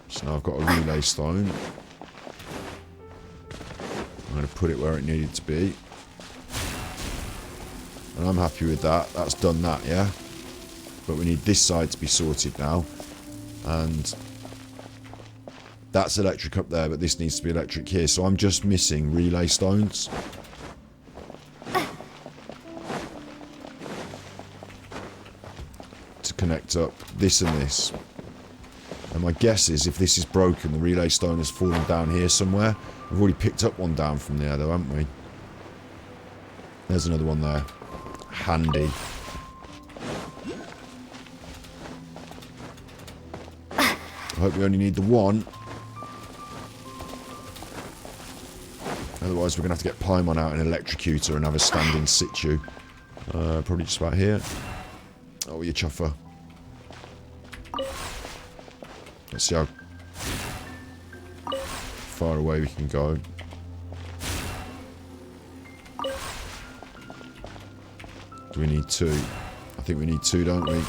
So now I've got a relay stone. I'm going to put it where it needed to be. And I'm happy with that. That's done that, yeah? But we need this side to be sorted now. And that's electric up there, but this needs to be electric here. So I'm just missing relay stones. To connect up this and this. And my guess is if this is broken, the relay stone has fallen down here somewhere. We've already picked up one down from there though, haven't we? There's another one there. Handy. I hope we only need the one. Otherwise we're going to have to get Paimon out and electrocute her and have a stand in situ. Probably just about here. Oh, you chuffer. Let's see how far away we can go. Do we need two? I think we need two, don't we?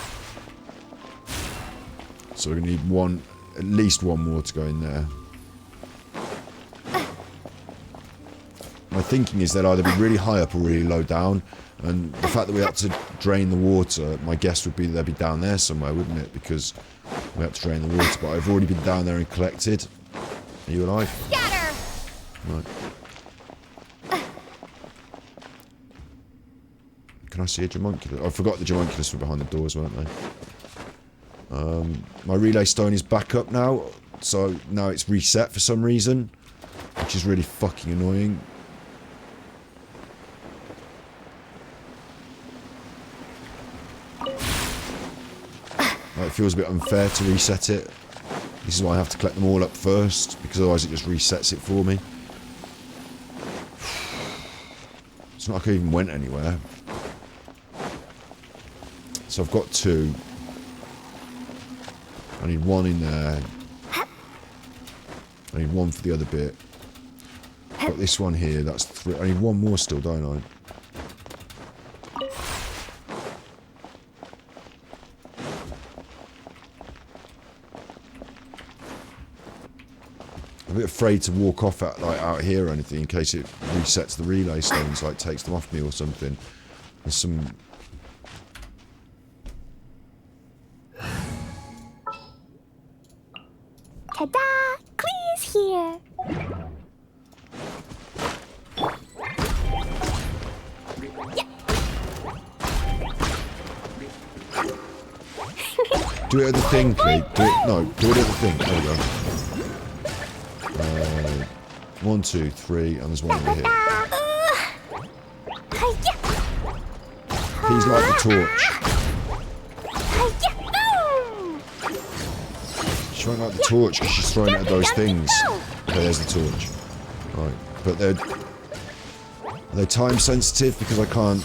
So we're going to need one, at least one more to go in there. My thinking is they'd either be really high up or really low down. And the fact that we had to drain the water, my guess would be they'd be down there somewhere, wouldn't it? Because we had to drain the water, but I've already been down there and collected. Are you alive?
Scatter!
Right. Can I see a Jamunculus? I forgot the Jamunculus were behind the doors, weren't they? My relay stone is back up now, so now it's reset for some reason, which is really fucking annoying. It feels a bit unfair to reset it. This is why I have to collect them all up first, because otherwise it just resets it for me. It's not like I even went anywhere. So I've got two. I need one in there. I need one for the other bit. Got this one here, that's three. I need one more still, don't I? bit afraid to walk off out here or anything in case it resets the relay stones, like takes them off me or something. There's some...
Ta-da! Clee's here.
Do it at the thing, Clee. Do it at the thing. There we go. 1, 2, 3, and there's one over here. Please light the torch. She won't light the torch because she's throwing it at those things. Okay, there's the torch. Right, but are they time sensitive because I can't...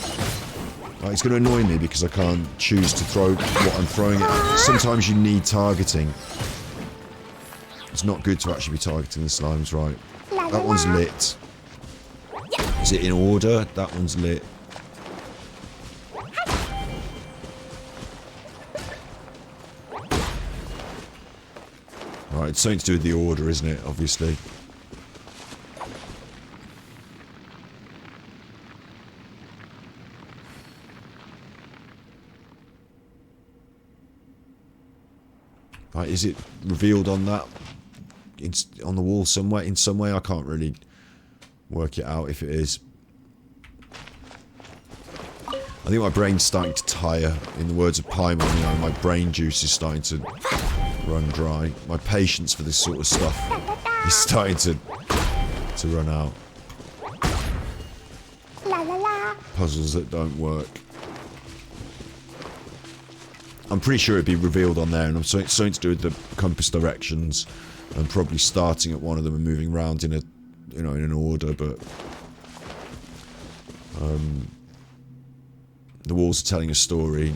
Like, it's going to annoy me because I can't choose to throw what I'm throwing at. Sometimes you need targeting. It's not good to actually be targeting the slimes, right? That one's lit. Is it in order? That one's lit. Right, it's something to do with the order, isn't it? Obviously. Right, is it revealed on that? On the wall somewhere? In some way? I can't really work it out if it is. I think my brain's starting to tire. In the words of Paimon, you know, my brain juice is starting to run dry. My patience for this sort of stuff is starting to run out. Puzzles that don't work. I'm pretty sure it'd be revealed on there, and I'm something to do with the compass directions, and probably starting at one of them and moving around in a, you know, in an order. But the walls are telling a story.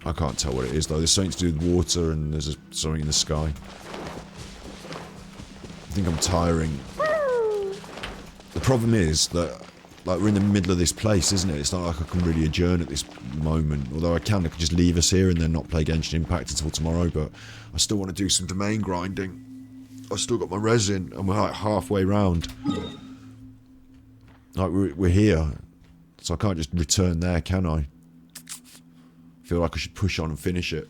I can't tell what it is though. There's something to do with water, and there's something in the sky. I think I'm tiring. The problem is that, like, we're in the middle of this place, isn't it? It's not like I can really adjourn at this moment. Although I could just leave us here and then not play Genshin Impact until tomorrow, but I still want to do some domain grinding. I've still got my resin, and we're like halfway round. Like, we're here, so I can't just return there, can I? I feel like I should push on and finish it.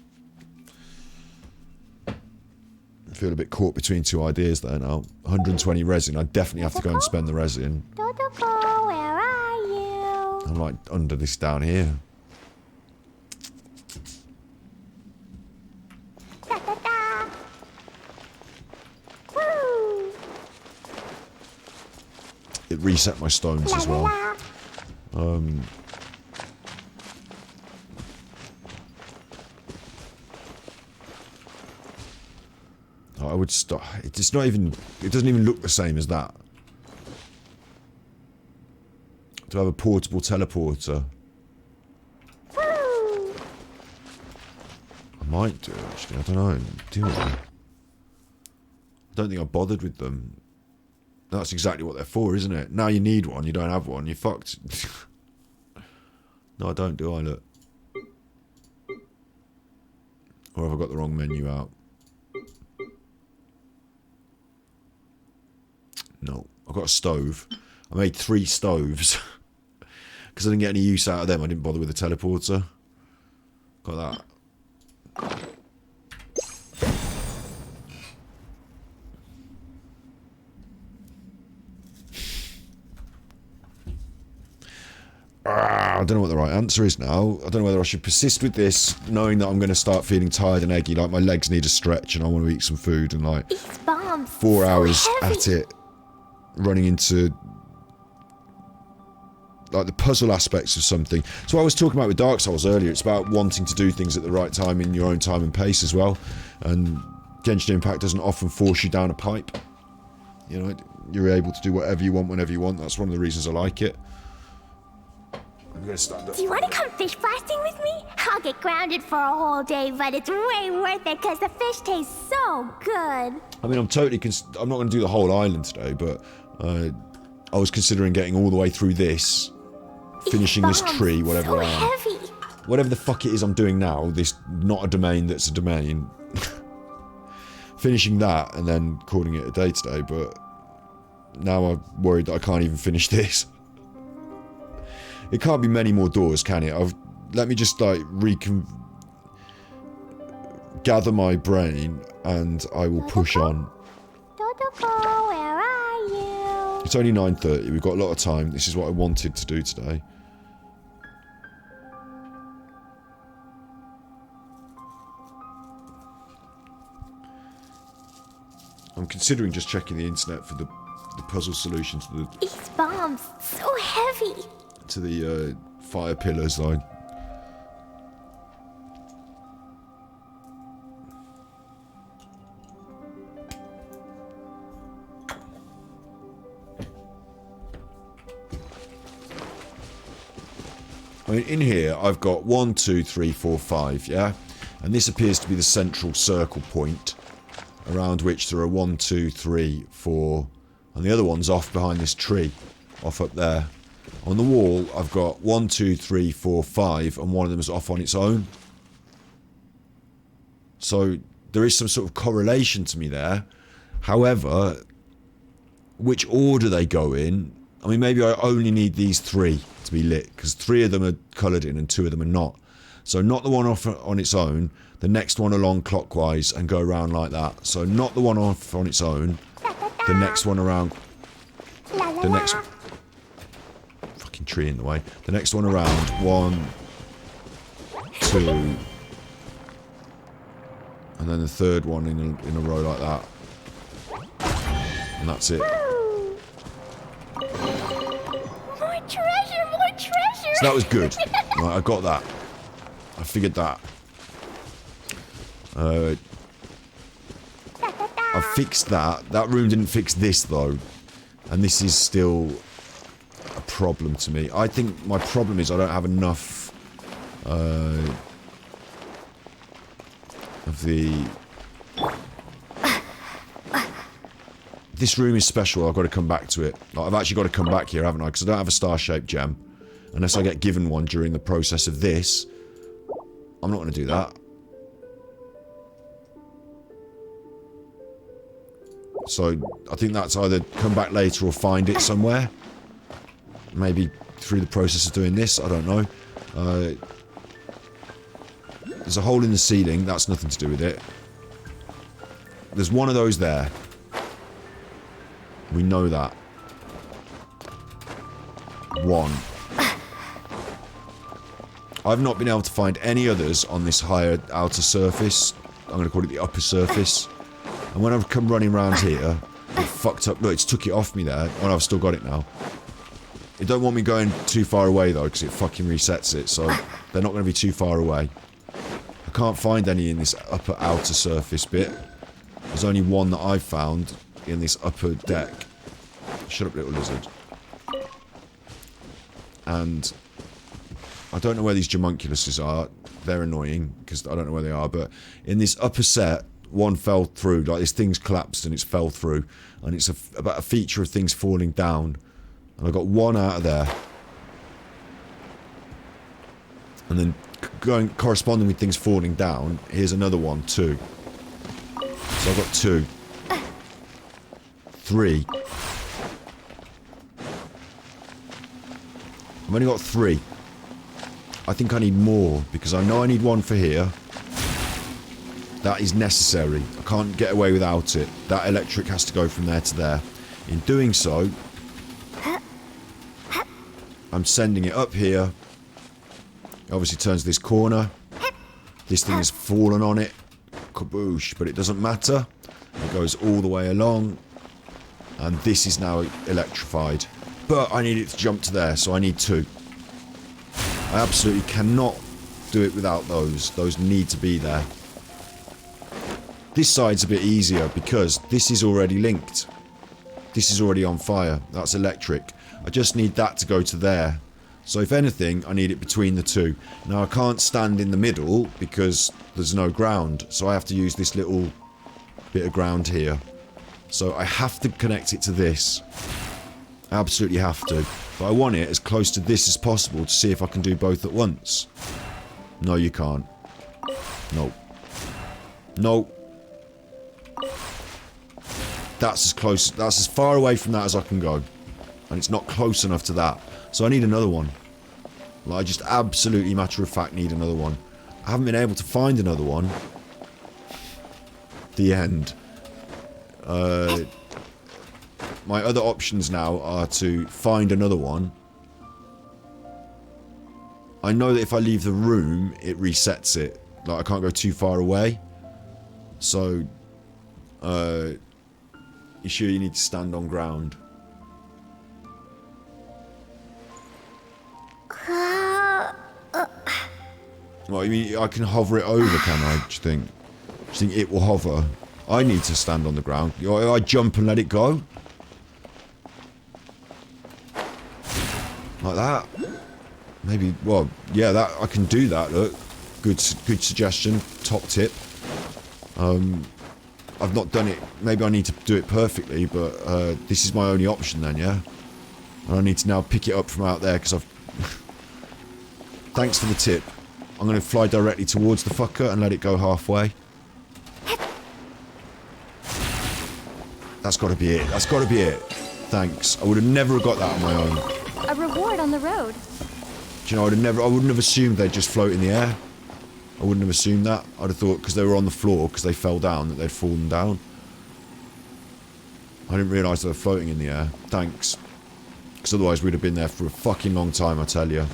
I feel a bit caught between two ideas there now. 120 resin, I definitely have to go and spend the resin.
Dodoko, where are you?
I'm like under this down here.
Da, da, da. Woo.
It reset my stones as well. I would stop. It's not even. It doesn't even look the same as that. To have a portable teleporter. I might do actually. I don't know. Do I? I don't think I bothered with them. That's exactly what they're for, isn't it? Now you need one. You don't have one. You're fucked. No, I don't. Do I? Look. Or have I got the wrong menu out? No, I've got a stove. I made 3 stoves. Because I didn't get any use out of them, I didn't bother with the teleporter. Got that. I don't know what the right answer is now. I don't know whether I should persist with this, knowing that I'm going to start feeling tired and eggy. Like, my legs need a stretch and I want to eat some food, and like 4 hours at it. Running into like the puzzle aspects of something. So I was talking about with Dark Souls earlier, it's about wanting to do things at the right time in your own time and pace as well. And Genshin Impact doesn't often force you down a pipe. You know, you're able to do whatever you want whenever you want. That's one of the reasons I like it. I'm gonna stand up.
Do you want to come fish blasting with me? I'll get grounded for a whole day, but it's way worth it because the fish tastes so good.
I mean, I'm not going to do the whole island today, but I was considering getting all the way through this, finishing this tree, whatever I am.
Heavy.
whatever the fuck it is I'm doing now, this not a domain that's a domain, finishing that and then calling it a day today, but now I'm worried that I can't even finish this. It can't be many more doors, can it? Let me just like gather my brain and I will push on.
Dodoko, where are you?
It's only 9:30, we've got a lot of time. This is what I wanted to do today. I'm considering just checking the internet for the puzzle solution to
These bombs, so heavy.
the fire pillars line. I mean, in here I've got 1, 2, 3, 4, 5, yeah? And this appears to be the central circle point around which there are 1, 2, 3, 4, and the other one's off behind this tree, off up there. On the wall, I've got 1, 2, 3, 4, 5, and one of them is off on its own. So there is some sort of correlation to me there. However, which order they go in, I mean, maybe I only need these 3 to be lit, because 3 of them are coloured in and 2 of them are not. So not the one off on its own, the next one along clockwise and go around like that. So not the one off on its own, the next one around, the next, fucking tree in the way, the next one around, 1, 2, and then the third one in a row like that. And that's it.
More treasure, more treasure.
So that was good. Right, I got that. I figured that. I fixed that. That room didn't fix this though. And this is still a problem to me. I think my problem is I don't have enough of the... This room is special. I've got to come back to it. Like, I've actually got to come back here, haven't I? Because I don't have a star-shaped gem. Unless I get given one during the process of this. I'm not going to do that. So, I think that's either come back later or find it somewhere. Maybe through the process of doing this, I don't know. There's a hole in the ceiling, that's nothing to do with it. There's one of those there. We know that. 1. I've not been able to find any others on this higher outer surface. I'm going to call it the upper surface. And when I've come running around here, it fucked up. Look, it's took it off me there. Oh, I've still got it now. It don't want me going too far away though, because it fucking resets it. So they're not going to be too far away. I can't find any in this upper outer surface bit. There's only one that I've found in this upper deck. Shut up, little lizard. And I don't know where these homunculuses are. They're annoying, because I don't know where they are. But in this upper set, one fell through. Like, this thing's collapsed and it's fell through. And it's about a feature of things falling down. And I got one out of there. And then corresponding with things falling down, here's another one, 2. So I've got 2. 3. I've only got 3. I think I need more, because I know I need one for here. That is necessary. I can't get away without it. That electric has to go from there to there. In doing so, I'm sending it up here. It obviously turns this corner. This thing has fallen on it. Kaboosh. But it doesn't matter. It goes all the way along. And this is now electrified. But I need it to jump to there, so I need 2. I absolutely cannot do it without those. Those need to be there. This side's a bit easier because this is already linked. This is already on fire. That's electric. I just need that to go to there. So if anything, I need it between the 2. Now I can't stand in the middle because there's no ground. So I have to use this little bit of ground here. So I have to connect it to this. I absolutely have to. But I want it as close to this as possible to see if I can do both at once. No, you can't. Nope. Nope. That's as close, that's as far away from that as I can go. And it's not close enough to that. So I need another one. Like, I just absolutely matter of fact need another one. I haven't been able to find another one. The end. My other options now are to find another one. I know that if I leave the room, it resets it. Like, I can't go too far away. So, you sure you need to stand on ground? What, you mean I can hover it over, can I? Do you think? Do you think it will hover? I need to stand on the ground. I jump and let it go? Like that? Maybe, well, yeah, that I can do that, look. Good suggestion. Top tip. I've not done it. Maybe I need to do it perfectly, but this is my only option then, yeah? And I need to now pick it up from out there, because I've... Thanks for the tip. I'm going to fly directly towards the fucker and let it go halfway. That's got to be it. That's got to be it. Thanks. I would have never got that on my own.
A reward on the road.
Do you know, I wouldn't have assumed they'd just float in the air. I wouldn't have assumed that. I'd have thought, because they were on the floor, because they fell down, that they'd fallen down. I didn't realise they were floating in the air. Thanks. Because otherwise we'd have been there for a fucking long time, I tell you.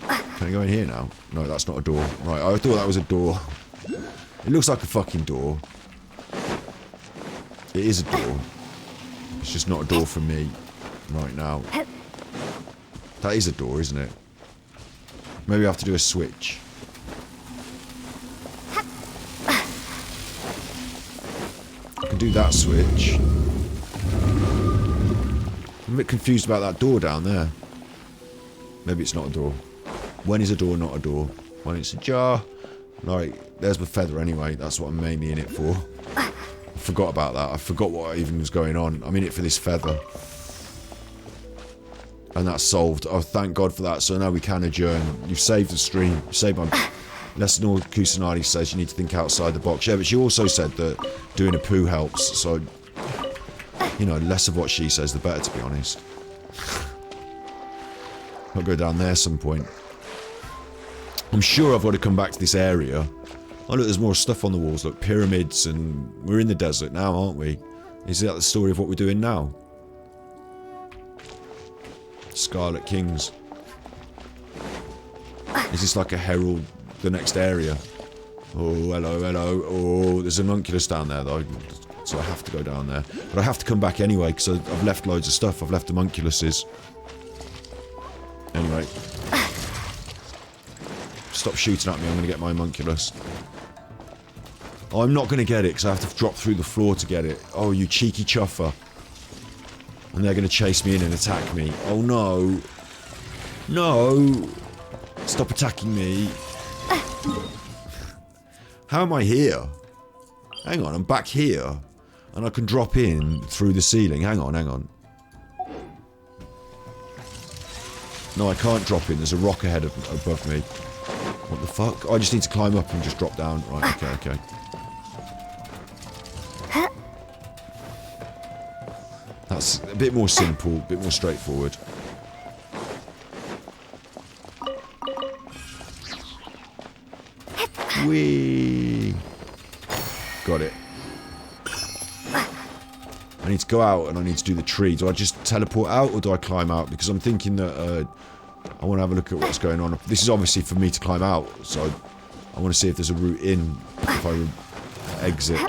Can I go in here now? No, that's not a door. Right, I thought that was a door. It looks like a fucking door. It is a door. It's just not a door for me right now. That is a door, isn't it? Maybe I have to do a switch. I can do that switch. I'm a bit confused about that door down there. Maybe it's not a door. When is a door not a door? When it's a jar. Right, there's my feather anyway. That's what I'm mainly in it for. I forgot about that. I forgot what even was going on. I'm in it for this feather. And that's solved. Oh, thank God for that. So now we can adjourn. You've saved the stream. You saved my... Lesnor Kusanagi says you need to think outside the box. Yeah, but she also said that doing a poo helps. So, you know, less of what she says, the better, to be honest. I'll go down there some point. I'm sure I've got to come back to this area. Oh, look, there's more stuff on the walls. Look, pyramids, and we're in the desert now, aren't we? Is that the story of what we're doing now? Scarlet Kings. Is this like a herald, the next area? Oh, hello, hello. Oh, there's an homunculus down there, though. So I have to go down there. But I have to come back anyway, because I've left loads of stuff. I've left homunculuses. Anyway. Stop shooting at me, I'm going to get my homunculus. Oh, I'm not going to get it, because I have to drop through the floor to get it. Oh, you cheeky chuffer. And they're going to chase me in and attack me. Oh, no. No. Stop attacking me. How am I here? Hang on, I'm back here. And I can drop in through the ceiling. Hang on, hang on. No, I can't drop in. There's a rock ahead above me. What the fuck? I just need to climb up and just drop down. Right, okay, okay. That's a bit more simple, a bit more straightforward. Whee! Got it. I need to go out and I need to do the tree. Do I just teleport out or do I climb out? Because I'm thinking that I want to have a look at what's going on. This is obviously for me to climb out, so I want to see if there's a route in if I exit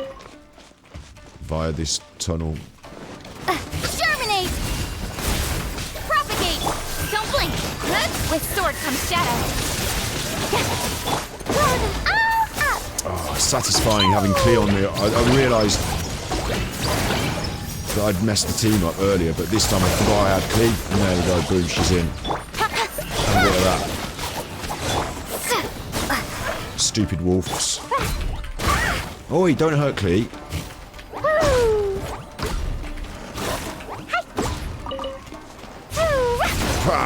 via this tunnel.
Germinate! Propagate! Don't blink! With sword comes shadow.
Oh, satisfying having Cleo on me. I realised that I'd messed the team up earlier, but this time I forgot I had Cleo. And there we go, boom, she's in. And look at that. Stupid wolves. Oi, don't hurt Cleo.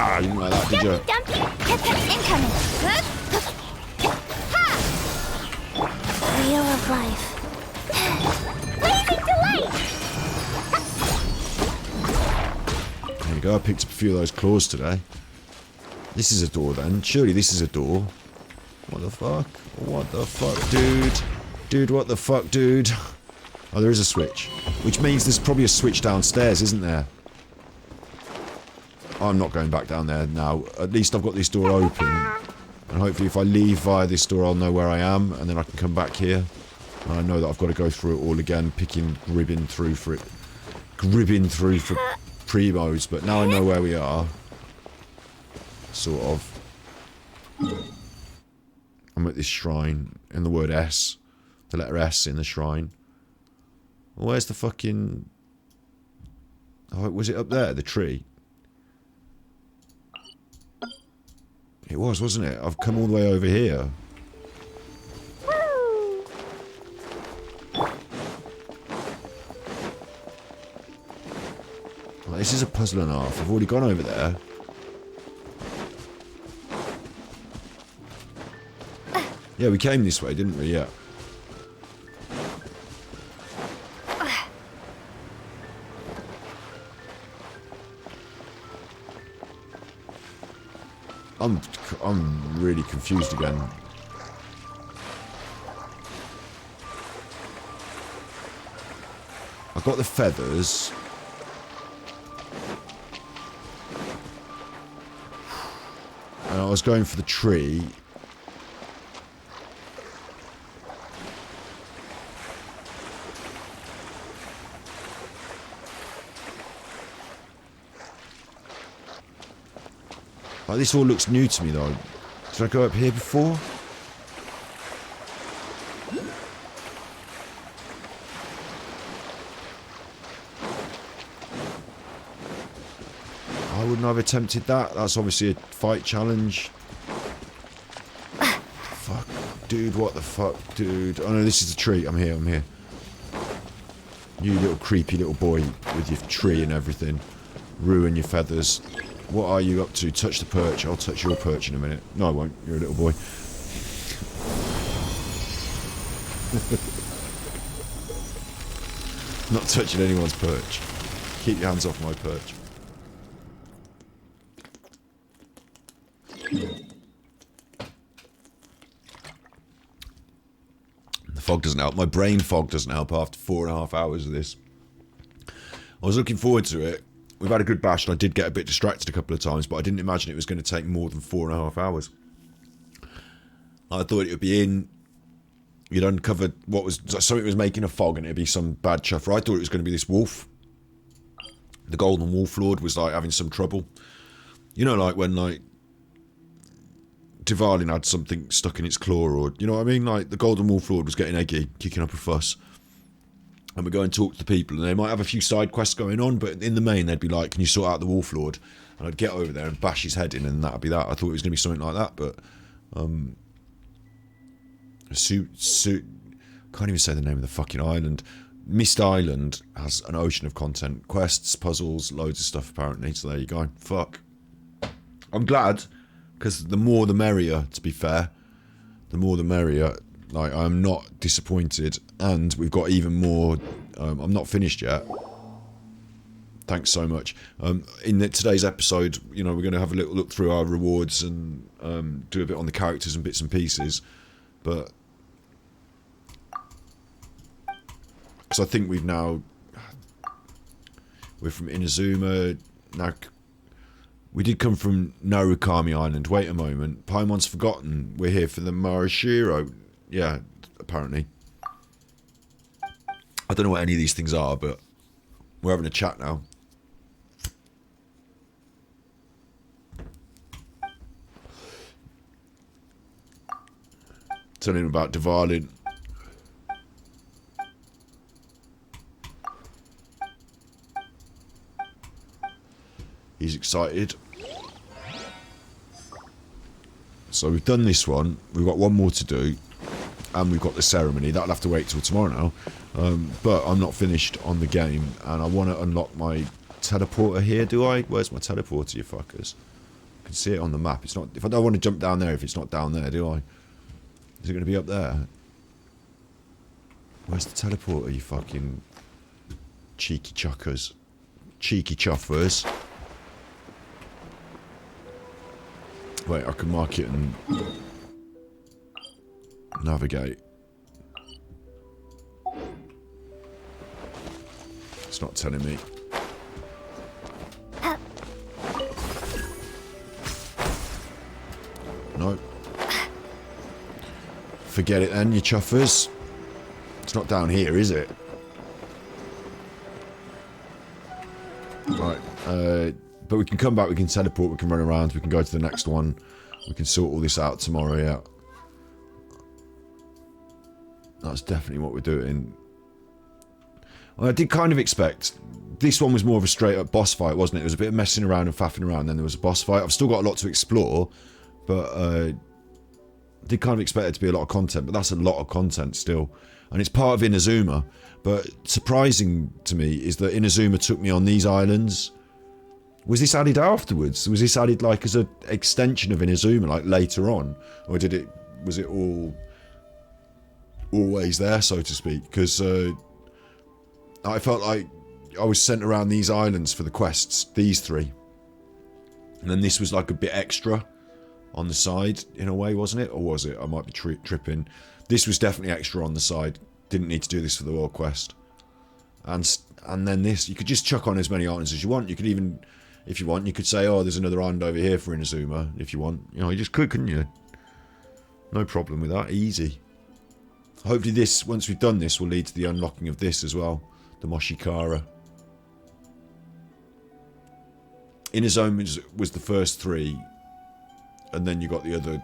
Ah, you didn't like that, did you?
Dumpy, incoming. Wheel of life. Blazing delight.
There you go, I picked up a few of those claws today. This is a door then. Surely this is a door. What the fuck? What the fuck, dude? Dude, what the fuck, dude? Oh, there is a switch. Which means there's probably a switch downstairs, isn't there? I'm not going back down there now. At least I've got this door open. And hopefully if I leave via this door, I'll know where I am. And then I can come back here. And I know that I've got to go through it all again. Gribbing through for primos. But now I know where we are. Sort of. I'm at this shrine. In the word S. The letter S in the shrine. Where's the fucking... Oh, was it up there? The tree? It was, wasn't it? I've come all the way over here. Well, this is a puzzle and a half. I've already gone over there. Yeah, we came this way, didn't we? Yeah. I'm really confused again. I got the feathers. And I was going for the tree. Like, this all looks new to me though. Did I go up here before? I wouldn't have attempted that. That's obviously a fight challenge. Fuck. Dude, what the fuck, dude? Oh no, this is the tree. I'm here, I'm here. You little creepy little boy with your tree and everything. Ruin your feathers. What are you up to? Touch the perch. I'll touch your perch in a minute. No, I won't. You're a little boy. Not touching anyone's perch. Keep your hands off my perch. The fog doesn't help. My brain fog doesn't help after 4.5 hours of this. I was looking forward to it. We've had a good bash, and I did get a bit distracted a couple of times, but I didn't imagine it was going to take more than 4.5 hours. I thought it would be in... You'd uncovered what was... Something was making a fog, and it'd be some bad chuffer. I thought it was going to be this wolf. The Golden Wolf Lord was, like, having some trouble. You know, like, when, like... Divalin had something stuck in its claw, or... You know what I mean? Like, the Golden Wolf Lord was getting eggy, kicking up a fuss. And we go and talk to the people, and they might have a few side quests going on, but in the main, they'd be like, can you sort out the Wolf Lord? And I'd get over there and bash his head in, and that'd be that. I thought it was going to be something like that, but... Can't even say the name of the fucking island. Mist Island has an ocean of content. Quests, puzzles, loads of stuff, apparently. So there you go. Fuck. I'm glad, because the more the merrier, to be fair. The more the merrier. Like, I'm not disappointed, and we've got even more. I'm not finished yet. Thanks so much. In today's episode, you know, we're going to have a little look through our rewards and do a bit on the characters and bits and pieces. But because I think we're from Inazuma. Now, we did come from Narukami Island. Wait a moment. Paimon's forgotten. We're here for the Marashiro. Yeah, apparently. I don't know what any of these things are, but we're having a chat now. Telling him about Divalin. He's excited. So we've done this one. We've got one more to do. And we've got the ceremony. That'll have to wait till tomorrow now. But I'm not finished on the game. And I want to unlock my teleporter here, do I? Where's my teleporter, you fuckers? I can see it on the map. It's not. If I don't want to jump down there, if it's not down there, do I? Is it going to be up there? Where's the teleporter, you fucking cheeky chuckers? Cheeky chuffers. Wait, I can mark it and navigate. It's not telling me. Nope. Forget it then, you chuffers. It's not down here, is it? Right. But we can come back, we can teleport, we can run around, we can go to the next one. We can sort all this out tomorrow, yeah. That's definitely what we're doing. I did kind of expect... This one was more of a straight-up boss fight, wasn't it? There was a bit of messing around and faffing around, then there was a boss fight. I've still got a lot to explore, but I did kind of expect it to be a lot of content, but that's a lot of content still. And it's part of Inazuma. But surprising to me is that Inazuma took me on these islands. Was this added afterwards? Was this added like as an extension of Inazuma, like later on? Or was it all always there, so to speak? Because I felt like I was sent around these islands for the quests, these three. And then this was like a bit extra on the side, in a way, wasn't it? Or was it? I might be tripping. This was definitely extra on the side. Didn't need to do this for the world quest. And then this, you could just chuck on as many islands as you want. You could even, if you want, you could say, oh, there's another island over here for Inazuma, if you want. You know, you just could, couldn't you? No problem with that. Easy. Hopefully this, once we've done this, will lead to the unlocking of this as well. The Moshikara. Inazuma was the first three. And then you got the other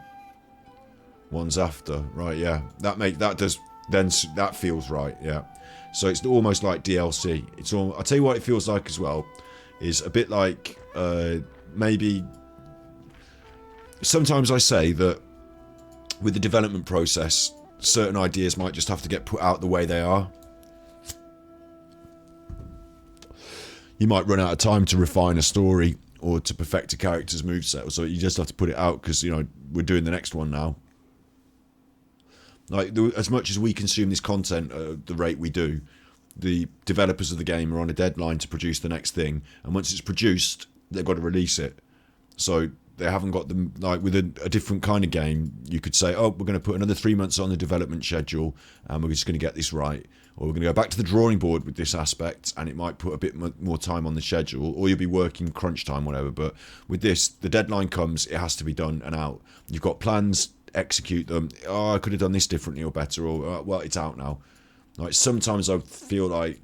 ones after. Right, yeah. That feels right, yeah. So it's almost like DLC. I'll tell you what it feels like as well. Is a bit like maybe... Sometimes I say that with the development process, certain ideas might just have to get put out the way they are. You might run out of time to refine a story or to perfect a character's moveset, so you just have to put it out because, you know, we're doing the next one now. Like, as much as we consume this content at the rate we do, the developers of the game are on a deadline to produce the next thing, and once it's produced, they've got to release it. So they haven't got them, like with a different kind of game, you could say, oh, we're going to put another 3 months on the development schedule, and we're just going to get this right. Or we're going to go back to the drawing board with this aspect, and it might put a bit more time on the schedule, or you'll be working crunch time, whatever. But with this, the deadline comes, it has to be done and out. You've got plans, execute them. Oh, I could have done this differently or better, or well, it's out now. Like, sometimes I feel like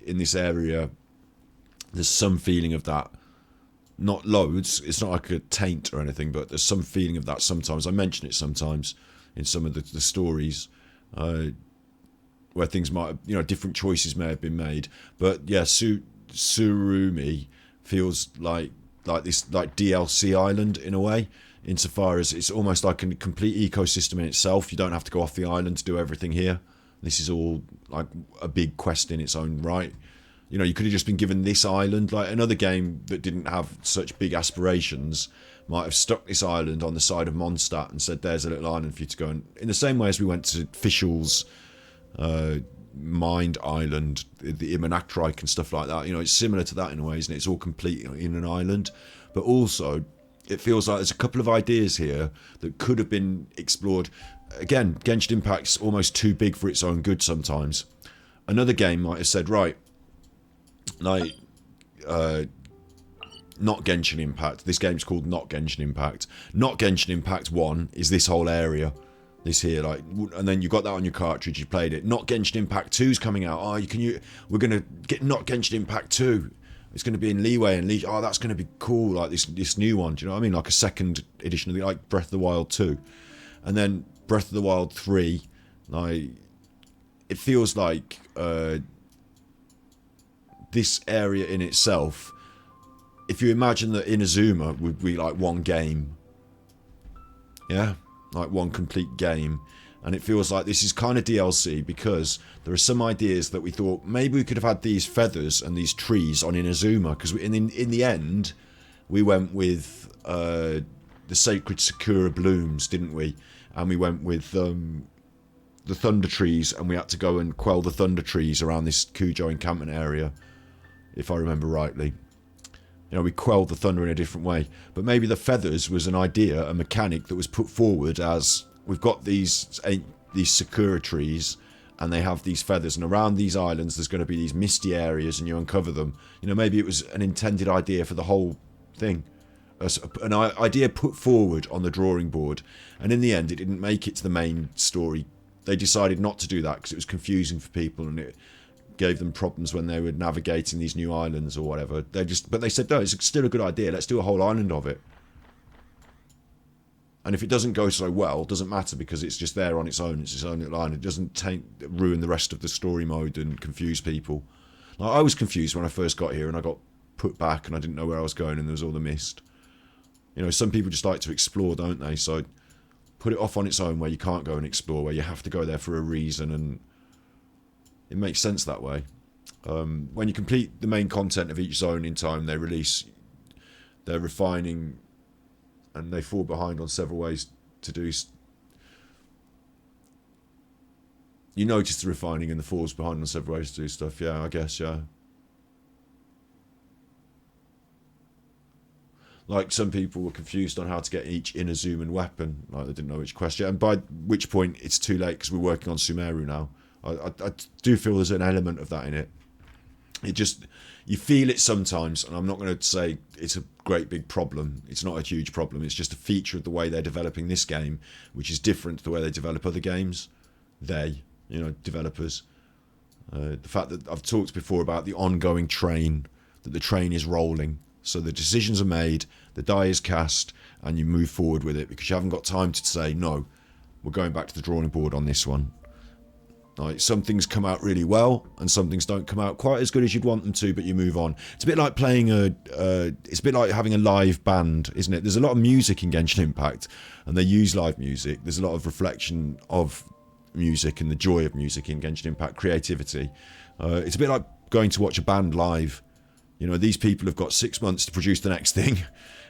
in this area there's some feeling of that. Not loads, it's not like a taint or anything, but there's some feeling of that sometimes. I mention it sometimes in some of the stories where things might have, you know, different choices may have been made. But yeah, Surumi feels like this like DLC island in a way, insofar as it's almost like a complete ecosystem in itself. You don't have to go off the island to do everything here. This is all like a big quest in its own right. You know, you could have just been given this island. Like another game that didn't have such big aspirations might have stuck this island on the side of Mondstadt and said, there's a little island for you to go. And in the same way as we went to Fischl's Mind Island, the Imanaktrike and stuff like that. You know, it's similar to that in a way, isn't it? It's all complete in an island. But also, it feels like there's a couple of ideas here that could have been explored. Again, Genshin Impact's almost too big for its own good sometimes. Another game might have said, right, like, not Genshin Impact. This game's called Not Genshin Impact. Not Genshin Impact 1 is this whole area. This here, like, and then you got that on your cartridge, you played it. Not Genshin Impact 2's coming out. Oh, we're going to get Not Genshin Impact 2. It's going to be in Leeway and Leash. Oh, that's going to be cool, like this new one. Do you know what I mean? Like a second edition of the, like Breath of the Wild 2. And then Breath of the Wild 3, like, it feels like this area in itself, if you imagine that Inazuma would be like one game, yeah, like one complete game, and it feels like this is kind of DLC because there are some ideas that we thought maybe we could have had these feathers and these trees on Inazuma, because in the end we went with the sacred Sakura blooms, didn't we? And we went with the thunder trees, and we had to go and quell the thunder trees around this Kujo encampment area, if I remember rightly. You know, we quelled the thunder in a different way. But maybe the feathers was an idea, a mechanic that was put forward as we've got these Sakura trees, and they have these feathers, and around these islands there's going to be these misty areas, and you uncover them. You know, maybe it was an intended idea for the whole thing. An idea put forward on the drawing board, and in the end it didn't make it to the main story. They decided not to do that because it was confusing for people, and it gave them problems when they were navigating these new islands or whatever. But they said, no, it's still a good idea. Let's do a whole island of it. And if it doesn't go so well, it doesn't matter, because it's just there on its own. It's its own little island. It doesn't ruin the rest of the story mode and confuse people. Like, I was confused when I first got here, and I got put back, and I didn't know where I was going, and there was all the mist. You know, some people just like to explore, don't they? So put it off on its own where you can't go and explore, where you have to go there for a reason, and it makes sense that way. When you complete the main content of each zone in time, they're refining, and they fall behind on several ways to do. You notice the refining and the falls behind on several ways to do stuff. Yeah, I guess, yeah. Like, some people were confused on how to get each Inazuman weapon. Like, they didn't know which quest yet. And by which point, it's too late, because we're working on Sumeru now. I do feel there's an element of that in it. It just, you feel it sometimes, and I'm not going to say it's a great big problem. It's not a huge problem. It's just a feature of the way they're developing this game, which is different to the way they develop other games. Developers. The fact that I've talked before about the ongoing train, that the train is rolling. So the decisions are made, the die is cast, and you move forward with it, because you haven't got time to say, no, we're going back to the drawing board on this one. Like, some things come out really well, and some things don't come out quite as good as you'd want them to, but you move on. It's a bit like playing it's a bit like having a live band, isn't it? There's a lot of music in Genshin Impact, and they use live music. There's a lot of reflection of music and the joy of music in Genshin Impact, creativity. It's a bit like going to watch a band live. You know, these people have got 6 months to produce the next thing,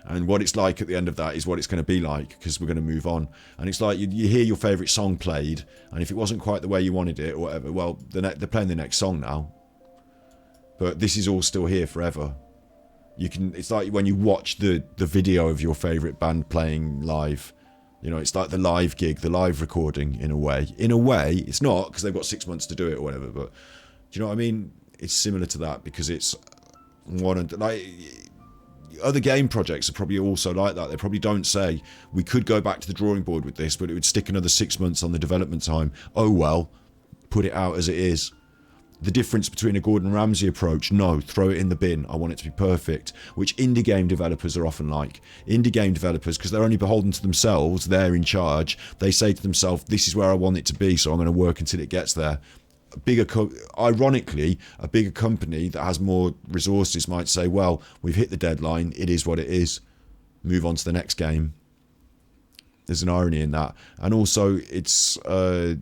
and what it's like at the end of that is what it's going to be like, because we're going to move on. And it's like you hear your favourite song played, and if it wasn't quite the way you wanted it or whatever, well, they're playing the next song now. But this is all still here forever. It's like when you watch the video of your favourite band playing live. You know, it's like the live gig, the live recording, in a way. In a way, it's not, because they've got 6 months to do it or whatever, but do you know what I mean? It's similar to that, because it's other game projects are probably also like that. They probably don't say, we could go back to the drawing board with this, but it would stick another 6 months on the development time. Oh well, put it out as it is. The difference between a Gordon Ramsay approach, no, throw it in the bin, I want it to be perfect, which indie game developers are often like. Indie game developers, because they're only beholden to themselves, they're in charge, they say to themselves, this is where I want it to be, so I'm going to work until it gets there. Ironically, a bigger company that has more resources might say, well, we've hit the deadline, it is what it is, move on to the next game. There's an irony in that. And also, it's a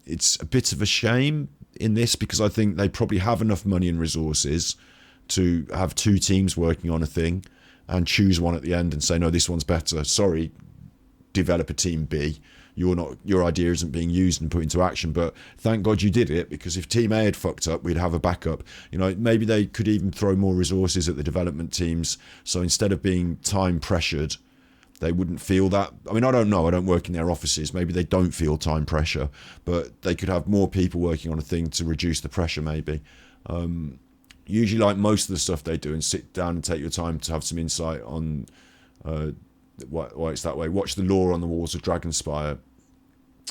bit of a shame in this, because I think they probably have enough money and resources to have two teams working on a thing and choose one at the end and say, no, this one's better. Sorry, developer team B. Your idea isn't being used and put into action, but thank God you did it, because if Team A had fucked up, we'd have a backup. You know, maybe they could even throw more resources at the development teams, so instead of being time pressured, they wouldn't feel that. I mean, I don't know, I don't work in their offices, maybe they don't feel time pressure, but they could have more people working on a thing to reduce the pressure, maybe. Usually, like most of the stuff they do, and sit down and take your time to have some insight on why it's that way. Watch the lore on the walls of Dragonspire.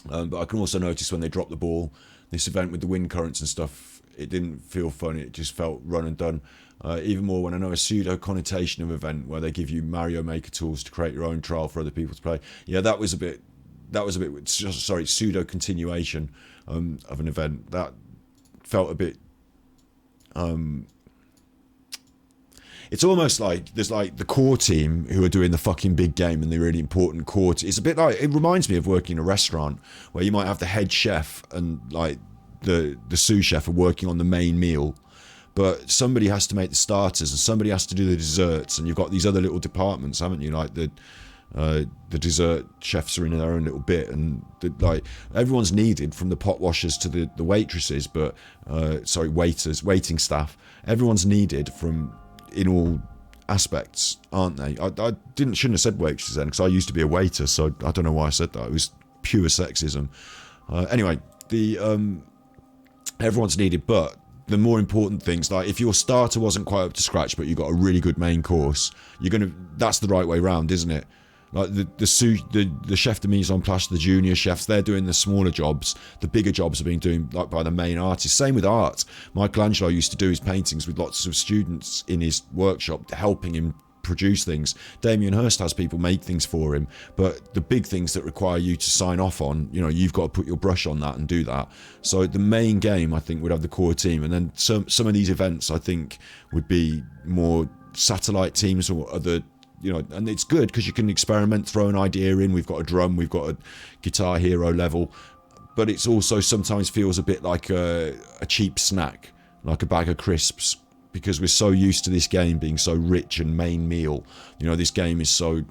But I can also notice when they drop the ball, this event with the wind currents and stuff, it didn't feel fun, it just felt run and done. Even more when I know a pseudo connotation of event where they give you Mario Maker tools to create your own trial for other people to play. Yeah, that was a bit pseudo continuation of an event. That felt a bit it's almost like there's like the core team who are doing the fucking big game and the really important core it's a bit like, it reminds me of working in a restaurant where you might have the head chef and like the sous chef are working on the main meal, but somebody has to make the starters and somebody has to do the desserts, and you've got these other little departments, haven't you? Like the dessert chefs are in their own little bit, and like everyone's needed, from the pot washers to the waitresses, but waiting staff. Everyone's needed in all aspects, aren't they? I shouldn't have said waitresses then, because I used to be a waiter, so I don't know why I said that. It was pure sexism. Anyway, everyone's needed, but the more important things, like if your starter wasn't quite up to scratch, but you got a really good main course, that's the right way round, isn't it? Like the chef de mise en place, the junior chefs, they're doing the smaller jobs. The bigger jobs are being doing like by the main artist. Same with art. Michelangelo used to do his paintings with lots of students in his workshop, helping him produce things. Damien Hirst has people make things for him, but the big things that require you to sign off on, you've got to put your brush on that and do that. So the main game, I think, would have the core team, and then some of these events, I think, would be more satellite teams or other, and it's good because you can experiment, throw an idea in. We've got a drum, we've got a Guitar Hero level, but it's also sometimes feels a bit like a cheap snack, like a bag of crisps, because we're so used to this game being so rich and main meal. This game is so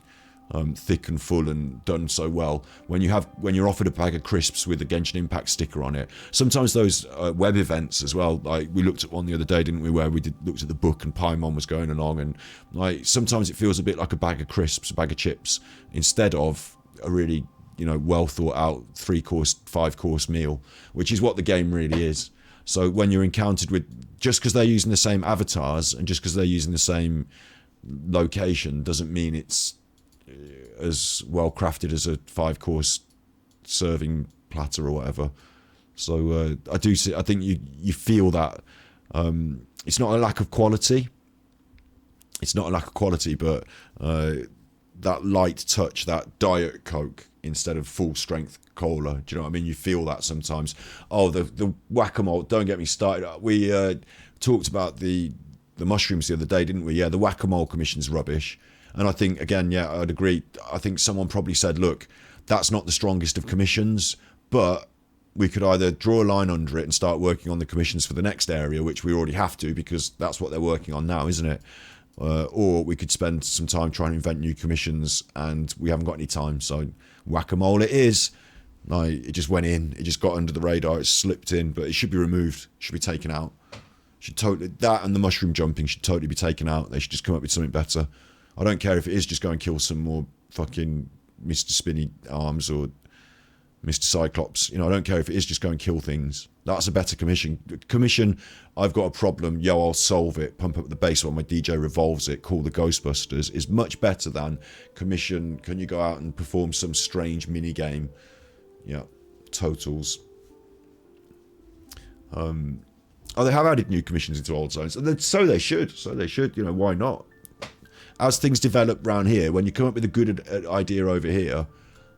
thick and full and done so well. When you're offered a bag of crisps with a Genshin Impact sticker on it, sometimes those web events as well. Like we looked at one the other day, didn't we, where we looked at the book and Paimon was going along, and like sometimes it feels a bit like a bag of crisps, a bag of chips, instead of a really well thought out 3-course, 5-course meal, which is what the game really is. So when you're encountered with, just because they're using the same avatars and just because they're using the same location doesn't mean it's as well crafted as a 5-course serving platter or whatever. So I think you feel that it's not a lack of quality. It's not a lack of quality, but that light touch, that Diet Coke instead of full strength cola. Do you know what I mean? You feel that sometimes. Oh, the whack-a-mole, don't get me started. We talked about the mushrooms the other day, didn't we? Yeah, the whack-a-mole commission's rubbish. And I think, again, yeah, I'd agree. I think someone probably said, look, that's not the strongest of commissions, but we could either draw a line under it and start working on the commissions for the next area, which we already have to because that's what they're working on now, isn't it? Or we could spend some time trying to invent new commissions, and we haven't got any time, so whack-a-mole it is. Like, it just went in, it just got under the radar, it slipped in, but it should be removed, it should be taken out. That and the mushroom jumping should totally be taken out. They should just come up with something better. I don't care if it is just go and kill some more fucking Mr. Spinny Arms or Mr. Cyclops. I don't care if it is just go and kill things. That's a better commission. Commission, I've got a problem, I'll solve it, pump up the bass while my DJ revolves it, call the Ghostbusters, is much better than commission, can you go out and perform some strange mini game? Yeah, totals. They have added new commissions into old zones, and so they should. Why not? As things develop around here, when you come up with a good idea over here,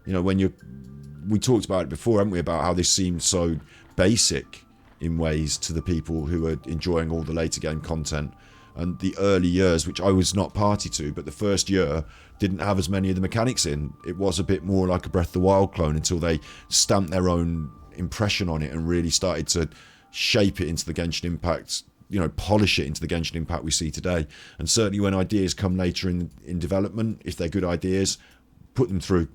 we talked about it before, haven't we, about how this seemed so basic in ways to the people who are enjoying all the later game content. And the early years, which I was not party to, but the first year didn't have as many of the mechanics in. It was a bit more like a Breath of the Wild clone until they stamped their own impression on it and really started to shape it into the Genshin Impact, polish it into the Genshin Impact we see today. And certainly when ideas come later in development, if they're good ideas, put them through.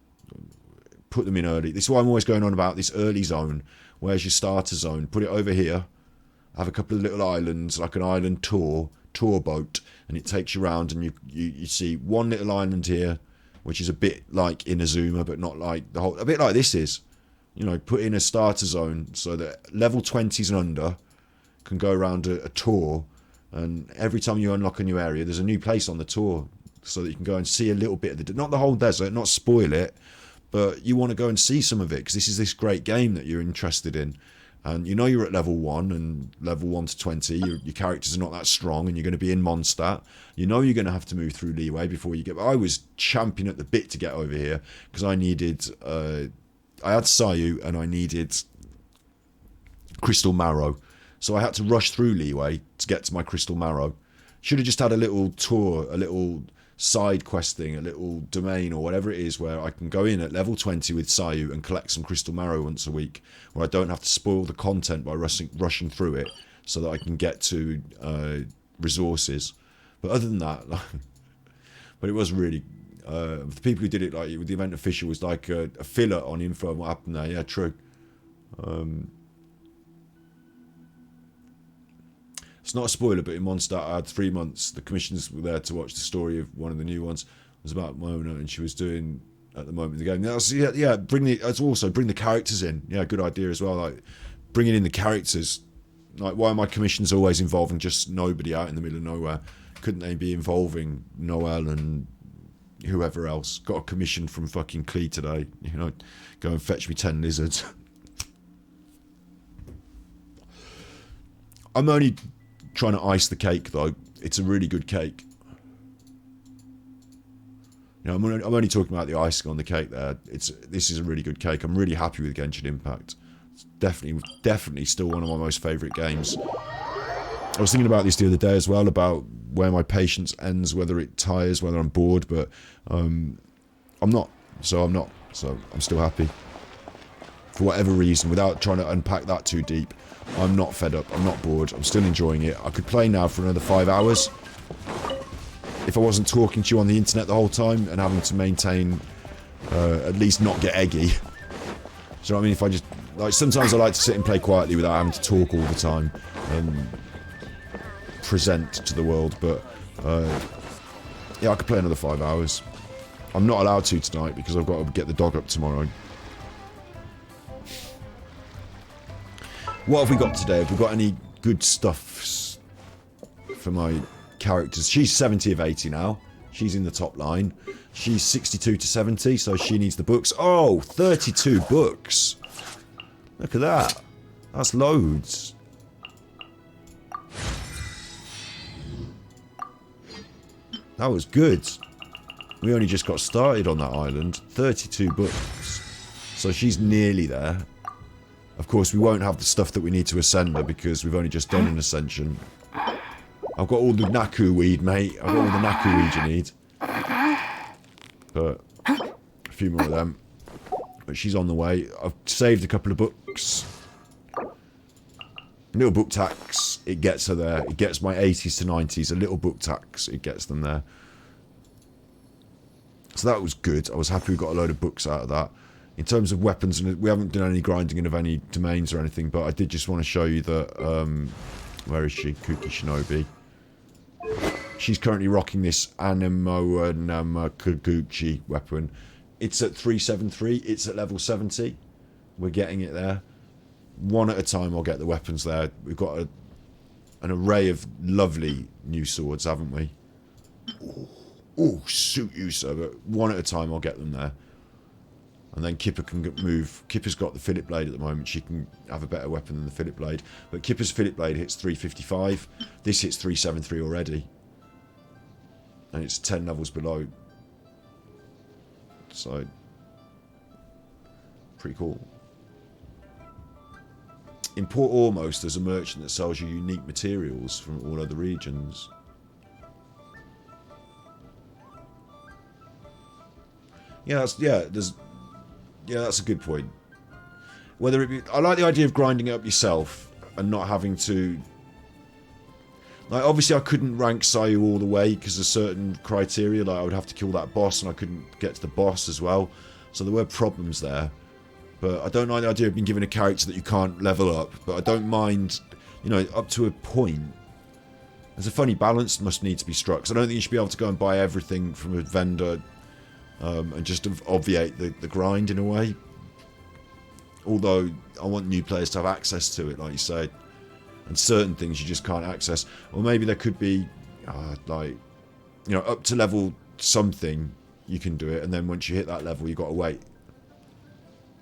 Put them in early. This is why I'm always going on about this early zone. Where's your starter zone? Put it over here. Have a couple of little islands, like an island tour boat, and it takes you around, and you see one little island here, which is a bit like Inazuma, but not like the whole. A bit like this is. Put in a starter zone so that level 20s and under can go around a tour, and every time you unlock a new area, there's a new place on the tour, so that you can go and see a little bit of not the whole desert, not spoil it. But you want to go and see some of it because this is this great game that you're interested in. And you're at level 1 and level 1 to 20. Your characters are not that strong and you're going to be in Mondstadt. You're going to have to move through Leeway before you get... I was champing at the bit to get over here because I needed... I had Sayu and I needed Crystal Marrow. So I had to rush through Leeway to get to my Crystal Marrow. Should have just had a little tour, a little... side quest thing, a little domain or whatever it is where I can go in at level 20 with Sayu and collect some Crystal Marrow once a week, where I don't have to spoil the content by rushing through it. so that I can get to resources. But other than that, like, but it was really the people who did it, like with the event official, was like a filler on info on what happened there. Yeah, true. It's not a spoiler, but in Mondstadt I had 3 months. The commissioners were there to watch the story of one of the new ones. It was about Mona, and she was doing at the moment in the game. That's, yeah. Bring the characters in. Yeah, good idea as well. Like bringing in the characters. Like, why are my commissions always involving just nobody out in the middle of nowhere? Couldn't they be involving Noel and whoever else? Got a commission from fucking Clee today. You know, go and fetch me 10 lizards. I'm only trying to ice the cake though. It's a really good cake. You know, I'm only talking about the icing on the cake there. This is a really good cake. I'm really happy with Genshin Impact. It's definitely still one of my most favourite games. I was thinking about this the other day as well, about where my patience ends, whether it tires, whether I'm bored, but I'm not. So I'm still happy. For whatever reason, without trying to unpack that too deep, I'm not fed up, I'm not bored, I'm still enjoying it. I could play now for another 5 hours. If I wasn't talking to you on the internet the whole time and having to maintain, at least not get eggy. Do you know what I mean? If I just, like, sometimes I like to sit and play quietly without having to talk all the time and present to the world, but yeah, I could play another 5 hours. I'm not allowed to tonight because I've got to get the dog up tomorrow. What have we got today? Have we got any good stuff for my characters? She's 70 of 80 now. She's in the top line. She's 62 to 70, so she needs the books. Oh, 32 books. Look at that. That's loads. That was good. We only just got started on that island. 32 books. So she's nearly there. Of course, we won't have the stuff that we need to ascend her because we've only just done an ascension. I've got all the Naku weed, mate. I've got all the Naku weed you need. But a few more of them. But she's on the way. I've saved a couple of books. Little book tax, it gets her there. It gets my 80s to 90s. A little book tax, it gets them there. So that was good. I was happy we got a load of books out of that. In terms of weapons, and we haven't done any grinding of any domains or anything, but I did just want to show you that, where is she? Kuki Shinobi. She's currently rocking this Anemo Namakuguchi weapon. It's at 373, it's at level 70. We're getting it there. One at a time I'll get the weapons there. We've got an array of lovely new swords, haven't we? Oh, suit you, sir, but one at a time I'll get them there. And then Kipper can move. Kipper's got the fillet blade at the moment. She can have a better weapon than the fillet blade. But Kipper's fillet blade hits 355. This hits 373 already. And it's 10 levels below. So, pretty cool. In Port Ormos, there's a merchant that sells you unique materials from all other regions. Yeah, that's a good point. Whether it be, I like the idea of grinding it up yourself and not having to. Like, obviously, I couldn't rank Sayu all the way because of certain criteria. Like, I would have to kill that boss, and I couldn't get to the boss as well. So there were problems there. But I don't like the idea of being given a character that you can't level up. But I don't mind, you know, up to a point. There's a funny balance must need to be struck. So I don't think you should be able to go and buy everything from a vendor. And just obviate the grind in a way. Although I want new players to have access to it, like you said. And certain things you just can't access. Or maybe there could be, like, you know, up to level something you can do it. And then once you hit that level, you've got to wait.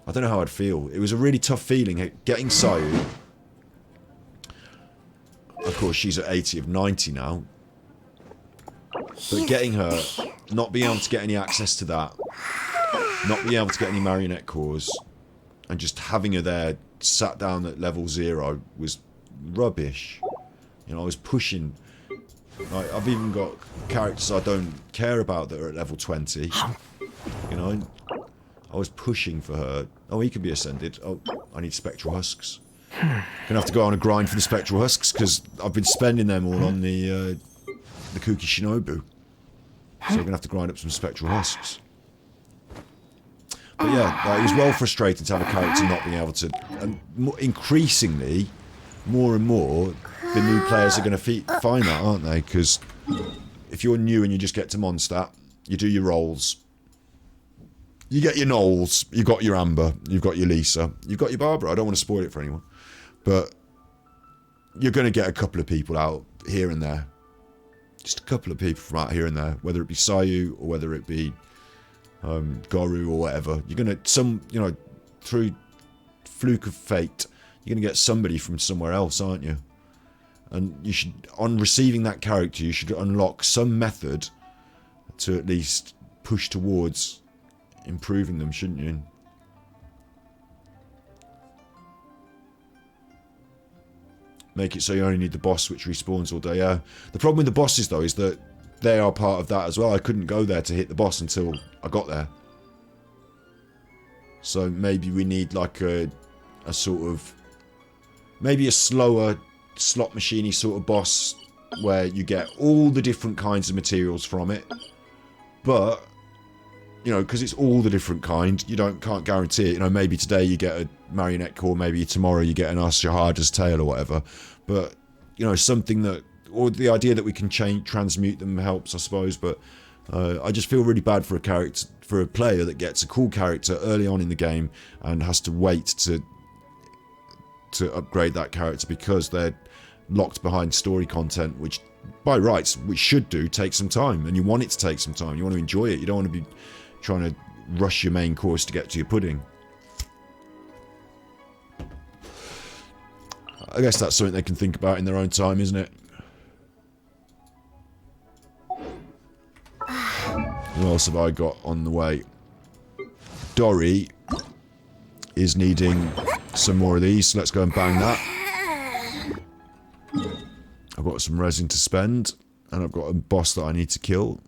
I don't know how I'd feel. It was a really tough feeling getting Sayu. Of course, she's at 80 of 90 now. But getting her, not being able to get any access to that, not being able to get any marionette cores, and just having her there, sat down at level 0, was rubbish. You know, I was pushing. Like, I've even got characters I don't care about that are at level 20. You know, I was pushing for her. Oh, he can be ascended. Oh, I need spectral husks. Gonna have to go on a grind for the spectral husks because I've been spending them all on the Kuki Shinobu. So we're gonna have to grind up some spectral husks. But yeah, like, it was well frustrating to have a character not being able to. And increasingly, more and more, the new players are going to find that, aren't they? Because if you're new and you just get to Mondstadt, you do your rolls. You get your Knowles, you've got your Amber, you've got your Lisa, you've got your Barbara. I don't want to spoil it for anyone. But you're going to get a couple of people out here and there. Just a couple of people from out here and there. Whether it be Sayu or whether it be Goru or whatever. You're going to, through fluke of fate, you're going to get somebody from somewhere else, aren't you? And you should, on receiving that character, you should unlock some method to at least push towards improving them, shouldn't you? Make it so you only need the boss which respawns all day. Yeah. The problem with the bosses though is that they are part of that as well. I couldn't go there to hit the boss until I got there. So maybe we need like a sort of, maybe a slower slot machiney sort of boss where you get all the different kinds of materials from it. But because it's all the different kind, you can't guarantee it. Maybe today you get a marionette core, maybe tomorrow you get an Ashahada's tail or whatever. But something that, or the idea that we can transmute them helps, I suppose. But I just feel really bad for a player that gets a cool character early on in the game and has to wait to upgrade that character because they're locked behind story content, which by rights, which should take some time, and you want it to take some time. You want to enjoy it. You don't want to be trying to rush your main course to get to your pudding. I guess that's something they can think about in their own time, isn't it? What else have I got on the way? Dory is needing some more of these, so let's go and bang that. I've got some resin to spend, and I've got a boss that I need to kill.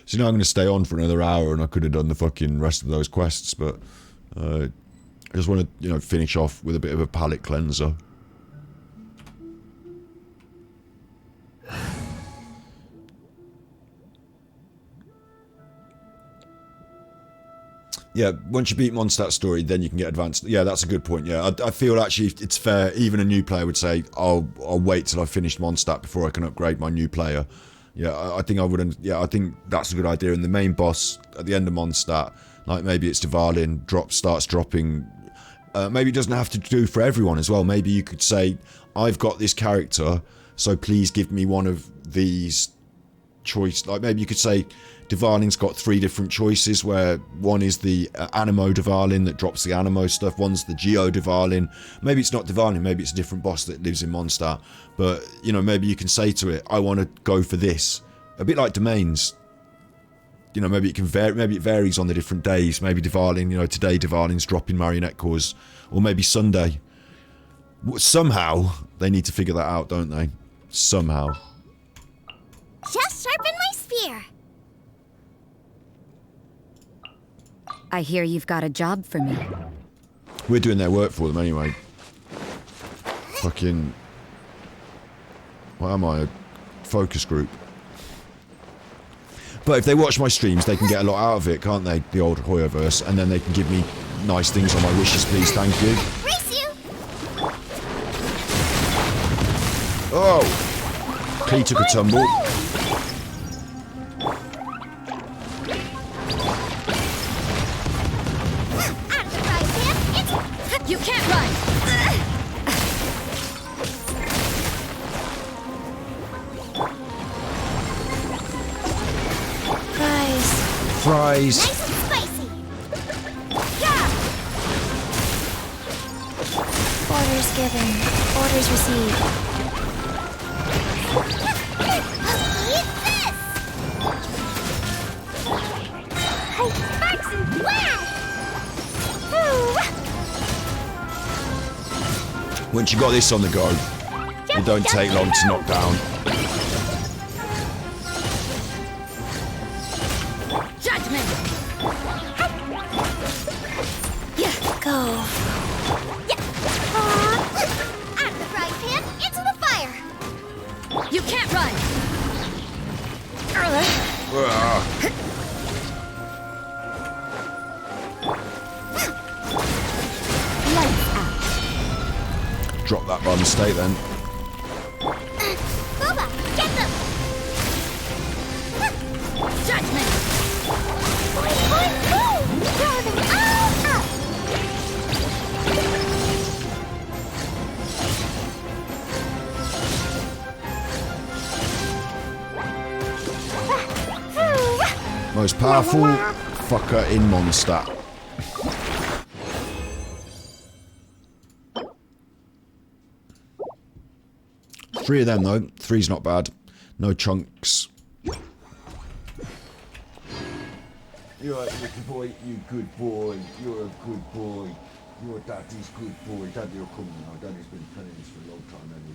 So now I'm going to stay on for another hour, and I could have done the fucking rest of those quests, but I just want to, finish off with a bit of a palate cleanser. Yeah, once you beat Mondstadt story, then you can get advanced. Yeah, that's a good point. Yeah, I feel actually it's fair. Even a new player would say, I'll wait till I've finished Mondstadt before I can upgrade my new player. Yeah, I think I wouldn't. Yeah, I think that's a good idea. And the main boss at the end of Mondstadt, like maybe it's Dvalin, starts dropping. Maybe it doesn't have to do for everyone as well. Maybe you could say, I've got this character, so please give me one of these choice. Like maybe you could say, Dvalin's got 3 different choices, where one is the Animo Dvalin that drops the Animo stuff, one's the Geo Dvalin. Maybe it's not Dvalin, maybe it's a different boss that lives in Mondstadt. But, maybe you can say to it, I want to go for this. A bit like domains. Maybe it can vary, maybe it varies on the different days. Maybe Dvalin, today Dvalin's dropping marionette cores. Or maybe Sunday. Somehow, they need to figure that out, don't they? Somehow.
Just sharpen my spear.
I hear you've got a job for me.
We're doing their work for them anyway. Fucking... What am I? A focus group. But if they watch my streams, they can get a lot out of it, can't they? The old Hoyoverse. And then they can give me nice things on my wishes, please, thank you.
Race you.
Oh! Klee took a tumble.
You can't run!
Fries.
Nice and spicy! Yeah! Orders given. Orders received. Eat this! Hey, sparks and blast!
Once you got this on the go, it don't take long to knock down.
Judgment! run!
Drop that by mistake then.
Booba, get them! Judgment! Boing, boing, boom! Throw them all up!
Most powerful fucker in Mondstadt. Three of them though. Three's not bad. No chunks. You're a good boy. You good boy. You're a good boy. You're daddy's good boy. Daddy will come now. Daddy's been planning this for a long time, hasn't he?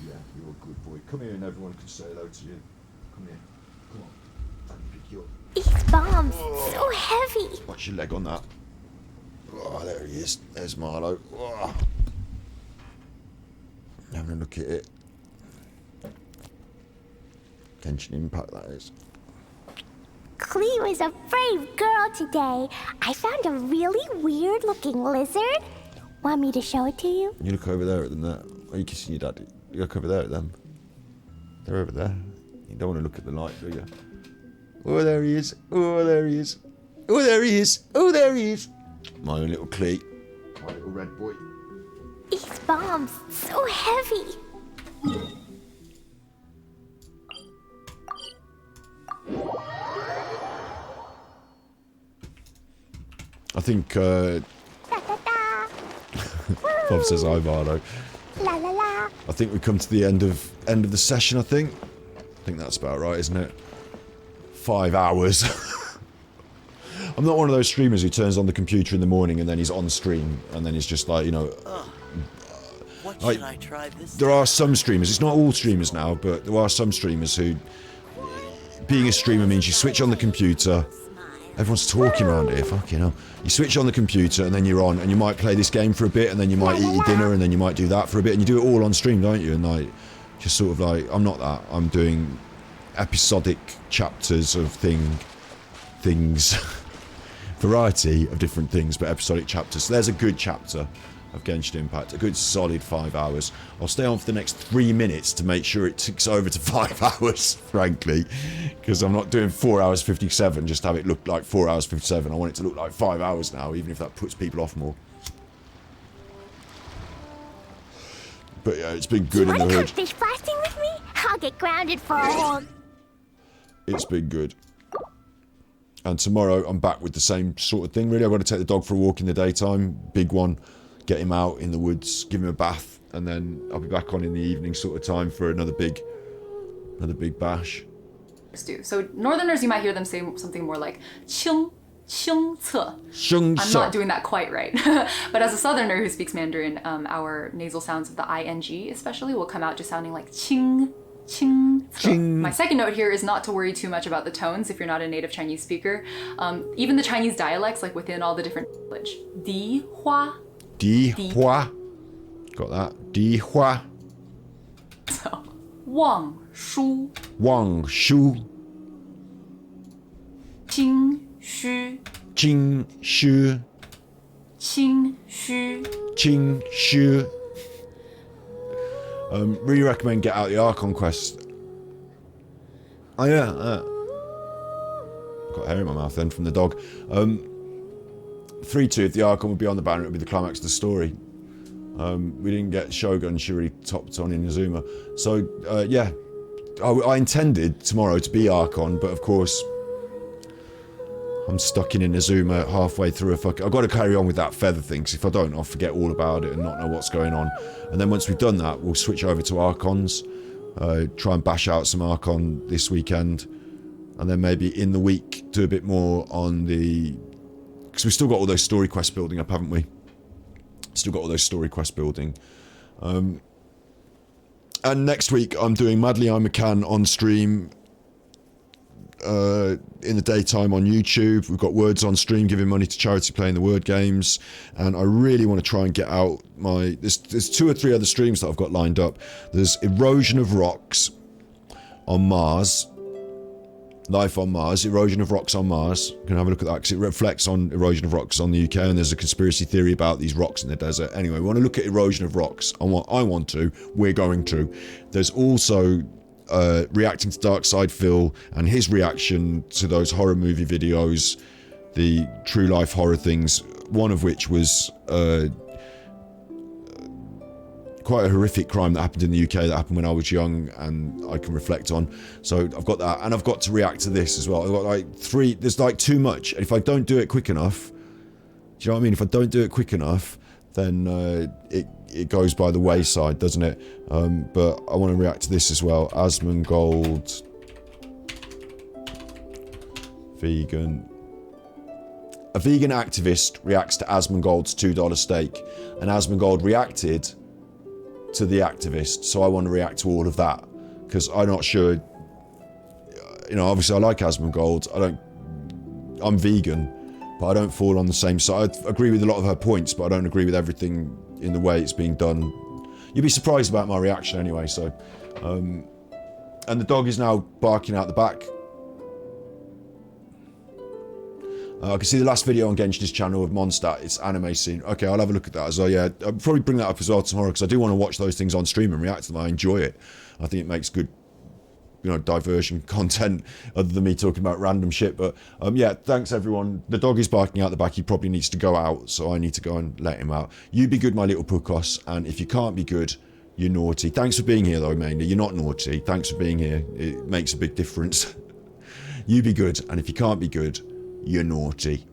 Yeah, you're a good boy. Come here and everyone can say hello to you. Come here. Come on. Daddy pick you up.
These bombs, so heavy.
Watch your leg on that. Oh, there he is. There's Marlo. Oh. Having a look at it. Genshin Impact, that is.
Clee was a brave girl today. I found a really weird-looking lizard. Want me to show it to you?
You look over there at them there. Are you kissing your daddy? You look over there at them. They're over there. You don't want to look at the light, do you? Oh, there he is. Oh, there he is. Oh, there he is. Oh, there he is. My own little Clee. My little red boy.
These bombs, so heavy.
I think, Bob says hi, Bardo.
La la la.
I think we've come to the end of the session, I think. I think that's about right, isn't it? 5 hours. I'm not one of those streamers who turns on the computer in the morning and then he's on stream and then he's just like, you know...
What should I try this
There are some streamers, it's not all streamers now, but there are some streamers who... Being a streamer means you switch on the computer... Everyone's talking around here, fucking hell. You switch on the computer and then you're on and you might play this game for a bit and then you might eat your dinner and then you might do that for a bit and you do it all on stream, don't you? And like, just sort of like, I'm not that. I'm doing episodic chapters of things. Variety of different things, but episodic chapters. So there's a good chapter of Genshin Impact. A good solid 5 hours. I'll stay on for the next 3 minutes to make sure it ticks over to 5 hours, frankly. Because I'm not doing 4 hours 57 just to have it look like 4 hours 57. I want it to look like 5 hours now, even if that puts people off more. But yeah, it's been good in the hood.
Fish blasting with me? I'll get grounded for a whole...
It's been good. And tomorrow I'm back with the same sort of thing, really. I've got to take the dog for a walk in the daytime. Big one. Get him out in the woods, give him a bath, and then I'll be back on in the evening sort of time for another big bash.
So Northerners, you might hear them say something more like "chung chung ce." I'm not doing that quite right. But as a Southerner who speaks Mandarin, our nasal sounds of the ing especially will come out just sounding like "ching ching ce." My second note here is not to worry too much about the tones if you're not a native Chinese speaker. Even the Chinese dialects, like within all the different language, di hua.
Di hua. Got that. Di hua.
So, Wang Shu.
Wang Shu.
Jing Xu.
Jing Shu.
Qing Xu.
Qing Shu. Really recommend get out the Archon quest. Oh yeah. Got hair in my mouth then from the dog. 3-2, if the Archon would be on the banner, it would be the climax of the story. We didn't get Shogun Shuri topped on in Inazuma. So, yeah. I intended tomorrow to be Archon, but of course, I'm stuck in Inazuma halfway through I've got to carry on with that feather thing, because if I don't, I'll forget all about it and not know what's going on. And then once we've done that, we'll switch over to Archons, try and bash out some Archon this weekend, and then maybe in the week do a bit more on the... Because we've still got all those story quests building up, haven't we? Still got all those story quests building. And next week, I'm doing Madly I McCann on stream in the daytime on YouTube. We've got Words on stream, giving money to charity, playing the word games. And I really want to try and get out my... There's 2 or 3 other streams that I've got lined up. There's Erosion of Rocks, on Mars. Life on Mars, erosion of rocks on Mars. You can have a look at that because it reflects on erosion of rocks on the UK, and there's a conspiracy theory about these rocks in the desert. Anyway, we want to look at erosion of rocks. We're going to. There's also reacting to Dark Side Phil and his reaction to those horror movie videos, the true life horror things, one of which was quite a horrific crime that happened in the UK that happened when I was young and I can reflect on. So I've got that, and I've got to react to this as well. I've got like 3, there's like too much, and if I don't do it quick enough, do you know what I mean? If I don't do it quick enough, then it goes by the wayside, doesn't it? But I want to react to this as well. Asmongold, vegan. A vegan activist reacts to Asmongold's $2 steak, and Asmongold reacted to the activist, so I want to react to all of that because I'm not sure. You know, obviously I like Asmongold. I'm vegan, but I don't fall on the same side. I agree with a lot of her points, but I don't agree with everything in the way it's being done. You'd be surprised about my reaction anyway. So, and the dog is now barking out the back. I can see the last video on Genshin's channel of Mondstadt. It's anime scene. Okay, I'll have a look at that as well. Yeah, I'll probably bring that up as well tomorrow because I do want to watch those things on stream and react to them. I enjoy it. I think it makes good, you know, diversion content other than me talking about random shit. But yeah, thanks everyone. The dog is barking out the back. He probably needs to go out, so I need to go and let him out. You be good, my little Pukos, and if you can't be good, you're naughty. Thanks for being here though, mainly. You're not naughty. Thanks for being here. It makes a big difference. You be good, and if you can't be good, you're naughty.